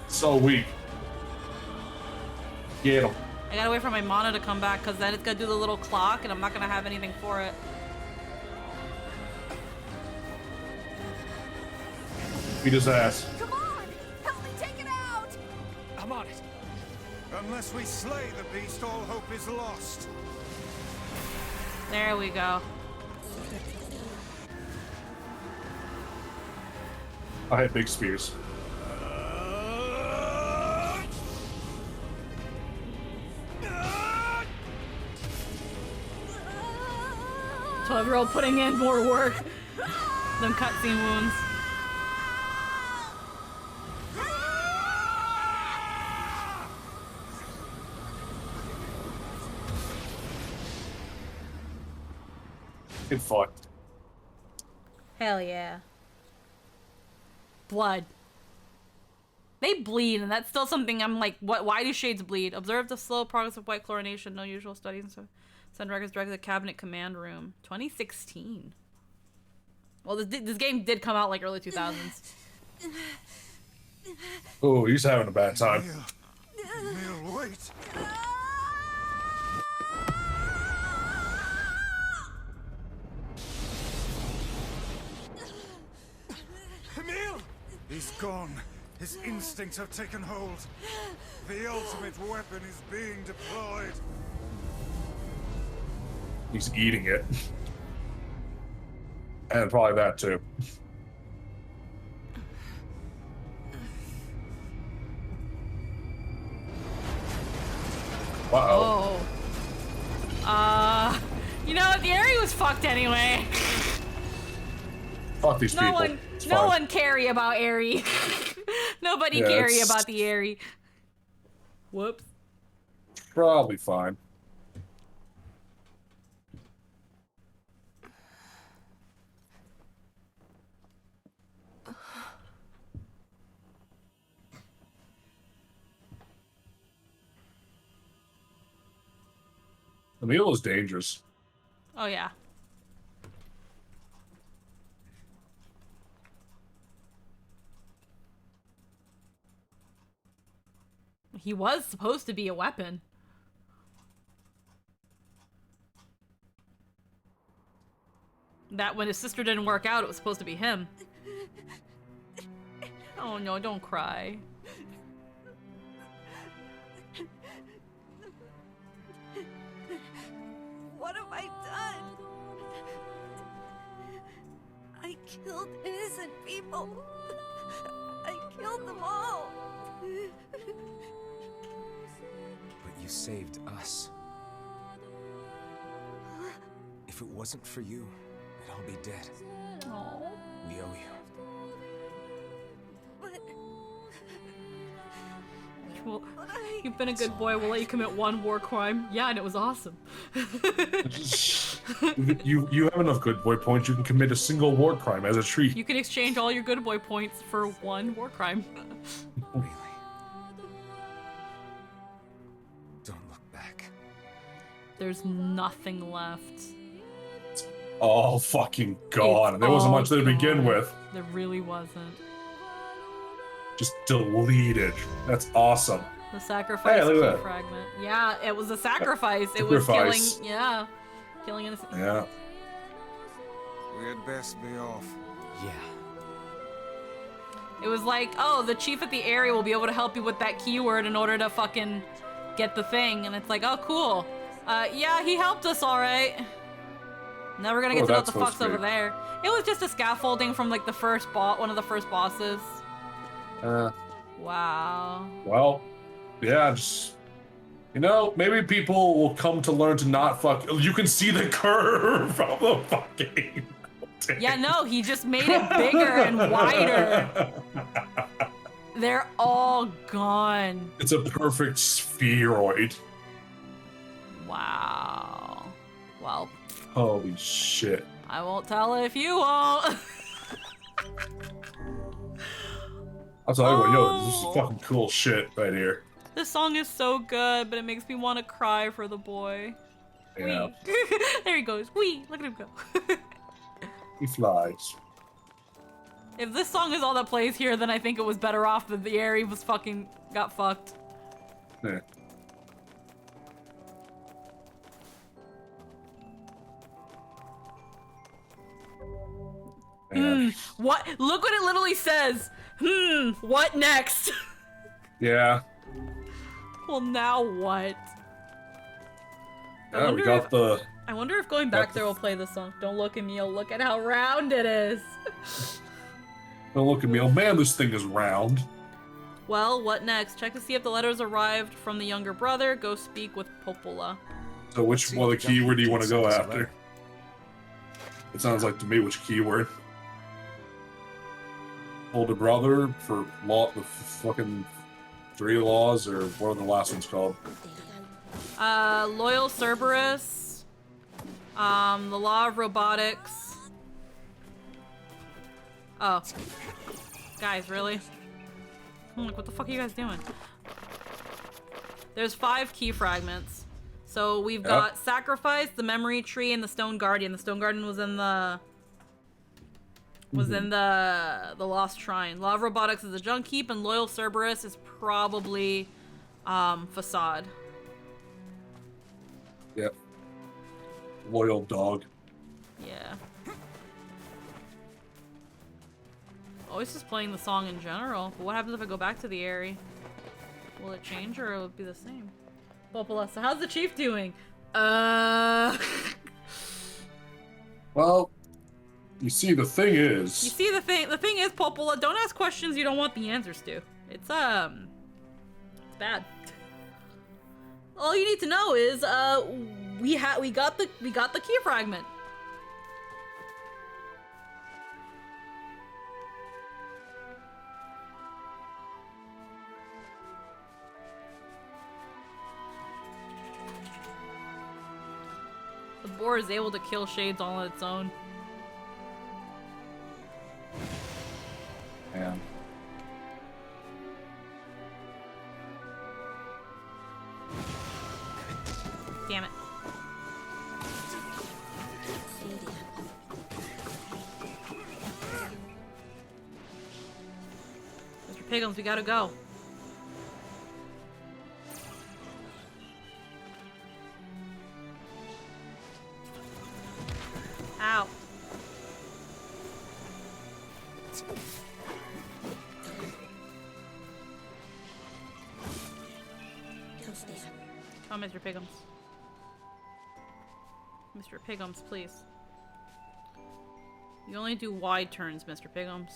So weak. Get him. I gotta wait for my mana to come back because then it's gonna do the little clock and I'm not gonna have anything for it. Beat his ass. Come on! Help me take it out! I'm on it. Unless we slay the beast, all hope is lost. There we go. I had big spears. 12-year-old putting in more work than cutscene wounds. Get fucked. Hell yeah. Blood. They bleed, and that's still something I'm like, what? Why do shades bleed? Observe the slow progress of white chlorination. No usual studies. And so send records directly to the cabinet command room. 2016. Well, this game did come out like early 2000s. Oh, he's having a bad time. Emil, wait. Emil! He's gone. His instincts have taken hold. The ultimate weapon is being deployed. He's eating it. And probably that too. Uh-oh. Oh. You know, the area was fucked anyway. Fuck these people. No one carry about Airy. Nobody carry about the Airy. Whoops. Probably fine. The meal is dangerous. Oh yeah. He was supposed to be a weapon. That when his sister didn't work out, it was supposed to be him. Oh no, don't cry. What have I done? I killed innocent people. I killed them all. But you saved us. If it wasn't for you, we'd all be dead. Aww. We owe you. Well, you've been a good boy. We'll let you commit one war crime. Yeah, and it was awesome. you have enough good boy points. You can commit a single war crime as a treat. You can exchange all your good boy points for one war crime. Really? Don't look back. There's nothing left. Oh, fucking gone. It's There wasn't all much there to begin gone. with. There really wasn't. Just deleted. That's awesome. The sacrifice Hey, look key at that. fragment. Yeah, it was a sacrifice. It was killing. Sacrifice. Yeah, killing innocent. Yeah. We had best be off. Yeah. It was like, oh, the chief at the area will be able to help you with that keyword in order to fucking get the thing, and it's like, oh, cool. Yeah, he helped us, all right. Now we're gonna get to know what the that's supposed fuck's to be. over there. It was just a scaffolding from like the first one of the first bosses. Wow. Well, yeah, just, you know, maybe people will come to learn to not fuck. You can see the curve of the fucking. Yeah, no, he just made it bigger and wider. They're all gone. It's a perfect spheroid. Wow. Well, Holy shit. I won't tell if you won't. I'll tell you what, yo, this is fucking cool shit right here. This song is so good, but it makes me want to cry for the boy. Yeah. Wee. There he goes. Wee. Look at him go. He flies. If this song is all that plays here, then I think it was better off that the area was fucking got fucked. Yeah. What? Look what it literally says. What next? Yeah. Well, now what? Yeah, we got the. I wonder if going back there will play the song. Don't look at me. Oh, look at how round it is. Don't look at me. Oh man, this thing is round. Well, what next? Check to see if the letters arrived from the younger brother. Go speak with Popola. So which one, the keyword do you want to go after? It sounds like to me which keyword. Older brother for law, the fucking 3 laws, or what are the last ones called? Loyal Cerberus. The Law of Robotics. Oh. Guys, really? I'm like, what the fuck are you guys doing? There's 5 key fragments. So we've got Sacrifice, the Memory Tree, and the Stone Guardian. The Stone Guardian was in the... in the Lost Shrine. Law of Robotics is a junk heap, and Loyal Cerberus is probably Facade. Yep. Loyal dog. Yeah. Oh, it's just playing the song in general. But what happens if I go back to the area? Will it change or will it be the same? Popola, so how's the chief doing? Well, you see, the thing is. You see, the thing is, Popola, don't ask questions you don't want the answers to. It's bad. All you need to know is, we got the key fragment. The boar is able to kill shades all on its own. Yeah. Damn it. Mr. Piggles, we gotta go. Ow. Oh, Mr. Piggums. Mr. Piggums, please. You only do wide turns, Mr. Piggums.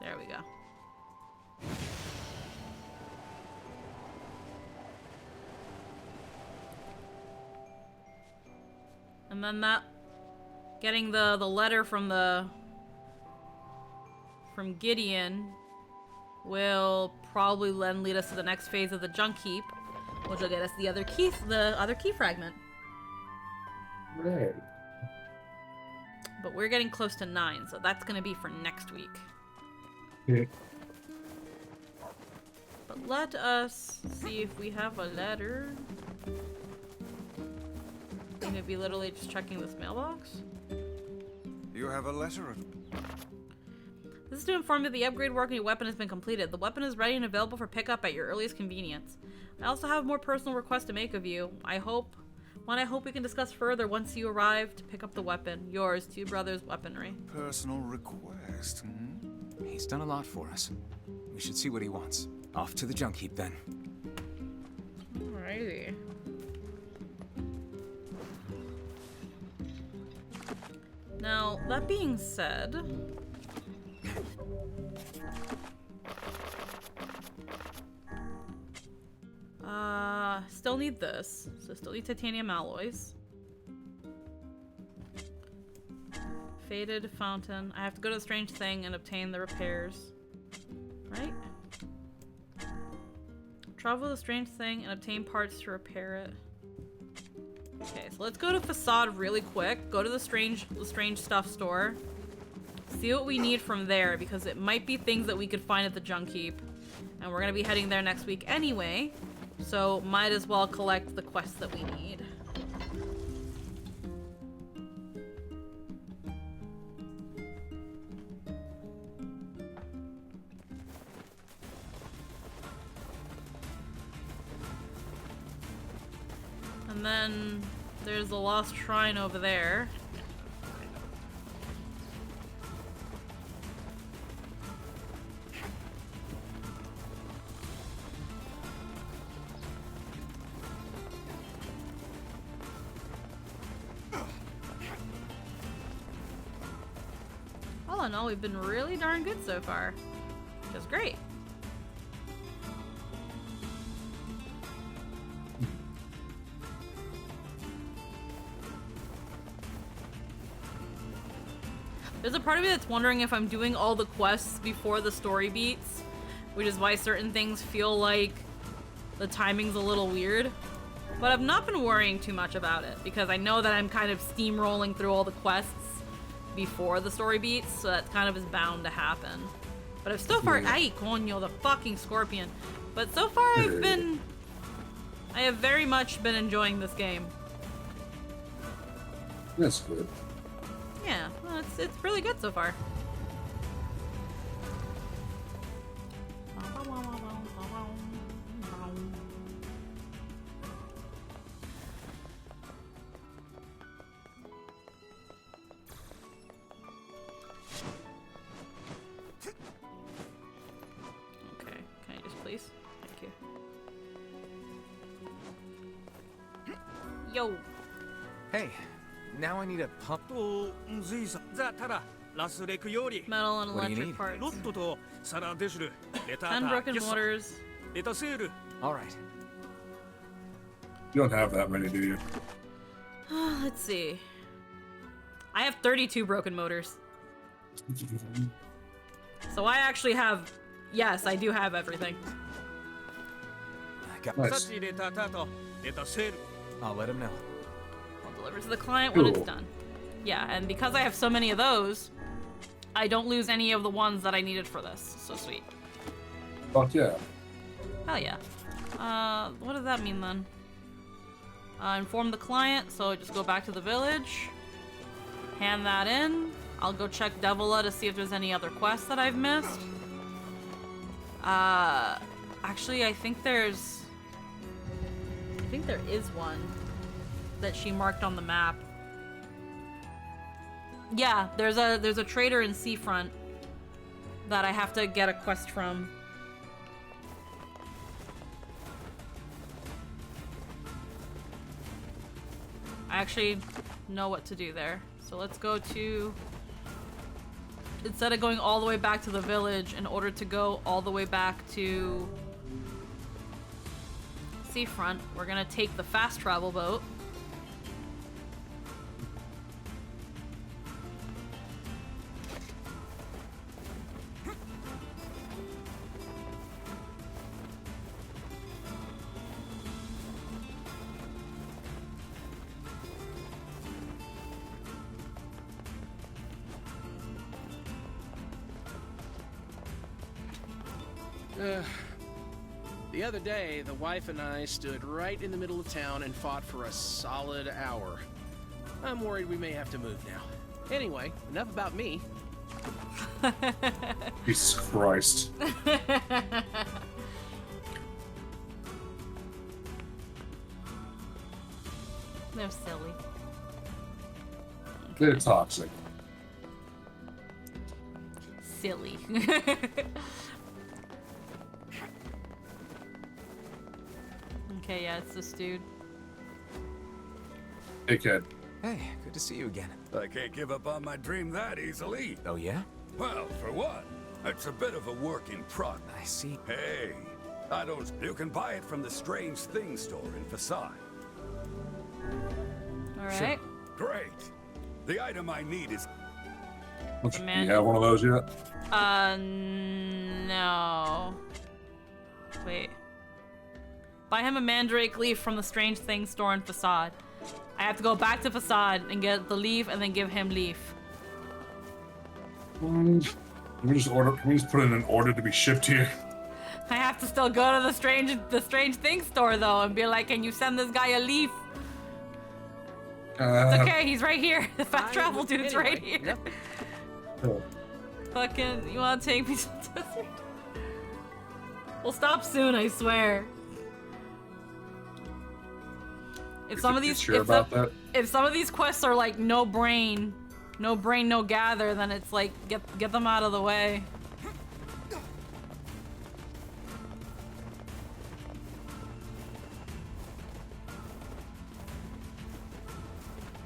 There we go. And then that, getting the letter from Gideon will probably then lead us to the next phase of the junk heap, which will get us the other key fragment. Right. But we're getting close to 9, so that's gonna be for next week. Yeah. But let us see if we have a letter. I'm gonna be literally just checking this mailbox. You have a letter. This is to inform you the upgrade work on your weapon has been completed. The weapon is ready and available for pickup at your earliest convenience. I also have more personal requests to make of you. I hope we can discuss further once you arrive to pick up the weapon. Yours, Two Brothers Weaponry. Personal request, hmm? He's done a lot for us. We should see what he wants. Off to the junk heap, then. Alrighty. Now, that being said... still need this. So still need titanium alloys. Faded fountain. I have to go to the strange thing and obtain the repairs. Right? Travel to the strange thing and obtain parts to repair it. Okay, so let's go to Facade really quick. Go to the strange stuff store. See what we need from there, because it might be things that we could find at the junk heap. And we're gonna be heading there next week anyway. So might as well collect the quests that we need. And then there's the lost shrine over there. All in all, we've been really darn good so far, which is great. There's a part of me that's wondering if I'm doing all the quests before the story beats, which is why certain things feel like the timing's a little weird. But I've not been worrying too much about it, because I know that I'm kind of steamrolling through all the quests before the story beats, so that kind of is bound to happen. But I've so far, ay, coño, the fucking scorpion. But so far I have very much been enjoying this game. That's good. Yeah, well, it's really good so far. Okay, can I just please? Thank you. Yo. Hey, now I need a pump. Metal and What do you electric need? parts. 10 broken motors. All right. You don't have that many, do you? Let's see. I have 32 broken motors. So I actually have... Yes, I do have everything. Nice. I'll let him know. I'll deliver to the client when it's done. Yeah, and because I have so many of those, I don't lose any of the ones that I needed for this. So sweet. Fuck yeah. Hell yeah. What does that mean then? Inform the client, so just go back to the village. Hand that in. I'll go check Devila to see if there's any other quests that I've missed. Actually, I think there is one that she marked on the map. Yeah, there's a trader in Seafront that I have to get a quest from. I actually know what to do there. So let's go to instead of going all the way back to the village, in order to go all the way back to Seafront, we're gonna take the fast travel boat. The other day, the wife and I stood right in the middle of town and fought for a solid hour. I'm worried we may have to move now. Anyway, enough about me. Jesus Christ. They're silly. They're toxic. Silly. Okay, yeah, it's this dude. Hey, kid. Hey, good to see you again. I can't give up on my dream that easily. Oh, yeah? Well, for one, it's a bit of a work in progress. I see. Hey, I don't... You can buy it from the Strange Things store in Facade. Alright. Great. The item I need is... Do you have one of those yet? No. Wait. Buy him a mandrake leaf from the Strange Things store in Facade. I have to go back to Facade and get the leaf and then give him leaf. Can we just put in an order to be shipped here? I have to still go to the Strange Things store though and be like, can you send this guy a leaf? It's okay, he's right here. The fast travel dude's right here. Yep. Fucking, you wanna take me to the desert? We'll stop soon, I swear. If some of these if some of these quests are like no brain, no gather, then it's like get them out of the way.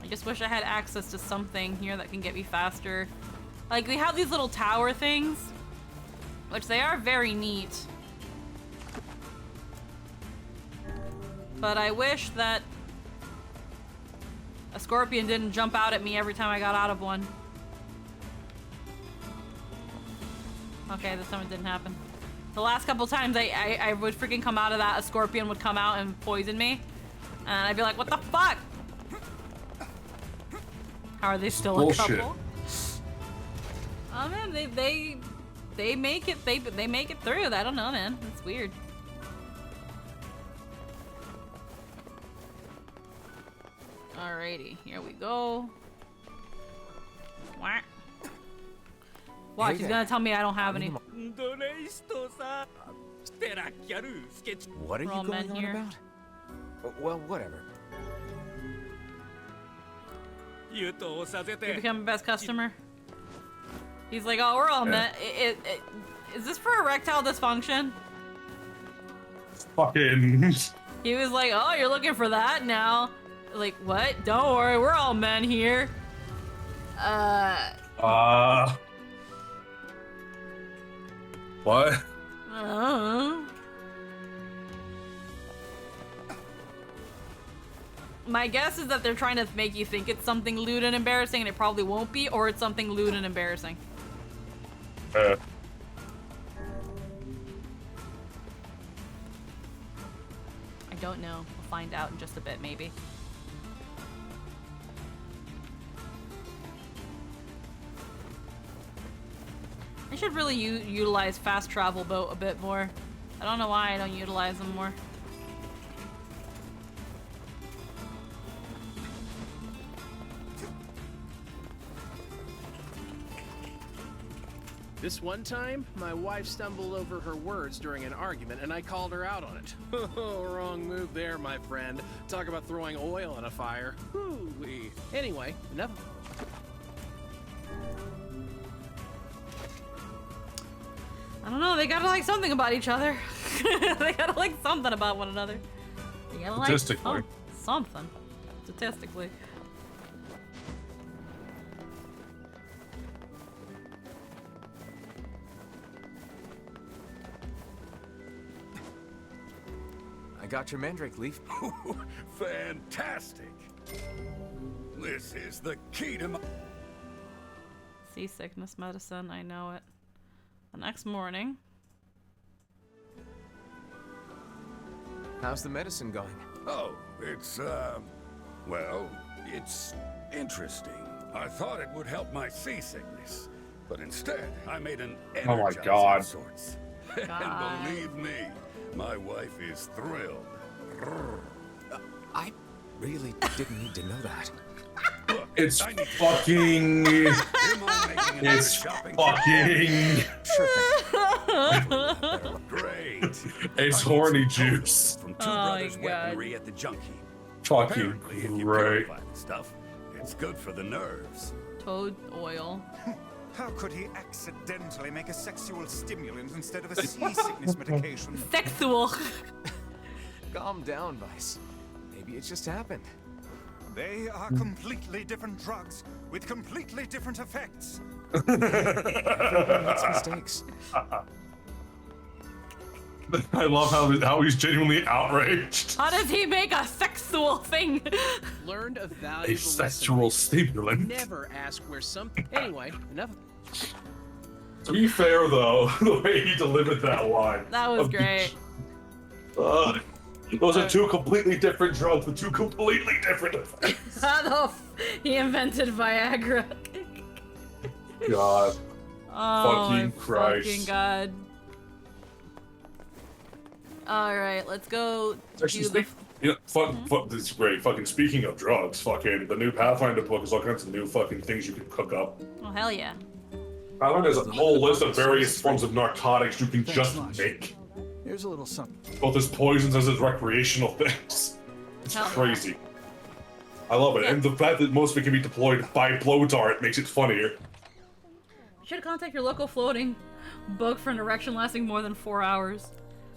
I just wish I had access to something here that can get me faster. Like, we have these little tower things, which they are very neat. But I wish that a scorpion didn't jump out at me every time I got out of one. Okay, this time it didn't happen. The last couple times I would freaking come out of that, a scorpion would come out and poison me. And I'd be like, what the fuck? How are they still a couple? Oh man, they make it they make it through. I don't know, man. It's weird. Alrighty, here we go. Watch, Hey he's there. gonna tell me I don't have any. What are you We're all men going on here. about? Well, whatever. You become a best customer. He's like, oh, we're all men. Is this for erectile dysfunction? Fucking. He was like, oh, you're looking for that now. Like, what? Don't worry, we're all men here. What? My guess is that they're trying to make you think it's something lewd and embarrassing, and it probably won't be, or it's something lewd and embarrassing. I don't know. We'll find out in just a bit, maybe. I should really utilize fast travel boat a bit more. I don't know why I don't utilize them more. This one time, my wife stumbled over her words during an argument and I called her out on it. Oh, wrong move there, my friend. Talk about throwing oil on a fire. Hoo-wee. Anyway, enough. I don't know, they gotta like something about each other. They gotta like something about one another. They gotta like Statistically. something. Statistically. got your mandrake leaf. Fantastic! This is the key to my... Seasickness medicine, I know it. The next morning. How's the medicine going? Oh, it's, well, it's interesting. I thought it would help my seasickness, but instead, I made an Oh my energizer God. of sorts. And believe me, my wife is thrilled. I really didn't need to know that. It's fucking. It's fucking. Great. It's horny juice. From Two Brothers Weaponry at the Junk Heap. Fucking Apparently, if you great. purify the stuff, it's good for the nerves. Toad oil. How could he accidentally make a sexual stimulant instead of a seasickness medication? Sexual. Calm down, Vice. Maybe it just happened. They are completely different drugs with completely different effects. Everyone makes mistakes. I love how he's genuinely outraged. How does he make a sexual thing? Learned a valuable A sexual stimulant. Never ask where some. Anyway, enough. To be fair, though, the way he delivered that line. That was great. Those are two completely different drugs with two completely different effects. He invented Viagra. God. Oh, Fucking my Christ. fucking God. Alright, let's go Actually, do the... this is great. Fucking speaking of drugs, fucking the new Pathfinder book is all kinds of new fucking things you can cook up. Oh, hell yeah. Pathfinder has a whole list of various forms of narcotics you can just make. Here's a little something. Both as poisons as recreational things. It's Hell yeah. crazy. I love it. And the fact that most of it can be deployed by blow dart makes it funnier. You should contact your local floating book for an erection lasting more than 4 hours.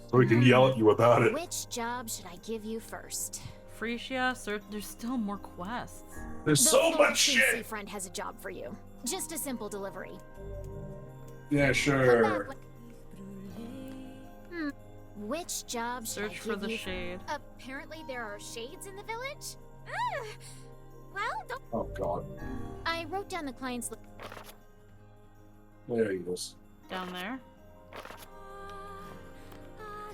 So we can yell at you about it. Which job should I give you first? Freesia, sir, there's still more quests. There's The so floating much shit! Seafront has a job for you. Just a simple delivery. Yeah, sure. Which job should Search I give for the you? shade. Apparently there are shades in the village? Well, don't... Oh god. I wrote down the client's... There he goes. Down there.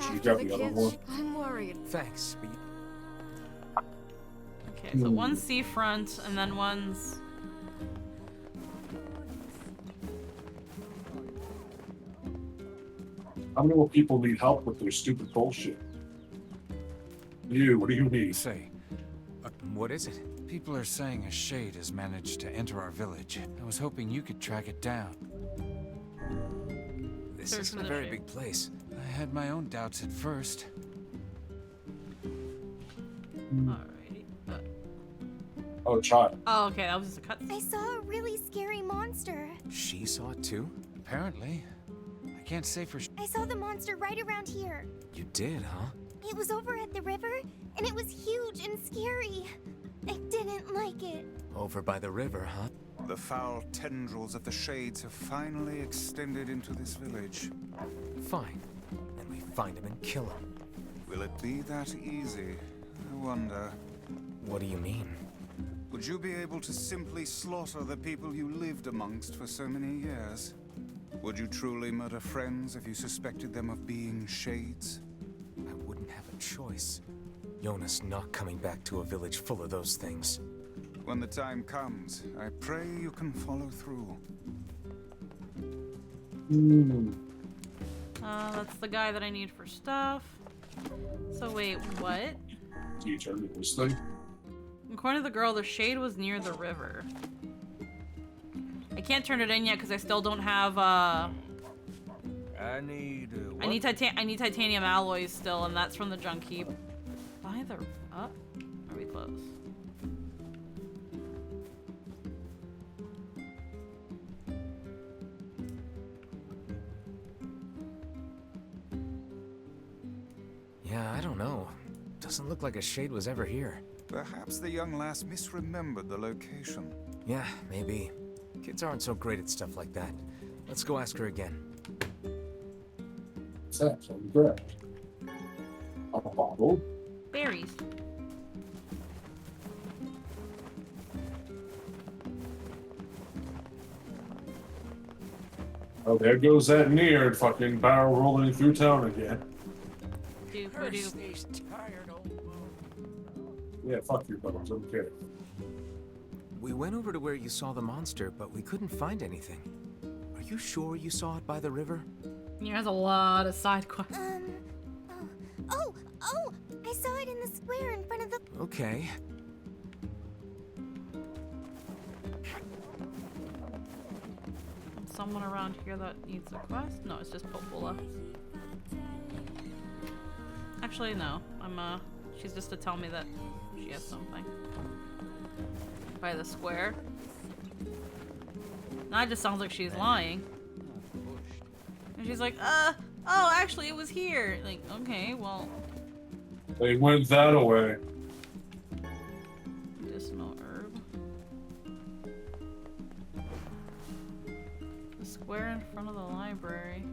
Should you grab the other one? I'm worried. Thanks, but Okay, so one's seafront, and then one's... How many more people need help with their stupid bullshit? You, what do you need? Say, what is it? people are saying a shade has managed to enter our village. I was hoping you could track it down. This isn't a very big place. I had my own doubts at first. Alrighty. Oh, child. Oh, okay, that was just a cut. I saw a really scary monster. She saw it too? Apparently. I can't say for sure. I saw the monster right around here. You did, huh? It was over at the river, and it was huge and scary. I didn't like it. Over by the river, huh? The foul tendrils of the shades have finally extended into this village. Fine. Then we find him and kill him. Will it be that easy? I wonder. What do you mean? Would you be able to simply slaughter the people you lived amongst for so many years? Would you truly murder friends if you suspected them of being shades? I wouldn't have a choice. Jonas not coming back to a village full of those things. When the time comes, I pray you can follow through. That's the guy that I need for stuff. So wait, what? Do you turn this thing? According to the girl, the shade was near the river. I can't turn it in yet because I still don't have I need titanium alloys still, and that's from the junk heap. By the are we close? Yeah, I don't know. Doesn't look like a shade was ever here. Perhaps the young lass misremembered the location. Yeah, maybe. Kids aren't so great at stuff like that. Let's go ask her again. What's that? Something good. Oh. bottle. Berries. Oh, there goes that Nier fucking barrel rolling through town again. Yeah, fuck you, Bubbles. I'm kidding. We went over to where you saw the monster, but we couldn't find anything. Are you sure you saw it by the river? Nier has a lot of side quests. Oh! I saw it in the square in front of the... Okay. Someone around here that needs a quest? No, it's just Popola. Actually, no. She's just to tell me that she has something. By the square. That just sounds like she's lying. And she's like, oh, actually it was here. Like, okay, well. They went that away. Medicinal herb. The square in front of the library.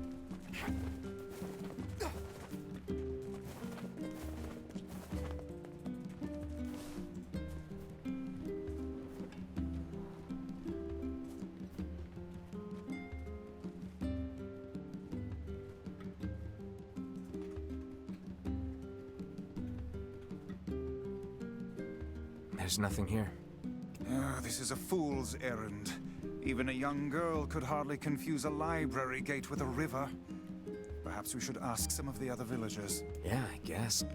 There's nothing here. This is a fool's errand. Even a young girl could hardly confuse a library gate with a river. Perhaps we should ask some of the other villagers. Yeah, I guess.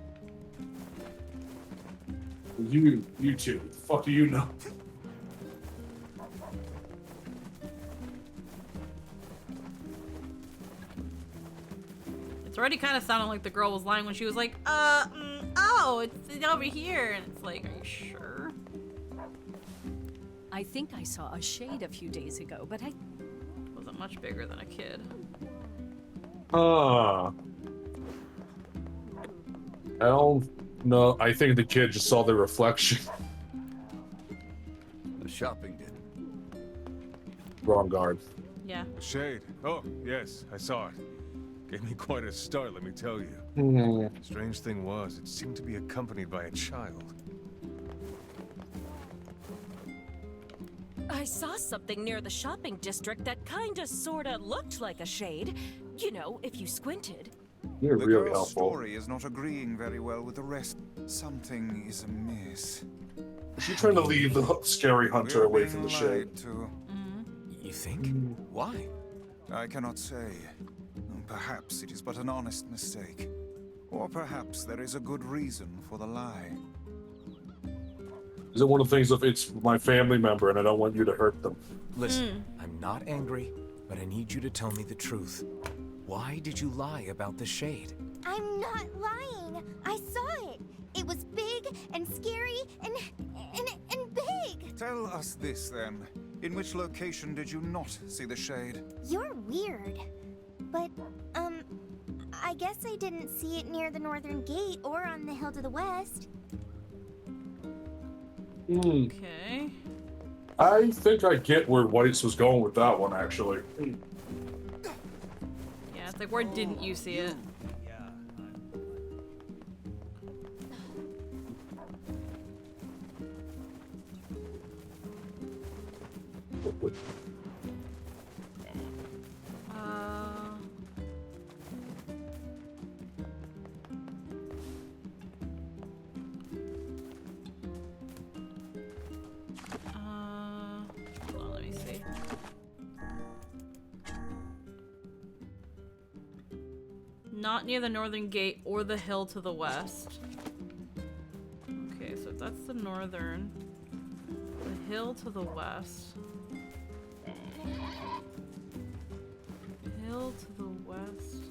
You two. The fuck do you know? It's already kind of sounding like the girl was lying when she was like, oh, it's over here. And it's like, are you sure? I think I saw a shade a few days ago, but I... Wasn't much bigger than a kid. I don't know. I think the kid just saw the reflection. The shopping did. Wrong guard. Yeah. Shade. Oh, yes, I saw it. Gave me quite a start, let me tell you. Strange thing was, it seemed to be accompanied by a child. I saw something near the shopping district that kinda sorta looked like a shade. You know, if you squinted. You're The really girl's helpful. story is not agreeing very well with the rest. Something is amiss. She's trying to lead the scary hunter We're away being from the lied shade. to. You think? Why? I cannot say. Perhaps it is but an honest mistake. Or perhaps there is a good reason for the lie. Is it one of the things of it's my family member and I don't want you to hurt them? Listen, I'm not angry, but I need you to tell me the truth. Why did you lie about the shade? I'm not lying. I saw it. It was big and scary and big. Tell us this then. In which location did you not see the shade? You're weird. But, I guess I didn't see it near the northern gate or on the hill to the west. Okay. I think I get where Whites was going with that one, actually. Yeah, it's like, where didn't you see it? Hold on, let me see. Not near the northern gate or the hill to the west. Okay, so that's the northern. The hill to the west. Hill to the west.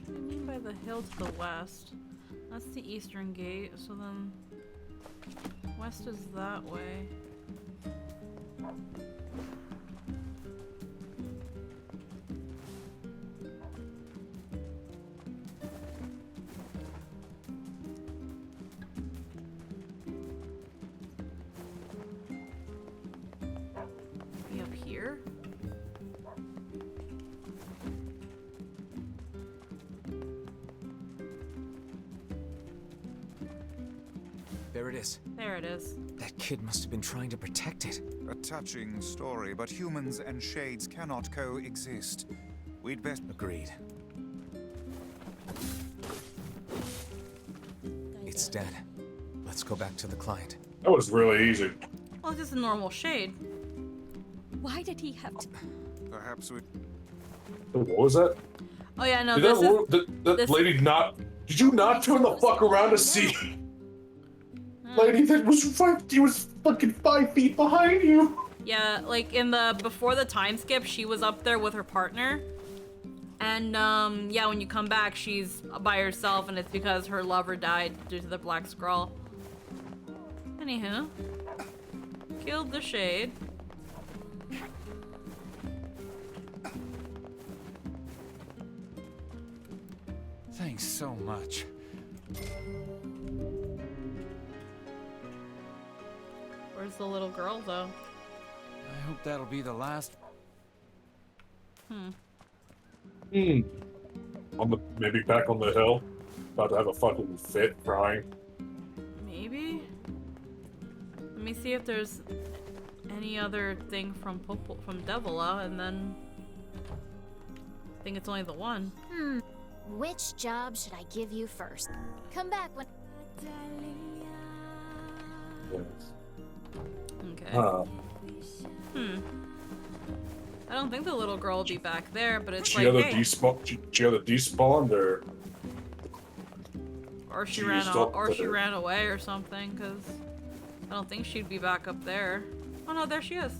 What do you mean by the hill to the west? That's the eastern gate, so then west is that way. Be up here? There it is. There it is. That kid must have been trying to protect it. A touching story, but humans and shades cannot coexist. We'd best... Agreed. It's dead. Let's go back to the client. That was really easy. Well, it's just a normal shade. Why did he have to? Perhaps we... What was that? Oh yeah, no, Did that lady not... Did you not turn the fuck around to see? Lady, that was right. He was fucking 5 feet behind you. Yeah, like in the before the time skip, she was up there with her partner, and yeah, when you come back, she's by herself, and it's because her lover died due to the black scroll. Anywho, killed the shade. Thanks so much. Where's the little girl, though? I hope that'll be the last. Maybe back on the hill. About to have a fucking fit, crying. Maybe? Let me see if there's any other thing from Devila, and then... I think it's only the one. Which job should I give you first? Come back when... Okay. I don't think the little girl will be back there, but it's She like, either hey. despawned Or she she ran used out, up or she there. ran away or something, because I don't think she'd be back up there. Oh no, there she is.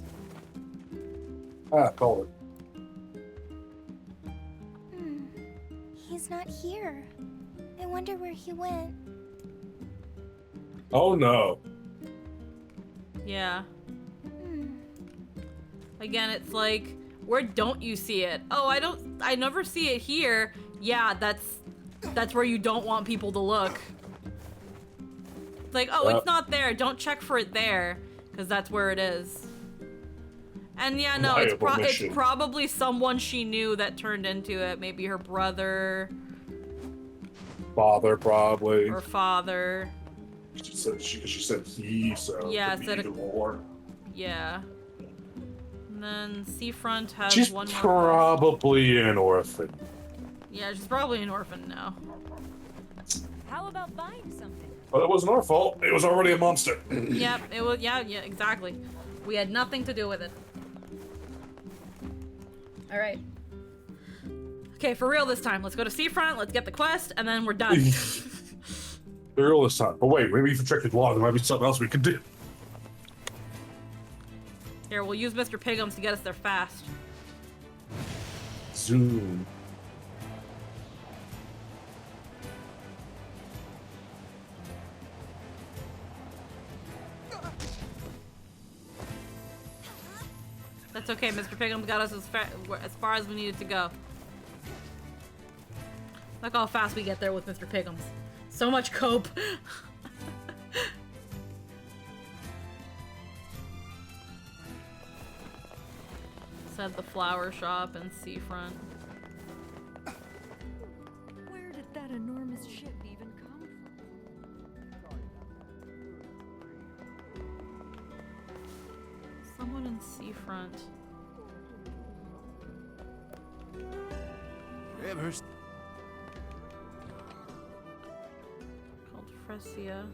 Called it. He's not here. I wonder where he went. Oh no. Yeah. Again, it's like, where don't you see it? Oh, I never see it here. Yeah, that's where you don't want people to look. It's like, oh, it's not there. Don't check for it there, because that's where it is. And yeah, no, it's probably someone she knew that turned into it. Maybe her brother. Father, probably. Or father. She said he, so Yeah, it could be said either or. Yeah. And then Seafront has She's one more. probably an orphan. Yeah, she's probably an orphan now. How about buying something? But it wasn't our fault. It was already a monster. Yep, it was. Yeah, exactly. We had nothing to do with it. All right. Okay, for real this time. Let's go to Seafront. Let's get the quest, and then we're done. They're all this time. But wait, maybe if you check the log, there might be something else we could do. Here, we'll use Mr. Pigums to get us there fast. Zoom. That's okay. Mr. Pigums got us as far as we needed to go. Look how fast we get there with Mr. Pigums. So much cope. Said the flower shop and Seafront. Where did that enormous ship even come from? Someone in Seafront. Rivers. Called Fresia.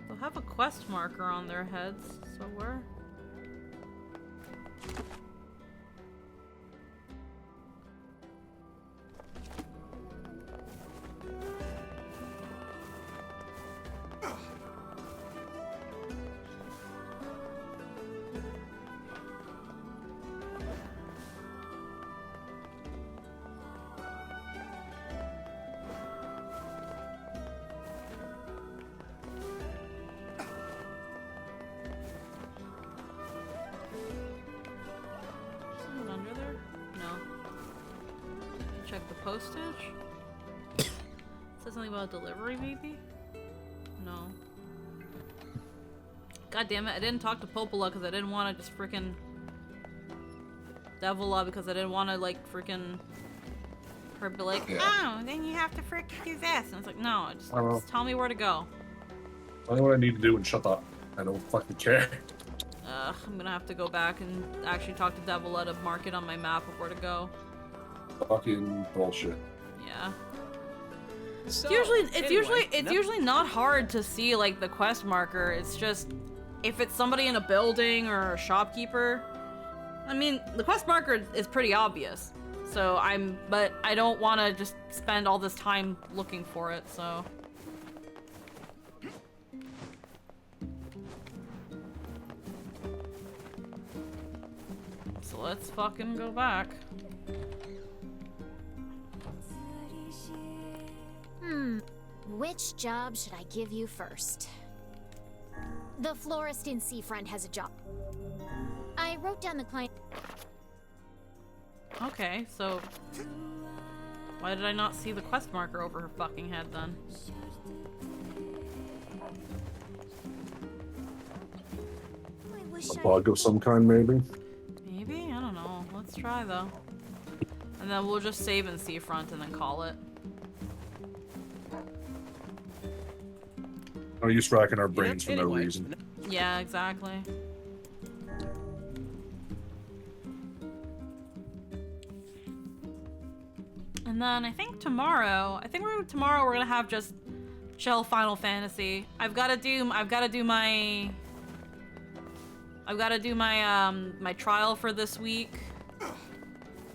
They'll have a quest marker on their heads, so where? Someone under there? No. Check the postage. Says something about delivery, maybe? No. God damn it, I didn't talk to Popola because I didn't want to just freaking Devila because I didn't want to, like, freaking her be like, oh, then you have to freaking do this. And I was like, no, just tell me where to go. Tell me what I need to do and shut up. I don't fucking care. I'm gonna have to go back and actually talk to Devila to mark it on my map of where to go. Fucking bullshit. Yeah. So, It's usually not hard to see, like, the quest marker. It's just if it's somebody in a building or a shopkeeper. I mean, the quest marker is pretty obvious. So but I don't want to just spend all this time looking for it, so. So let's fucking go back. Which job should I give you first? The florist in Seafront has a job. I wrote down the client. Okay, so why did I not see the quest marker over her fucking head then? A bug of some kind, maybe? Maybe? I don't know. Let's try though. And then we'll just save in Seafront and then call it. No use racking our brains for no reason. Yeah, exactly. And then I think tomorrow we're gonna have just chill Final Fantasy. I've gotta do my my trial for this week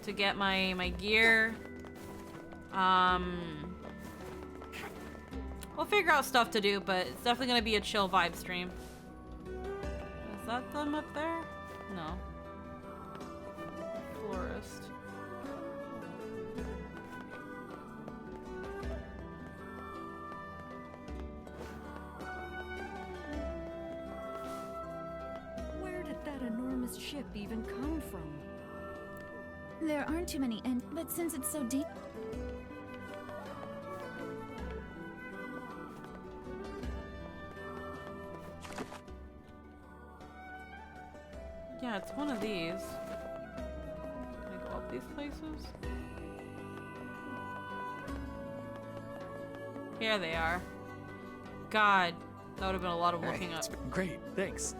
to get my gear. We'll figure out stuff to do, but it's definitely gonna be a chill vibe stream. Is that them up there? No. Florist. Where did that enormous ship even come from? There aren't too many, but since it's so deep. Yeah, it's one of these. Can I go up these places? Here they are. God, that would have been a lot of looking up. Great, thanks.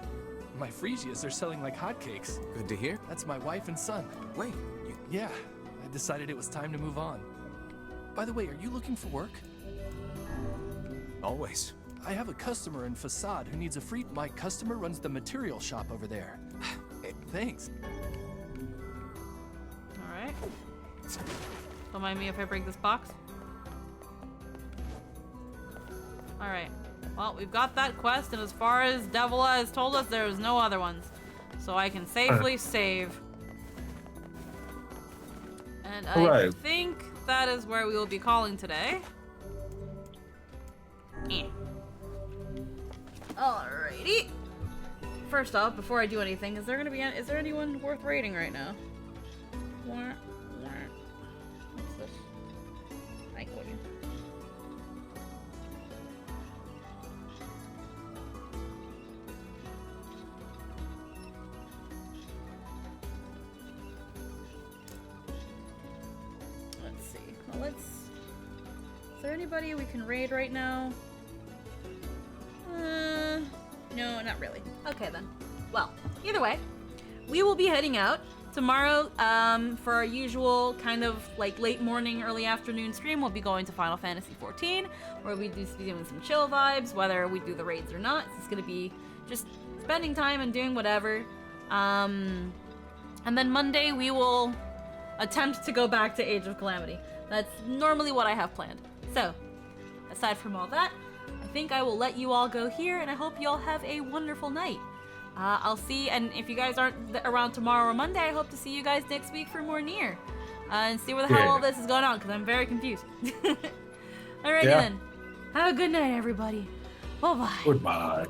My Fresias are selling like hotcakes. Good to hear. That's my wife and son. Wait, Yeah, I decided it was time to move on. By the way, are you looking for work? Always. I have a customer in Facade who needs a free... My customer runs the material shop over there. Thanks. Alright. Don't mind me if I break this box. Alright. Well, we've got that quest, and as far as Devila has told us, there's no other ones. So I can safely save. And I think that is where we will be calling today. Alrighty. First off, before I do anything, is there anyone worth raiding right now? What's this? I go you. Let's see. Well, is there anybody we can raid right now? No, not really. Okay then. Well, either way, we will be heading out tomorrow for our usual kind of like late morning, early afternoon stream. We'll be going to Final Fantasy XIV, where we'll be doing some chill vibes, whether we do the raids or not. It's gonna be just spending time and doing whatever. And then Monday we will attempt to go back to Age of Calamity. That's normally what I have planned. So, aside from all that, I think I will let you all go here, and I hope you all have a wonderful night. I'll see, and if you guys aren't around tomorrow or Monday, I hope to see you guys next week for more Nier. And see where the hell all this is going on, because I'm very confused. Alrighty then. Have a good night, everybody. Bye-bye. Goodbye.